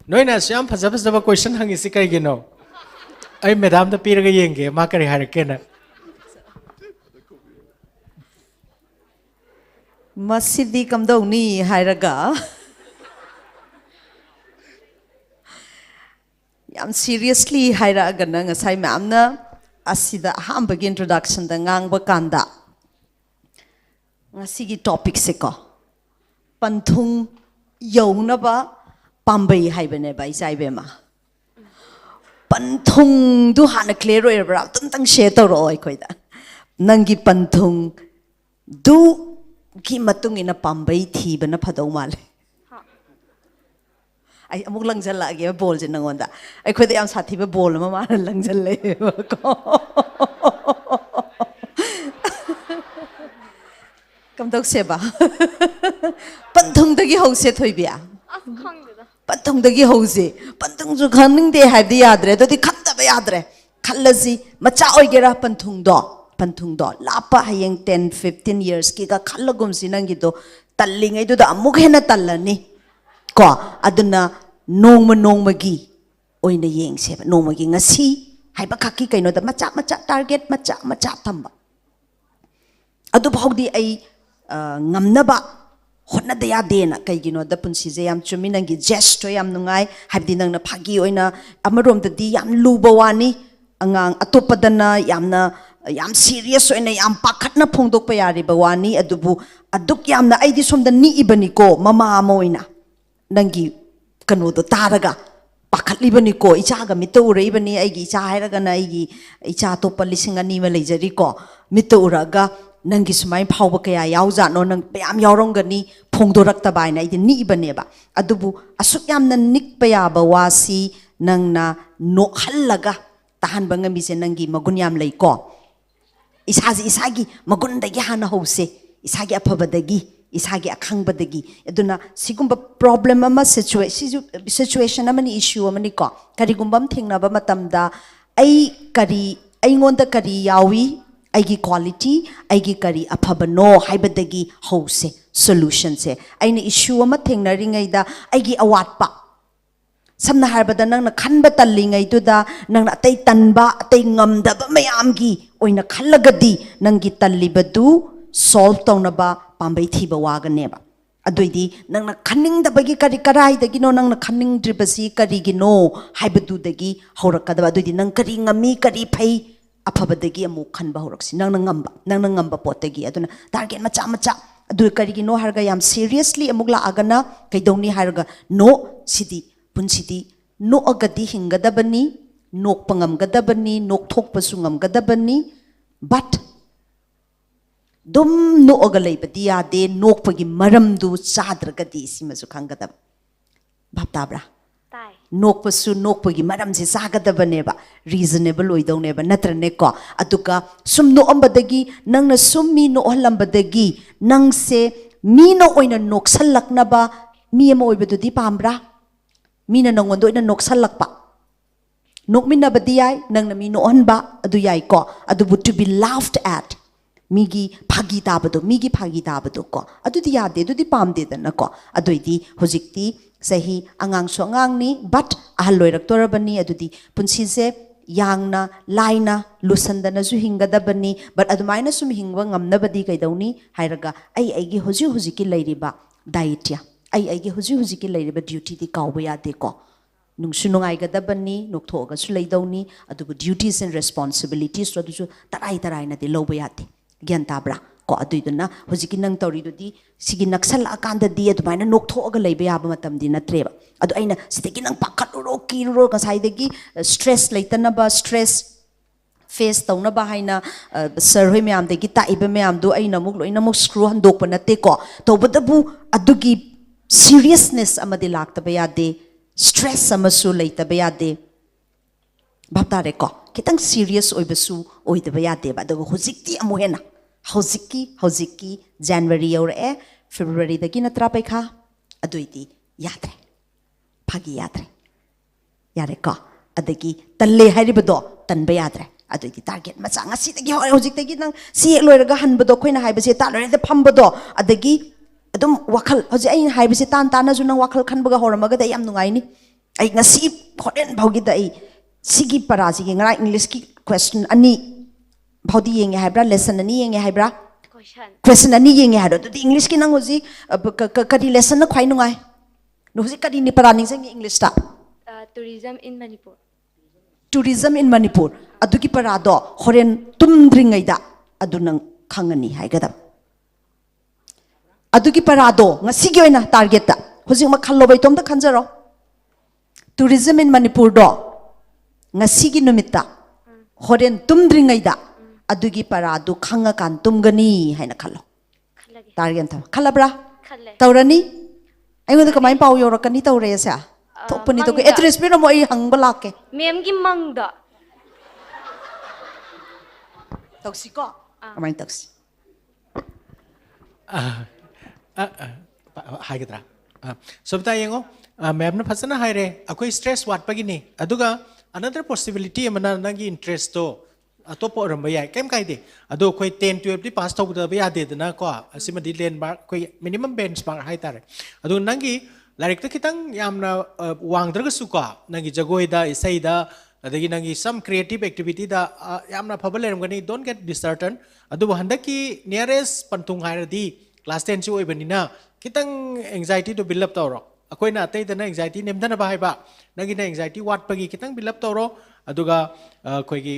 noina syam phajaba question hangi si kai gino ai madam da piraga yenge ma kari harake na masidi kamdoni hairaga yam seriously hairaga na ngasai ma'am na asida hambagi introduction da ngang ba kanda ngasigi topic se ko Panthung Younaba Pambei haibane ba isai be ma Panthung du hana clear oi bra tang share to ro oi koida nangi Panthung du ki matung ina Pambei thi bana phadau male ai amuk langjal la ge bol je nangonda ai khoi da yam sathi be bol ma ma langjal le ko kam dok se ba Panthung dagi ho se thoi bia Panthung dagi ho se Panthung ju khaning de hai di yadre to di khatta ba yadre khallasi macha oi gera Panthung do lapa hayeng 10 15 years ki ga khallagum sinangi do tallingai do da amuk hena tallani ko aduna nongmagi oina yeng se nongmagi ngasi haiba khaki kaino da macha target macha thamba adu bhaudi ai ngamnaba hotna da yadena kaigino da punsi je yam chumi nangi gesto yam nungai habdi nangna phagi oina amarom da di yam luba wani angang atopadana yam serious oina yam pakhatna phongdok pa yari bawani adubu aduk yamna aidi somda ni ibani ko mama moina nangi kanu do taraga pakhatli bani ko icha ga mitu urei bani aigi icha hairaga na aigi icha to palising ani ma leijari ko mitu uraga nangi sumai phawba kaya yauja no nang payam yaurongani phongdorakta baina idi ni bane ba adubu asuk yamna nikpa ya ba wasi nangna no hallaga tahan bangami se nangi magun yam lei ko isagi magun dagi hana hose isagi aphabadagi isagi akhangabadagi aduna sigumba problem ama situation amani issue amani ko karigumbam thingnaba matamda ai ngonda kari yawi aigi quality aigi kari aphabano haibadagi hose solution se aina issue ama thingnaringai da aigi awatpa samna harbada nangna khanba tallingai tu da nangna atei tanba atei ngamdaba mayamgi oina khallagadi nangi tallibadu solve tawnaba Pambei thiba waganeba adoidi nangna khaningdabagi kari karai dagi no nangna khaningdribasi kari gino haibadu dagi horakadaba adoidi nang kari ngami kari phai aphabadagi amu khanba horaksi nangna ngamba potagi aduna target macha adu kari gino harga yam seriously amugla agana kaidongni harga no sidi punsidi no agadi hingadabani nok pangamgadabani nok thokpasu ngamgadabani but dum no ogalai badia de nok pagi maram du chadragadi simasu khangadab baptabra nok pasu nok pagi maram se sagadabane ba reasonable oidone ba natrane ko atuka sum no ambadagi nangna sum mi no halambadagi nang se mi no oina nok sallakna ba mi emo oibadu di pambra mina nangondo ina nok sallakpa nok minna badiyai nangna mi no onba adu yai ko adu to be laughed at migi phagi tabado ko adudi yade adudi pamde dana ko adoidi hojikti sahi angang so angang ni but ahaloi raktorabani adudi punsi se yangna laina lusandana su hingadabani but adumaina sum hingwa ngamnabadi kaidawni hairaga ai gi hojiki leiriba daitya ai gi hojiki leiriba duty di kawba yade ko nungsu nungai gadabani nokthoga su leidawni adubu duties and responsibilities so adusu tarai na de loba yade Gian tabra ko aduiduna hojiki nang tawridudi sigi naksal akanda di adumaina nokthoga leiba yaba matam di natreba adu aina sidegi nang pakhaturo kiruro kasaidegi stress leitanaba stress face tawnaba haina sir hoi myam degi taiba myam do aina muk loina muk screw handokpa nate ko tobadabu adugi seriousness amadi laktaba yade stress amasu leitaba yade baptare ko kitang serious oibasu oidaba yade ba adu hojikti amuhena Hoziki January yaure February dagi natra paikha aduidi yadre phagi yare ko adagi talle haribado tanba yadre aduidi target macha ngasi dagi hojik dagi nang si loiraga hanbado khoina haibase ta loirada phambado adagi adum wakhal hoji ai haibase tan na ju nang wakhal khanbaga horamaga da yam nungai ni ai ngasi horen bhaugi da ai sigi paraji gi ngara English ki question ani Bhaudi yenge haibra lesson ani yenge haibra question ani yenge hado to English ki nang hoji kadi lesson na khwai nungai no hoji kadi ni paraning sang English ta tourism in Manipur tourism in Manipur adugi parado horen tumdringaida adunang khangani haigada adugi parado ngasigi oina target ta hojing ma khallo bai tom da khanjaro tourism in Manipur do ngasigi numita horen tumdringaida adugi parado khanga kan tumgani haina khallo target ta khalabra taurani ayo da kamai pau yorakani taure sa thopani to address pe no moi hangbala ke mem gi mangda taxi ko amai taxi haigatra sobta yengo ma'am na phasana haire akoi stress wat pagini aduga another possibility amana nangi interest to atopo ramba yai kem kaide ado koi 10 12 di pass thok da ya de na ko asimadi landmark koi minimum benchmark hai tare ado nangi larik ta kitang yamna wangdra su ko nangi jagoi da isai da adagi nangi some creative activity da yamna phobal gani don't get disheartened adu handaki nearest pantung hairadi class 10 chu oibanina kitang anxiety to build up tawro akoina atei dana anxiety nemdana ba haiba nangi na anxiety wat pagi kitang build up tawro aduga koigi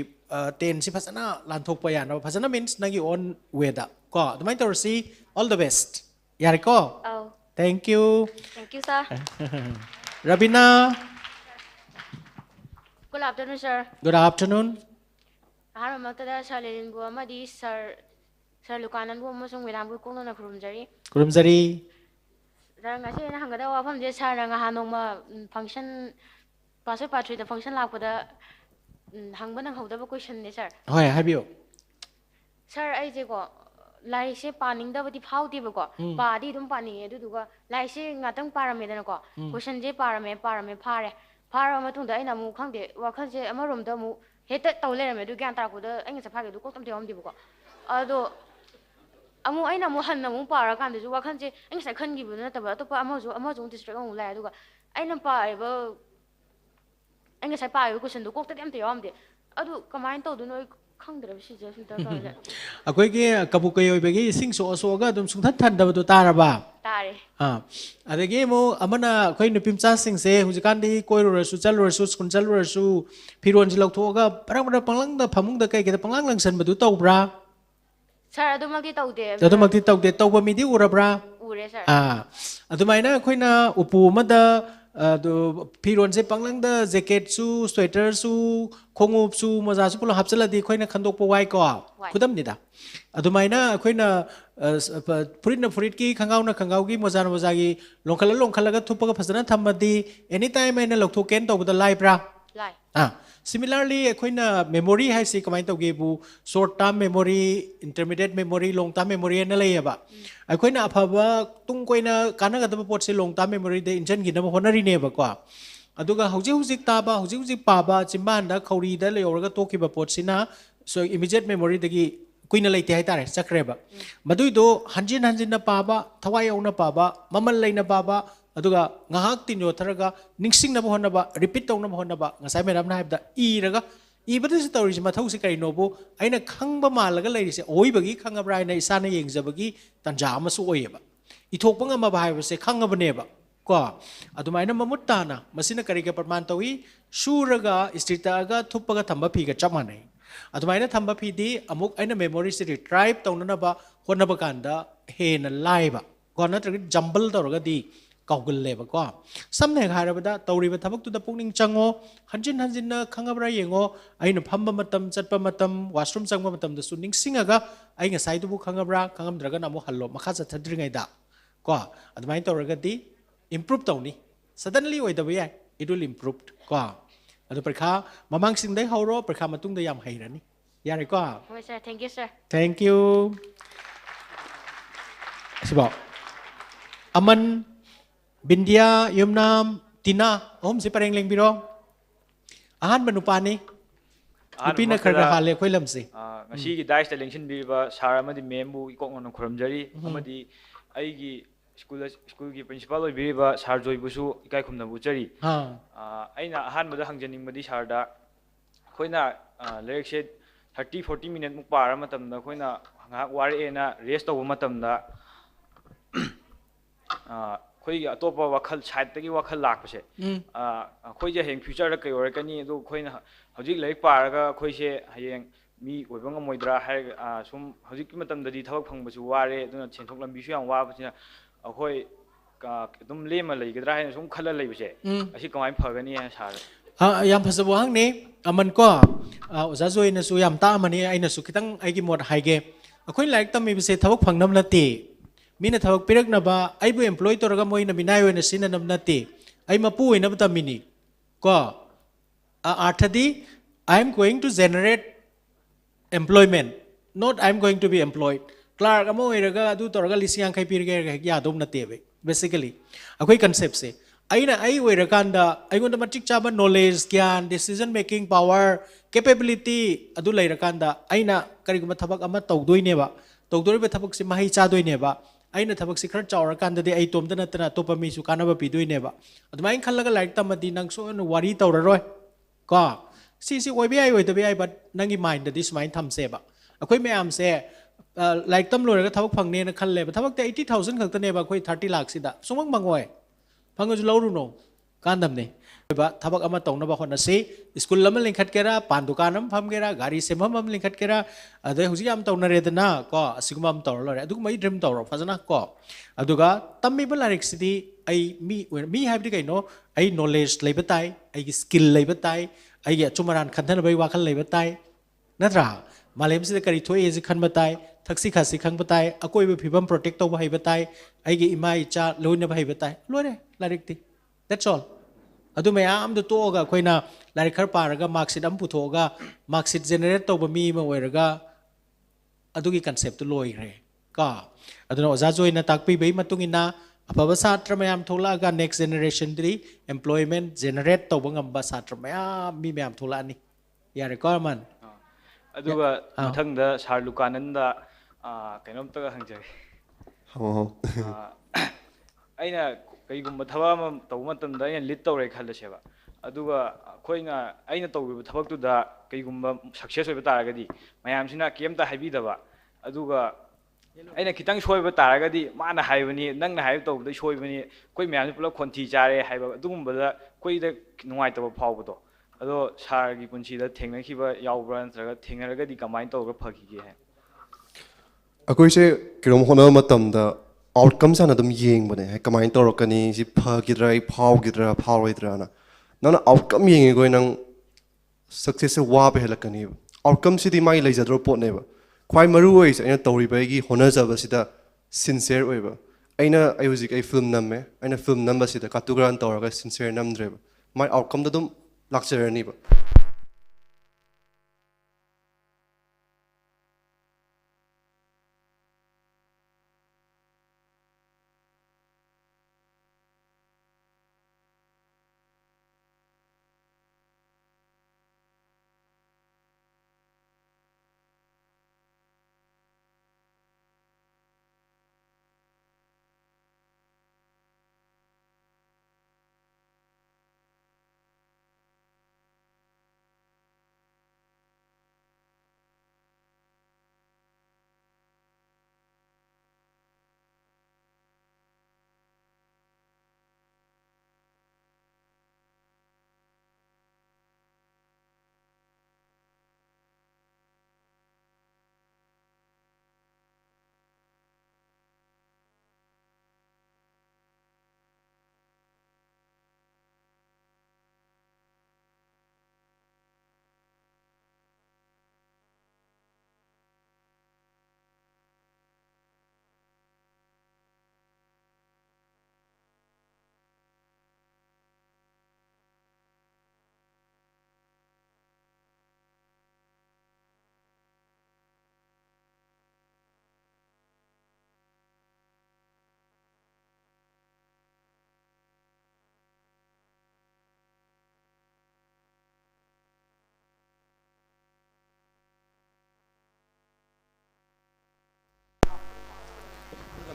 10 si phasana lanthok pa yana phasana means nangi on way da ko adumai tawro si all the best yari ko thank you sir Rabina good afternoon sir good afternoon ahara matada salin bu amadi sir lukanan bu amasung wiram bu kongna kurumjari ngasi na hangada wafam je sir nga hanong ma function pasai patri da function lakpada hangba nang hauda ba question ne sir hoy habiyo sir ai je ko lai se paning da bati phauti ba ko pa di dum pani edu duga lai se ngatang parame da ko question je parame phare matung da aina mu khangde wakhal je amarom da mu heta tawle rame du gyan tar ko da aina sa phage du ko tam te om di ba ko ado amu aina mu han na mu para kan de ju wakhal je aina sa khan gi bu na ta ba to pa amazu district mu lai duga aina pa ba aina sa pa ko question du ko ta dem te om de adu kamain to du no khangdra si je sinta ka ja akoi ge kabu kayo begi sing so ga dum sung that da du taraba tare adagi mo amana koi nupim cha sing se hujikan di koi ro su chal ro su skun chal ro su phiron ji lokho ga parang panglang da phamung da kai ge panglang lang san badu tau bra sir adu magti tau de tau ba mi di ura bra ure sir adumaina koi na upu ma da do phiron se panglang da jacket su sweater su khongup su moza su pulo hapchala di khoi na khandok po wai ko khudam ni da adumaina khoi na furit ki khangau gi moza gi longkhala ga thupa ga phasana thamadi anytime aina loktho ken to da lai bra lai similarly khoi na memory hai si kamai to ge bu short term memory intermediate memory long term memory na lai ba khoi na aphaba tung koi na kana ga da pot se long term memory de injan gi na honari ne ba ko aduga hujik taba hujik paba chimban da khori da le yorga to ki ba pot sina so immediate memory de gi kuina leite hai tare chakre ba madui do hanjin na paba thawai yauna paba mamal leina paba aduga ngahak tin yo tharaga ningsing na bahona ba repeat tawna bahona ba ngasai madam na habda iraga ibadu se tawri ma thau se kai no bo aina khangba malaga leiri se oi bagi khanga bra na isana yengjabagi tanja ama su oi ba ithok panga ma bai ba se khanga bane ba ko adumaina mamutta na masina kari ga parman tawi shuraga strita ga thupaga thamba phi ga chamanai adumaina thamba phi di amuk aina memory se retrieve tawna ba honna ba kanda he na laiba ko na tra jumble tawra di kaugul leba ko samne harabada tawri ba thabak tu da pungning chango hanjin na khangabra yengo aina phamba matam chatpa matam washroom changba matam da suning singaga ai nga sai du bu khangabra khangam draga na mo hallo makha cha thadringai da ko adumai tawraga di improve tawni suddenly oi da ba it will improve ko adu prakha mamang sing dai hauro prakha matung da yam hairani yare ko sir thank you sir thank you sibo aman Bindia, Yumnam, Tina, si pareng leng biro. Ahan manupani. Upina karga hale koi lamsi. Ngasi gi dice election biriba sara amadi membu ikong on khurumjari amadi aigi school gi principal oi biriba sar joi busu ikai khumna buchari. Aina ahan mada hangjaning madi sarda khoina lyrics 30-40 minute muk para matamda khoina ngak wari ena rest over matamda ꯑꯩꯈꯣꯏꯒꯤ ꯑꯇꯣꯞꯄ ꯋꯥꯈꯜ ꯁꯥꯏꯠꯇꯒꯤ ꯋꯥꯈꯜ ꯂꯥꯛꯄꯁꯦ ꯑꯩꯈꯣꯏꯁꯦ ꯍꯌꯦꯡ ꯐ꯭ꯌꯨꯆꯔꯗ ꯀꯩ ꯑꯣꯏꯔꯛꯀꯅꯤ ꯑꯗꯨ ꯑꯩꯈꯣꯏꯅ ꯍꯧꯖꯤꯛ ꯂꯥꯏꯔꯤꯛ ꯄꯥꯔꯒ ꯑꯩꯈꯣꯏꯁꯦ ꯍꯌꯦꯡ ꯃꯤ ꯑꯣꯏꯕ ꯉꯝꯃꯣꯏꯗ꯭ꯔꯥ ꯍꯥꯏꯔꯒ ꯁꯨꯝ ꯍꯧꯖꯤꯛꯀꯤ ꯃꯇꯝꯗꯗꯤ ꯊꯕꯛ ꯐꯪꯕꯁꯨ ꯋꯥꯔꯦ ꯑꯗꯨꯅ ꯁꯦꯟꯊꯣꯛ ꯂꯝꯕꯤꯁꯨ ꯌꯥꯝ ꯋꯥꯕꯁꯤꯅ ꯑꯩꯈꯣꯏ ꯑꯗꯨꯝ ꯂꯦꯝꯃ ꯂꯩꯒꯗ꯭ꯔꯥ ꯍꯥꯏꯅ ꯁꯨꯝ ꯈꯜꯂ ꯂꯩꯕꯁꯦ ꯑꯁꯤ ꯀꯃꯥꯏꯅ ꯐꯒꯅꯤ ꯍꯥꯏꯅ ꯁꯥꯔ ꯌꯥꯝ ꯐꯖꯕ ꯋꯥꯍꯪꯅꯤ ꯑꯃꯟ ꯀꯣ ꯑꯣꯖꯥ ꯖꯣꯏꯅꯁꯨ ꯌꯥꯝ ꯇꯥꯛꯑꯃꯅꯤ ꯑꯩꯅꯁꯨ ꯈꯤꯇꯪ ꯑꯩꯒꯤ ꯃꯣꯠ ꯍꯥꯏꯒꯦ ꯑꯩꯈꯣꯏ ꯂꯥꯏꯔꯤꯛ ꯇꯝꯃꯤꯕꯁꯦ ꯊꯕꯛ ꯐꯪꯅꯕ ꯅꯠꯇꯦ ꯃꯤꯅ ꯊꯕꯛ ꯄꯤꯔꯛꯅꯕ ꯑꯩꯕꯨ ꯑꯦꯝꯄ꯭ꯂꯣꯏ ꯇꯧꯔꯒ ꯃꯣꯏꯅ ꯃꯤꯅꯥꯏ ꯑꯣꯏꯅ ꯁꯤꯖꯤꯟꯅꯅꯕ ꯅꯠꯇꯦ ꯑꯩ ꯃꯄꯨ ꯑꯣꯏꯅꯕ ꯇꯝꯃꯤꯅꯤ ꯀꯣ ꯑꯥꯔꯊꯗꯤ I am going to generate employment not I am going to be employed clerk ama oiraga adu toraga lising yankai pirge yadom natebe basically akoi concept se aina ai oirakanda aigonda matik chaba knowledge gyan decision making power capability adu leirakanda aina kariguma thabak ama tawdoineba tawdoriba thabak se mahai chadoineba aina thabak se khar chawrakanda de ai tomda natana topa mi su kanaba pidoineba adumain khallaga like tamadi nang so wari tawraroi ka si oibe ai oidabe ai but nangi mind this mind thamseba akoi mayam se like tam loraga thabak phangne na khalleba thabak te 80000 khaktaneba akoi 30 lakh sida sumang mangoi phangaju lawru no kandam ne ba thabak ama tawna ba hona se school lam lingkhat kera pan dukan am pham gera gari semam am lingkhat kera ade huji am tawna redana ko asiguma am tawra lore adu mai dream tawra fazana ko aduga tammi ba larik sidi ai mi habdi kai no ai knowledge leibatai ai skill leibatai ai chumaran khanthana bai wakhal leibatai natra malem sida kari thoi e khan batai thaksi khasi khang batai akoi ba phibam protect tawba hai batai ai gi imai cha loina bai batai lore larik ti that's all adu mayam do to ga koina larik khar paraga marksheet am puthoga marksheet generate tawba mi ma oiraga adu gi concept loi re ka aduna oja joina takpi bai matungina afaba satra mayam thola ga next generation dri employment generate tawba ngamba satra mayam mi mayam thola ni yare ko man aduga mathangda sar lukananda kainomtaga hangjage aina kaigumba thaba ma taw matamda aina lead tawre khallaseba aduga khoina aina tawbiba thabaktuda kaigumba success oiba taragadi mayamsina kemta haibidaba aduga aina kitang soiba taragadi mana haibani nangna haib tawbda soibani koi mayam pulak khonthi chare haiba adugumbada koida nungai taba phawbado ado sargi punsida thengnakiba yaubra ntraga thengaragadi kamai tawga phagige hai akoi se kirom hona matamda outcome sana dum yeng bane hai kamai tawrakani si phagidra ai phawgidra phawroidra na nana outcome yeng goi nang success se wa be helakani outcome si di mai leijadro pot neba khwai maru oi se aina tawri bai gi hona jaba sida sincere oiba aina ai hojik ai film namme aina film number sida katugran tawraga sincere namdreba mai outcome da dum lakcherani ba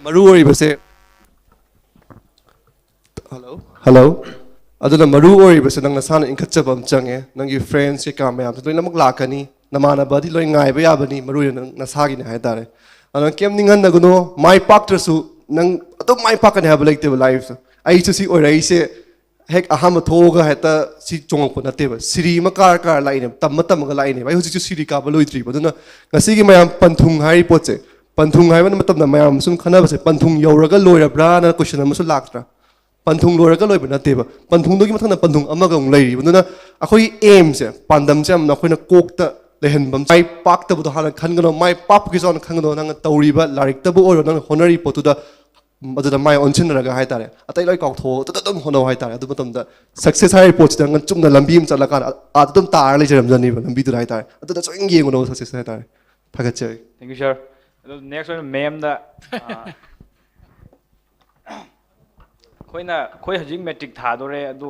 maru ori base hello aduna maru ori base nang nasana inkhatchabam change nangi friends ke kamyam to loinamak lakani namana badi loi ngai ba yabani maru nang nasagi na haidare ana kem ningan naguno mai paktrasu nang atom mai pakane ha like te life ai chu si oi rai se hek aham thoga heta si chongok na te ba siri ma kar lai ne tam ga lai ne bai hu chu siri ka ba loi tri ba duna ngasi gi mayam panthung hai pot se panthung hai ban matam na mayam sum khana ba se panthung yoraga loira bra na question ma su laktra panthung loiraga loi ba na te ba panthung do gi mathang na panthung ama ga ung lai ri ba duna akhoi aim se pandam se am na khoi na kok ta lehan bam mai pak ta bu do halan khan ga mai pap gi zon khan ga nang tauri ba larik ta bu or nang honori potu da ꯑꯗꯨꯗ ꯃꯥꯏ ꯑꯣꯟꯁꯤꯟꯅꯔꯒ ꯍꯥꯏꯇꯥꯔꯦ ꯑꯇꯩ ꯂꯣꯏ ꯀꯥꯎꯊꯣꯛꯑꯒ ꯑꯗꯨꯝ ꯍꯣꯠꯅꯧ ꯍꯥꯏꯇꯥꯔꯦ ꯑꯗꯨ ꯃꯇꯝꯗ success ꯍꯥꯏꯔꯤꯕ ꯄꯣꯠꯁꯤꯗ ꯅꯪ ꯆꯨꯝꯅ ꯂꯝꯕꯤ ꯑꯃ ꯆꯠꯂꯀꯥꯟꯗ ꯑꯥꯗ ꯑꯗꯨꯝ ꯇꯥꯔ ꯂꯩꯖꯔꯝꯖꯅꯤꯕ ꯂꯝꯕꯤꯗꯨꯗ ꯍꯥꯏꯇꯥꯔꯦ ꯑꯗꯨꯗ ꯁꯣꯏꯅ ꯌꯦꯡꯉꯨꯅꯣ ꯁꯛꯁꯦꯁ ꯍꯥꯏꯇꯥꯔꯦ ꯊꯥꯒꯠꯆꯔꯤ ꯊꯦꯡꯛ ꯌꯨ ꯁꯔ ꯑꯗꯣ ꯅꯦꯛꯁ ꯑꯣꯏꯅ ꯃꯦꯝꯗ ꯑꯩꯈꯣꯏ ꯍꯧꯖꯤꯛ ꯃꯦꯇ꯭ꯔꯤꯛ ꯊꯥꯗꯣꯔꯦ ꯑꯗꯨ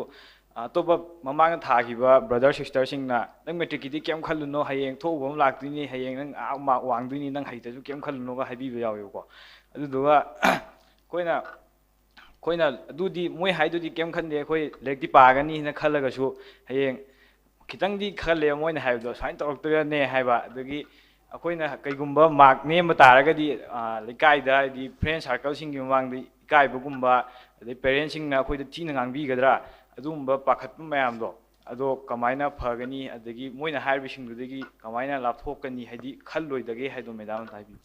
ꯑꯇꯣꯞꯄ ꯃꯃꯥꯡꯗ ꯊꯥꯈꯤꯕ ꯕ꯭ꯔꯗꯔ ꯁꯤꯁꯇꯔꯁꯤꯡꯅ ꯅꯪ ꯃꯦꯇ꯭ꯔꯤꯛꯀꯤꯗꯤ ꯀꯩꯝ ꯈꯜꯂꯨꯅꯣ ꯍꯌꯦꯡ ꯊꯣꯛꯎꯕ ꯑꯃ ꯂꯥꯛꯇꯣꯏꯅꯤ ꯍꯌꯦꯡ ꯅꯪ ꯃꯥꯔꯛ ꯋꯥꯡꯗꯣꯏꯅꯤ ꯅꯪ ꯍꯩꯇ꯭ꯔꯁꯨ ꯀꯩꯝ ꯈꯜꯂꯨꯅꯣꯒ ꯍꯥꯏꯕꯤꯕ ꯌꯥꯎꯋꯦꯕꯀꯣ ꯑꯗꯨꯗꯨꯒ ꯑꯩꯈꯣꯏꯅ ꯑꯗꯨꯗꯤ ꯃꯣꯏ ꯍꯥꯏꯗꯨꯗꯤ ꯀꯩꯝ ꯈꯟꯗꯦ ꯑꯩꯈꯣꯏ ꯂꯥꯏꯔꯤꯛꯇꯤ ꯄꯥꯒꯅꯤꯅ ꯈꯜꯂꯒꯁꯨ ꯍꯌꯦꯡ ꯈꯤꯇꯪꯗꯤ ꯈꯜꯂꯦꯕ ꯃꯣꯏꯅ ꯍꯥꯏꯕꯗꯣ ꯁꯨꯃꯥꯏꯅ ꯇꯧꯔꯛꯇꯣꯏꯔꯅꯦ ꯍꯥꯏꯕ ꯑꯗꯒꯤ ꯑꯩꯈꯣꯏꯅ ꯀꯩꯒꯨꯝꯕ ꯃꯥꯔꯛ ꯅꯦꯝꯕ ꯇꯥꯔꯒꯗꯤ ꯂꯩꯀꯥꯏꯗ ꯍꯥꯏꯗꯤ ꯐ꯭ꯔꯦꯟ ꯁꯥꯔꯀꯜꯁꯤꯡꯒꯤ ꯃꯃꯥꯡꯗ ꯏꯀꯥꯏꯕꯒꯨꯝꯕ ꯑꯗꯩ ꯄꯦꯔꯦꯟꯁꯁꯤꯡꯅ ꯑꯩꯈꯣꯏꯗ ꯊꯤꯅ ꯉꯥꯡꯕꯤꯒꯗ꯭ꯔꯥ ꯑꯗꯨꯒꯨꯝꯕ ꯄꯥꯈꯠꯄ ꯃꯌꯥꯝꯗꯣ ꯑꯗꯣ ꯀꯃꯥꯏꯅ ꯐꯒꯅꯤ ꯑꯗꯒꯤ ꯃꯣꯏꯅ ꯍꯥꯏꯔꯤꯕꯁꯤꯡꯗꯨꯗꯒꯤ ꯀꯃꯥꯏꯅ ꯂꯥꯞꯊꯣꯛꯀꯅꯤ ꯍꯥꯏꯗꯤ ꯈꯜꯂꯣꯏꯗꯒꯦ ꯍꯥꯏꯗꯣ ꯃꯦꯗꯥꯝ ꯑꯝꯇ ꯍꯥꯏꯕꯤꯌꯨ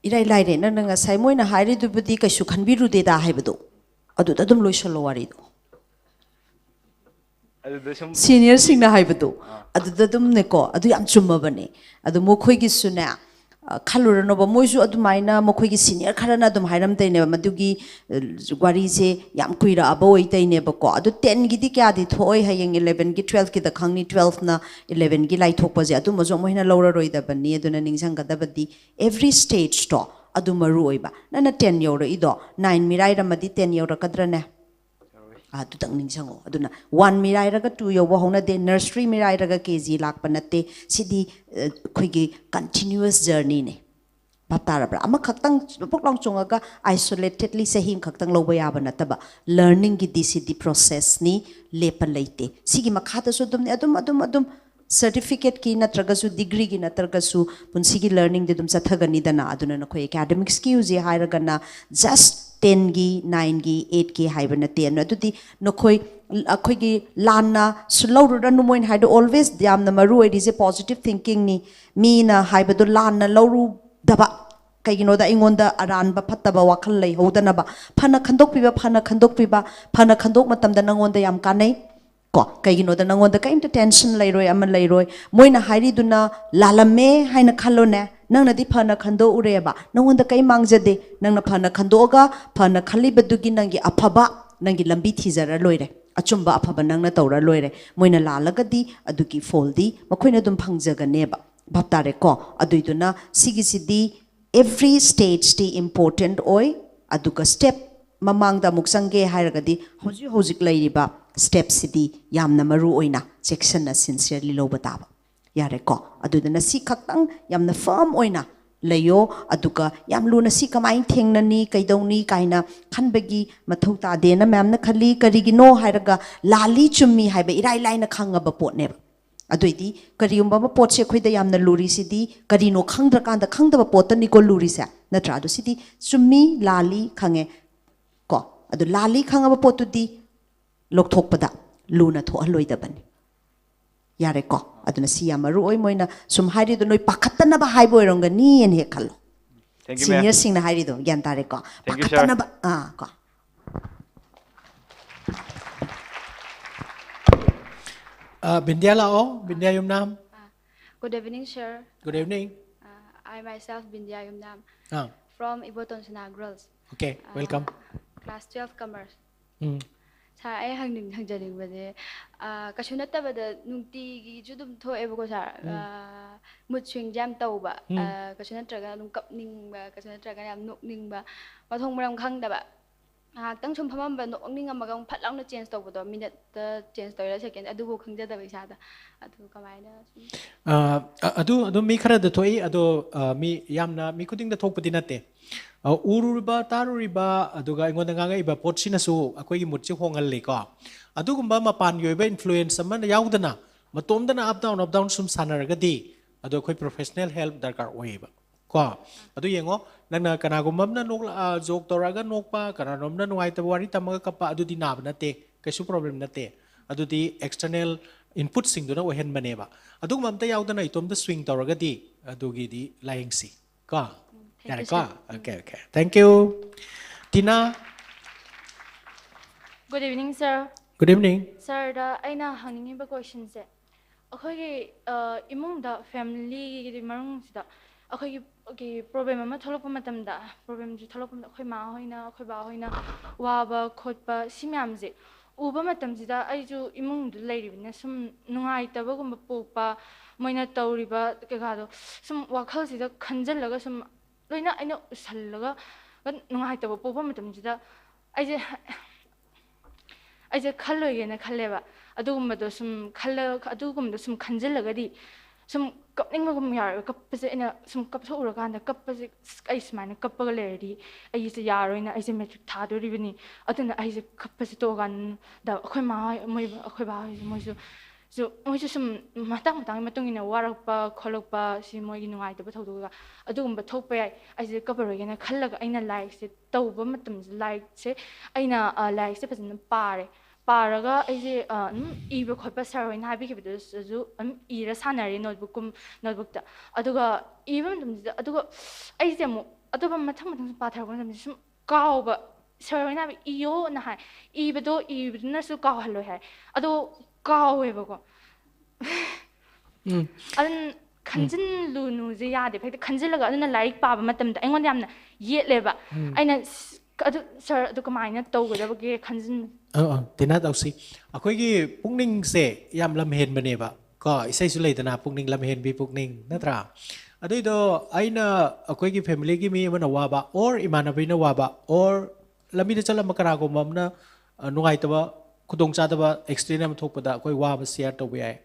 Irai laire nang ngasai moina hairi dubudi kaisu khanbiru de da haibado aduda dum loisalo wari do senior sing na haibado aduda dum ne ko adu yam chumma bane adu mokhoi gi suna khalura no ba moisu adu maina mokhoi gi senior kharana dum hairam dai ne madugi wari je yam kuira aboi tai ne ba ko adu 10 gi di kya di thoi hayeng 11 gi 12 gi da khangni 12 na 11 gi lai thok pa je adu mo jo moina lora roi da bani aduna ningsang ga da badi every stage to adu maru oiba nana 10 yora ido 9 mirai ramadi 10 yora kadra ne adu tang ningsango aduna 1 mirai raga 2 yoba hona de nursery mirai raga kg lakpa natte sidi khoigi continuous journey ne baptarabra ama khaktang poklong chungaga isolatedly sehim khaktang loba yaba nataba learning gi dcd process ni lepa leite sigi makhata so dum adum certificate ki natragasu degree ki natragasu punsigi learning de dum chathagani dana aduna na khoi academics ki uji hairagana just 10 gi 9 gi 8 gi haibana 10 adudi no khoi akhoi gi lanna slow ru moin haido always yamna maru it is a positive thinking ni mi na haibado lanna lawru daba kaigino da ingonda aranba phattaba wakhal lei hodanaba phana khandok piba phana khandok matam da nangonda yam kanai ko kaigino da nangonda ka tension leiroi ama leiroi moina hairi duna lalame haina khallo ne nangna di phana khando ureba nangonda kai mangjade nangna phana khandoga phana khalibadugi nangi aphaba nangi lambi thijara loire achumba aphaba nangna tawra loire moina lalagadi aduki foldi makoina dum phangjaganeba baptare ko aduiduna sigisidi every stage the important oi aduka step mamangda muksange hairagadi hojik lairiba step sidi yamna maru oina section na sincerely loba taba yare ko adudana si khaktang yamna firm oina layo aduka yam luna si kamai thengnani kaidoni kaina khanbagi mathau ta de na ma'am na khali karigino hairaga lali chummi haiba irai laina khangaba potne adoidi kariumba ma potse khoida yamna luri sidi karino khangdra kanda khangdaba potani ko luri sa natra adu sidi chummi lali khange ko adu lali khangaba potudi lokthokpada luna tho aloidabani yare ko aduna si yamaru oi moina sum hairi do noi pakhatana ba haibo ronga ni en he khallo senior sing na hairi do gyan tare ko pakhatana ba ko Bindya lao Bindya Yumnam Good evening, sir. Good evening. I myself Bindya Yumnam from Inaugural. Okay, welcome. Class 12 Commerce. Sir, I hanging with it. Kashunata with the Nunti Judum to Evo, sir. Mood swing jam tauba. Kashunatra, Nukning, Kashunatra, Nukning, but home around Kangdaba. Tang chum phamam ba no ning amagang phatlang na change to bodo minute the change to la second adu ko khangja da bisa da adu kamai na adu mi khara da thoi adu mi yamna mi kuding da thokpadi nate ururiba taruriba aduga ingon nga nga iba potsina su akoi gi mutchi hongal le ko adu gumba mapan yoiba influence man yaudana matom dana up down sum sanaraga di adu akoi professional help darkar oiba ko adu yengo nangna kanagumamna nok jok toraga nokpa kananomna nuai ta wari tamaga kapa adu di nab na te kaisu problem na te adu di external input sing duna ohen maneba adu mamta yaudana itom da swing toraga di adu gi di lying si ko yare ko okay thank you Tina. Good evening, sir. Good evening. Sir, aina hanging ba question se. Akhoi imung da family gi marung sida akhoi gi problem ama tholok matam da problem ji tholok ma akhoi ma hoina akhoi ba hoina wa ba khot ba simyam je uba matam sida ai ju imung du leiri bina sum nungai ta ba gum pu pa moina tawri ba ke ga do sum wakhal sida khanjal laga sum loina aina usal laga nungai ta ba pu ba matam sida aise khallo yena khalleba adugumado sum khalla adugumdo sum khanjillagadi sum kapningma gum yar kapse ina sum kapso uraganda kapse ai smana kappaga lerdi aise yaroina aise metric thadoribani aduna aise kapse to gan da akhoi ma moi akhoi ba moi sum matang matung ina warakpa kholokpa si moi gi nungai ta thoduga adugumba thokpa yai aise kaparogena khallaga aina like se tawba matam like se aina like se fazana pare paraga aise iba khotpa sarwin habi kibidu ju ira sanari notebook ta aduga even aduga aise mo aduba mathang pathar gon sum kawba sarwin habi iyo na hai ibado ibna su kaw hallo hai ado kawe ba ko an kanjin lu nu je ya de phai kanjin laga aduna like pa ba matam da engon yamna yetleba aina adu sir adu kamaina tawgada ba ge kanjin Tina tausi akhoi gi pungning se yam lam hen bane ba ko isai su leitana pungning lam hen bi pungning natra adui do aina akhoi gi family gi mi mana wa ba or imana bina wa ba or lami da chala makara ko mamna nungai ta ba khudong cha da ba extreme thokpada akhoi wa ba share to bi ai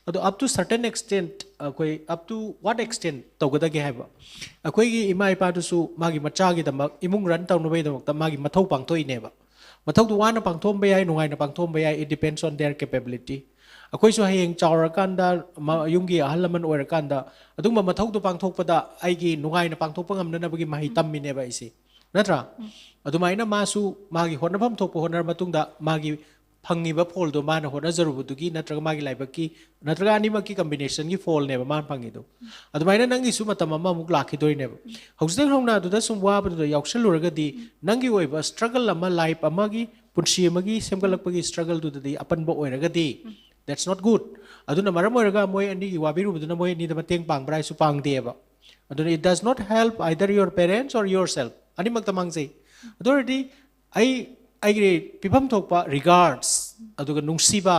ado up to certain extent akhoi up to what extent tawgada ge haiba akhoi gi imai pa du su magi macha gi da imung ran taw no bai da ta magi mathau pang toi ne ba mathau tu wana pangthom bayai nungai na pangthom bayai it depends on their capability akhoi su hayeng chawra kanda yumgi ahalaman oira kanda adungma mathau tu pangthokpada aigi nungai na pangthokpa ngamna na bagi mahi tammi ne ba isi natra adumaina masu magi honabam thokpa honar matungda magi phangi ba phol do mana hona zarubu dugi natraga magi laibaki natraga anima ki combination gi phol ne ba man phangi do adumaina nangi su matama ma muk lakhi doi ne ba hausdeng hongna du da sum wa ba du yaukshal luraga di nangi oi ba struggle ama life ama gi punsi ama gi semgalak pagi struggle du di apan ba oiraga di that's not good aduna maram oiraga moi ani gi wabiru bu na moi ni da mateng pang brai su pang de ba aduna it does not help either your parents or yourself ani magtamang sei authority ai pibam thokpa regards aduga nungsiba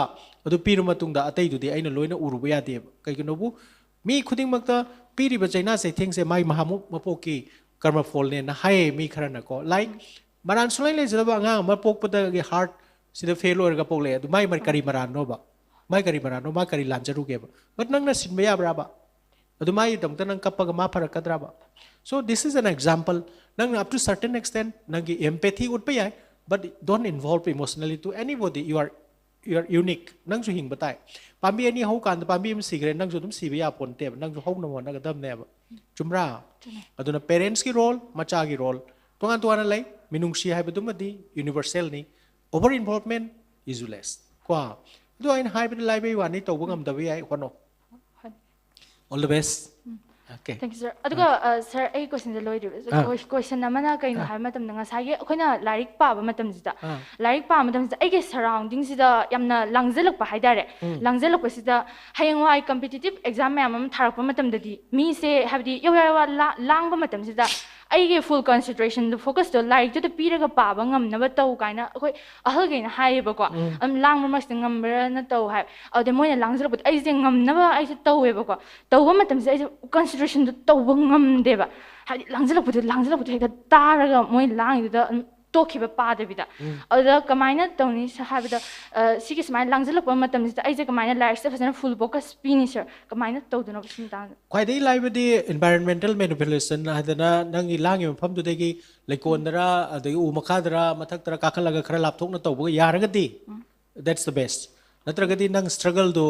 adu piru matungda atai dudi aina loina uruba yade kaigino bu mi khuding makta piri ba chaina se thing se mai mahamu mapoki karma fall ne na hai mi kharana ko like maran sulai le jaba nga mapok pada ge heart sida failure ga pokle adu mai mar kari maran no ba mai kari maran no ma kari lanjaru ge ba but nang na sin ya bra ba adu mai dam tan nang kappa ga ma farakadra ba so this is an example nang up to certain extent nang gi empathy would be but don't involve emotionally to anybody you are unique nang su hing batai pambi ani ho kan pambi im sigre nang su dum siba ya ponte nang su ho na mo na ga dam ne ba chumra aduna parents ki role macha gi role tongan tuana lai minung si hai badum di universal ni over involvement is less kwa do ain hai bid lai bai wa ni to bungam da bai ai kono all the best okay thank you sir aduga sir ai question de loid question amana kaino hai matam nga sai ge akhona larik pa ba matam sida larik pa matam sida ai ge surrounding sida yamna langjelak pa haidare langjelak pa sida hayang wai competitive exam am tharak pa matam dadi mi se habdi yawa lang ba matam sida ai ge full concentration the focus to larik to the piraga pa ba ngam na ba tau kaina akhoi ahal ge na hai ba ko am lang ma mas ngam bra na tau hai ade moina langjelak pa ai je ngam na ba ai se tau we ba ko tau ba matam se ai concentration to tau ba ngam de ba hai langjelak pa heka taraga moi lang da tokiba pa de bida ada kamaina tawni sahabida sigi smai langjelak pa matam sida ai je kamaina larik se fasana full focus finisher kamaina tawduna bisim ta kwai dei laibadi environmental manipulation hadana nangi langi mafam du degi lekondara adagi umakadara mathaktra kakalaga khara lapthokna tawba yaragadi that's the best natragadi nang struggle do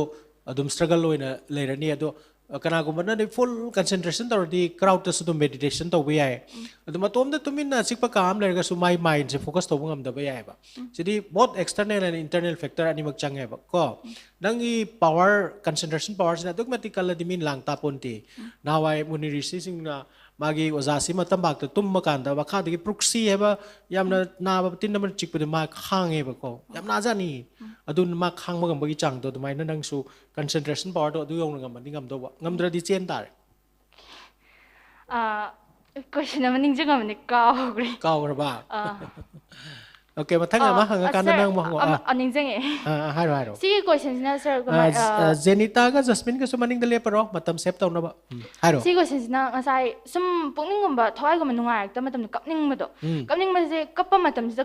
adum struggle loina lerani ado kanagumana de full concentration tawdi crowd ta su meditation tawbi ai aduma tom da tumin na sikpa kam lerga su my mind se focus tawbu ngam da ba ai ba sidi both external and internal factor ani mak changai ba ko dangi power concentration power sina dogmatical dimin lang taponti nawai muni rishi sing na magi ozasi matam bak ta tum makanda ba kha de proxy heba yamna na ba tin na man chik pa ma khang e ba ko yam na jani adun ma khang ma gam ba gi chang to dumai na nang su concentration power to du yong ngam ni ngam do ba ngam dra di chen tar question naman ning jang amni kaw gri kaw ra ba okay mathang ama hang kan nang mo aning jang e haro haro si question na sir Zenita ga Jasmine ga sumaning dale pero matam sep taw na ba haro si question na ngasai sum pungning gamba thawai gamba nungai ta matam kapning ma do kapning ma je kappa matam je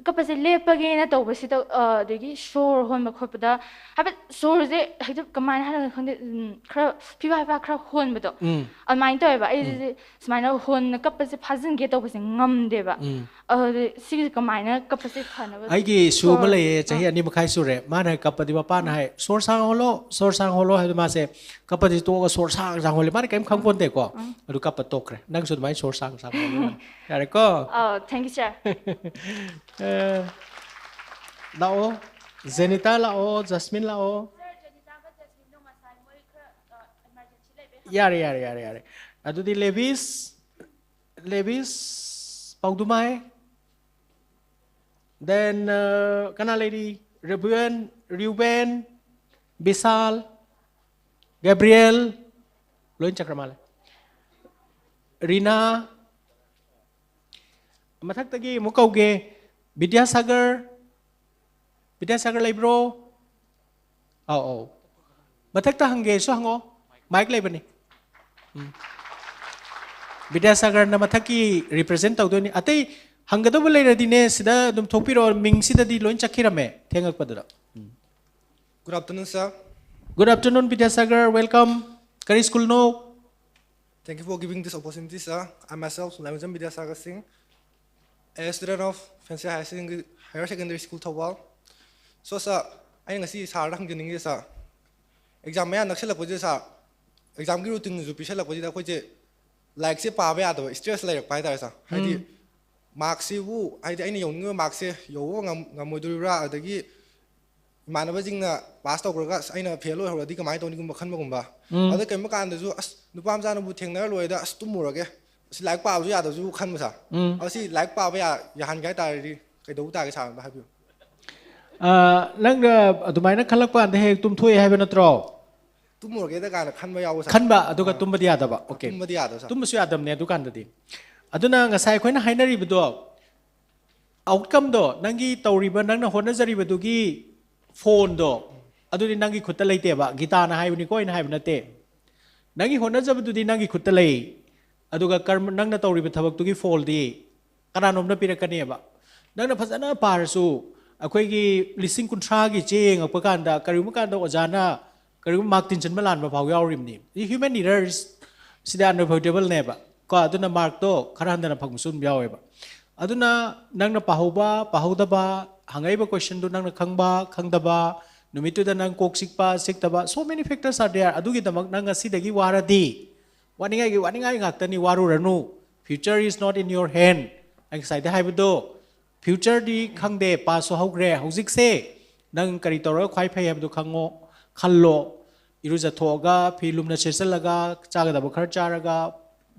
kappa je lepage na taw basi taw degi shore hon ma khopada habat shore je haidu kamai ha khande khra piwa ba khra hon ma do amai taw ba ai smaina hon kappa je phajin ge taw basi ngam de ba si kamai na kappa je khana ba ai gi su ma le chahi ani ma khai su re ma na kappa di ba pa na hai sor sang holo hai ma se kappa di to ga sor sang holo ma kaim khang pon de ko adu kappa tok re nang su mai sor sang holo ya ko thank you sir lao Zenita lao Jasmine lao yare adu di Levis Paudumai then kana lady Reuben Bisal Gabriel loin chakramal Rina mathak tagi mukauge Vidyasagar Libro mathak ta hangge so hango mic lay bani Vidyasagar na mathaki represent taw do ni atay hangado ba lay dine sida dum thopiro ming sida di loin chakirame thengak padura Good afternoon, sir. Good afternoon, Vidyasagar. Welcome. Kari school no. Thank you for giving this opportunity, sir. I myself, Lamajam Vidyasagar Singh, a student of Fancy Higher Secondary School Tawal. So, sir, I think I see Sarang Gening, sir. Exam man, Naxala Pujus, sir. Exam routine is Pishala Pujita Puji, like say Pavia, stress like Pai, sir. I did Maxi Wu, I did any young Maxi, Yowang, Gamudura, the Gi. Manaba jingna pass tawraga aina phelo horadi kamai tawni gumba khanba gumba ada kemma kan dazu as nupam jana bu thengna loida as tumurage si like pa ju ya dazu khanba sa asi like pa ya han gai tari kai do ta ga sa ba habiu nang adumaina khalak pa ande hek tum thoi haiba natro tumurage da kana khanba yawo sa khanba aduga tumba dia daba okay tumba dia da sa tum su adam ne dukan dadi aduna ngasai khoina hainari bido outcome do nangi tawriba nangna honajari bidugi phone do aduni nangi khutta leite ba gita na haibuni ko ina haibna te nangi honna jabdu di nangi khutta lei aduga karm nangna tawri ba thabak tugi fall di kananom na pirakani ba nangna phajana parsu akhoi gi lising kunthra gi cheng apakanda karim kanda ojana karim mark tin chan malan ba phau yawrim ni human errors sida unavoidable ne ba ko aduna mark to kharandana phangsun yawe ba aduna nangna pahuda ba hangai ba question do nangna khangba khangdaba numitu da nang kok sikpa siktaba so many factors are there adugi damak nang asidagi waradi waningai ngaktani waru ranu future is not in your hand ang sai da haibudo future di khangde pa so hogre hojik se nang kari tor khwai phai habdu khango khallo iruja thoga philumna sesalaga chaga da khar charaga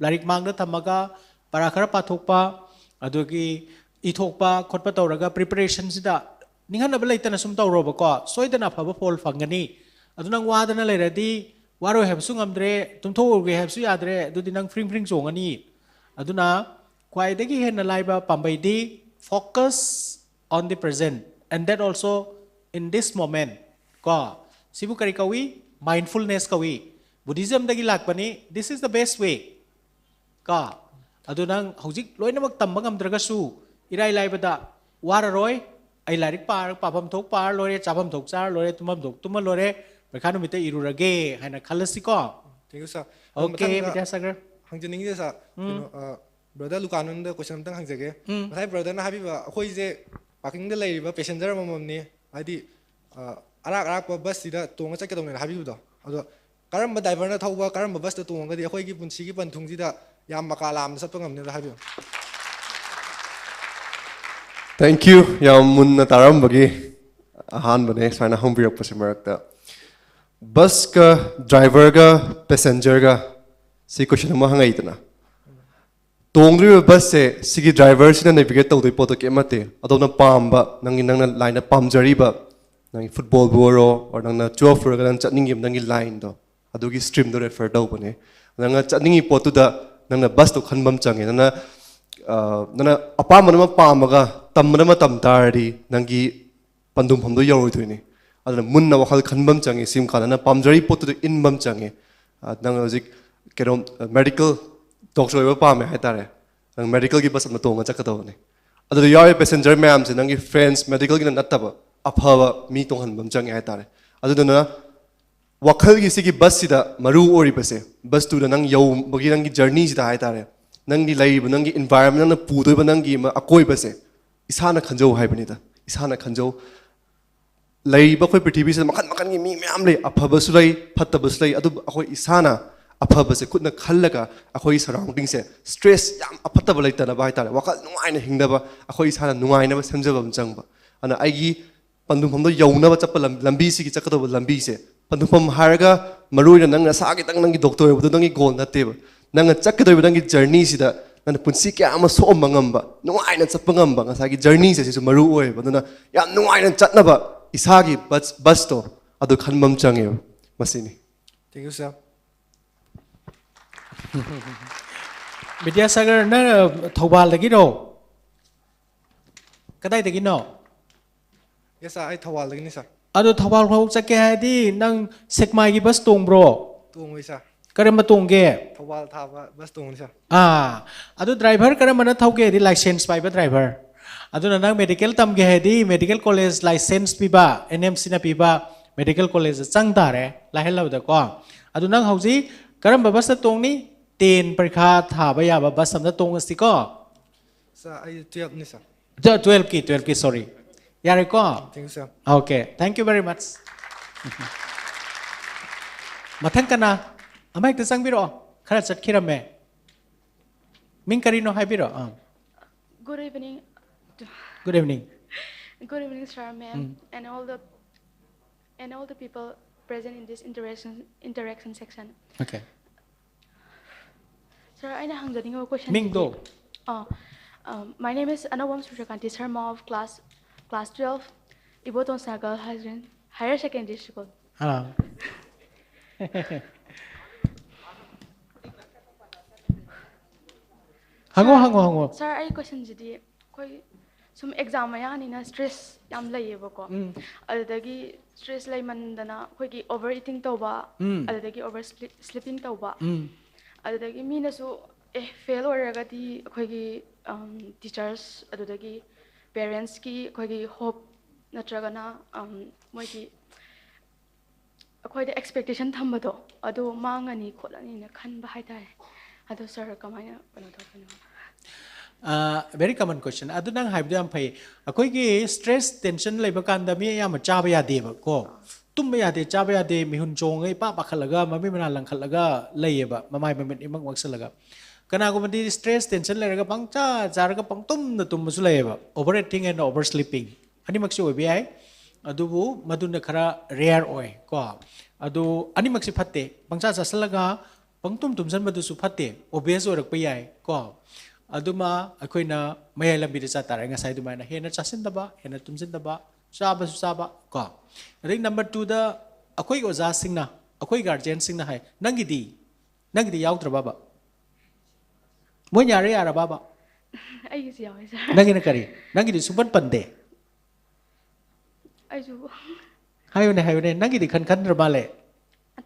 larik mangna thamaga para khara pathokpa adugi ithokpa khotpa tawraga preparation sida ninghana ba leitana sum tawroba ko soidana phaba phol fangani adunang wadana leiradi waro hebsu ngamdre tumthoge hebsu yadre adudi nang fring chongani aduna khwaidagi henna laiba pambai di focus on the present and that also in this moment ko sibu kari kawi mindfulness kawi buddhism dagi lakpani this is the best way ka adunang hojik loinamak tamba ngamdraga su irai laibada wararoi ai larik par papam thok par lore chapam thok char lore tumam thok tumal lore bekhanu mite irurage haina khalasi ko thank you sir okay Vidyasagar hangjening je sa brother lukanun da question tang hangjage sai brother na habiba khoi je parking da leiba passenger mamam ni adi arak pa bus sida tonga chakka dong na habibu do ado karamba driver na thauba karamba bus ta tongadi akhoi gi punsi gi panthung ji da yam makala am satpa ngamne da habiyo. Thank you. Yam munna taram bagi ahan bane sana hum birak pasimarakta. Bus ka driver ga passenger ga si question ma hangai tana. Tongri bus se sigi driver sina navigate tawdoi poto ke mate adona pamba nangi nangna line na pamjari ba nangi football boro or nangna 12 ra gan chatningi nangi line do adugi stream do refer daw bane nanga chatningi potu da nangna bus to khanbam change nana apama nama pamaga tamna ma tamtardi nangi pandum phamdo yawi thoini adana munna wakhal khanbam change sim khana na pamjari potu do inbam change nanga hojik kerom medical doctor ba pame haitare nang medical gi bus na tonga chakadawni adu yawi passenger ma'am se nangi friends medical gi na taba aphaba mi tonghan bam change haitare adu na wakhal gi sigi bus sida maru ori base bus tu nang yau bagi nang gi journey sida haitare nang di lai nang gi environment na pu doi nang gi ma akoi base isana khanjau haibani da isana khanjau lai ba khoi prithvi se makhan makhan gi mi ma'am le aphaba su lai phattaba su lai adu akoi isana aphaba se khutna khallaga akoi surrounding se stress yam aphattaba lai tana ba haitare wakal nungai na hingda ba akoi isana nungai na ba samjaba changba ana ai gi pandum phamdo yauna ba chappa lambi si gi chakado lambi se pandum haraga maruina nang na sa gi tang nang gi doctor bu nang gi goal na te ba nang chakado nang gi journey si da nang punsi kya ama so mangamba nungai na chappa ngamba nga sa gi journey se su maru oi ba na yam nungai na chatna ba isagi bus to adu khanmam change masini. Thank you sir. Vidyasagar na Thobal lagi no. Kadai lagi no. Yes sir, I thawal lagi ni sir. Ado Thobal phau chake hadi nang sekmai gi bus tong bro. Tong wi sir. Karam tong ge. Thawal tha bus tong ni sir. Ado driver karam mana thau ge di license pai ba driver. Ado nang medical tam ge hadi medical college license pi ba NMC na pi ba medical college chang tare la hello da ko. Ado nang hauji karam bus ta tong ni 10 parikha tha ba ya ba bus samna tong asti ko. Sir, I 12 ni sir. 12 ki sorry. Yare ko. Thank you sir. Okay, thank you very much. Mathang kana amai ta sang biro khara chat khirame. Ming karino hai biro. Good evening. Good evening. Good evening, sir, ma'am, and all the people present in this interaction section. Okay. Sir, I have a question. Ming do. My name is Anawam Suryakanti, sir, of class 12, Iboton Sagal Higher Secondary School. Hango. Sir, I question jidi koi some exam ya ni na stress yam lai ba ko. Adagi stress lai mandana koi ki overeating tauba, adagi over sleeping tauba. Adagi mi na su fail oraga di koi ki teachers adagi parents ki koi ki hope natraga na moi ki koi the expectation thambado adu mangani kholani na khan ba hai tai adu sir kamaya pano Very common question. Adu nang haib dam phai akoi ki stress tension leiba kan da mi ya ma cha ba ya de ba ko tum ba ya de cha ba ya de mi hun chong ei pa khalaga ma mi mana lang khalaga lei ba mamai ba mit imang waksalaga kana ko mandi stress tension le raga pang cha ga pang tum na tum su lei ba overeating and oversleeping ani maksi oi bi ai adu bu madun na khara rare oi ko adu ani maksi phatte pang cha salaga pang tum san madu su phatte obvious orak pa yai ko aduma akoina mayai lambi da cha tare nga sai duma na hena chasin da ba hena tumsin da ba chaba su chaba ko ring number 2 da akoi oja singna akoi guardian singna hai nangidi yaw tra baba mo nyare yara baba ai si yaw sir nangina kari nangidi suban pande ai ju hayone nangidi kan ra bale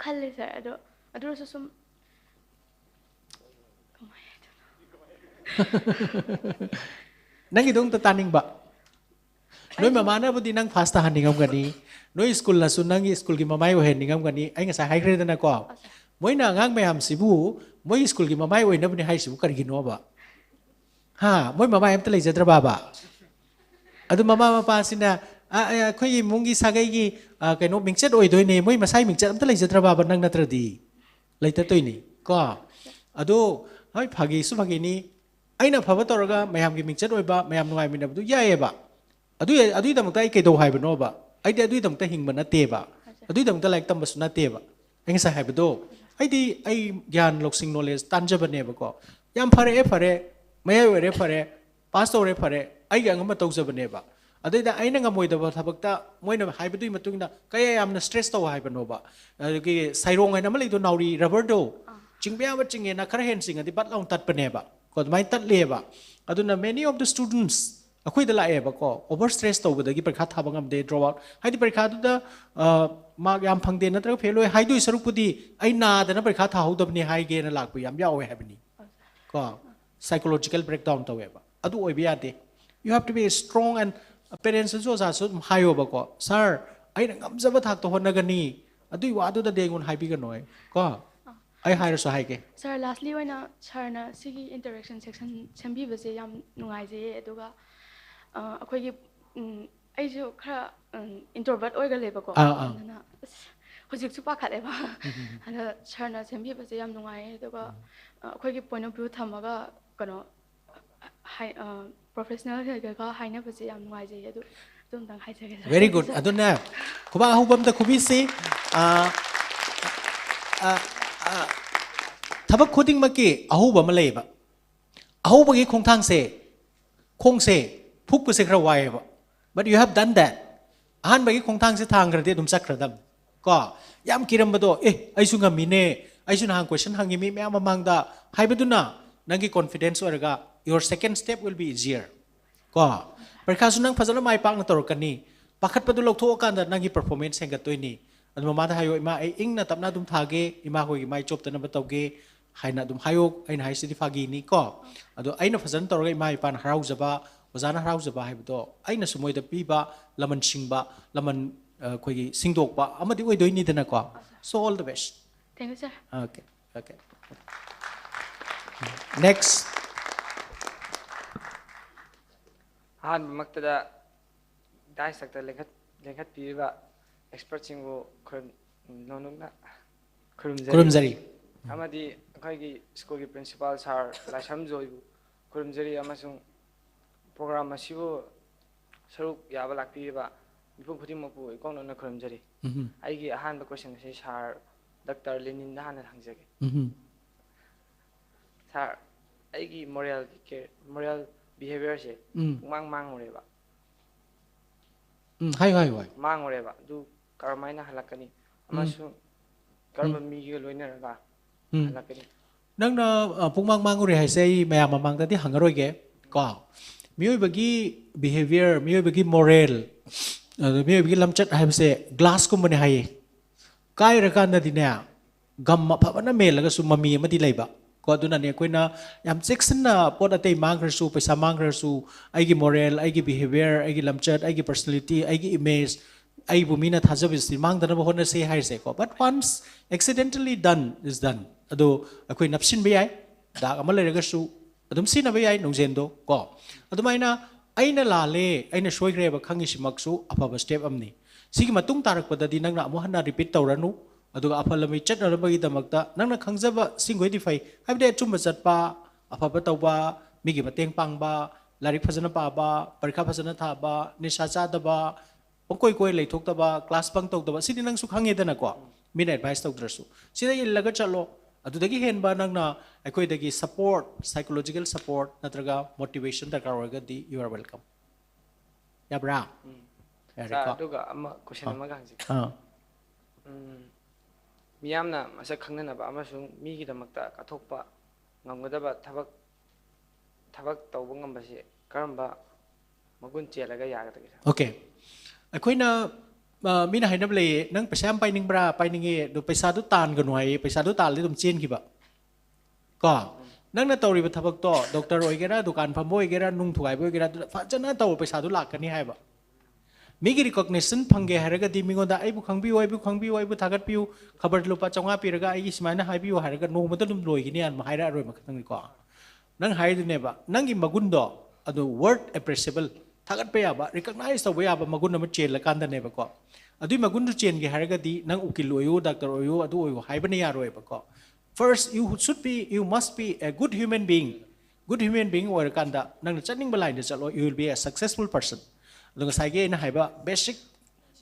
khalle sir ado so sum Nang idong tataning ba? Noi mama na budi nang fasta haningam gani. Noi school na sunang school gi mamai ohen ningam gani. Ai nga sa high grade na ko. Moi na ngang mayam sibu, moi school gi mamai ohen na buni high sibu kar gino ba. Ha, moi mama em talai jadra baba. Adu mama pa sina ꯑꯩꯈꯣꯏꯒꯤ ꯏꯃꯨꯡꯒꯤ ꯁꯥꯒꯩꯒꯤ ꯀꯩꯅꯣ ꯃꯤꯡꯆꯠ ꯑꯣꯏꯗꯣꯏꯅꯦ ꯃꯣꯏ ꯃꯁꯥꯒꯤ ꯃꯤꯡꯆꯠ ꯑꯝꯇ ꯂꯩꯖꯗ꯭ꯔꯕ ꯅꯪ ꯅꯠꯇ꯭ꯔꯗꯤ ꯂꯩꯇꯠꯇꯣꯏꯅꯤ ꯀꯣ ꯑꯗꯣ ꯍꯣꯏ ꯐꯥꯒꯤꯁꯨ ꯐꯥꯒꯤꯅꯤ ꯑꯩꯅ ꯐꯕ ꯇꯧꯔꯒ ꯃꯌꯥꯝꯒꯤ ꯃꯤꯡꯆꯠ ꯑꯣꯏꯕ ꯃꯌꯥꯝ ꯅꯨꯡꯉꯥꯏꯃꯤꯟꯅꯕꯗꯨ ꯌꯥꯏꯑꯕ ꯑꯗꯨꯒꯤꯗꯃꯛꯇ ꯑꯩ ꯀꯩꯗꯧ ꯍꯥꯏꯕꯅꯣꯕ ꯑꯩꯗꯤ ꯑꯗꯨꯒꯤꯗꯃꯛꯇ ꯍꯤꯡꯕ ꯅꯠꯇꯦꯕ ꯑꯗꯨꯒꯤꯗꯃꯛꯇ ꯂꯥꯏꯔꯤꯛ ꯇꯝꯕꯁꯨ ꯅꯠꯇꯦꯕ ꯑꯩ ꯉꯁꯥꯏ ꯍꯥꯏꯕꯗꯣ ꯑꯩ ꯒ꯭ꯌꯥꯟ ꯂꯧꯁꯤꯡ ꯅꯣꯂꯦꯖ ꯇꯥꯟꯖꯕꯅꯦꯕꯀꯣ ꯌꯥꯝ ꯐꯔꯦ ꯃꯌꯥꯏ ꯑꯣꯏꯔꯦ ꯐꯔꯦ ꯄꯥꯁ ꯇꯧꯔꯦ ꯐꯔꯦ ꯑꯩꯒꯤ ꯑꯉꯝꯕ ꯇꯧꯖꯕꯅꯦꯕ ꯑꯗꯩꯗ ꯑꯩꯅ ꯉꯝꯃꯣꯏꯗꯕ ꯊꯕꯛꯇ ꯃꯣꯏꯅ ꯍꯥꯏꯕꯗꯨꯒꯤ ꯃꯇꯨꯡ ꯏꯟꯅ ꯀꯌꯥ ꯌꯥꯝꯅ ꯁ꯭ꯇ꯭ꯔꯦꯁ ꯇꯧ ꯍꯥꯏꯕꯅꯣꯕ ꯑꯗꯒꯤ ꯁꯩꯔꯣꯡ ꯍꯥꯏꯅ ꯑꯃ ꯂꯩꯗꯣ ꯅꯥꯎꯔꯤ ꯔꯕꯔꯗꯣ ꯆꯤꯡꯕ ꯌꯥꯕ ꯆꯤꯡꯉꯦꯅ ꯈꯔ ꯍꯦꯟꯅ ꯆꯤꯡꯉꯗꯤ ꯕꯠ ꯂꯥꯎꯅ ꯇꯠꯄꯅꯦꯕ ꯀꯣ ꯑꯗꯨꯃꯥꯏꯅ ꯇꯠꯂꯦꯕ ꯑꯗꯨꯅ ꯃꯦꯅꯤ ꯑꯣꯐ ꯗ ꯁ꯭ꯇꯨꯗꯦꯟꯠꯁ ꯑꯩꯈꯣꯏꯗ ꯂꯥꯛꯑꯦꯕꯀꯣ ꯑꯣꯚꯔ ꯁ꯭ꯇ꯭ꯔꯦꯁ ꯇꯧꯕꯗꯒꯤ ꯄꯔꯤꯈꯥ ꯊꯥꯕ ꯉꯝꯗꯦ ꯗ꯭ꯔꯣꯞ ꯑꯥꯎꯠ ꯍꯥꯏꯗꯤ ꯄꯔꯤꯈꯥꯗꯨꯗ ꯃꯥꯔꯛ ꯌꯥꯝ ꯐꯪꯗꯦ ꯅꯠꯇ꯭ꯔꯒ ꯐꯦꯜ ꯑꯣꯏ ꯍꯥꯏꯗꯣꯏ ꯁꯔꯨꯛꯄꯨꯗꯤ ꯑꯩ ꯅꯥꯗꯅ ꯄꯔꯤꯈꯥ ꯊꯥꯍꯧꯗꯕꯅꯤ ꯍꯥꯏꯒꯦꯅ ꯂꯥꯛꯄ ꯌꯥꯝ ꯌꯥꯎꯋꯦ ꯍꯥꯏꯕꯅꯤ ꯀꯣ ꯁꯥꯏꯀꯣꯂꯣꯖꯤꯀꯦꯜ ꯕ꯭ꯔꯦꯛꯗꯥꯎꯟ ꯇꯧꯋꯦꯕ ꯑꯗꯨ ꯑꯣꯏꯕ ꯌꯥꯗꯦ ꯌꯨ ꯍꯦꯞ ꯇꯨ ꯕꯤ ꯁ꯭ꯇ꯭ꯔꯣꯡ ꯑꯦꯟ ꯄꯦꯔꯦꯟꯁꯇꯁꯨ ꯑꯣꯖꯥꯁꯨ ꯑꯗꯨꯝ ꯍꯥꯏꯌꯣꯕꯀꯣ ꯁꯥꯔ ꯑꯩꯅ ꯉꯝꯖꯕ ꯊꯥꯛꯇ ꯍꯣꯠꯅꯒꯅꯤ ꯑꯗꯨꯒꯤ ꯋꯥꯗꯨꯗꯗꯤ ꯑꯩꯉꯣꯟꯗ ꯍꯥꯏꯕꯤꯒꯅꯣ ꯀꯣ ꯑꯩ ꯍꯥꯏꯔꯁꯨ ꯍꯥꯏꯒꯦ ꯁꯥꯔ ꯂꯥꯁꯂꯤ ꯑꯣꯏꯅ ꯁꯥꯔꯅ ꯁꯤꯒꯤ ꯏꯟꯇꯔꯦꯛꯁꯟ ꯁꯦꯛꯁꯟ ꯁꯦꯝꯕꯤꯕꯁꯦ ꯌꯥꯝ ꯅꯨꯡꯉꯥꯏꯖꯩꯌꯦ ꯑꯗꯨꯒ ꯑꯩꯈꯣꯏꯒꯤ ꯑꯩꯁꯨ ꯈꯔ ꯏꯟꯇ꯭ꯔꯣꯚꯔꯠ ꯑꯣꯏꯒꯜꯂꯦꯕꯀꯣ ꯑꯗꯨꯅ ꯍꯧꯖꯤꯛꯁꯨ ꯄꯥꯈꯠꯂꯦꯕ ꯑꯗ ꯁꯥꯔꯅ ꯁꯦꯝꯕꯤꯕꯁꯦ ꯌꯥꯝ ꯅꯨꯡꯉꯥꯏꯌꯦ ꯑꯗꯨꯒ ꯑꯩꯈꯣꯏꯒꯤ ꯄꯣꯏꯟ ꯑꯣꯐ ꯚ꯭ꯌꯨ ꯊꯝꯃꯒ ꯀꯩꯅꯣ ꯄ꯭ꯔꯣꯐꯦꯁꯅꯦꯜꯒ ꯍꯥꯏꯅꯕꯁꯦ ꯌꯥꯝ ꯅꯨꯡꯉꯥꯏꯖꯩꯌꯦ ꯑꯗꯨ ꯑꯗꯨꯝꯇꯪ ꯍꯥꯏꯖꯒꯦ ꯁꯥꯔ ꯚꯦꯔꯤ ꯒꯨꯗ ꯑꯗꯨꯅ ꯈꯨꯕꯥꯛ ꯑꯍꯧꯕꯝꯗ ꯈꯨꯕꯤꯁꯤ ꯊꯕꯛ ꯈꯨꯗꯤꯡꯃꯛꯀꯤ ꯑꯍꯧꯕ ꯑꯃ ꯂꯩꯌꯦꯕ ꯑꯍꯧꯕꯒꯤ ꯈꯣꯡꯁꯦ ꯐꯨꯛꯄꯁꯦ ꯈꯔ ꯋꯥꯏꯑꯦꯕ ꯕꯠ ꯌꯨ ꯍꯦꯞ ꯗꯟ ꯗꯦꯠ ꯑꯍꯥꯟꯕꯒꯤ ꯈꯣꯡꯊꯥꯡꯁꯦ ꯊꯥꯡꯈ꯭ꯔꯗꯤ ꯑꯗꯨꯝ ꯆꯠꯈ꯭ꯔꯗꯕꯅꯤ ꯀꯣ ꯌꯥꯝ ꯀꯤꯔꯝꯕꯗꯣ ꯑꯩꯁꯨ ꯉꯝꯃꯤꯅꯦ ꯑꯩꯁꯨ ꯅꯍꯥꯟ क्वेश्चन ꯍꯪꯉꯤ ꯃꯤ ꯃꯌꯥꯝ ꯃꯃꯥꯡꯗ ꯍꯥꯏꯕꯗꯨꯅ ꯅꯪꯒꯤ ꯀꯣꯟꯐꯤꯗꯦꯟꯁ ꯑꯣꯏꯔꯒ your second step will be easier ꯀꯣ ꯄꯔꯤꯈꯥꯁꯨ ꯅꯪ ꯐꯖꯅ ꯃꯥꯏ ꯄꯥꯛꯅ ꯇꯧꯔꯛꯀꯅꯤ ꯄꯥꯈꯠꯄꯗꯨ ꯂꯧꯊꯣꯛꯑꯀꯥꯟꯗ ꯅꯪꯒꯤ ꯄꯔꯐꯣꯔꯃꯦꯟꯁ ꯍꯦꯟꯒꯠꯇꯣꯏꯅꯤ ꯑꯗꯨ ꯃꯃꯥꯗ ꯍꯥꯏꯌꯣ ꯏꯃꯥ ꯑꯩ ꯏꯪꯅ ꯇꯞꯅ ꯑꯗꯨꯝ ꯊꯥꯒꯦ ꯏꯃꯥ ꯍꯣꯏꯒꯤ ꯃꯥꯏ ꯆꯣꯞꯇꯅꯕ ꯇꯧꯒꯦ ꯍꯥꯏꯅ ꯑꯗꯨꯝ ꯍꯥꯏꯌꯣ ꯑꯩꯅ ꯍꯥꯏꯁꯤꯗꯤ ꯐꯥꯒꯤꯅꯤ ꯀꯣ ꯑꯗꯣ ꯑꯩꯅ ꯐꯖꯅ ꯇꯧꯔꯒ ꯏꯃꯥ ꯏꯄꯥꯅ ꯍꯔꯥꯎꯖꯕ ꯑꯣꯖꯥꯅ ꯍꯔꯥꯎꯖꯕ ꯍꯥꯏꯕꯗꯣ ꯑꯩꯅꯁꯨ ꯃꯣꯏꯗ ꯄꯤꯕ ꯂꯃꯟ ꯁꯤꯡꯕ ꯂꯃꯟ ꯑꯩꯈꯣꯏꯒꯤ ꯁꯤꯡꯗꯣꯛꯄ ꯑꯃꯗꯤ ꯑꯣꯏꯗꯣꯏꯅꯤꯗꯅꯀꯣ ꯁꯣ all the best thank you sir Okay. Next. ꯑꯍꯥꯟꯕꯃꯛꯇꯗ ꯗꯥꯏꯁꯛꯇ ꯂꯦꯡꯈꯠꯄꯤꯔꯤꯕ ꯑꯦꯛꯁꯄꯔꯠꯁꯤꯡꯕꯨ ꯅꯣꯡꯅ ꯈꯨꯔꯨꯝꯖꯔꯤ ꯑꯃꯗꯤ ꯑꯩꯈꯣꯏꯒꯤ ꯁ꯭ꯀꯨꯜꯒꯤ ꯄ꯭ꯔꯤꯟꯁꯤꯄꯥꯜ ꯁꯥꯔ ꯂꯥꯏꯁ꯭ꯔꯝ ꯖꯣꯏꯕꯨ ꯈꯨꯔꯨꯝꯖꯔꯤ ꯑꯃꯁꯨꯡ ꯄ꯭ꯔꯣꯒ꯭ꯔꯥꯝ ꯑꯁꯤꯕꯨ ꯁꯔꯨꯛ ꯌꯥꯕ ꯂꯥꯛꯄꯤꯔꯤꯕ ꯃꯤꯄꯨꯝ ꯈꯨꯗꯤꯡꯃꯛꯄꯨ ꯏꯀꯣꯛꯅꯅ ꯈꯨꯔꯨꯝꯖꯔꯤ ꯑꯩꯒꯤ ꯑꯍꯥꯟꯕ ꯀꯣꯏꯁꯟ ꯑꯁꯤ ꯁꯥꯔ ꯗꯥꯛꯇꯔ ꯂꯦꯅꯤꯟꯗ ꯍꯥꯟꯅ ꯍꯪꯖꯒꯦ ꯁꯥꯔ ꯑꯩꯒꯤ ꯃꯣꯔꯦꯜ ꯕꯤꯍꯦꯕꯤꯌꯔꯁꯦ ꯃꯥꯡꯉꯨꯔꯦꯕ ꯍꯥꯏꯌꯣ ꯃꯥꯡꯉꯨꯔꯦꯕ ꯑꯗꯨ ꯀꯔꯝꯍꯥꯏꯅ ꯍꯜꯂꯛꯀꯅꯤ ꯑꯃꯁꯨꯡ ꯀꯔꯝꯕ ꯃꯤꯒ ꯂꯣꯏꯅꯔꯒ ꯍꯜꯂꯛꯀꯅꯤ ꯅꯪꯅ ꯃꯥꯡꯉꯨꯔꯦ ꯍꯥꯏꯁꯦ ꯑꯩ ꯃꯌꯥꯝ ꯃꯃꯥꯡꯗꯗꯤ ꯍꯪꯉꯔꯣꯏꯒꯦ ꯀꯣ ꯃꯤꯑꯣꯏꯕꯒꯤ ꯕꯤꯍꯦꯕꯤꯌꯔ ꯃꯤꯑꯣꯏꯕꯒꯤ ꯃꯣꯔꯦꯜ ꯃꯤꯑꯣꯏꯕꯒꯤ ꯂꯝꯆꯠ ꯍꯥꯏꯕꯁꯦ ꯒ꯭ꯂꯥꯁꯀꯨꯝꯕꯅꯦ ꯍꯥꯏꯌꯦ ꯀꯥꯏꯔꯀꯥꯟꯗꯗꯤꯅꯦ ꯒꯝ ꯐꯕꯅ ꯃꯦꯜꯂꯒꯁꯨ ꯃꯃꯤ ꯑꯃꯗꯤ ꯂꯩꯕ ꯀꯣ ꯑꯗꯨꯅꯅꯦ ꯑꯩꯈꯣꯏꯅ ꯌꯥꯝ ꯆꯦꯛꯁꯤꯟꯅ ꯄꯣꯠ ꯑꯇꯩ ꯃꯥꯡꯈ꯭ꯔꯁꯨ ꯄꯩꯁꯥ ꯃꯥꯡꯈ꯭ꯔꯁꯨ ꯑꯩꯒꯤ ꯃꯣꯔꯦꯜ ꯑꯩꯒꯤ ꯕꯤꯍꯦꯕꯤꯌꯔ ꯑꯩꯒꯤ ꯂꯝꯆꯠ ꯑꯩꯒꯤ ꯄꯔꯁꯅꯦꯂꯤꯇꯤ ꯑꯩꯒꯤ ꯏꯃꯦꯖ ꯑꯩꯕꯨ ꯃꯤꯅ ꯊꯥꯖꯕꯁꯤ ꯃꯥꯡꯗꯅꯕ ꯍꯣꯠꯅꯁꯦ ꯍꯥꯏꯔꯤꯁꯦꯀꯣ ꯕꯠ ꯋꯥꯟꯁ ꯑꯦꯛꯁꯤꯗꯦꯟꯇꯦꯜꯂꯤ ꯗꯟ ꯏꯁ ꯗꯟ ꯑꯗꯣ ꯑꯩꯈꯣꯏ ꯅꯞꯁꯤꯟꯕ ꯌꯥꯏ ꯗꯥꯛ ꯑꯃ ꯂꯩꯔꯒꯁꯨ ꯑꯗꯨꯝ ꯁꯤꯖꯤꯟꯅꯕ ꯌꯥꯏ ꯅꯨꯡꯖꯦꯟꯗꯣ ꯀꯣ ꯑꯗꯨꯃꯥꯏꯅ ꯑꯩꯅ ꯂꯥꯜꯂꯦ ꯑꯩꯅ ꯁꯣꯏꯈ꯭ꯔꯦꯕ ꯈꯪꯉꯤꯁꯤꯃꯛꯁꯨ ꯑꯐꯕ ꯁ꯭ꯇꯦꯞ ꯑꯃꯅꯤ ꯁꯤꯒꯤ ꯃꯇꯨꯡ ꯇꯥꯔꯛꯄꯗꯗꯤ ꯅꯪꯅ ꯑꯃꯨꯛ ꯍꯟꯅ ꯔꯤꯄꯤꯠ ꯇꯧꯔꯅꯨ ꯑꯗꯨꯒ ꯑꯐ ꯂꯝꯕꯤ ꯆꯠꯅꯅꯕꯒꯤꯗꯃꯛꯇ ꯅꯪꯅ ꯈꯪꯖꯕ ꯁꯤꯡꯈꯩꯗꯤ ꯐꯩ ꯍꯥꯏꯕꯗꯤ ꯑꯆꯨꯝꯕ ꯆꯠꯄ ꯑꯐꯕ ꯇꯧꯕ ꯃꯤꯒꯤ ꯃꯇꯦꯡ ꯄꯥꯡꯕ ꯂꯥꯏꯔꯤꯛ ꯐꯖꯅ ꯄꯥꯕ ꯄꯔꯤꯈꯥ ꯐꯖꯅ ꯊꯥꯕ ꯅꯤꯁꯥ ꯆꯥꯗꯕ ꯄꯪꯀꯣꯏ ꯂꯩꯊꯣꯛꯇꯕ ꯀ꯭ꯂꯥꯁ ꯕꯪ ꯇꯧꯗꯕ ꯁꯤꯗꯤ ꯅꯪꯁꯨ ꯈꯪꯉꯦꯗꯅꯀꯣ ꯃꯤꯅ ꯑꯦꯗꯚꯥꯏꯁ ꯇꯧꯗ꯭ꯔꯁꯨ ꯁꯤꯗ ꯏꯜꯂꯒ ꯆꯠꯂꯣ ꯑꯗꯨꯗꯒꯤ ꯍꯦꯟꯕ ꯅꯪꯅ ꯑꯩꯈꯣꯏꯗꯒꯤ ꯁꯄꯣꯔꯠ ꯁꯥꯏꯀꯣꯂꯣꯖꯤꯀꯦꯜ ꯁꯄꯣꯔꯠ ꯅꯠꯇ꯭ꯔꯒ ꯃꯣꯇꯤꯚꯦꯁꯟ ꯗꯔꯀꯥꯔ ꯑꯣꯏꯔꯒꯗꯤ ꯌꯨ ꯑꯥꯔ ꯋꯦꯜꯀꯝ ꯌꯥꯕ꯭ꯔꯥ ꯁꯥꯔ ꯑꯗꯨꯒ ꯀꯣꯏꯁꯟ ꯑꯃꯒ ꯍꯪꯖꯒꯦ ꯃꯤꯌꯥꯝꯅ ꯃꯁꯛ ꯈꯪꯅꯅꯕ ꯑꯃꯁꯨꯡ ꯃꯤꯒꯤꯗꯃꯛꯇ ꯀꯠꯊꯣꯛꯄ ꯉꯝꯒꯗꯕ ꯊꯕꯛ ꯇꯧꯕ ꯉꯝꯕꯁꯤ ꯀꯔꯝꯕ ꯃꯒꯨꯟ ꯆꯦꯜꯂꯒ ꯌꯥꯒꯗꯒꯦ ꯑꯣꯀꯦ ꯑꯩꯈꯣꯏꯅ ꯃꯤꯅ ꯍꯥꯏꯅꯕ ꯂꯩꯌꯦ ꯅꯪ ꯄꯩꯁꯥ ꯌꯥꯝ ꯄꯥꯏꯅꯤꯡꯕ꯭ꯔꯥ ꯄꯥꯏꯅꯤꯡꯉꯦ ꯑꯗꯣ ꯄꯩꯁꯥꯗꯨ ꯇꯥꯟꯒꯅꯨ ꯍꯥꯏꯌꯦ ꯄꯩꯁꯥꯗꯨ ꯇꯥꯜꯂꯗꯤ ꯑꯗꯨꯝ ꯆꯦꯟꯈꯤꯕ ꯀꯣ ꯅꯪꯅ ꯇꯧꯔꯤꯕ ꯊꯕꯛꯇꯣ ꯗꯣꯛꯇꯔ ꯑꯣꯏꯒꯦꯔꯥ ꯗꯨꯀꯥꯟ ꯐꯝꯕ ꯑꯣꯏꯒꯦꯔꯥ ꯅꯨꯡ ꯊꯨꯒꯥꯏꯕ ꯑꯣꯏꯒꯦꯔꯥ ꯑꯗꯨꯗ ꯐꯖꯅ ꯇꯧꯕ ꯄꯩꯁꯥꯗꯨ ꯂꯥꯛꯀꯅꯤ ꯍꯥꯏꯕ ꯃꯤꯒꯤ ꯔꯤꯀꯣꯒꯅꯤꯁꯟ ꯐꯪꯒꯦ ꯍꯥꯏꯔꯒꯗꯤ ꯃꯤꯉꯣꯟꯗ ꯑꯩꯕꯨ ꯈꯪꯕꯤꯌꯨ ꯑꯩꯕꯨ ꯊꯥꯒꯠꯄꯤꯌꯨ ꯈꯕꯔ ꯂꯨꯄꯥ 500 ꯄꯤꯔꯒ ꯑꯩꯒꯤ ꯁꯨꯃꯥꯏꯅ ꯍꯥꯏꯕꯤꯌꯨ ꯍꯥꯏꯔꯒ ꯅꯣꯡꯃꯗ ꯑꯗꯨꯝ ꯂꯣꯏꯒꯅꯤ ꯍꯥꯏꯔꯛꯑꯔꯣꯏ ꯃꯈꯪꯅꯤꯀꯣ ꯅꯪ ꯍꯥꯏꯗꯨꯅꯦꯕ ꯅꯪꯒꯤ ꯃꯒꯨꯟꯗꯣ ꯑꯗꯨ Worth ꯑꯦꯄ꯭ꯔꯦꯁꯤꯕꯜ thagat pa yaba recognize to yaba magun na chen la kanda ne ba ko adui magun tu chen ge haragadi nang ukil oyu doctor oyu adu oyu haibani yaro ba ko first you must be a good human being or kanda nang chaning balai de chalo you will be a successful person dung sai ge na haiba basic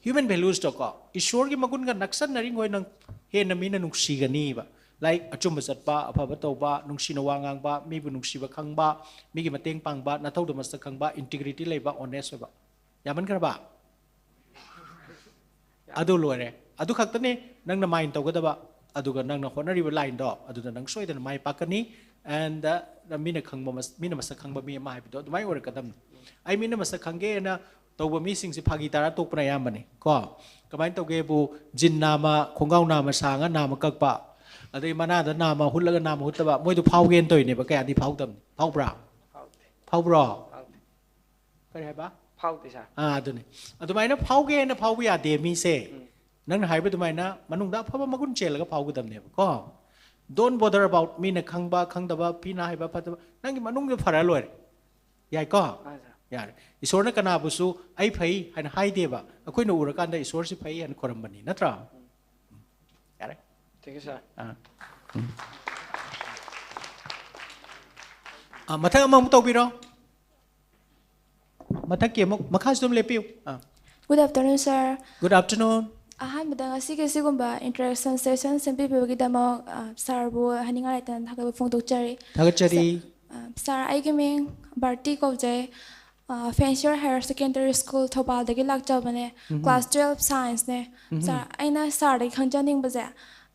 human values to ko ishwar gi magun ga naksan naring hoi nang he na mi na nungsi ga ni ba like achum basat pa apha to ba nungsi na wangang ba mi bu nungsi ba khang ba mi gi mateng pang ba na thau de mas khang ba integrity lei ba honest ba yaman kar ba adu lore adu khakta ne nang na mind to ga da ba adu ga nang na honari ba line do adu da nang soi da mai pakani and the mina khang ba mina mas khang ba mi ma hai do mai or kadam ai mina mas khang ge na to ba mi sing si phagi tara tok pra yam bani ko kamai to ge bu jin nama khongau nama sanga nama kak pa adai mana da nama hulaga nama hutta ba moi du phau gen toy ne ba ka di phau tam phau bra phau bra kai hai ba phau ti sa adu ne adu mai na phau ge na phau ya de mi se nang na hai ba du mai na manung da phau ba magun chel ga phau gu dam ne ba ko don't bother about me na khang ba khang da ba pi na hai ba phat ba nang gi manung ge phara loi yai ko यार ईश्वर ने कना बुसु आई फई हन high देबा अखोय न उरकान दा ईश्वर से फई हन खोरम बनी नत्रा यार ठीक है सर मथा अमम तौबिरो मथा के मखा सुम लेपियो Good afternoon, sir. Good afternoon. Ahmed सिगुब इंट्रोडक्शन सेशन सेंपीबीदम सर बु हनिंगा लाइतन थागब फोंदोकचरी थागचरी सर आइगे मिंग भारती कौजे फेंसियर हायर सेकेंडरी स्कूल थौबालदगी लाक्चबने क्लास 12 साइंस ने सर आइना सर खंजनिंग बजे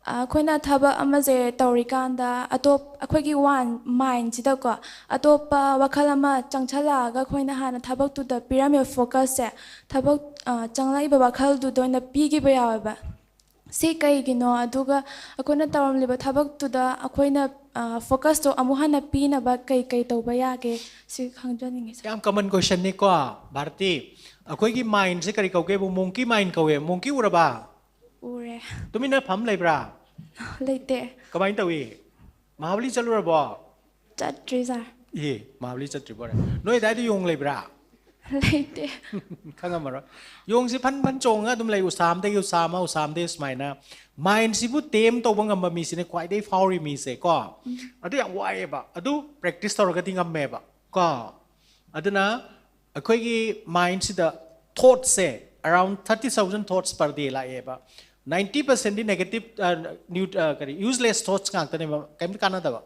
अखोइना थबा अमजे तौरिकांदा अतोप अखोइगी वन माइंड सिदको अतोप वखल अमा चंगछलागा अखोइना हाना थबक तु द पिरामिड फोकस से थबक चंगलाइबा वखल दु दोइना पीगी बयावबा से कईगिनो अदुगा अखोइना तौरमलिबा थबक तु द अखोइना फोकस तो अमुहाना पीनबा कई कई तौबा यागे सि खंजनिंग सर याम कॉमन क्वेश्चन ने को भारती अखोइगी माइंड से करी कौगे बु मोंकी माइंड कौवे मोंकी उरबा उरे तुमिना फम लेब्रा लेते कमाइन तवी महाबली चलुरबो चट्री सर ये महाबली चट्री बोरे नोय दाइदि योंग लेब्रा लेते खंगमरो योंग से फन फन चोंगा तुम ले उसाम दे स्माइना माइंड सिबु तेम तो बंगम मी सिने क्वाइ दे फाउरी मी से को अदु याम वाए बा अदु practice तौरगति ngam ba ko aduna akhoi gi mind sida thoughts se around 30,000 thoughts per day la eba 90% di negative useless thoughts ka tane kaim kana da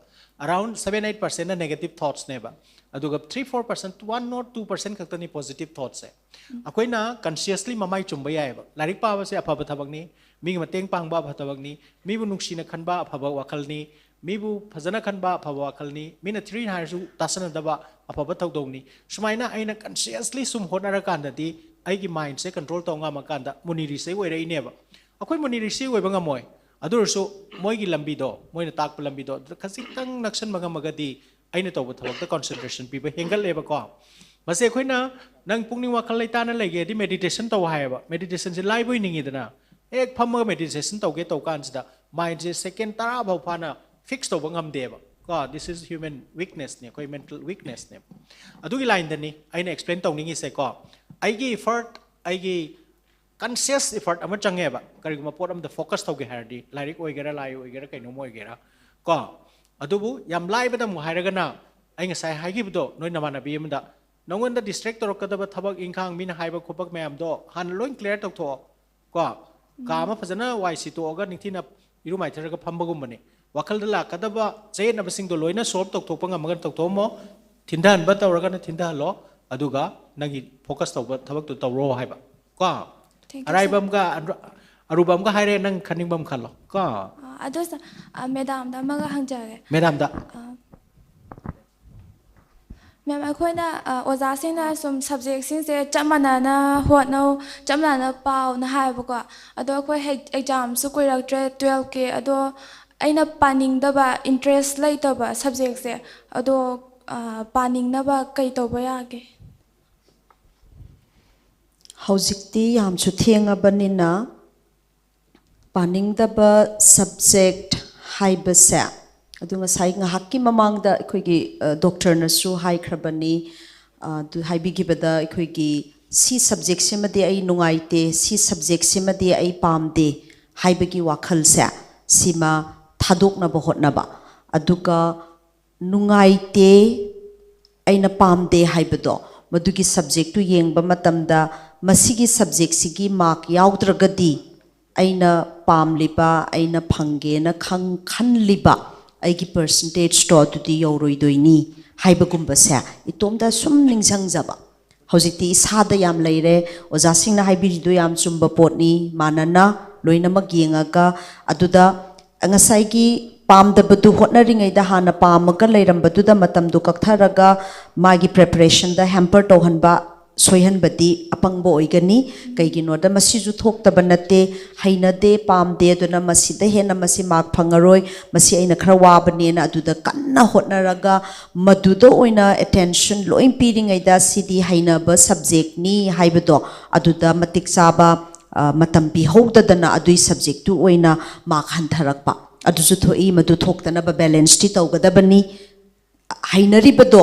around 7-8% na negative thoughts ne ba aduga 3-4% 1 or 2% ka tane positive thoughts se akhoi na consciously mamai chumba ya ba larik pa ba se apha thabak ni mi mateng pang ba thabak ni mi bu nuksi na khan ba apha wakal ni mi bu phajana khan ba apha wakal ni mi na 3 har su tasana da ba apha thaudong ni sumaina aina consciously sum honara kan da di aigi mind se control to nga makanda muniri se wei rei neba akoi muniri se wei banga moi adur so moi gi lambi do moi na tak lambi do khasi tang nakshan maga magadi aina to ba thawak ta concentration pi ba hengal leba ko mase khoi na nang pungni wa khalai ta na lege di meditation to ha ba meditation se lai boi ningi dana ek phama meditation to ge to kan sida mind se second tara ba phana fix to bangam deba ko this is human weakness ne koi mental weakness ne adugi line dani aina explain to ningi se ko aigi effort aigi conscious effort ama change ba kariguma pot am the focus tauge hardi lairik oigera lai oigera kaino moigera ko adubu yam lai ba dam hairaga na ai nga sai haigi bdo noi namana bi amda nongon da distract tor kadaba thabak ingkhang mina haiba khopak mayam do han loin clear tok tho ko kama phajana wai si to ga ningthina iru mai tharaga phambagum bane wakal da la kadaba chain na basing do loina solve tok thok panga magan tok thomo thindan ba tawraga na thinda lo aduga nangi focus tawba thabak tu tawro haiba ko araibam ga arubam ga haire nang khaningbam khallo ko ados madam da maga hangjage madam da ma'am अखोना ओजा सिंगना some subject सिंग से चमनाना होनो चमनाना पाव ना हाइबको अदो अखो exam सु कोइरक्ट्रे 12 के अदो अइना पानिंग दबा इंटरेस्ट लैतबा सब्जेक्ट से अदो पानिंग नबा कई तोबा यागे हौजिक्ति यामसु थेंगबनिना पानिंग दबा सब्जेक्ट हाइबसे अदुंगा साइ ngahakki mamangda अखोइगी डॉक्टर नसु हाइख्रबनी du haibigibada aikoigi si subject simadi ai nungaite si subject simadi ai pamde haibagi wakhal sa sima thadokna ba hotnaba aduga nungaite aina pamde haibado madugi subject tu yengba matamda masigi subject sigi mark yaudragadi aina pamliba aina phangena khanliba aigi percentage to tudi yauroidoini haibagumba sa itomda sum ningsangjaba hojiti isada yam leire ojasingna haibirido yam chumba potni manana loinamak yengaga aduda angasaigi pamdabadu hotnaringaida hana pamaga leirambadudha matamdu kaktharaga magi preparation da hamper tohanba soihanbadi apangbo oigani kaiginoda masiju thokta nate hainade pamde aduna masida hena masi mark phangaroi masi aina khara wabane na aduda kanna hotnaraga maduda oina attention loin piringaida sidi hainaba subject ni haibado aduda matik saba matam pi hodadana adui subject tu oina mark hantharakpa adusu thoi madu thoktana ba balance ti tawgadabani hainaribado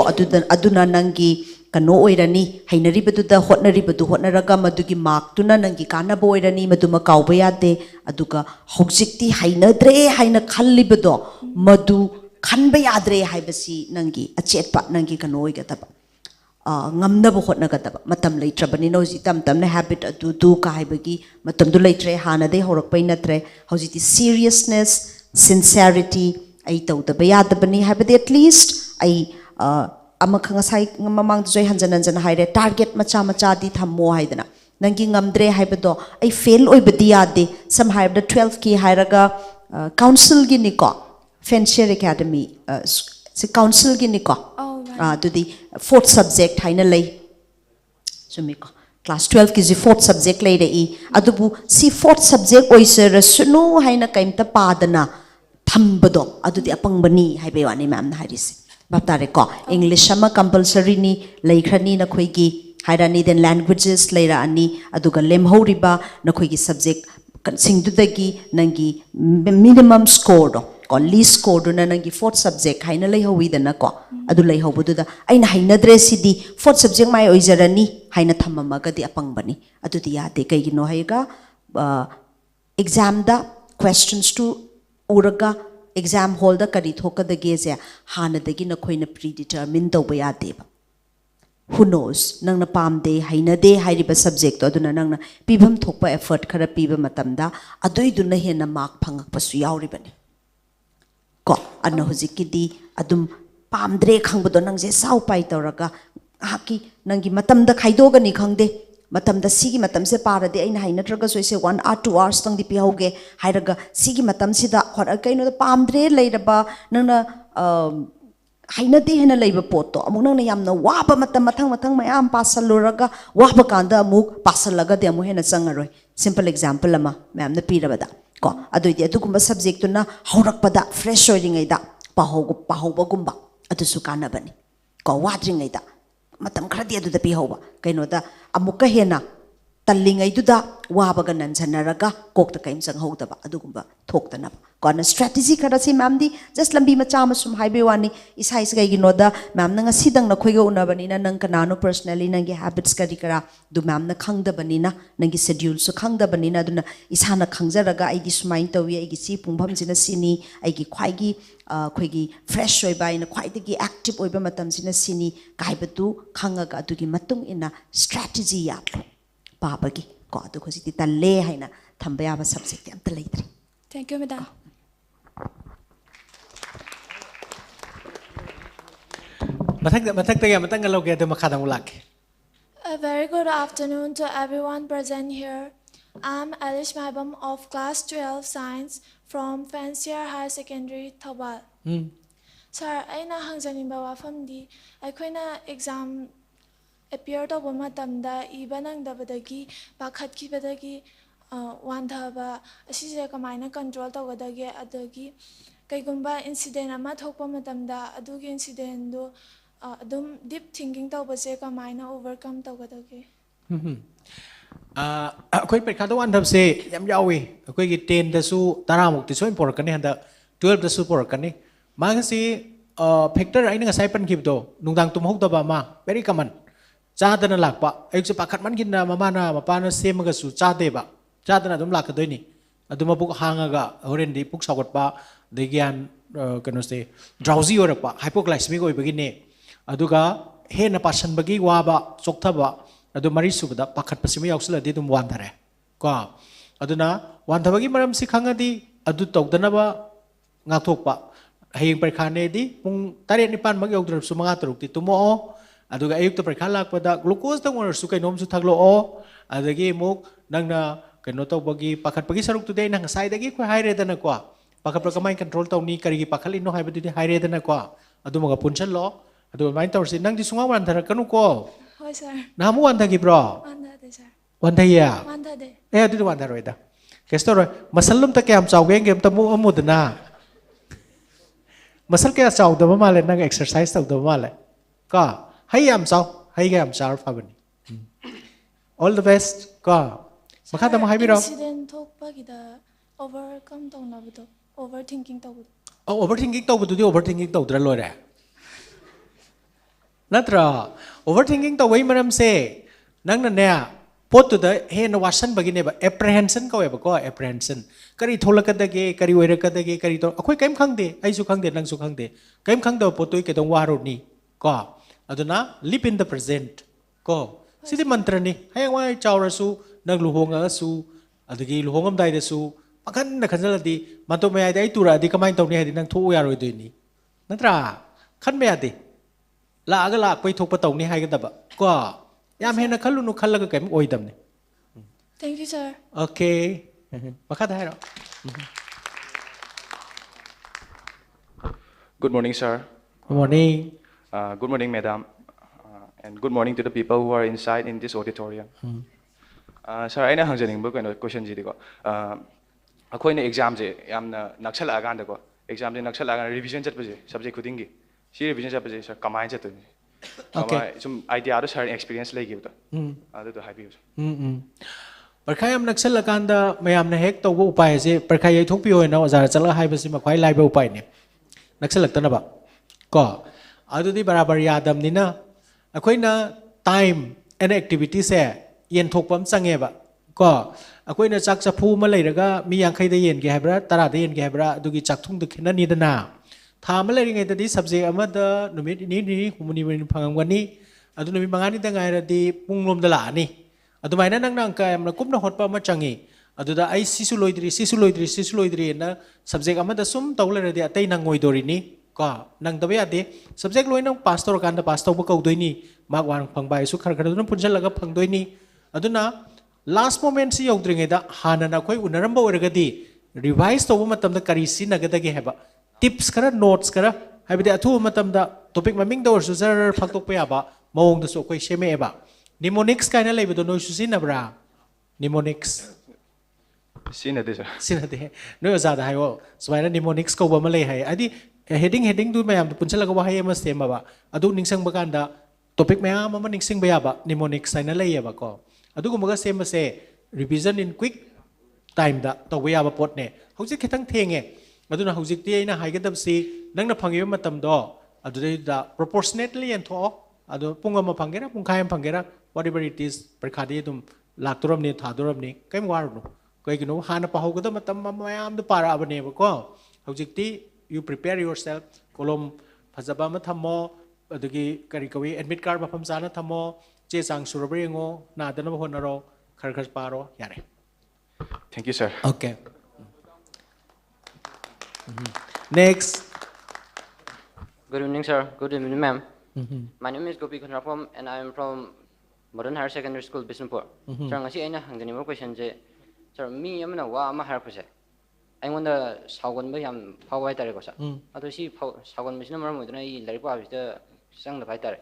aduna nangi kano oirani hainaribadu hotnaribadu hotnaraga madugi mark tuna nangi kana boirani maduma kauba yade aduga hojikti hainadre haina khallibado madu khanba yadre haibasi nangi achetpa nangi kano oigataba ngamnaba hotnagadaba matam leitrabani no ji tamna habit adu ka haibagi matam du leitre hana de horakpai natre hojiti seriousness sincerity ai tawdaba yadabani habade at least ai amakhangasai mamang joy hanjan haire target macha di thammo haidana nangi ngamdre haibado ai fail oibadi yade some haibda 12 ki hairaga council gi niko Fancier Academy se council gi niko to the fourth subject haina lei sumiko class 12 ki fourth subject lei dei adubu si fourth subject oisera sunu haina kaimta padana thambado adudi apangbani haibe wani ma'am na harise baptare ko English ama compulsory ni leikrani na khoigi hairani then languages leira ani aduga lemhoriba na khoigi subject singdudagi nangi minimum score do ko least score do na nangi fourth subject haina leihowi dana ko adu leihobududa aina hainadre sidi fourth subject mai oijarani haina thamamaga di apangbani adudi yade kaigino haiga exam da questions to uraga exam hall da kari thoka da geze hana dagi na khoina predetermine tawba yadeba who knows nang na pamde haina de hairiba subject aduna nang na pibam thokpa effort khara piba matamda adoi duna hena mark phangak pasu yauribani ko anna hojikidi adum pamdre khangbado nang je sau pai tawraga haki nangi matamda khaidoga ni khangde matamda sigi matam se parade aina haina traga soise 1 or 2 hours tang di pihoge hairaga sigi matam sida hora kaino da pamdre leiraba nangna haina de hena leiba poto amuk nangna yamna waba matam mathang mayam pasaluraga waba kanda amuk pasalaga de amu hena changaroi simple example ama ma'am na pirabada ko adoidi adugumba subject na haurakpada fresh oiringai da pahoba gumba adusu kanabani ko wadringai da matam kharadi adu da pihoba kaino da amuka hena tallingai du da wabaga nanjanaraga kokta kaim changhauda adugumba thoktana kona strategy karasi ma'am di just lambi macha masum haibe wani isai isgai gino da ma'am na ngasidang na khoiga unabani na nang kanano personally nangi habits kari kara du ma'am na khangda bani na nangi schedule su khangda bani na duna isana khangjaraga aigi sumain tawi aigi si pungbam jina sini aigi khwaigi khoigi fresh oi bai na khwaidagi active oi ba matam jina sini kaibatu khangaga adugi matung ina strategy ya babagi ko adu khositi talle haina thamba ya ba subject am ta leitri. Thank you, madam. A very good afternoon to everyone present here. I'm Alish Mahbam of class 12 science from Fancier Higher Secondary, Thobal. Sir, aina hangjanimba wafamdi aikoina exam appear to matamda ibanang dabadagi pakhatki badagi wandhaba asise kamaina control tawgadagi adagi kaigumba incident ama thokpa matamda adugi incident do adum deep thinking tawbase kamaina overcome tawgadagi akhoi pekhada wandhab se yam yawi akhoi gi 10 da su 10 muk ti soin porakani handa 12 da su porakani magasi factor aina ngasai pan khibdo nungdang tumhok daba ma very common चादना Lakpa अयुक्से पाखत मन गिन्ना ममाना मपाना सेमगसु चादेबा चादना अदुम लाकदोइनी अदुमा पुक हांगागा होरेंदी पुक सावगटपा देगियान कनोसे drowsy Orpa hypoglycaemic ओइबगिने अदुगा हेना पासनबगी वाबा चोक्थबा अदु मरी सुबदा पाखत पसिम याउसलदि दुम वानधरे को अदुना वानधबगी मरम सि खंगदी अदु तौदनबा ngathokpa hayeng parikha ne di pung 8-9 mag yaudrabsu mga 3 ti tumo aduga ayukta parikha lakpada glucose tang onar su kainom su thaglo o adagi muk nangna kaino tawbagi pakhat pagi saruk tu dei nang sai dagi ko haire dana ko pakhat pra kamai control taw ni karigi pakhal ino haibadi di haire dana ko adu maga punchal lo adu main tawsi nang di sunga wan thara kanu ko hoi sir namu wan thagi bro wanda de sir wanda ya wanda de adu wan thara weda kestor masalum ta kyam chaw geng gem tamu amudna masal kaya chaw da male nang exercise taw da male ka hay am chaw hay ga am char fabani all the best ka makha ta mo haibiro incident thokpagida overcome tawnabudo overthinking tawbudo overthinking tawbudo di overthinking tawdra lore natra overthinking tawai maram se nang na ne pot to the hen wasan bagine ba apprehension ko ba ko apprehension kari tholakadage kari oirakadage kari to akhoi kaim khangde ai su khangde nang su khangde kaim khangda potoi ke dong waro ni ko aduna live in the present ko sidi mantra ni hayang wai chawrasu nang luhonga su adagi luhongam dai de su pakan na khanjaladi mato me ai dai tura di kamai tawni hadi nang thu yaroi doi ni natra khan me adi la aga la koi thokpa tawni hai ga daba ko yam hena khalu nu khallaga kaim oidam ne thank you sir okay makha da hero Good morning, sir. Good morning. Good morning, madam. And good morning to the people who are inside in this auditorium. Sir, I know the question. Ako na exam je, yam na nakshala aganda ko. Exam je nakshala aganda revision chat paje, subject kudingi. Si revision chat paje, sir, kamay chat to. Okay. Some idea ado sir experience lagi uta. Ado to happy. Perkaya am nakshala aganda, mayam na hek to wo upay je. Perkaya ithok piyo na wazar chala hai basi makwai lai ba upay ne. Naksalagta na ba? Ko, ado di barabar yadam ni na, ako'y na time and activity se, yen thokpam sange ba? Ko, ako'y na chak sa phu malay raga, miyang kay da yen kaya hebra, tara da yen kaya hebra, dugi chak thung duk na ni da na. Tha malay rin ngay da di subject ama da, numit ni, humuni mo rin pangangwan ni, ado numit mga ni da ngay ra di punglom dala ni. Ado may na nang kaya na kup na hot pa machangi. Ado da ay sisuloidri na subject ama da sum tawla na di atay nang ngoidori ni ko nang dabi ade subject loy nang pastor kanda pastor ba kaudoi ni magwan pangbay su khar khar dun punjal laga phangdoi ni ado na last moment si yaudri ngai da hana na koi unaram ba oraga di revise to matam da kari si nagada ge heba tips kara notes kara habide athu matam da topic maming da or su zar phaktok pa ba mawong da so koi sheme ba mnemonics kaina leibe do no su sinabra mnemonics Sinade sir. Sinade. No zada hayo. Swaina mnemonics ko ba malay hay. Adi heading du mayam punchal ko hay mas tema ba. Adu ningsang baganda topic mayam mama ningsing baya ba mnemonics ay nalay ba ko. Adu kumaga same se revision in quick time da to baya ba pot ne. Hujik kitang thenge. Adu na hujik ti na hay gadam si nang na phangiyo matam do. Adu da proportionately and to adu punga mapangira pungkayam pangira whatever it is perkhadi dum lakturam ni thaduram ni kaim warno. Kaya gino hana pa ho kada matam mayam do para abane ba ko hojikti you prepare yourself kolom phajaba ma thamo adagi kari kawi admit card mafam sana thamo che sang surabre ngo na dana ba honaro khar khar paro yare Thank you sir. Okay. Next. Good evening sir. Good evening ma'am. My name is Gopi Khanrapam and I am from Modern Higher Secondary School Bisnupur. Sir ngasi aina hangani mo question je sir mi amna wa ama har pase I wonder sagon ba yam phawai tare ko sa adu si sagon mi sinam ram udna I lari pa bista sang da pai tare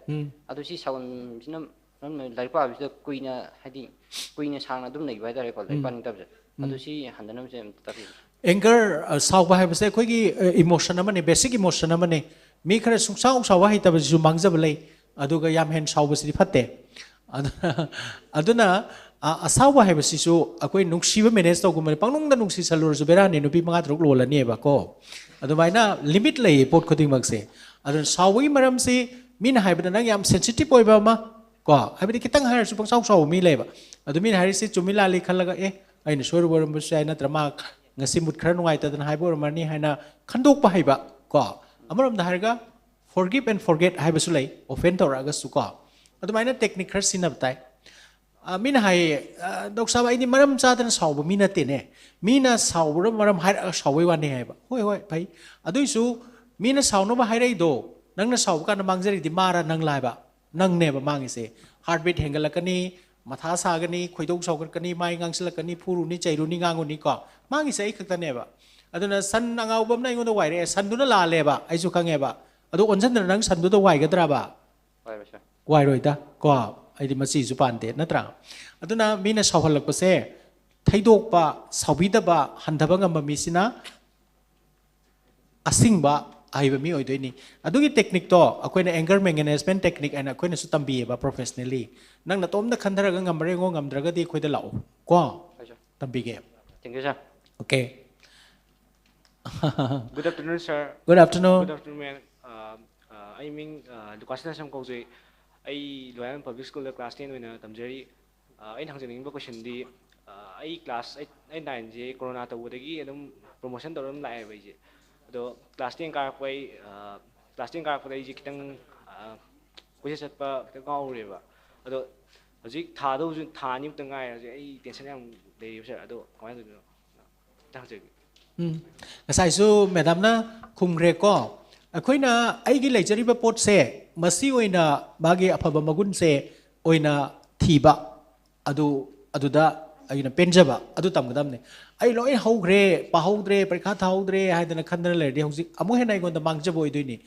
adu si sagon sinam ram lari pa bista kuina hadi kuina sang na dum nei bai tare ko lai pan tab adu si handanam se tapi anger saw ba hai base koi gi emotion amane basic emotion amane mi khara sung saw saw hai tab ju mangja balai adu ga yam hen saw basi phatte aduna asawa hai basi su akoi nungsiba manage to gumani pangnung da nungsi salur su berani nupi manga truk lola ni ba ko adumai na limit lei pot khoting mak se adun sawi maram se min hai bana nang yam sensitive oi ba ma ko habidi kitang har su pang sau mi leba adu min hari si chumila li khalaga aina soru borum bu sai na trama ngasi mut khara nungai ta dan hai bor mani haina khandok pa haiba ko amaram da harga forgive and forget haiba su lai offend tor aga su ko adu maina technique khar sinab tai mina hai dok saba ini maram chadan sauba mina tene mina saubra maram hai saubai wani haiba hoi pai adu su mina sauno ba hai rai do nangna sau kan mangjari di mara nang lai ba nang ne ba mangi se heartbeat hengalakani matha sagani khoidok saugakani mai ngangsilakani phuru ni chairu ni ngangu ni ko mangi se khakta ne ba aduna san angau bam na ingoda wai re san duna la le ba ai su khange ba adu onsan nang san du da wai gadra ba wai roi da ko ai di masi su pan te natra aduna mina sauhalak pa se thaidok pa saubi da ba handaba ngam mi sina asing ba aiba mi oidoi ni adugi technique to akoina anger management technique and akoina su tambi ba professionally nang na tom na khandara ga ngamre ngo ngamdraga di khoida lao ko tambi ge thank you sir okay good afternoon sir good afternoon man I mean the question sam ko je ai loyan public school da class 10 oina tamjari ai hangjening ba question di ai class 8 9 je corona ta udagi adum promotion doram lai bai je ado class 10 car pai ji kitang ko je satpa ta gaw re ba ado hojik tha do ju tha ni ta ngai je ai tension yam le sir ado kamai do ta je ngasai su madam na khumre ko akoina ai gi leijari ba pot se masi oina bagi aphaba magun se oina thiba aduda aina penjaba adu tamgadam ne ai loi hogre pahodre parkha thaudre haidana khandana lerdi hojik amu hena igonda mangjabo idoini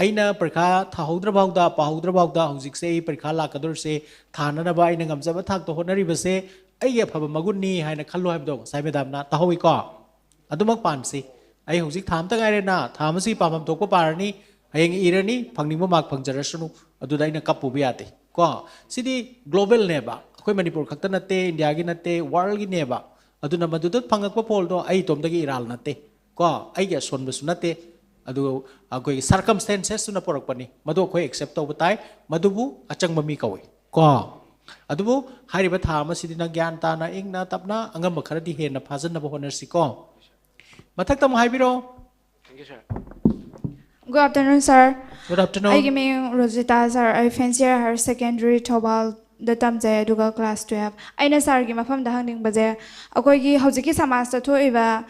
aina parkha thaudra bauda pahodra bauda hojik se parkha la kadur se thana na ba aina ngamjaba thak to honari base ai ge phaba magunni haina khallo habdo sai medam na tahowi ko adumak pansi ai hojik tham ta gaire na thamasi pamam tokpa parani hayeng irani phangning mak phangjarasunu aduda aina kapu biate ko sidi global ne ba khoi manipur khakta nate india gi nate world gi ne ba aduna madudut phangakpa pol do ai tomdagi iral nate ko ai ge sonbasu nate adu agoi circumstances suna porakpani madu khoi accept to batai madubu achangma mi kawai ko adubu hariba thama sidina gyan ta na ingna tapna angam kharadi hena phajanna ba honersi ko mathak tam haibiro thank you sir Good afternoon, sir. Good afternoon. I am Rosita, sir. I fancy her secondary Tobal the Tamze Duga class 12. I know, sir, give from the hunting bazaar. Akogi Hosiki Samasta to Eva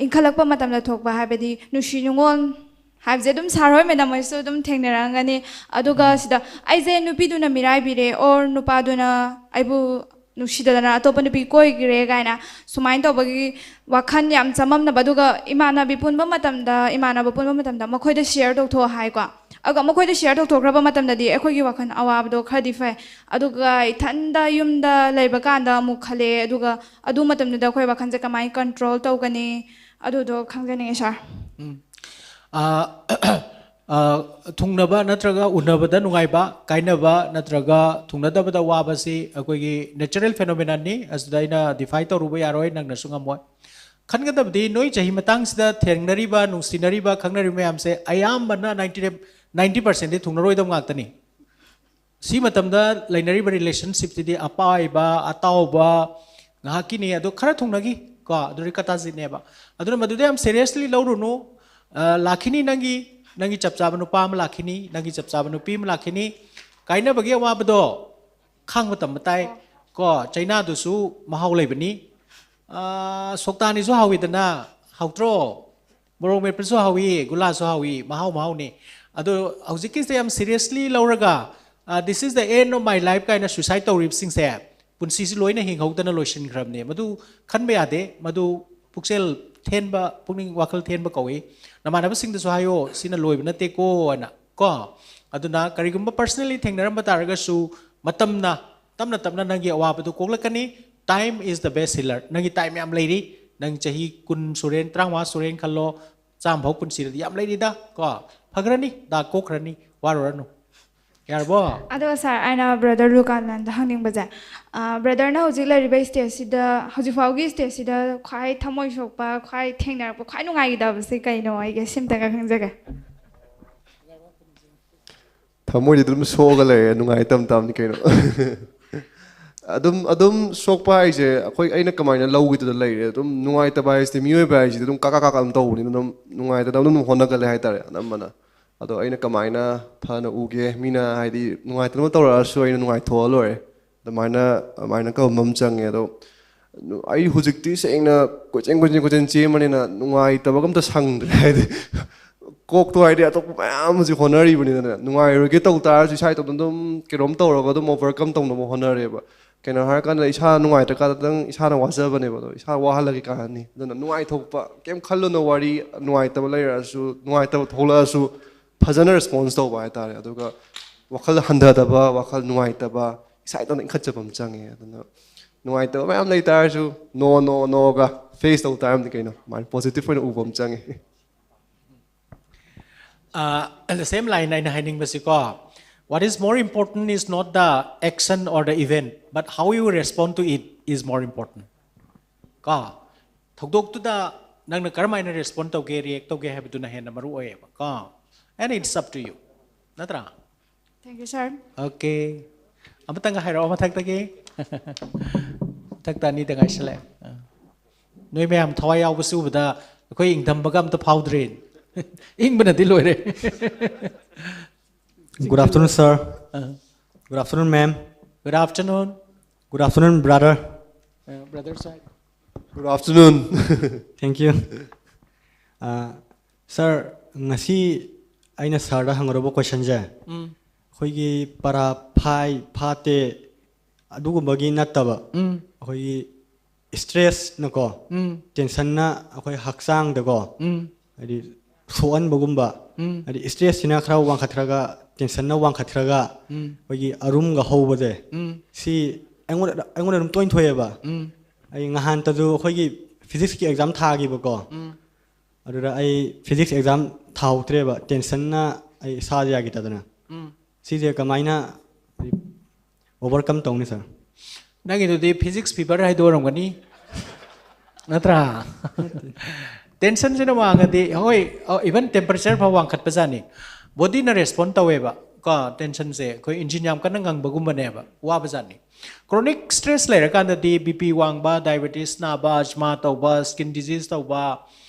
in Kalakpa Matam the talk by Habedi, Nushinungon. Have Zedum Saro, Madam, I saw them take the Rangani, Aduga, I say Nupiduna Mirabire or Nupaduna, Ibu. Nushidana topan pi koi gregana sumain to bagi wakhan yam samam na baduga imana bipun ba matam da imana bapun ba matam da makhoi da share dok tho hai kwa aga makhoi da share dok tho graba matam da di ekhoi gi wakhan awab do khadi fa aduga ithanda yum da leiba kan da mu khale aduga adu matam da khoi wakhan je kamai control to gani adu do khangjani sir thungnaba natraga unabada nungaiba kainaba natraga thungnadabada wabasi akoigi natural phenomenon ni asdaina defy to ruba yaroi nang nasungamoi khangadabdi noi chahi matang sida thengnariba nungsinariba khangnari mayam se ayambana 90% de thungnaroi dam ngaktani si matamda lainariba relationship ti apaiba atauba ngahakini adu khara thungnagi ko aduri kata jineba aduna madude am seriously lawrunu lakhini nangi chapchaba nupa ma lakhini nangi chapchaba nupi ma lakhini kaina bagi awabdo khang matam matai ko China du su mahau leibani soktani su hawi dana hautro borong me su hawi gula su hawi mahau ni ado hojiki se am seriously lauraga this is the end of my life kaina suicide to rip sing se punsi si loina hing hautana loishin khram ne madu khanbe ade madu puksel thenba pungning wakal thenba kawi namana sing da su hayo sina loiba nate ko ana ko aduna karigumba personally thengnaramba taraga su matamna tamna nangi awabadu koglakani time is the best healer nangi time yam leiri nang chahi kun suren trangwa suren khallo cham bhok pun sir yam leiri da ko phagrani da kokhrani waroranu yarbo ado sir aina brother Lukanan the hanging baza brother na hojik la ribai stage sida hojik faugi stage sida khai thamoi sokpa khai thengnar pa khai nungai da base kai no ai ge simta ka khangjaga ꯊꯃꯣꯏꯗꯤ ꯑꯗꯨꯝ ꯁꯣꯛꯑꯒ ꯂꯩꯔꯦ ꯅꯨꯡꯉꯥꯏꯇꯝ ꯇꯥꯝꯅꯤ ꯀꯩꯅꯣ ꯑꯗꯨꯝ ꯁꯣꯛꯄ ꯍꯥꯏꯁꯦ ꯑꯩꯅ ꯀꯃꯥꯏꯅ ꯂꯧꯒꯤꯗꯨꯗ ꯂꯩꯔꯦ ꯑꯗꯨꯝ ꯅꯨꯡꯉꯥꯏꯇꯕ ꯍꯥꯏꯁꯤꯗꯤ ꯃꯤꯑꯣꯏꯕ ꯍꯥꯏꯁꯤꯗꯤ ꯑꯗꯨꯝ ꯀꯥꯀꯥ ꯑꯗꯨꯝ ꯇꯧꯕꯅꯤꯅ ꯑꯗꯨꯝ ꯅꯨꯡꯉꯥꯏꯇꯅ ꯑꯗꯨꯝ ꯍꯣꯠꯅꯒꯜꯂꯦ ꯍꯥꯏꯇꯥꯔꯦ ꯑꯅꯝꯕꯅ ꯑꯗꯣ ꯑꯩꯅ ꯀꯃꯥꯏꯅ ꯐꯅ ꯎꯒꯦ ꯃꯤꯅ ꯍꯥꯏꯗꯤ ꯅꯨꯡꯉꯥꯏꯇꯅꯕ ꯇꯧꯔꯛꯑꯁꯨ ꯑꯩꯅ ꯅꯨꯡꯉꯥꯏꯊꯣꯛꯑ ꯂꯣꯏꯔꯦ ꯑꯗꯨꯃꯥꯏꯅ ꯀꯧꯕ ꯑꯃ ꯆꯪꯉꯦ ꯑꯗꯣ ꯑꯩ ꯍꯧꯖꯤꯛꯇꯤ ꯁꯦꯡꯅ ꯀꯣꯏꯆꯦꯟ ꯆꯦꯟꯕꯅꯤꯅ ꯅꯨꯡꯉꯥꯏꯇꯕꯒ ꯑꯝꯇ ꯁꯪꯗ꯭ꯔꯦ ꯍꯥꯏꯗꯤ ꯀꯣꯛꯇꯣ ꯍꯥꯏꯗꯤ ꯑꯇꯣꯞꯄ ꯃꯌꯥꯝ ꯍꯧꯖꯤꯛ ꯍꯣꯠꯅꯔꯤꯕꯅꯤꯅꯅꯦ ꯅꯨꯡꯉꯥꯏꯔꯣꯏꯒꯦ ꯇꯧ ꯇꯥꯔꯁꯨ ꯏꯁꯥ ꯏꯇꯣꯝꯇ ꯑꯗꯨꯝ ꯀꯩꯅꯣꯝ ꯇꯧꯔꯒ ꯑꯗꯨꯝ ꯑꯣꯚꯔꯀꯝ ꯇꯧꯅꯕ ꯍꯣꯠꯅꯔꯦꯕ ꯀꯩꯅꯣ ꯍꯥꯏꯔꯀꯥꯟꯗ ꯏꯁꯥ ꯅꯨꯡꯉꯥꯏꯇ꯭ꯔꯀꯥꯟꯗ ꯏꯁꯥꯅ ꯋꯥꯖꯕꯅꯦꯕ ꯑꯗꯣ ꯏꯁꯥ ꯋꯥꯍꯜꯂꯒꯦ ꯀꯥꯟꯅꯤ ꯑꯗꯨꯅ ꯅꯨꯡꯉꯥꯏꯊꯣꯛꯄ ꯀꯩꯝ ꯈꯜꯂꯨꯅꯣ ꯋꯥꯔꯤ ꯅꯨꯡꯉꯥꯏꯇꯕ ꯂꯩꯔꯛꯑꯁꯨ ꯅꯨꯡꯉꯥꯏꯇꯕ ꯊꯣꯛꯂꯛꯑꯁꯨ ꯐꯖꯅ ꯔꯦꯁꯄꯣꯟꯁ ꯇꯧꯕ ꯍꯥꯏꯇꯥꯔꯦ ꯑꯗꯨꯒ ꯋꯥꯈꯜ ꯍꯟꯊꯗꯕ ꯋꯥꯈꯜ ꯅꯨꯡꯉꯥꯏꯇꯕ ꯏꯁꯥ ꯏꯇꯣꯝꯇ ꯏꯟꯈꯠꯆꯕ ꯑꯃ ꯆꯪꯉꯦ ꯑꯗꯨꯅ ꯅꯨꯡꯉꯥꯏꯇꯕ ꯃꯌꯥꯝ ꯂꯩ ꯇꯥꯔꯁꯨ ꯅꯣꯒ ꯐꯦꯁ ꯇꯧ ꯇꯥꯔꯝꯗꯤ ꯀꯩꯅꯣ ꯃꯥꯏꯅ ꯄꯣꯖꯤꯇꯤቭ ꯑꯣꯏꯅ ꯎꯕ ꯑꯃ ꯆꯪꯉꯦ The same line I know. What is more important is not the action or the event, but how you respond to it is more important. Ka thokdok tu da nang na karmaina respond to ge react to ge habitu na hen maru oye ka and it's up to you. Natra. Thank you, sir. Okay. Amatang ga hairo amathak ta ge. Tak ta ni ta ngai sele. Noi mayam thawai yaw basu bada akoi ingdam bagam ta phawdrin. Good afternoon, sir. Good afternoon, ma'am. Good afternoon. Good afternoon, brother. Brother side. Good afternoon. Thank you. Sir, ngasi aina sir da hangorobo question je. Khoigi para phai phate adugumagi nattaba. Khoigi stress nako. Tension na akhoi haksang da ko. Adi soan bagumba adi stress sina khara wang khatraga tension na wang khatraga bagi arum ga hobade si angon rum toin thoyeba ai ngahan ta du khogi physics ki exam tha gi bako adura ai physics exam thau treba tension na ai sa ja gi tadana si je kamaina overcome tongni sir nangi du di physics paper hai do ram gani natra tension sina wang adi hoi even temperature pa wang khat pajani body na respond taweba ka tension se koi engine yam kan ngang bagum bane ba wa bajani chronic stress le ra kan di bp wang ba diabetes na ba asthma taw ba skin disease taw ba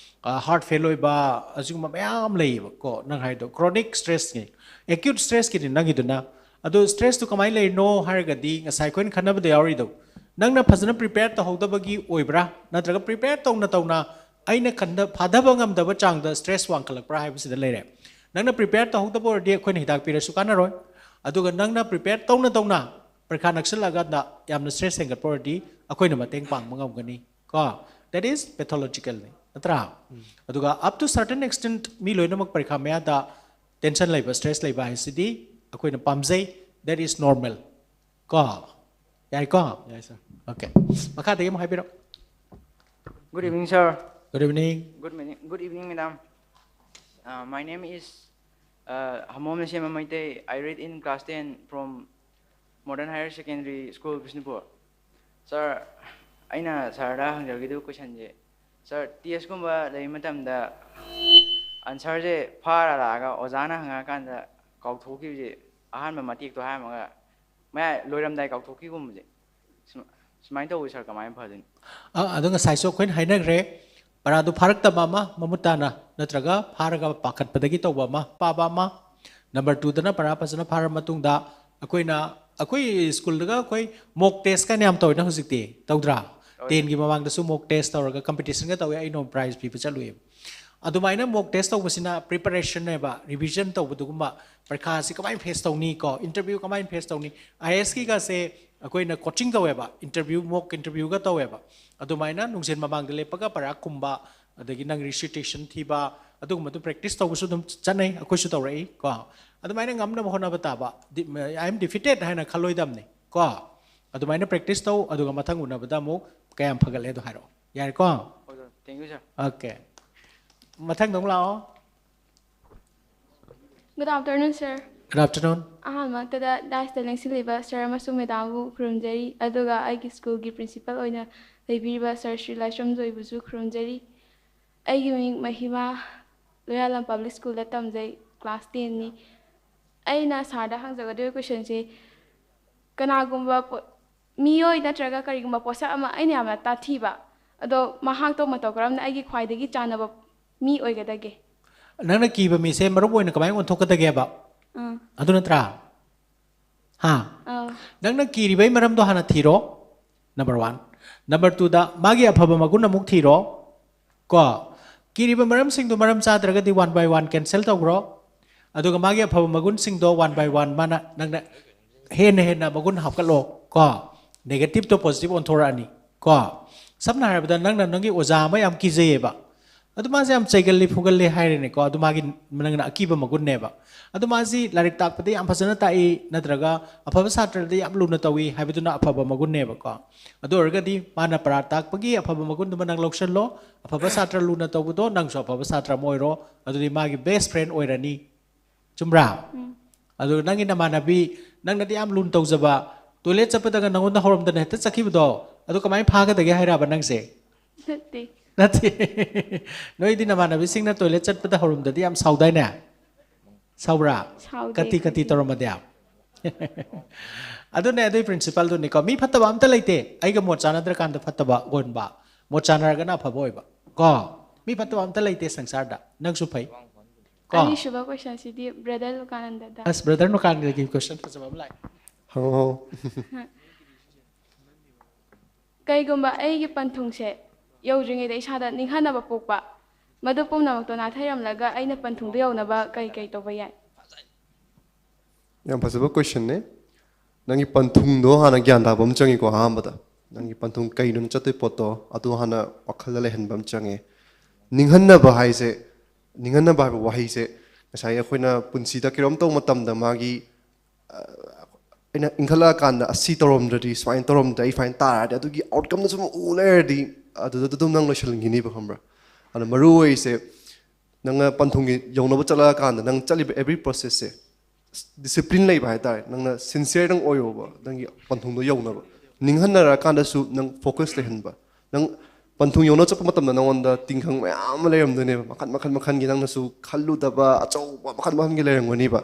heart failure ba asiguma mayam lei ba ko nang hai do chronic stress ni acute stress ki nangi du na adu stress tu kamai le no har ga di ngasai koin khana ba de yari do nang na phajana prepare ta hoda bagi oibra natraga prepare taw na aina khanda phadaba ngam daba chang da stress wang khalak pra hai bisida leire nangna prepare ta hok da bor de khoin hidak pira su kana roi aduga nangna prepare tawna parkha naksal laga da yamna stress hengat por di akoina mateng pang mangam gani ka that is pathological ni atra aduga up to certain extent mi loinamak parkha maya da tension laiba stress laiba haisidi akoina pamjai that is normal ka yai ka yes sir okay makha de mo haibiro Good evening, sir. Good evening. Good evening, madam. My name is Hamom Nasima Maite. I read in class 10 from Modern Higher Secondary School, Bishnupur. Sir, aina sarda hangjagi du question je. Sir, TS kumba lai matam da answer je phara laga ozana hanga kan da kauthoki je ahan ma matik to ha ma ma loiram dai kauthoki gum je. Smai to sir kamai phadin. Adunga saiso khoin hainagre paradu pharak ta mama mamutana natraga pharaga pakat padagi to bama pa bama number 2 dana para pasana phara matung da akoi school daga akoi mock test ka nyam toina hojikti tawdra 10 gi mamang da su mock test tawraga competition ga tawi ai no prize pi pachalu adumaina mock test tawbasina preparation ne ba revision tawbuduguma parkha si kamai face tawni ko interview kamai face tawni IS ki ga se akoina coaching taweba interview mock interview ga taweba adumaina nungsen mamang de lepaga para kumba adagi nang recitation thiba aduguma tu practice tawbusu dum chanai akoi su tawrai ko adumaina ngamna mohona bataba I am defeated haina khaloi damni ko adumaina practice taw aduga mathang una bada mo kayam phagale do haro yar ko Thank you, sir. Okay mathang dong lao Good afternoon, sir. Good afternoon. ꯑꯍꯥꯟꯕꯃꯛꯇꯗ ꯗꯥꯏꯁꯇ ꯂꯦꯡꯁꯤꯜꯂꯤꯕ sir ꯑꯃꯁꯨꯡ ꯃꯦꯗꯥꯝꯕꯨ ꯈꯨꯔꯨꯝꯖꯔꯤ ꯑꯗꯨꯒ ꯑꯩꯒꯤ ꯁ꯭ꯀꯨꯜꯒꯤ principal ꯑꯣꯏꯅ ꯂꯩꯕꯤꯔꯤꯕ sir Shri ꯂꯥꯏꯁ꯭ꯔꯝꯖꯣꯏꯕꯨꯁꯨ ꯈꯨꯔꯨꯝꯖꯔꯤ ꯑꯩꯒꯤ ꯃꯤꯡ ꯃꯍꯤꯃꯥ ꯂꯣꯌꯥꯂꯝ ꯄꯕ꯭ꯂꯤꯛ ꯁ꯭ꯀꯨꯜꯗ ꯇꯝꯖꯩ ꯀ꯭ꯂꯥꯁ 10ꯅꯤ ꯑꯩꯅ ꯁꯥꯔꯗ ꯍꯪꯖꯒꯗꯣꯏꯕ ꯀ꯭ꯋꯦꯁꯟꯁꯤ ꯀꯅꯥꯒꯨꯝꯕ ꯃꯤꯑꯣꯏ ꯅꯠꯇ꯭ꯔꯒ ꯀꯔꯤꯒꯨꯝꯕ ꯄꯣꯠꯁꯛ ꯑꯃ ꯑꯩꯅ ꯌꯥꯝꯅ ꯇꯥꯊꯤꯕ ꯑꯗꯣ ꯃꯍꯥꯛꯇꯣ ꯃꯇꯧ ꯀꯔꯝꯅ ꯑꯩꯒꯤ ꯈ꯭ꯋꯥꯏꯗꯒꯤ ꯆꯥꯟꯅꯕ ꯃꯤ ꯑꯣꯏꯒꯗꯒꯦ ꯅꯪꯅ ꯀꯤꯕ ꯃꯤꯁꯦ ꯃꯔꯨꯞ ꯑꯣꯏꯅ ꯀꯃꯥꯏꯅ ꯑꯣꯟꯊꯣꯛꯀꯗꯒꯦꯕ ꯑꯗꯨ ꯅꯠꯇ꯭ꯔꯥ ꯍꯥ ꯅꯪꯅ ꯀꯤꯔꯤꯕꯩ ꯃꯔꯝꯗꯣ ꯍꯥꯟꯅ ꯊꯤꯔꯣ ꯅꯝꯕꯔ 1 ꯅꯝꯕꯔ 2ꯗ ꯃꯥꯒꯤ ꯑꯐꯕ ꯃꯒꯨꯟ ꯑꯃꯨꯛ ꯊꯤꯔꯣ ꯀꯣ ꯀꯤꯔꯤꯕ ꯃꯔꯝꯁꯤꯡꯗꯣ ꯃꯔꯝ ꯆꯥꯗ꯭ꯔꯒꯗꯤ 1 by 1 ꯀꯦꯟꯁꯦꯜ ꯇꯧꯈ꯭ꯔꯣ ꯑꯗꯨꯒ ꯃꯥꯒꯤ ꯑꯐꯕ ꯃꯒꯨꯟꯁꯤꯡꯗꯣ 1 by 1 ꯃꯥꯅ ꯅꯪꯅ ꯍꯦꯟꯅ ꯃꯒꯨꯟ ꯍꯥꯞꯀꯠꯂꯣ ꯀꯣ ꯅꯦꯒꯦꯇꯤꯚꯇꯣ ꯄꯣꯖꯤꯇꯤꯚ ꯑꯣꯟꯊꯣꯔꯛꯑꯅꯤ ꯀꯣ ꯁꯝꯅ ꯍꯥꯏꯔꯕꯗ ꯅꯪꯒꯤ ꯑꯣꯖꯥ ꯑꯃ ꯌꯥꯝ ꯀꯤꯖꯩꯌꯦꯕ ꯑꯗꯨ ꯃꯥꯁꯦ ꯌꯥꯝ ꯆꯩꯒꯜꯂꯤ ꯐꯨꯒꯜꯂꯤ ꯍꯥꯏꯔꯦꯅꯦꯀꯣ ꯑꯗꯨ ꯃꯥꯒꯤ ꯅꯪꯅ ꯑꯀꯤꯕ ꯃꯒꯨꯟꯅꯦꯕ ꯑꯗꯨ ꯃꯥꯁꯤ ꯂꯥꯏꯔꯤꯛ ꯇꯥꯛꯄꯗ ꯌꯥꯝ ꯐꯖꯅ ꯇꯥꯛꯏ ꯅꯠꯇ꯭ꯔꯒ ꯑꯐꯕ ꯁꯥꯇ꯭ꯔꯗ ꯌꯥꯝ ꯂꯨꯅ ꯇꯧꯏ ꯍꯥꯏꯕꯗꯨꯅ ꯑꯐꯕ ꯃꯒꯨꯟꯅꯦꯕꯀꯣ ꯑꯗꯨ ꯑꯣꯏꯔꯒꯗꯤ ꯃꯥꯅ ꯄꯔꯥ ꯇꯥꯛꯄꯒꯤ ꯑꯐꯕ ꯃꯒꯨꯟꯗꯨꯃ ꯅꯪ ꯂꯧꯁꯜꯂꯣ ꯑꯐꯕ ꯁꯥꯇ꯭ꯔ ꯂꯨꯅ ꯇꯧꯕꯗꯣ ꯅꯪꯁꯨ ꯑꯐꯕ ꯁꯥꯇ꯭ꯔ ꯑꯃ ꯑꯣꯏꯔꯣ ꯑꯗꯨꯗꯤ ꯃꯥꯒꯤ ꯕꯦꯁ ꯐ꯭ꯔꯦꯟ ꯑꯣꯏꯔꯅꯤ ꯆꯨꯝꯕ꯭ꯔꯥ ꯑꯗꯨ ꯅꯪꯒꯤ ꯅꯃꯥꯟꯅꯕꯤ ꯅꯪꯅꯗꯤ ꯌꯥꯝ ꯂꯨꯅ ꯇꯧꯖꯕ ꯇꯣꯏꯂꯦꯠ ꯆꯠꯄꯗꯒ ꯅꯪꯉꯣꯟꯗ ꯍꯧꯔꯝꯗꯅ ꯍꯦꯛꯇ ꯆꯠꯈꯤꯕꯗꯣ ꯑꯗꯨ ꯀꯃꯥꯏꯅ ꯐꯥꯒꯗꯒꯦ ꯍꯥꯏꯔꯕ ꯅꯪꯁꯦ ꯅꯠꯇꯦ ꯅꯠꯇꯦ ꯅꯣꯏꯗꯤ ꯅꯃꯥꯟꯅꯕꯤꯁꯤꯡꯅ ꯇꯣꯏꯂꯦꯠ ꯆꯠꯄꯗ ꯍꯧꯔꯝꯗꯗꯤ ꯌꯥꯝ ꯁꯥꯎꯗꯥꯏꯅꯦ ꯁꯥꯎꯕ꯭ꯔꯥ ꯀati ꯇꯧꯔꯝꯃꯗꯤ ꯑꯗꯨꯅꯦ ꯑꯗꯨꯏ ꯄ꯭ꯔꯤꯟꯁꯤꯄꯜꯗꯨꯅꯤꯀꯣ ꯃꯤ ꯐꯠꯇꯕ ꯑꯝꯇ ꯂꯩꯇꯦ ꯑꯩꯒ ꯃꯣꯠ ꯆꯥꯟꯅꯗ꯭ꯔꯀꯥꯟꯗ ꯐꯠꯇꯕ ꯑꯣꯟꯕ ꯃꯣꯠ ꯆꯥꯟꯅꯔꯒꯅ ꯑꯐꯕ ꯑꯣꯏꯕ ꯀꯣ ꯃꯤ ꯐꯠꯇꯕ ꯑꯝꯇ ꯂꯩꯇꯦ ꯁꯪꯁꯥꯔꯗ ꯅꯪꯁꯨ ꯐꯩ ꯑꯅꯤꯁꯨꯕ ꯀ꯭ꯋꯦꯁꯟꯁꯤꯗꯤ ꯕ꯭ꯔꯗꯔ ꯂꯨꯀꯥꯅꯟꯗꯗ ꯑꯁ ꯕ꯭ꯔꯗꯔ ꯅꯨꯀꯥꯟꯒꯤ ꯀ꯭ꯋꯦꯁꯟ ꯐꯖꯕ ꯑꯃ ꯂꯥꯛꯑꯦ ꯍꯪꯉꯣ ꯀꯩꯒꯨꯝꯕ ꯑꯩꯒꯤ ꯄꯟꯊꯨꯡꯁꯦ ꯌꯧꯗ꯭ꯔꯤꯉꯩꯗ ꯏꯁꯥꯗ ꯅꯤꯡꯍꯟꯅꯕ ꯄꯣꯛꯄ ꯃꯗꯨ ꯄꯨꯝꯅꯃꯛꯇꯣ ꯅꯥꯊꯩꯔꯝꯂꯒ ꯑꯩꯅ ꯄꯟꯊꯨꯡꯗ ꯌꯧꯅꯕ ꯀꯩ ꯇꯧꯕ ꯌꯥꯏ ꯌꯥꯝ ꯐꯖꯕ ꯀ꯭ꯋꯦꯁꯟꯅꯦ ꯅꯪꯒꯤ ꯄꯟꯊꯨꯡꯗꯣ ꯍꯥꯟꯅ ꯒ꯭ꯌꯥꯟ ꯇꯥꯕ ꯑꯃ ꯆꯪꯉꯤꯀꯣ ꯑꯍꯥꯟꯕꯗ ꯅꯪꯒꯤ ꯄꯟꯊꯨꯡ ꯀꯩꯅꯣ ꯆꯠꯇꯣꯏ ꯄꯣꯠꯇꯣ ꯑꯗꯨ ꯍꯥꯟꯅ ꯋꯥꯈꯜꯗ ꯂꯩꯍꯟꯕ ꯑꯃ ꯆꯪꯉꯦ ꯅꯤꯡꯍꯟꯅꯕ ꯍꯥꯏꯁꯦ ꯅꯤꯡꯍꯟꯅꯕ ꯍꯥꯏꯕ ꯋꯥꯍꯩꯁꯦ ꯉꯁꯥꯏ ꯑꯩꯈꯣꯏꯅ ꯄꯨꯟꯁꯤꯗ ꯀꯩꯅꯣꯝ ꯇꯧꯕ ꯃꯇꯝꯗ ꯃꯥꯒꯤ ꯑꯩꯅ ꯏꯟꯈꯠꯂꯛꯑꯀꯥꯟꯗ ꯑꯁꯤ ꯇꯧꯔꯝꯗ꯭ꯔꯗꯤ ꯁꯨꯃꯥꯏꯅ ꯇꯧꯔꯝꯗ꯭ꯔꯗꯤ ꯑꯩ ꯁꯨꯃꯥꯏꯅ ꯇꯥꯔꯗꯤ ꯑꯗꯨꯒꯤ ꯑꯥꯎꯠꯀꯝꯗ ꯁꯨꯝ ꯎ ꯂꯩꯔꯗꯤ ꯑꯗꯨꯗ ꯑꯗꯨꯝ ꯅꯪ ꯂꯣꯏꯁꯤꯟꯈꯤꯅꯤꯕ ꯈꯪꯕ꯭ꯔꯥ ꯑꯗꯣ ꯃꯔꯨ ꯑꯣꯏꯔꯤꯁꯦ ꯅꯪꯅ ꯄꯟꯊꯨꯡꯒꯤ ꯌꯧꯅꯕ ꯆꯠꯂꯛꯑꯀꯥꯟꯗ ꯅꯪ ꯆꯠꯂꯤꯕ ꯑꯦꯕ꯭ꯔꯤ ꯄ꯭ꯔꯣꯁꯦꯁꯁꯦ ꯗꯤꯁꯤꯄ꯭ꯂꯤꯟ ꯂꯩꯕ ꯍꯥꯏꯇꯥꯔꯦ ꯅꯪꯅ ꯁꯤꯟꯁꯤꯌꯔꯗꯪ ꯑꯣꯏꯌꯣꯕ ꯅꯪꯒꯤ ꯄꯟꯊꯨꯡꯗꯣ ꯌꯧꯅꯕ ꯅꯤꯡꯍꯟꯅꯔꯀꯥꯟꯗꯁꯨ ꯅꯪ ꯐꯣꯀꯁ ꯂꯩꯍꯟꯕ ꯅꯪ ꯄꯟꯊꯨꯡ ꯌꯧꯅ ꯆꯠꯄ ꯃꯇꯝꯗ ꯅꯪꯉꯣꯟꯗ ꯇꯤꯡꯈꯪ ꯃꯌꯥꯝ ꯑꯃ ꯂꯩꯔꯝꯗꯣꯏꯅꯦꯕ ꯃꯈꯜ ꯃꯈꯜꯒꯤ ꯅꯪꯅꯁꯨ ꯈꯜꯂꯨꯗꯕ ꯑꯆꯧꯕ ꯃꯈꯜꯒꯤ ꯂꯩꯔꯝꯒꯅꯤꯕ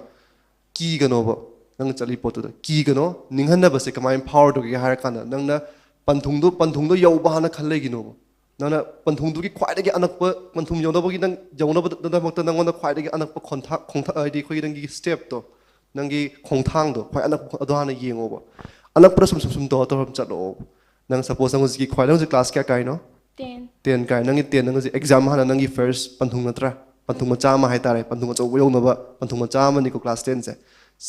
ꯀꯤꯒꯅꯣꯕ ꯅꯪꯅ ꯆꯠꯂꯤ ꯄꯣꯠꯇꯨꯗ ꯀꯤꯒꯅꯣ ꯅꯤꯡꯍꯟꯅꯕꯁꯦ ꯀꯃꯥꯏꯅ ꯐꯥꯎꯔꯗꯣꯏꯒꯦ ꯍꯥꯏꯔ ꯀꯥꯟꯗ ꯅꯪꯅ ꯄꯟꯊꯨꯡꯗꯣ ꯌꯧꯕ ꯍꯥꯟꯅ ꯈꯜ ꯂꯩꯒꯤꯅꯣꯕ ꯅꯪꯅ ꯄꯟꯊꯨꯡꯗꯨꯒꯤ ꯈ꯭ꯋꯥꯏꯗꯒꯤ ꯑꯅꯛꯄ ꯄꯟꯊꯨꯡ ꯌꯧꯅꯕꯒꯤ ꯅꯪ ꯌꯧꯅꯕꯗꯃꯛꯇ ꯅꯪꯉꯣꯟꯗ ꯈ꯭ꯋꯥꯏꯗꯒꯤ ꯑꯅꯛꯄ ꯍꯥꯏꯗꯤ ꯑꯩꯈꯣꯏꯒꯤ ꯅꯪꯒꯤ ꯁ꯭ꯇꯦꯞꯇꯣ ꯅꯪꯒꯤ ꯈꯣꯡꯊꯥꯡꯗꯣ ꯈ꯭ꯋꯥꯏ ꯑꯅꯛꯄ ꯑꯗꯨ ꯍꯥꯟꯅ ꯌꯦꯡꯉꯣꯕ ꯑꯅꯛꯄꯗ ꯁꯨꯝ ꯇꯧꯔ ꯆꯠꯂꯛꯑꯣꯕ ꯅꯪ ꯁꯄꯣꯁ ꯅꯪ ꯍꯧꯖꯤꯛꯀꯤ ꯈ꯭ꯋꯥꯏꯗꯪ ꯍꯧꯖꯤꯛ ꯀ꯭ꯂꯥꯁ ꯀꯌꯥ ꯀꯥꯏꯅꯣ 10 ꯀꯥꯏ ꯅꯪꯒꯤ 10 ꯅꯪ ꯍꯧꯖꯤꯛ ꯑꯦꯛꯖꯥꯝ ꯍꯥꯟꯅ ꯅꯪꯒꯤ ꯐꯥꯔꯁ ꯄꯟꯊꯨꯡ ꯅꯠꯇ꯭ꯔꯥ ꯄꯟꯊꯨꯡ ꯃꯆꯥ ꯑꯃ ꯍꯥꯏꯇꯥꯔꯦ ꯄꯟꯊꯨꯡ ꯑꯆꯧꯕ ꯌꯧꯅꯕ ꯄꯟꯊꯨꯡ ꯃꯆꯥ ꯑꯃꯅꯤꯀꯣ ꯀ꯭ꯂꯥꯁ 10ꯁꯦ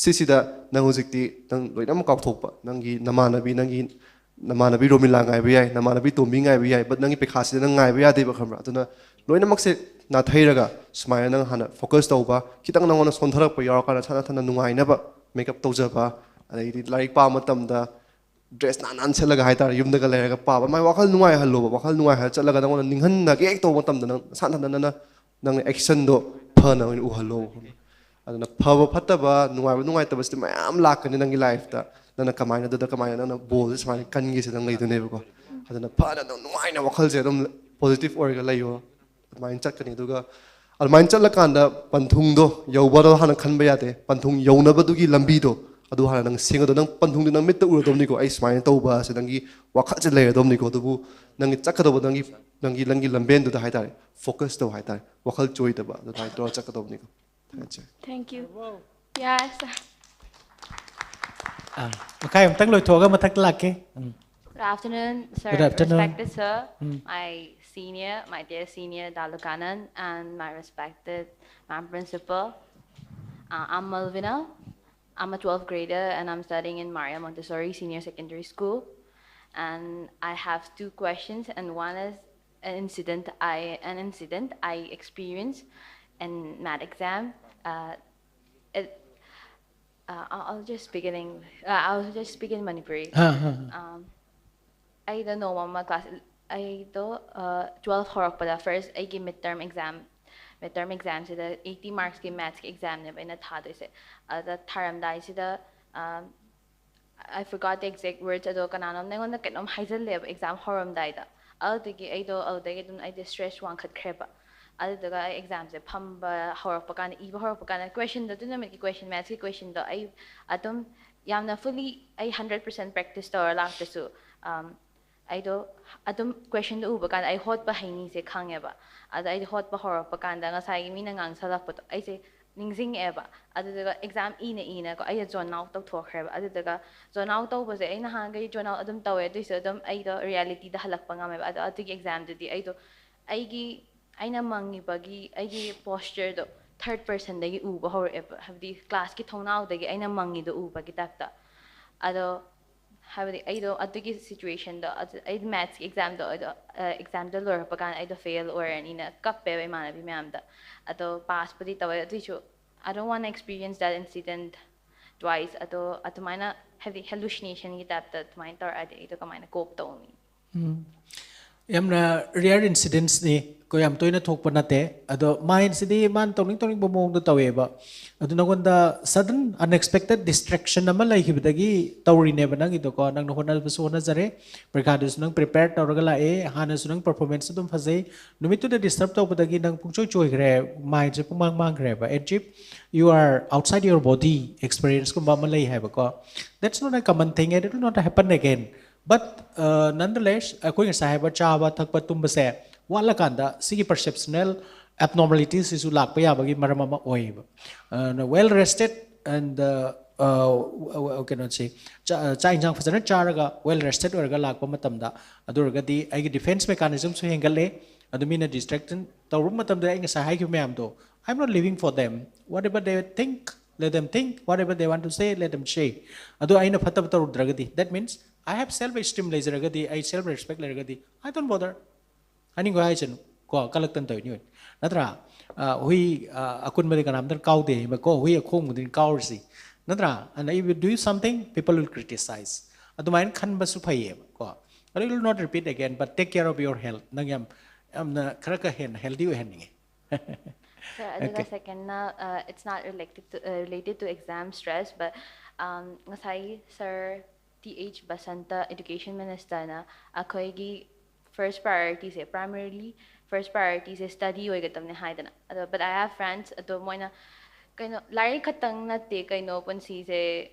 ꯁꯤꯁꯤꯗ ꯅꯪ ꯍꯧꯖꯤꯛꯇꯤ ꯅꯪ ꯂꯣꯏꯅꯃꯛ ꯀꯥꯎꯊꯣꯛꯄ ꯅꯪꯒꯤ ꯅꯃꯥꯟꯅꯕꯤ ꯔꯣꯃꯤꯂꯥ ꯉꯥꯏꯕ ꯌꯥꯏ ꯅꯃꯥꯟꯅꯕꯤ ꯇꯣꯝꯕꯤ ꯉꯥꯏꯕ ꯌꯥꯏ ꯕꯠ ꯅꯪꯒꯤ ꯄꯩꯈꯥꯁꯤꯗ ꯅꯪ ꯉꯥꯏꯕ ꯌꯥꯗꯦꯕ ꯈꯪꯕ꯭ꯔꯥ ꯑꯗꯨꯅ ꯂꯣꯏꯅꯃꯛꯁꯦ ꯅꯥꯊꯩꯔꯒ ꯁꯨꯃꯥꯏꯅ ꯅꯪ ꯍꯥꯟꯅ ꯐꯣꯀꯁ ꯇꯧꯕ ꯈꯤꯇꯪ ꯅꯪꯉꯣꯟꯗ ꯁꯣꯟꯊꯔꯛꯄ ꯌꯥꯎꯔꯀꯥꯟꯗ ꯊꯟꯅ ꯅꯨꯡꯉꯥꯏꯅꯕ ꯃꯦꯀꯞ ꯇꯧꯖꯕ ꯑꯗꯩꯗꯤ ꯂꯥꯏꯔꯤꯛ ꯄꯥꯕ ꯃꯇꯝꯗ ꯗ꯭ꯔꯦꯁ ꯅꯥꯟ ꯁꯦꯠꯂꯒ ꯍꯥꯏꯇꯥꯔꯦ ꯌꯨꯝꯗꯒ ꯂꯩꯔꯒ ꯄꯥꯕ ꯃꯥꯏ ꯋꯥꯈꯜ ꯅꯨꯡꯉꯥꯏꯍꯜꯂꯣꯕ ꯋꯥꯈꯜ ꯅꯨꯡꯉꯥꯏꯍꯜꯂ ꯆꯠꯂꯒ ꯅꯪꯉꯣꯟꯗ ꯅꯤꯡꯍꯟꯅꯒꯦ ꯍꯦꯛ ꯇꯧꯕ ꯃꯇꯝꯗ ꯅꯪ ꯅꯁꯥꯅ ꯅꯪꯅ ꯑꯦꯛꯁꯟꯗꯣ ꯐꯅ ꯑꯣꯏꯅ ꯎꯍꯜꯂꯣꯕ ꯑꯗꯨꯅ ꯐꯕ ꯐꯠꯇꯕ ꯅꯨꯡꯉꯥꯏꯕ ꯅꯨꯡꯉꯥꯏꯇꯕꯁꯤꯗꯤ ꯃꯌꯥꯝ ꯂꯥꯛꯀꯅꯤ ꯅꯪꯒꯤ ꯂꯥꯏꯐꯇ ꯅꯪꯅ ꯀꯃꯥꯏꯅ ꯅꯪꯅ ꯕꯣꯜꯁꯦ ꯁꯨꯃꯥꯏꯅ ꯀꯟꯒꯦꯁꯤ ꯅꯪ ꯂꯩꯗꯣꯏꯅꯦꯕꯀꯣ ꯑꯗꯨꯅ ꯐꯅ ꯑꯗꯨꯝ ꯅꯨꯡꯉꯥꯏꯅ ꯋꯥꯈꯜꯁꯦ ꯑꯗꯨꯝ ꯄꯣꯖꯤꯇꯤቭ ꯑꯣꯏꯔꯒ ꯂꯩꯌꯣ ꯑꯗꯨꯃꯥꯏꯅ ꯆꯠꯀꯅꯤ ꯑꯗꯨꯒ ꯑꯗꯨꯃꯥꯏꯅ ꯆꯠꯂꯀꯥꯟda ꯄꯟꯊꯨꯡꯗꯣ ꯌꯧꯕꯗꯣ ꯍꯥꯟꯅ ꯈꯟꯕ ꯌꯥꯗꯦ ꯄꯟꯊꯨꯡ ꯌꯧꯅꯕꯗꯨꯒꯤ ꯂꯝꯕꯤꯗꯣ ꯑꯗꯨ ꯍꯥꯟꯅ ꯅꯪ ꯁꯦꯡꯒꯗꯣ ꯅꯪ ꯄꯟꯊꯨꯡꯗꯤ ꯅꯪ ꯃꯤꯠꯇ ꯎꯔꯗꯧꯅꯤꯀꯣ ꯑꯩ ꯁꯨꯃꯥꯏꯅ ꯇꯧꯕ ꯑꯁꯤ ꯅꯪꯒꯤ ꯋꯥꯈꯜꯁꯦ ꯂꯩꯔꯗꯧꯅꯤꯀꯣ ꯑꯗꯨꯕꯨ ꯅꯪꯒꯤ ꯆꯠꯀꯗꯧꯕ ꯅꯪꯒꯤ ꯂꯝꯕꯦꯟꯗꯨꯗ ꯍꯥꯏꯇꯥꯔꯦ ꯐꯣꯀꯁ ꯇꯧ ꯍꯥꯏꯇꯥꯔꯦ ꯋꯥꯈꯜ ꯆꯣꯏꯗꯕ ꯑꯗꯨꯃꯥꯏꯅ ꯇꯧꯔ ꯆꯠꯀꯗꯧꯕꯅꯤꯀꯣ Thank you. Yes. ꯃꯈꯥꯏ ꯑꯃꯇꯪ ꯂꯣꯏꯊꯣꯛꯑꯒ ꯃꯊꯛꯇ ꯂꯥꯛꯀꯦ Good afternoon, sir. Good afternoon. Respected sir, my dear senior Dalukanan, and my respected ma'am principal. I'm Malvina. I'm a 12th grader and I'm studying in Maria Montessori Senior Secondary School. And I have two questions, and one is an incident I experienced in math exam. I'll just speak in Manipuri. I don't know what my class. I do 12 horakpada first I give midterm exam sida 80 marks ki maths ki exam ne baina thado se the tharam dai sida I forgot the exact words ado kananom nengon na kenom haizal le exam horam dai da adigi I do dum I stress one khat kreba ꯑꯗꯨꯗꯨꯒ ꯑꯩ ꯑꯦꯛꯖꯥꯝꯁꯦ ꯐꯝꯕ ꯍꯧꯔꯛꯄ ꯀꯥꯟꯗ ꯏꯕ ꯍꯧꯔꯛꯄ ꯀꯥꯟꯗ ꯀ꯭ꯋꯦꯁꯟꯗꯣ ꯑꯗꯨꯅꯃꯛꯀꯤ question ꯃꯦꯠꯁꯀꯤ ꯀ꯭ꯋꯦꯁꯟꯗꯣ ꯑꯩ ꯑꯗꯨꯝ ꯌꯥꯝꯅ ꯐꯨꯜꯂꯤ ꯑꯩ 100% ꯄ꯭ꯔꯦꯛꯇꯤꯁ ꯇꯧꯔ ꯂꯥꯛꯇꯁꯨ ꯑꯩꯗꯣ ꯑꯗꯨꯝ ꯀ꯭ꯋꯦꯁꯟꯗꯣ ꯎꯕ ꯀꯥꯟꯗ ꯑꯩ ꯍꯣꯠꯄ ꯍꯩꯅꯤꯁꯦ ꯈꯪꯉꯦꯕ ꯑꯗ ꯑꯩꯗꯣ ꯍꯣꯠꯄ ꯍꯧꯔꯛꯄ ꯀꯥꯟꯗ ꯉꯁꯥꯏꯒꯤ ꯃꯤꯅ ꯉꯥꯡꯁꯜꯂꯛꯄꯗꯣ ꯑꯩꯁꯦ ꯅꯤꯡꯁꯤꯡꯉꯛꯑꯦꯕ ꯑꯗꯨꯗꯨꯒ ꯑꯦꯛꯖꯥꯝ ꯏꯅꯀꯣ ꯑꯩꯁꯦ ꯖꯣꯟ ꯑꯥꯎꯠ ꯇꯧꯊꯣꯛꯈ꯭ꯔꯦꯕ ꯑꯗꯨꯗꯨꯒ ꯖꯣꯟ ꯑꯥꯎꯠ ꯇꯧꯕꯁꯦ ꯑꯩ ꯅꯍꯥꯟꯈꯩ ꯖꯣꯟ ꯑꯥꯎꯠ ꯑꯗꯨꯝ ꯇꯧꯋꯦ ꯑꯗꯨꯏꯁꯨ ꯑꯗꯨꯝ ꯑꯩꯗꯣ ꯔꯤꯌꯦꯂꯤꯇꯤꯗ ꯍꯜꯂꯛꯄ ꯉꯝꯃꯦꯕ ꯑꯗꯣ ꯑꯗꯨꯒꯤ ꯑꯦꯛꯖꯥꯝꯗꯨꯗꯤ ꯑꯩꯗꯣ ꯑꯩꯅ ꯃꯪꯉꯤꯕꯒꯤ ꯑꯩꯒꯤ ꯄꯣꯁꯆꯔꯗꯣ ꯊꯔꯠ ꯄꯔꯁꯟꯗꯒꯤ ꯎꯕ ꯍꯧꯔꯛꯑꯦꯕ ꯍꯥꯏꯕꯗꯤ ꯀ꯭ꯂꯥꯁꯀꯤ ꯊꯣꯡꯅꯥꯎꯗꯒꯤ ꯑꯩꯅ ꯃꯪꯉꯤꯗꯣ ꯎꯕꯒꯤ ꯇꯥꯏꯞꯇ ꯑꯗꯣ ꯍꯥꯏꯕꯗꯤ ꯑꯩꯗꯣ ꯑꯗꯨꯒꯤ ꯁꯤꯆꯨꯋꯦꯁꯟꯗꯣ ꯑꯩ ꯃꯦꯠꯁꯀꯤ ꯑꯦꯛꯖꯥꯝꯗꯣ ꯑꯦꯛꯖꯥꯝꯗꯣ ꯂꯣꯏꯔꯛꯄ ꯀꯥꯟꯗ ꯑꯩꯗꯣ ꯐꯦꯜ ꯑꯣꯏꯔꯅꯤꯅ ꯀꯞꯄꯦꯕ ꯏꯃꯥꯟꯅꯕꯤ ꯃꯌꯥꯝꯗ ꯑꯗꯣ ꯄꯥꯁꯄꯨꯗꯤ ꯇꯧꯋꯦ ꯑꯗꯨꯏꯁꯨ I don't want to experience that incident twice ꯑꯗꯣ ꯑꯗꯨꯃꯥꯏꯅ ꯍꯥꯏꯕꯗꯤ ꯍꯦꯂꯨꯁꯤꯅꯦꯁꯟꯒꯤ ꯇꯥꯏꯞꯇ ꯑꯗꯨꯃꯥꯏꯅ ꯇꯧꯔꯛꯑꯗꯤ ꯑꯩꯗꯣ ꯀꯃꯥꯏꯅ ꯀꯣꯞ ꯇꯧꯅꯤ ꯌꯥꯝꯅ ꯔꯤꯌꯔ ꯏꯟꯁꯤꯗꯦꯟꯁꯅꯤ ꯀꯣ ꯌꯥꯝ ꯇꯣꯏꯅ ꯊꯣꯛꯄ ꯅꯠꯇꯦ ꯑꯗꯣ ꯃꯥꯏꯟꯁꯤꯗꯤ ꯃꯥꯅ ꯇꯧꯅꯤꯡꯕ ꯃꯑꯣꯡꯗ ꯇꯧꯋꯦꯕ ꯑꯗꯨ ꯅꯉꯣꯟꯗ ꯁꯗꯟ ꯑꯟꯑꯦꯛꯁꯄꯦꯛꯇꯦꯠ ꯗꯤꯁꯇ꯭ꯔꯦꯛꯁꯟ ꯑꯃ ꯂꯩꯈꯤꯕꯗꯒꯤ ꯇꯧꯔꯤꯅꯦꯕ ꯅꯪꯒꯤꯗꯣꯀꯣ ꯅꯪꯅ ꯍꯣꯠꯅꯕꯁꯨ ꯍꯣꯠꯅꯖꯔꯦ ꯄꯔꯤꯈꯥꯗꯨꯁꯨ ꯅꯪ ꯄ꯭ꯔꯤꯄꯦꯌꯔ ꯇꯧꯔꯒ ꯂꯥꯛꯑꯦ ꯍꯥꯟꯅꯁꯨ ꯅꯪ ꯄꯔꯐꯣꯔꯃꯦꯟꯁ ꯑꯗꯨꯝ ꯐꯖꯩ ꯅꯨꯃꯤꯠꯇꯨꯗ ꯗꯤꯁꯇꯔꯕ ꯇꯧꯕꯗꯒꯤ ꯅꯪ ꯄꯨꯡꯆꯣꯏ ꯆꯣꯏꯈ꯭ꯔꯦ ꯃꯥꯏꯟꯁꯦ ꯄꯨꯡꯃꯥꯡ ꯃꯥꯡꯈ꯭ꯔꯦꯕ as if you are outside your body ꯑꯦꯛꯁꯄꯤꯔꯤꯌꯦꯟꯁꯀꯨꯝꯕ ꯑꯃ ꯂꯩ ꯍꯥꯏꯕꯀꯣ that's not a common thing and it will not happen again but nonetheless ꯑꯩꯈꯣꯏ ꯉꯁꯥꯏ ꯍꯥꯏꯕ ꯆꯥꯕ ꯊꯛꯄ ꯇꯨꯝꯕꯁꯦ ꯋꯥꯠꯂꯀꯥꯟꯗ ꯁꯤꯒꯤ ꯄꯔꯁꯦꯞꯁꯅꯦꯜ abnormalities ꯂꯥꯛꯄ ꯌꯥꯕꯒꯤ ꯃꯔꯝ ꯑꯃ ꯑꯣꯏꯌꯦꯕ ꯋꯦꯜ ꯔꯦꯁꯇꯦꯠ ꯑꯦꯟ ꯀꯩꯅꯣꯁꯤ ꯆꯥꯛ ꯏꯟꯁꯥꯡ ꯐꯖꯅ ꯆꯥꯔꯒ ꯋꯦꯜ ꯔꯦꯁꯇꯦꯠ ꯑꯣꯏꯔꯒ ꯂꯥꯛꯄ ꯃꯇꯝꯗ ꯑꯗꯨ ꯑꯣꯏꯔꯒꯗꯤ ꯑꯩꯒꯤ ꯗꯤꯐꯦꯟꯁ ꯃꯦꯀꯥꯅꯤꯖꯝꯁꯨ ꯍꯦꯟꯒꯠꯂꯦ ꯑꯗꯨ ꯃꯤꯅ ꯗꯤꯁꯇ꯭ꯔꯦꯛꯁꯟ ꯇꯧꯔꯨꯕ ꯃꯇꯝꯗ ꯑꯩ ꯉꯁꯥꯏ ꯍꯥꯏꯈꯤꯕ ꯃꯌꯥꯝꯗോ I am not living for them whatever they think let them think whatever they want to say let them say ꯑꯗꯨ ꯑꯩꯅ ꯐꯠꯇꯕ ꯇꯧꯔꯨꯗ꯭ꯔꯒꯗꯤ that means I have self esteem ꯂꯩꯖꯔꯒꯗꯤ I self respect ꯂꯩꯔꯒꯗꯤ I don't bother ꯍꯥꯏꯅꯤꯡꯕ ꯍꯥꯏꯁꯅꯨ ꯀꯣ ꯀꯂꯛꯇꯅ ꯇꯧꯏꯅꯤ ꯅꯠꯇ꯭ꯔꯥ ꯍꯨꯏ ꯑꯀꯨꯟꯕꯗꯤ ꯀꯅꯥꯝꯇ ꯀꯥꯎꯗꯦ ꯀꯣ ꯍꯨꯏ ꯑꯈꯣꯡꯕꯗꯨꯅꯤ ꯀꯥꯎꯔꯤꯁꯤ ꯅꯠꯇ꯭ꯔꯥ and if you do something people will criticize ꯑꯗꯨꯃꯥꯏꯅ ꯈꯟꯕꯁꯨ ꯐꯩꯌꯦꯕ ꯀꯣ but it will not repeat again but take care of your health ꯅꯪ ꯌꯥꯝꯅ ꯈꯔ ꯍꯦꯟꯅ healthy ꯑꯣꯏꯍꯟꯅꯤꯡꯉꯦ Sir, aduga second na it's not related to exam stress but ngasai sir TH Basanta education minister na akoigi first priority se primarily first priority se study oigatamne haidana ado but I have friends ado moina kaino lari khatang natte kaino punsi se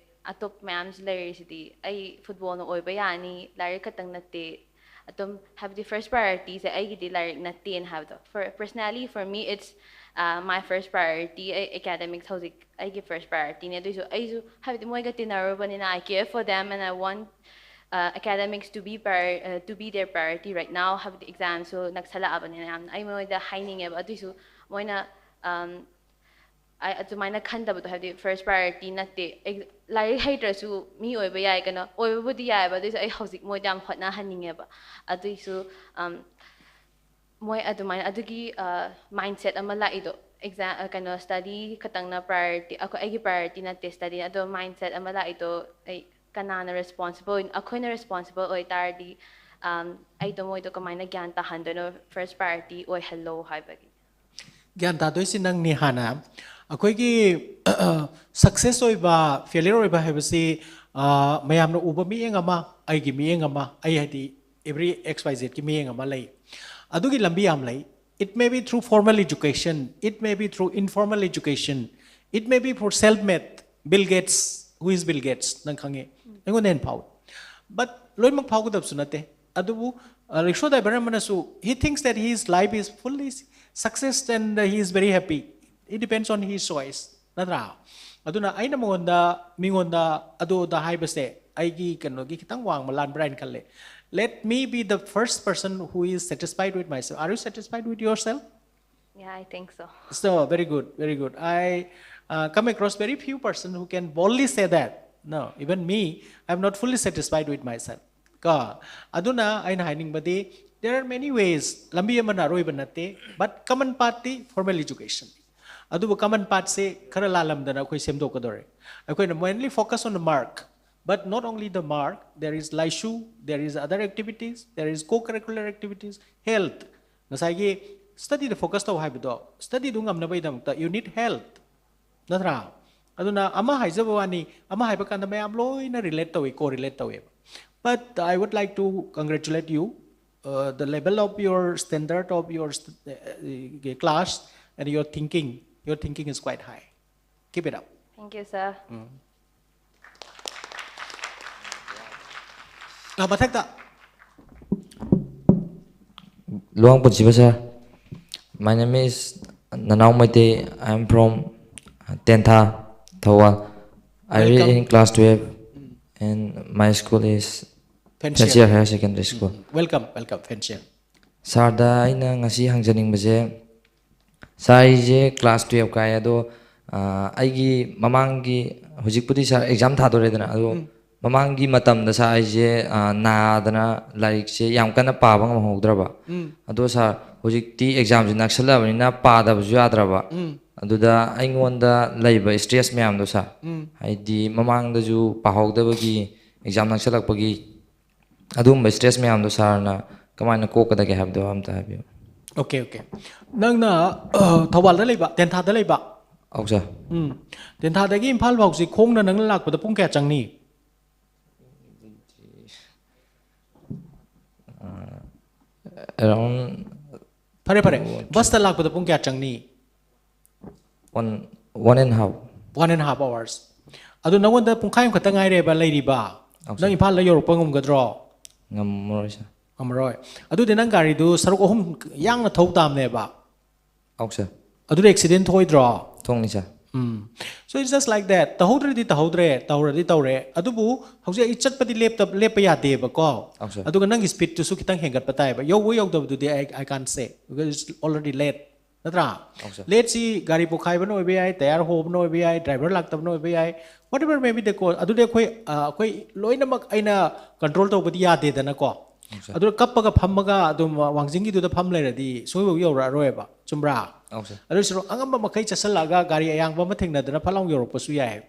atop ma'ams larisidi ai football no oiba yani lari khatang natte atom have the first priority se ai gidi lari natte and have the for personally for me it's my first priority academics hauzik I give first priority ne so I so have the moiga tinarobani I care for them and I want academics to be their priority right now have the exam so nagsala abani na I mo the hining eba so moina I adumaina khanda bu have the first priority natte lai hater su mi oiba yai kana oiba budi yai ba so I hauzik mo dam hotna haning eba adu so moi adumaina adugi mindset ama la ido exam kind of study katang na priority ako ai priority na test study ado mindset ama la ito ay kanana responsible ako'y responsible oy tardi ay to mo ito kamay na gyan tahan no first priority oy hello hi bagi gyan ta doy sinang ni hana ako'y success oy ba failure oy ba habasi mayam na uba miyeng ama ay gi miyeng ama ay hadi every xyz ki miyeng ama lay adugi lambi am lay it may be through formal education it may be through informal education it may be for self-made Bill Gates who is Bill Gates nang khange nengo nen pau but loy mak pau gudap sunate adubu riksho da baramana su he thinks that his life is fully success and he is very happy it depends on his choice nadra aduna aina mingonda adu da haibase aigi kanogi kitang wang malan brain kalle let me be the first person who is satisfied with myself are you satisfied with yourself yeah I think so so very good I come across very few person who can boldly say that no even me I'm not fully satisfied with myself ka aduna aina haining badi there are many ways lambi amana roi banate but common path formal education adubu common path se khara lalam dana koi semdo kadore akoi mainly focus on the mark but not only the mark there is laishu there is other activities there is co-curricular activities health nasagi study the focus to haibido study du ngamna bai damta you need health natra aduna ama haijaba wani ama haiba kanda mayam loina relate tawi co relate tawi but I would like to congratulate you the level of your standard of your class and your thinking is quite high. Keep it up. Thank you, sir. Mathakta. Luang Punchiba, sir. My name is Nanau Maite. I am from Tentha, Thawal. I read in class 12, and my school is Fansier Higher Secondary School. Welcome, Fansier. Sarda, aina ngasi hangjaning baje. Sai class 12 kaya do. Aigi mamangi hujikpudi sir exam thadore dana ado. Mamangi matam da sai na dana like se yam kana pa bang mahogdraba. Ado sir hujikti exam naksala bani na pa da bju adraba. Aduda aingonda laiba stress mayam do sa haidi mamang da ju pahogda bagi exam naksalak bagi adum stress mayam do sa na kamaina ko kada ge habdo am ta habi. Okay. Nang na thawal da laiba tentha da laiba. Ausa. Tentha da gi imphal bau si khong na nang lak pa da pung kya changni. Around Pare bus da lak pa da pung kya changni. 1.5 hours. Adu nangonda pungkai khata ngai re ba leiri ba. Nang imphal la yorok pangum gadro. Ngamroi sa. Ngamroi. Adu de nang gari du saruk ohum yang na thau tam ne ba. Ausa. Adu de accident thoi draw. Thong ni sa. So it's just like that. Tahodre di tahodre, taure. Adubu hausi ichat pati lep pa ya de ba ko. Adu nang speed to su kitang hengat patai ba. Yo wo yok do de I can't say because it's already late. Let's see, Gari Pokai no ABI, Tayar Home no ABI, driver Laktab no ABI, whatever may be the cause. Adu de koi loinamak aina control to Badia de Danako. Adu Kapaga Pamaga, Dum Wangzingi to the Pamler, the Soyo Roeba, Chumbra. Adu Angamba Makai Salaga, Gari Yang Bamating that the Palang Europe Suya.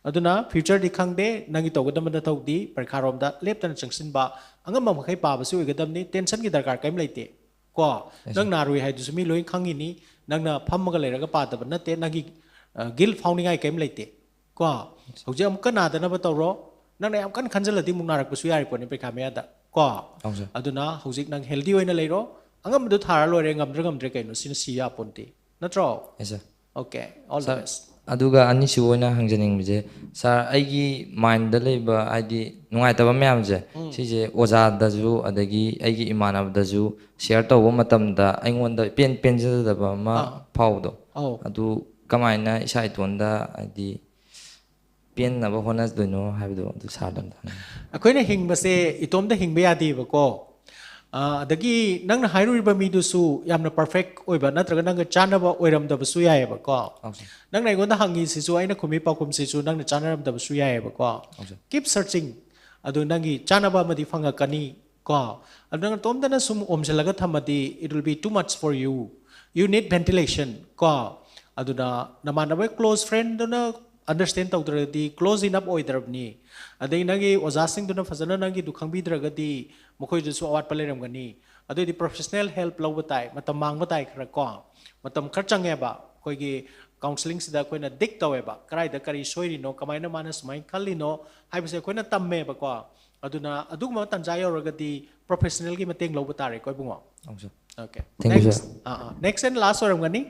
Aduna, future di Kang de, Nangito Gadamata di, Perkarom da, left and Junction ba, Angamba Makai Paba Sui Gadamni, 10 cent Gidakar came late. Ko nang narui hai dusmi loin khangini nang na phamaga leiraga pata na te nagi gil founding ai kem leite ko hoje am kana dana ba tawro nang na am kan khanjaladi mung narak pusu yari pone pekha me ada ko aduna hojik nang healthy oina leiro angam du thara lore ngamdre kaino sin siya ponti natro yes sir okay all the best aduga ani siwoina hangjaning bije sir aigi mind da leiba id nungai taba myam je sije oja da ju adagi aigi imana da ju share to matam da aingon da pen da ba ma phaudo adu kamaina isa itonda adi pen na ba honas doino habdo du sadam akoina hingba se itom da hingba yadi ba ko adagi nang na hairu ba mi du su yamna perfect oiba natraga nang chana ba oiram da su yae ba ko nang nai gonda hangi si su aina khumi pa khum si su nang na chanaram da su yae ba ko keep searching adu nangi chana ba madi fanga kani ko adu nang tom da na sum omselaga thamadi it will be too much for you need ventilation ko adu na namana ba close friend na understand tawdradi close enough oidrabni adai nangi ozasing duna fazana nangi du khangbi dragadi mokhoi ju awat paleram gani adai di professional help lawbatai matam mangbatai khara ko matam kharchange ba koi gi counseling sida koina dik tawe ba karai da kari soiri no kamaina manas mai khalli no haibse koina tamme ba ko aduna adugma tanja yoragadi professional gi mateng lawbatare koi bungo okay thank you sir next and last oram gani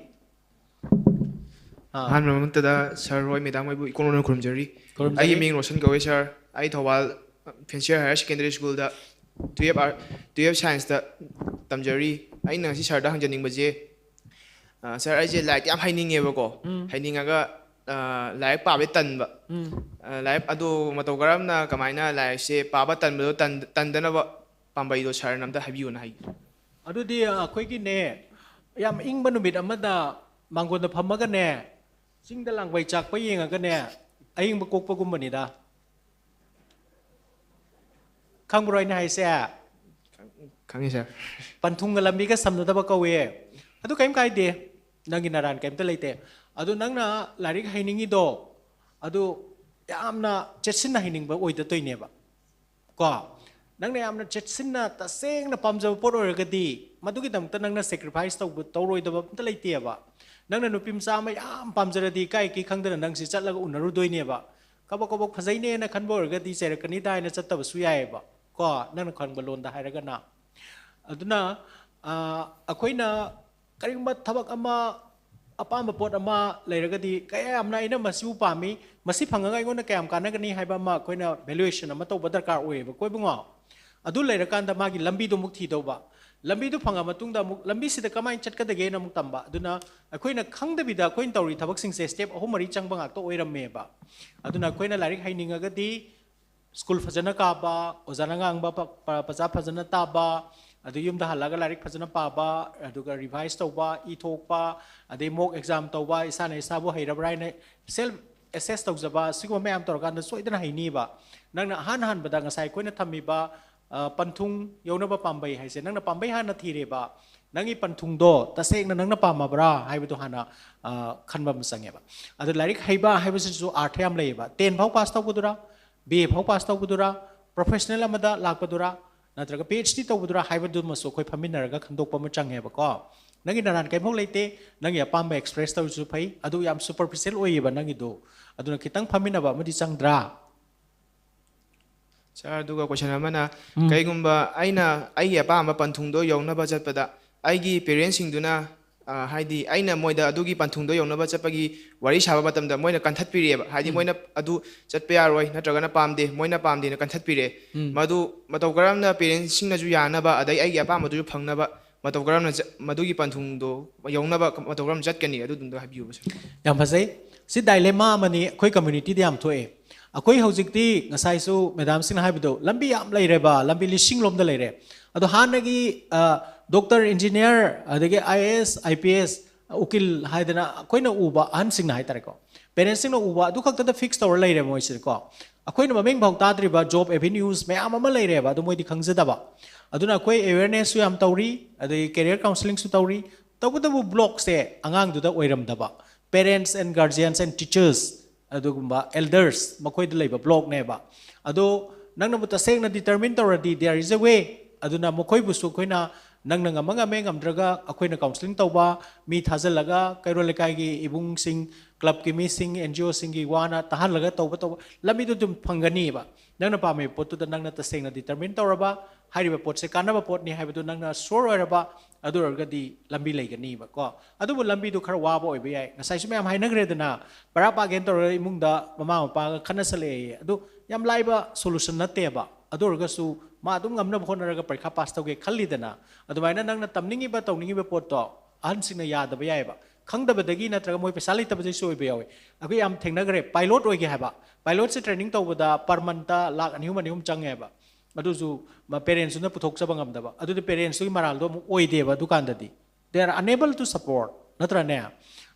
Han Mamuntada, Sir Roy Madam, Economic Kurumjari. I am Roshan Gowesher, I Tawal, Fansier Higher Secondary School, the 2 science, the Tamjari, I know Sharda Hanjaning Baje. Sir, I just like I'm hiding ever go, hiding aga like Pabitan, like Ado Matogaram, Kamina, like say Pabatan, Tandanava Pambei, Sharanam, the have you and I. Ado dia quick in there. Yam ing banubit amada mango the Pamagane. Sing the language chak paying again. I am Boko Gumanida. Come right now, I say. Come here. Panthung Younaba some of the Bakaway. I do came Kaide, Nanginaran came to later. I do Nanga, Larik Hining do. I do Yamna Chetsina Hining, but wait the toy never. Go. Nang am na Chetsina, the saying the palms of Poro Gadi. Madukidam Tananga sacrifice to Toro the Laitiaba. Nang na nupim sa may pamjaradi kai ki khangdana nang si chatlaga unaru doine ba kabak phajaine na khanbor ga di sera kanida na chatta ba suyai ba ko nang na khang balon da hairaga na aduna akoina karingba thabak ama apamba pot ama leiragadi kaya amna ina masiu pami masi phanganga ingona kayam kanagani haiba ma koina valuation ama to badar oe ba koi bungo adu leirakanda magi lambi do muk thi doba lambi do phanga matungda muk lambi sida kamai chatkadage na muk tamba aduna akoina khangdabida koin tawri thabak sing se step ahum mari changba ngak to oiram ba aduna koina larik hainingagadi school fajana ka ba ojana ngang ba paja fajana ta ba adu yumda halaga larik fajana pa ba aduga revise to ba I thok pa ade mock exam to ba isana isabu hairabrai ne self assess to jaba sigo mayam to kan soidana haini ba nangna han bada ngasai koina thami ba Panthung Younaba Pambei haise nangna Pambei hana thire ba nangi Panthung do tasek na nangna pama bra haibu hana khanba musange ba adu larik haiba haibu su arthyam leiba 10 phau pass to budura B phau pass to budura professional amada lakpadura natraga PhD to budura haibu du maso khoi phaminaraga khandokpa ma change ba ko nangi naran kai phau leite nangi apamba express to su phai adu yam superficial oiba nangi do aduna kitang phaminaba madi changdra Sir, duga question amana kai gumba aina ai apamba Panthung do yaunaba chatpada aigi parents singduna haidi aina moida adugi Panthung do yaunaba chapagi wari saba batamda moina kanthat pire haidi moina adu chatpe yaroi natragana pamde moina pamde na kanthat pire madu matau garamna parents singna ju yanaba adai aigi apamba du phangnaba matau garamna madugi Panthung do yaunaba matau garam chatkani adu dunda habiu ba yam phasai si dilemma mani khoi community de am thoe akoi hojikti ngasai su madam sing haibido lambi yam leireba lambi lising lomda leire ado hanagi doctor engineer adege IAS IPS ukil haidana koina uba han sing na haitare ko parents sing no uba du khakta da fix tower leire moi sir ko akoina mameng bhau tadriba job avenues me ama leireba adu moi di khangzadaba aduna koi awareness su yam tawri adege career counseling su tawri tabudabu block se angang du da oiramdaba parents and guardians and teachers adugumba elders makoi de leiba blog neba ado nangna buta seng na determine toradi there is a way aduna makoi busu koina nangna ngamanga mengamdraga akoina counseling tawba mi thajalaga kairo lekai gi ibung sing club ki mi sing NGO sing gi wana tahan laga tawba lami du dum phangani ba nangna pa me potu da nangna ta seng na determine toraba hariba pot se kanaba pot ni haibu nangna sure oraba aduragadi lambi leigani ba ko adubu lambi du khar waba oiba yai ngasai su mayam hainagre dana parapa gen tor imungda mama mapa khana sale adu yam laiba solution natte ba adurga su ma adum ngamna bhonaraga parikha pass tawge khalli dana adumaina nangna tamningi ba tawningi ba pot to an singna yada ba yai ba khangdaba dagi natraga moi pesa lai tabajai su oiba yawi aku yam thengnagre pilot oige haba pilot se training tawbada per month lakh anihum change ba adusu ma parents na puthok sa bangam daba adu the parents su maral do oi deba dukan dadi they are unable to support natra ne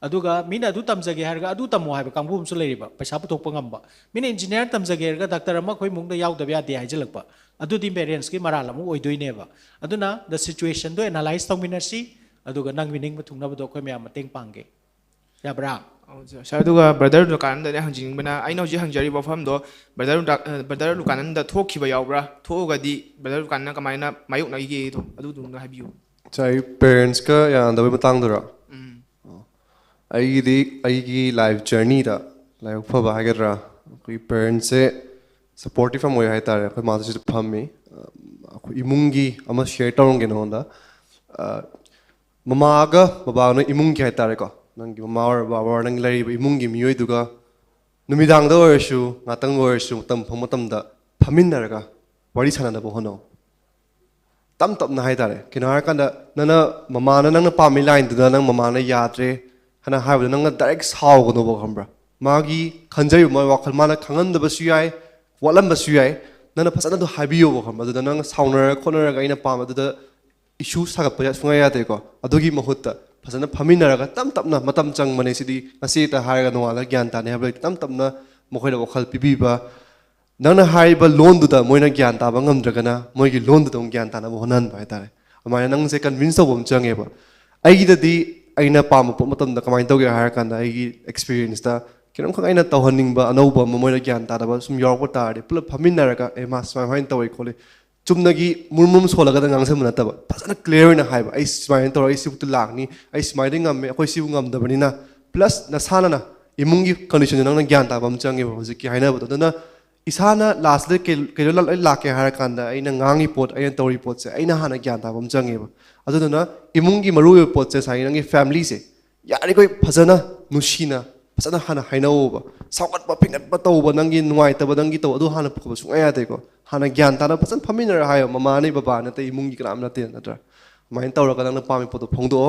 aduga mina adu tamjage harga adu tamo haiba kangbu su leiriba paisa puthok pangamba mina engineer tamjage harga doctor ama khoi mungda yaw dabya de haijalakpa adu di parents ki maral amu oi doi neba aduna the situation do analyze tawminasi aduga nang wining mathungna do khoi myam mateng pangge ya bra Sir, duga brother dukan da hangjing bana I know ji hangjari ba pham do brother dukan da thokhi ba yawbra thoga di brother dukan na kamaina mayuk na gi to adu dum na habiu chai parents ka ya da matang dura ai gi life journey da life pha ba hagira koi parents se supportive am oi hai tar koi ma ji pham me koi imungi ama share tawng ge no da mama ga baba no imung gi hai tar ko nangi mama or baba nang lari imungi mioi duga numidang da oisu ngatang oisu tam phamatam da phaminaraga wari sana da bohono tam tam na hai tare kinar kan da nana mama na nang pa mi line du nang mama na yatre hana ha nang direct saw go no bo khambra magi khanjai ma wakhal mana khangan da basu yai walam basu yai nana phasana du habiyo bo khambra da nang sauner corner ga ina pa ma da issue saga pa sunga ya te ko adogi mahutta phasana phaminaraga tam tamna matam chang mane sidi asi ta haraga nowala gyan ta ne habla tam tamna mokhoi da wakhal pibi ba nangna haiba loan du da moina gyan ta ba ngam dragana moi gi loan du dong gyan ta na bo honan ba tare amaya nang se convince bom change ba ai gi da di aina pam po matam da kamai tawge har kan da ai gi experience da kinam khang aina tawhaning ba anau ba moina gyan ta da ba sum yor ko ta de pulap phaminaraga e mas mai hain tawai khole chumnagi murmum solaga da ngangse munata ba phasana clear na haiba ai smile to ai sibu lakni ai smiling ngam me khoi sibu ngam da bani na plus na sana na imungi condition nang na gyan ta bam change ba hojiki haina ba da na isana last le kelo la ke har kanda aina ngangi pot aina tori pot se aina hana gyan ta bam change ba aduna imungi maru pot se sai nangi family se yari koi phajana nushina phajana hana hainau ba sakat ba pingat ba taw ba nangi nuai ta ba nangi taw adu hana phaba su aya de ko hana gyan ta na phajan phaminara hayo mama nei baba na te imungi kram na te na tra main taw ra ka nang pami pot phongdo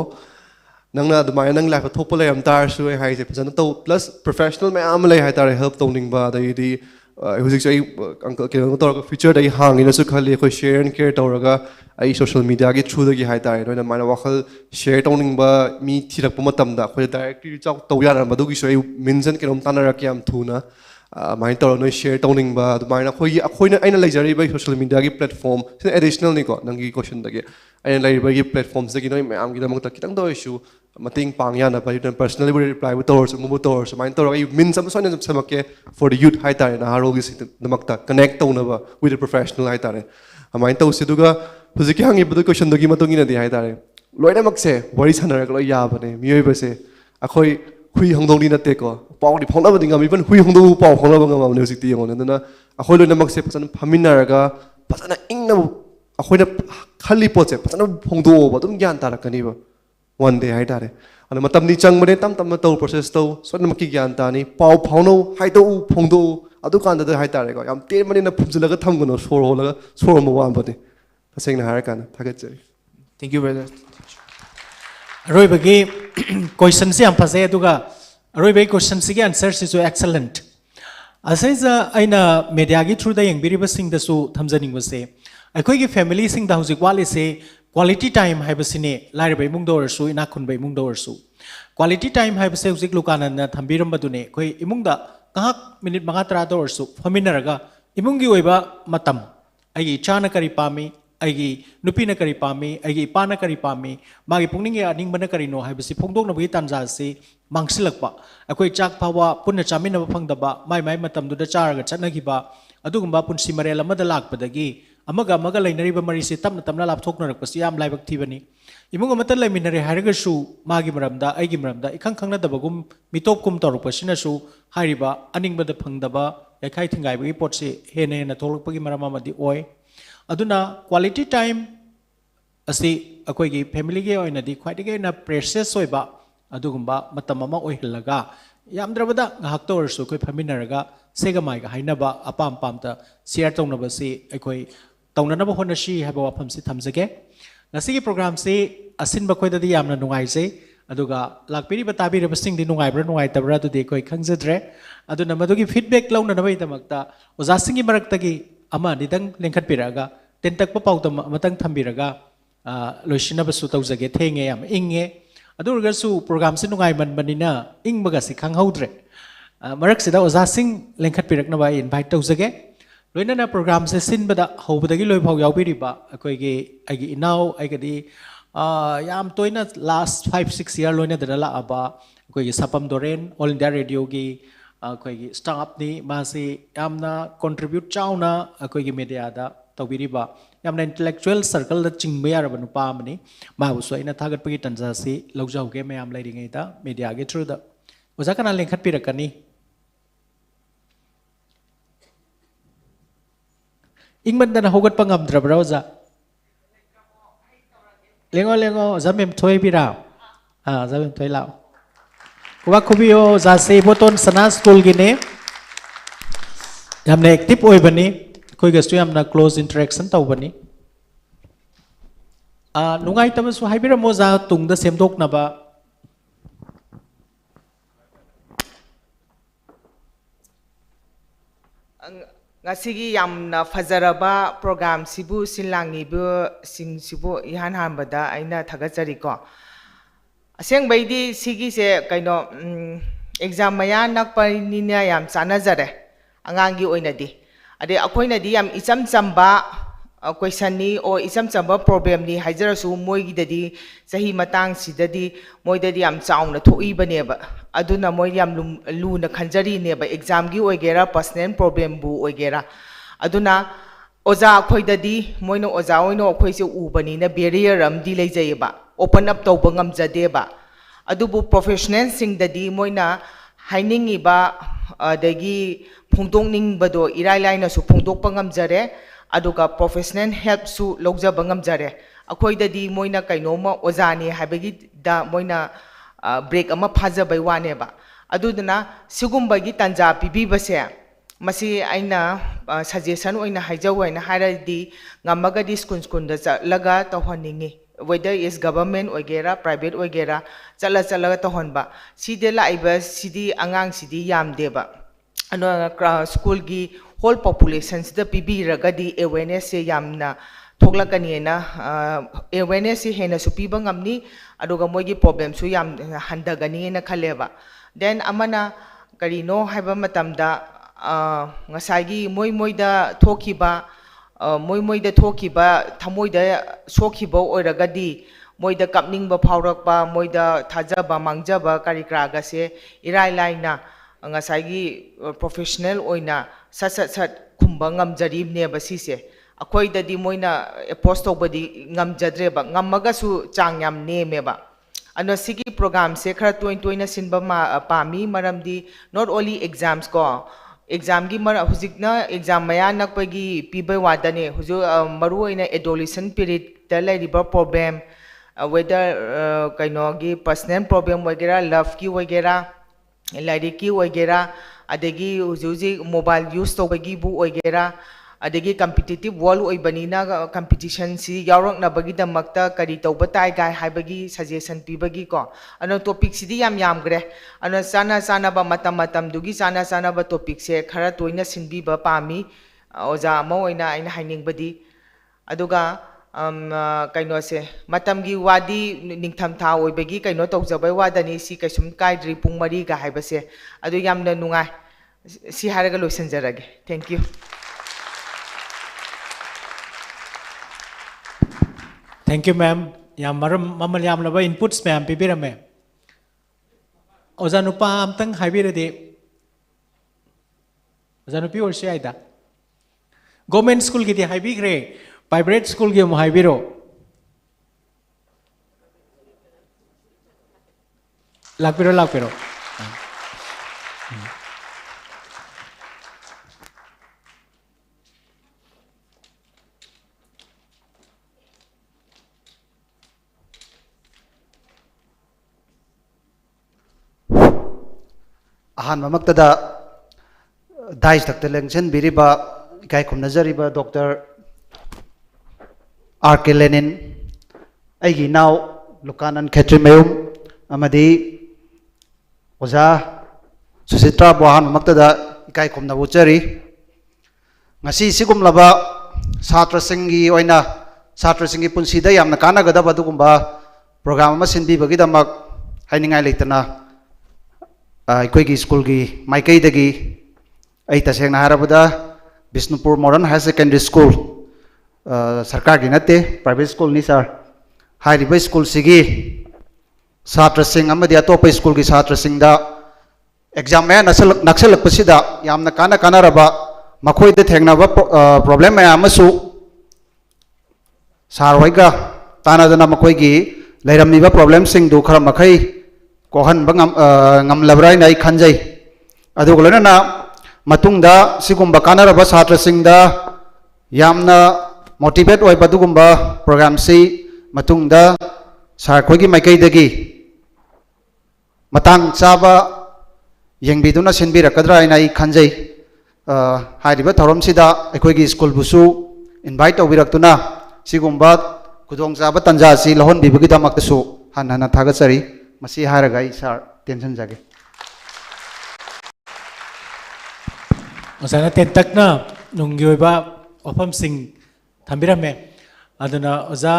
nang na adumai nang life thopole am tar su hai se phajana taw plus professional mai am lai hai tar help tawning ba dai di hujik sai uncle ke tor feature dai hang ina su khali ko share and care tawraga ai social media gi through gi hai tar no na mana wakhal share tawning ba mi thirak pa matam da khoi directly chau taw ya na madu gi sai mention ke rom tanara kyam thuna main tor no share tawning ba adumai na khoi na aina leijari ba social media gi platform sin additional ni ko nang gi question da ge aina lai ba gi platforms da gi no mai am gi da mong ta kitang do issue mating pang yana ba you personally will reply with tours mu tours main tor ai min sam so na sam ke for the youth hai tar na haro gi damakta connect tawna ba with the professional hai tar main taw se duga hujik hangi bu question da gi matung ina di hai tar loina mak se wari sanar ga lo ya bane miyoi ba se akhoi hui hongdong ni na te ko paw di phongna ba dinga mi ban hui hongdo paw phongna ba ngam ne hujik ti yong na akhoi loina mak se pasan phamina raga pasana ingna akhoi na khali po se pasana phongdo ba tum gyan tar ka ni ba one day hai tare ana matam ni chang mane tam tam to process to so na maki gyan ta ni paw phauno hai to phongdo adu kan da hai tare ko yam te mane na phumjula ga tham gono sor hola sor mo wan bade taseng na har kan thagat jari Thank you, brother. Roy bagi question si am phase aduga Roy bagi question si gi answer si so excellent asaiza aina media gi through da yangbiri ba sing da su thamjaning ba se akhoi gi family sing da hujik wali se quality time hai basine lai bai mung dor su ina khun bai mung dor su quality time hai base hujik lukana na thambiram badune khoi imung da kahak minute manga tra dor su faminaraga imung gi oiba matam ai chana kari pami ai nupi na kari pami ai pa na kari pami magi pungning ya ning bana kari no hai base phongdok na bi tanja se mangsilakpa akhoi chak phawa punna chamina ba phangdaba mai matam du da charaga chatna gi ba adugumba punsi marel amada lakpadagi amaga lainariba marisi tamna tamna lapthoknarak pasi yam laibak thibani imung amata laiminare haragashu magi maramda aigi maramda ikhang khangna dabagum mitop kum toruk pasina su hariba aningbada phangdaba yakhai thingai bagi potse hene na tholokpagi marama madi oi aduna quality time asi akoi gi family ge oina di khwaidege na precious oiba adugumba matam ama oihillaga yamdrabada ngahak torsu koi phaminaraga segamai ga hainaba apam pamta share tawnaba si akoi tawnanaba honashi haba wafam si thamjage ngasigi program si asinba khoida di yamna nungai se aduga lakpiri batabi re basing di nungai bra nungai tabra tu de koi khangjadre aduna madugi feedback launa na bai tamakta oja singi maraktagi ama nidang lengkhat piraga tentak pa pautam matang thambiraga loisinaba su tawjage thenge yam inge adurgasu program si nungai manbanina ingbaga si khanghaudre marak sida oja sing lengkhat pirakna ba invite tawjage loina na program se sinbada hobadagi loi phau yaubiriba akoi ge agi inau aigadi yam toina last 5-6 year loina da la aba akoi ge sapam doren all india radio gi akoi ge staff ni ma si yamna contribute chauna akoi ge media da tawbiriba yamna intellectual circle da chingba yaraba nupa amani ma bu so ina thagat pagi tanja si lojau ge mayam lairingai da media ge through da oja kana lengkhat pirakani ingman hogat pangam drabra oja lengo zamem thoi bira zamem thoi lao kuba khubio za se boton sana school gine yamne active oi bani koi gastu yamna close interaction taw bani nungai tamasu haibira moza tungda semdok na ba ngasigi yamna fajaraba program sibu sinlangi bu sing sibu ihan hambada aina thagachari ko aseng baidi sigi se kaino exam maya nakpanina yam chanajare angangi oinadi ade akoina di yam icham chamba question ni o icham chamba problem ni haijarasu moigi dadi sahi matang sidadi moidadi yam chauna thoi baneba aduna moi yam luna khanjari neba exam gi oigera personal problem bu oigera aduna oja khoidadi moino oja oino khoise ubani na barrier am di leijayeba open up tawba ngamjadeba adubu professional sing dadi moina hainingiba adagi phongdokningbado irai laina su phongdokpa ngamjare aduga professional help su lojaba ngamjare akhoidadi moina kainoma ojani habagi da moina break ama phajabai wane ba aduduna sigumbagi tanja pibibase masi aina suggestion oina haijawaina hairadi ngamagadi skun da laga tawhaningi whether is government ogera private ogera chala tawhanba side laiba sidi angang sidi yamdeba ano school gi whole population sida pibiragadi awareness se yamna thoglakani na awareness se hena su piba ngamni aduga moigi problem su yam handagani na khaleba then amana karino haiba matamda ngasagi moida thokiba moida thokiba thamoida sokhiba oiragadi moida kapningba phaurakpa moida thajaba mangjaba karikraga se irai laina ngasagi professional oina sat khumba ngamjari ne basise akhoidadi moina post tobadi ngamjadreba ngamaga su chang yam nemeba ano sigi program se khara toina sinba ma pami maramdi not only exams ko exam gi mar hujikna exam maya nakpagi pibai wadane huju maru oina adolescent period ta laiba problem whether kaino gi personal problem wagera love ki wagera lairiki wagera adegi huji mobile use tobagi bu wagera adegi competitive world oibanina competition si yaurok na bagi damakta kari toba tai gai haibagi suggestion pibagi ko ano topic sidi yam gre ano sana ba matam dugi sana ba topic se khara toina sinbi ba pami oja ma oina aina haining badi aduga kaino se matam gi wadi ningtham tha oibagi kaino tawjabai wadani si kaisum kaidri pung mari ga haibase adu yamna nungai si haraga loisanjarage thank you. Thank you, ma'am. Yam mamal yam laba inputs ma'am pibira ma'am. Ozanupa amtang haibira de. Ozanupi or shaida. Government school ki de haibigre. Private school ki mo haibiro. Lakpiro. ahan mamaktada dais takta lengchen biriba kai khumnajariba Dr. R.K. Lenin aigi now lukanan khetrimeyum amadi oja susitra bohan mamaktada kai khumnabu chari ngasi sigumlaba satra singi oina satra singi punsida yamna kanagadaba dugumba program ama sinbibagi damak hainingai leitana school ki maikai dagi ai tasengna harabada Bishnupur Modern High Secondary School sarkar gi nate private school ni sir high river school sigi satra sing amadi atopa school ki satra sing da exam me naksalak pasida yamna kana raba makhoi de thengna ba problem me amasu sar hoiga tanadana makhoi gi leiramni ba problem sing du khara makhai kohan bangam ngamlabrai nai khanjai adugulana na matungda sigumba kanaraba satra singda yamna motivate oi badugumba program si matungda sar khogi maikai dagi matang chaba yengbiduna sinbira kadra nai khanjai haidiba thorom sida ekhoigi school busu invite obiraktuna sigumba kudong chaba tanja si lohon bibagi damak su hanana thagachari masi haraga sir tension jage osana tentakna nungyoiba ofam sing thambirame aduna oza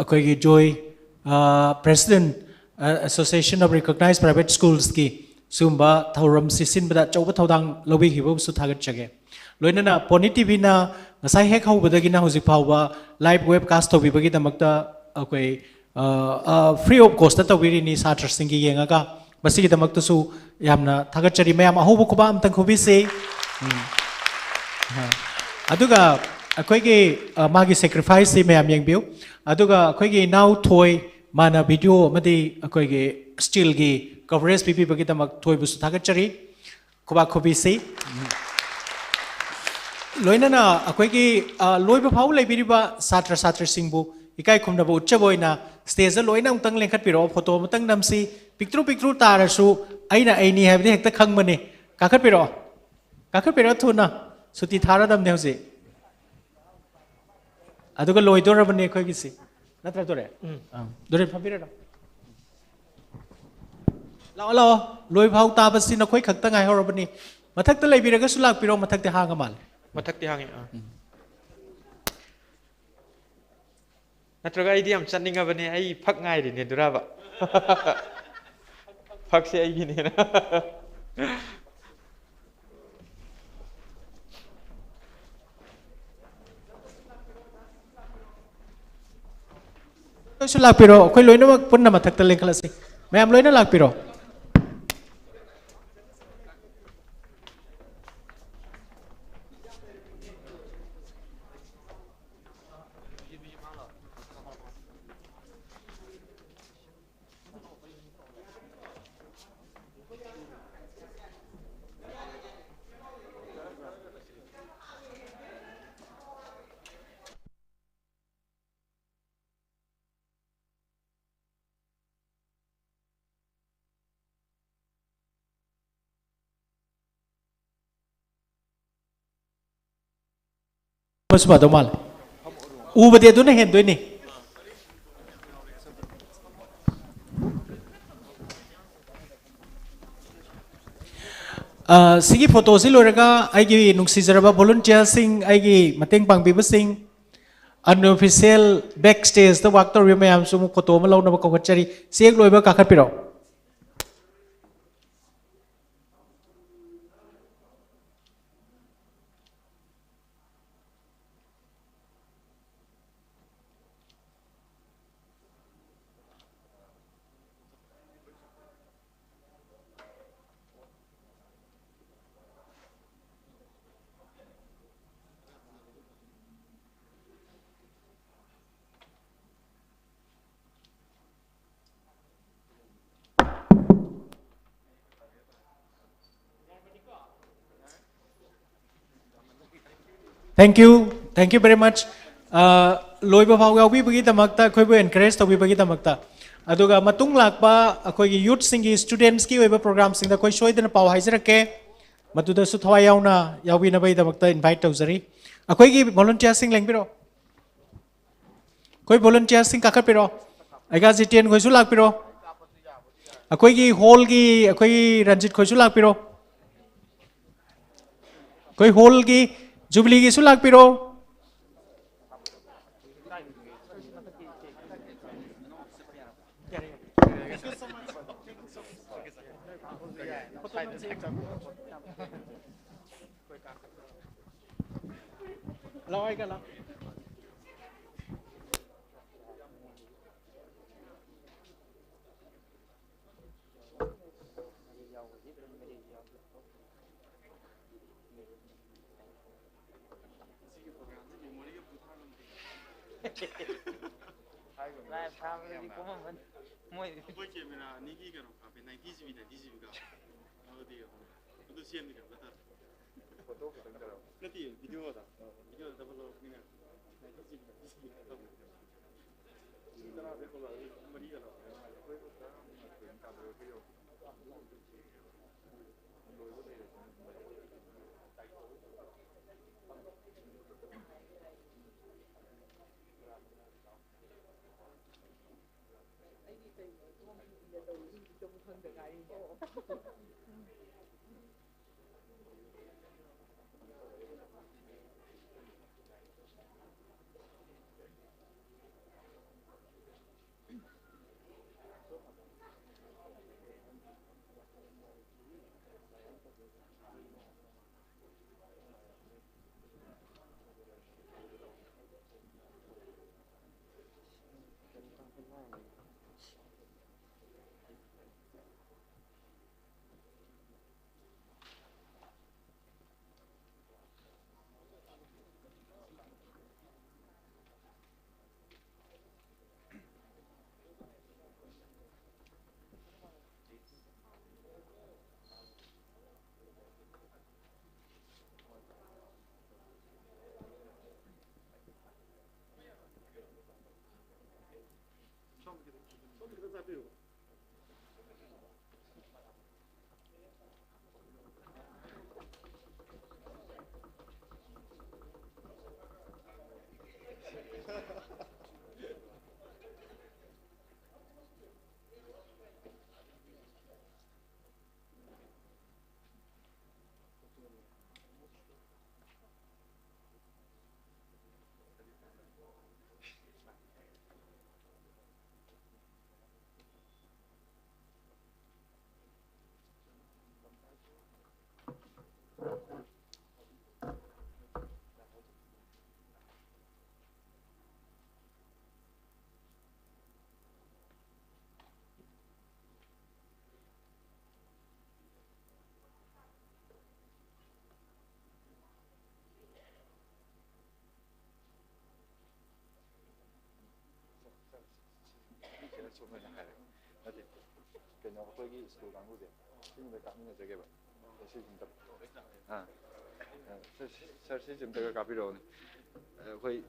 akoigi joy president association of recognized private schools ki sumba thauram sisin bada chauba thaudang lobi hibo su thagat chage loinana poni tv na ngasai hek hobadagi na hojik phawba live webcast tobi bagi damakta akoi free of cost ta wiri ni satra singi yengaga basigi damakta su yamna thagachari mayam ahobu kuba amtang khubi se aduga akoigi magi sacrifice se mayam yengbiu aduga akoigi now toy mana video amadi akoigi still gi coverage pipibagidamak thoibus thagachari kuba khobisi loinana akoigi loiba phau leibiriba satra satra singbu ikai khumnaba utchaboina stage loina umtang lengkhat piro photo mutang namsi picture tarasu aina aini habde hekta khangmani kakhat piro thuna suti thara damne hoje aduga loidorabane khoi gisi natra dore dore phabira lao lao loi phau tabasi na khoi khakta ngai horabani mathakta leibiraga sulak piro mathakte hanga mal mathakte hangi natraga idi am channinga bane ai phak ngai ri ne duraba phak se ai gine na sulak piro khoi loina punna mathakta lengkhalasi mayam loina lak piro Masbado mal. Ubade aduna hendoini. Sigi photo si loraga aigi nungsizaraba volunteer sing aigi mateng pangbiba sing unofficial backstage the work to mayam sumu photo ma launa ba kokachari siek loiba kakhat piro. Thank you very much. Loiba phau yawi bagi tamakta khoi bu encourage tawi bagi tamakta. Aduga matung lakpa akhoi youth singi students ki oiba program sing da khoi soidana pau haizarake matuda su thawai yauna yawi na bai tamakta invite tawjari. Akhoi gi volunteer sing lengbiro. Khoi volunteer sing kakhat piro. Aiga jitien khoi su lak piro. Akhoi gi hall gi akhoi Ranjit khoi su lak piro. Khoi hall gi Jubilee ki sulak piro. 그냥 거기 스쿨 강구제 지금도 가면 저게 봐 시즌 때 시즌 때가 가비로 거의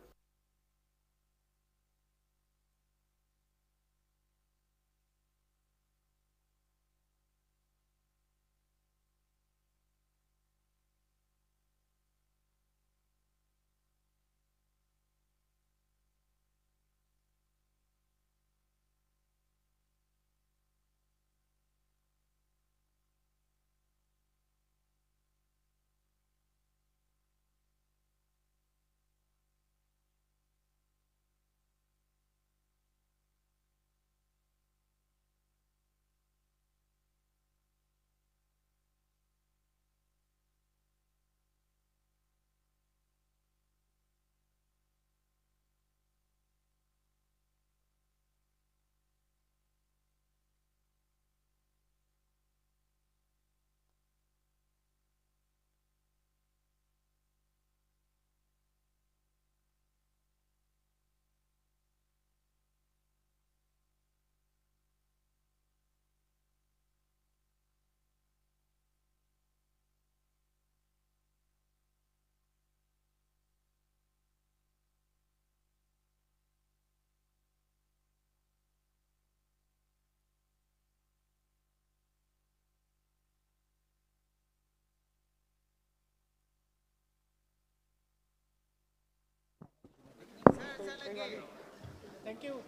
Thank you.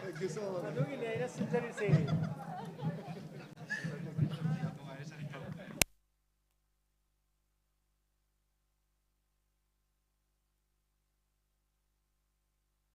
Thank you so much.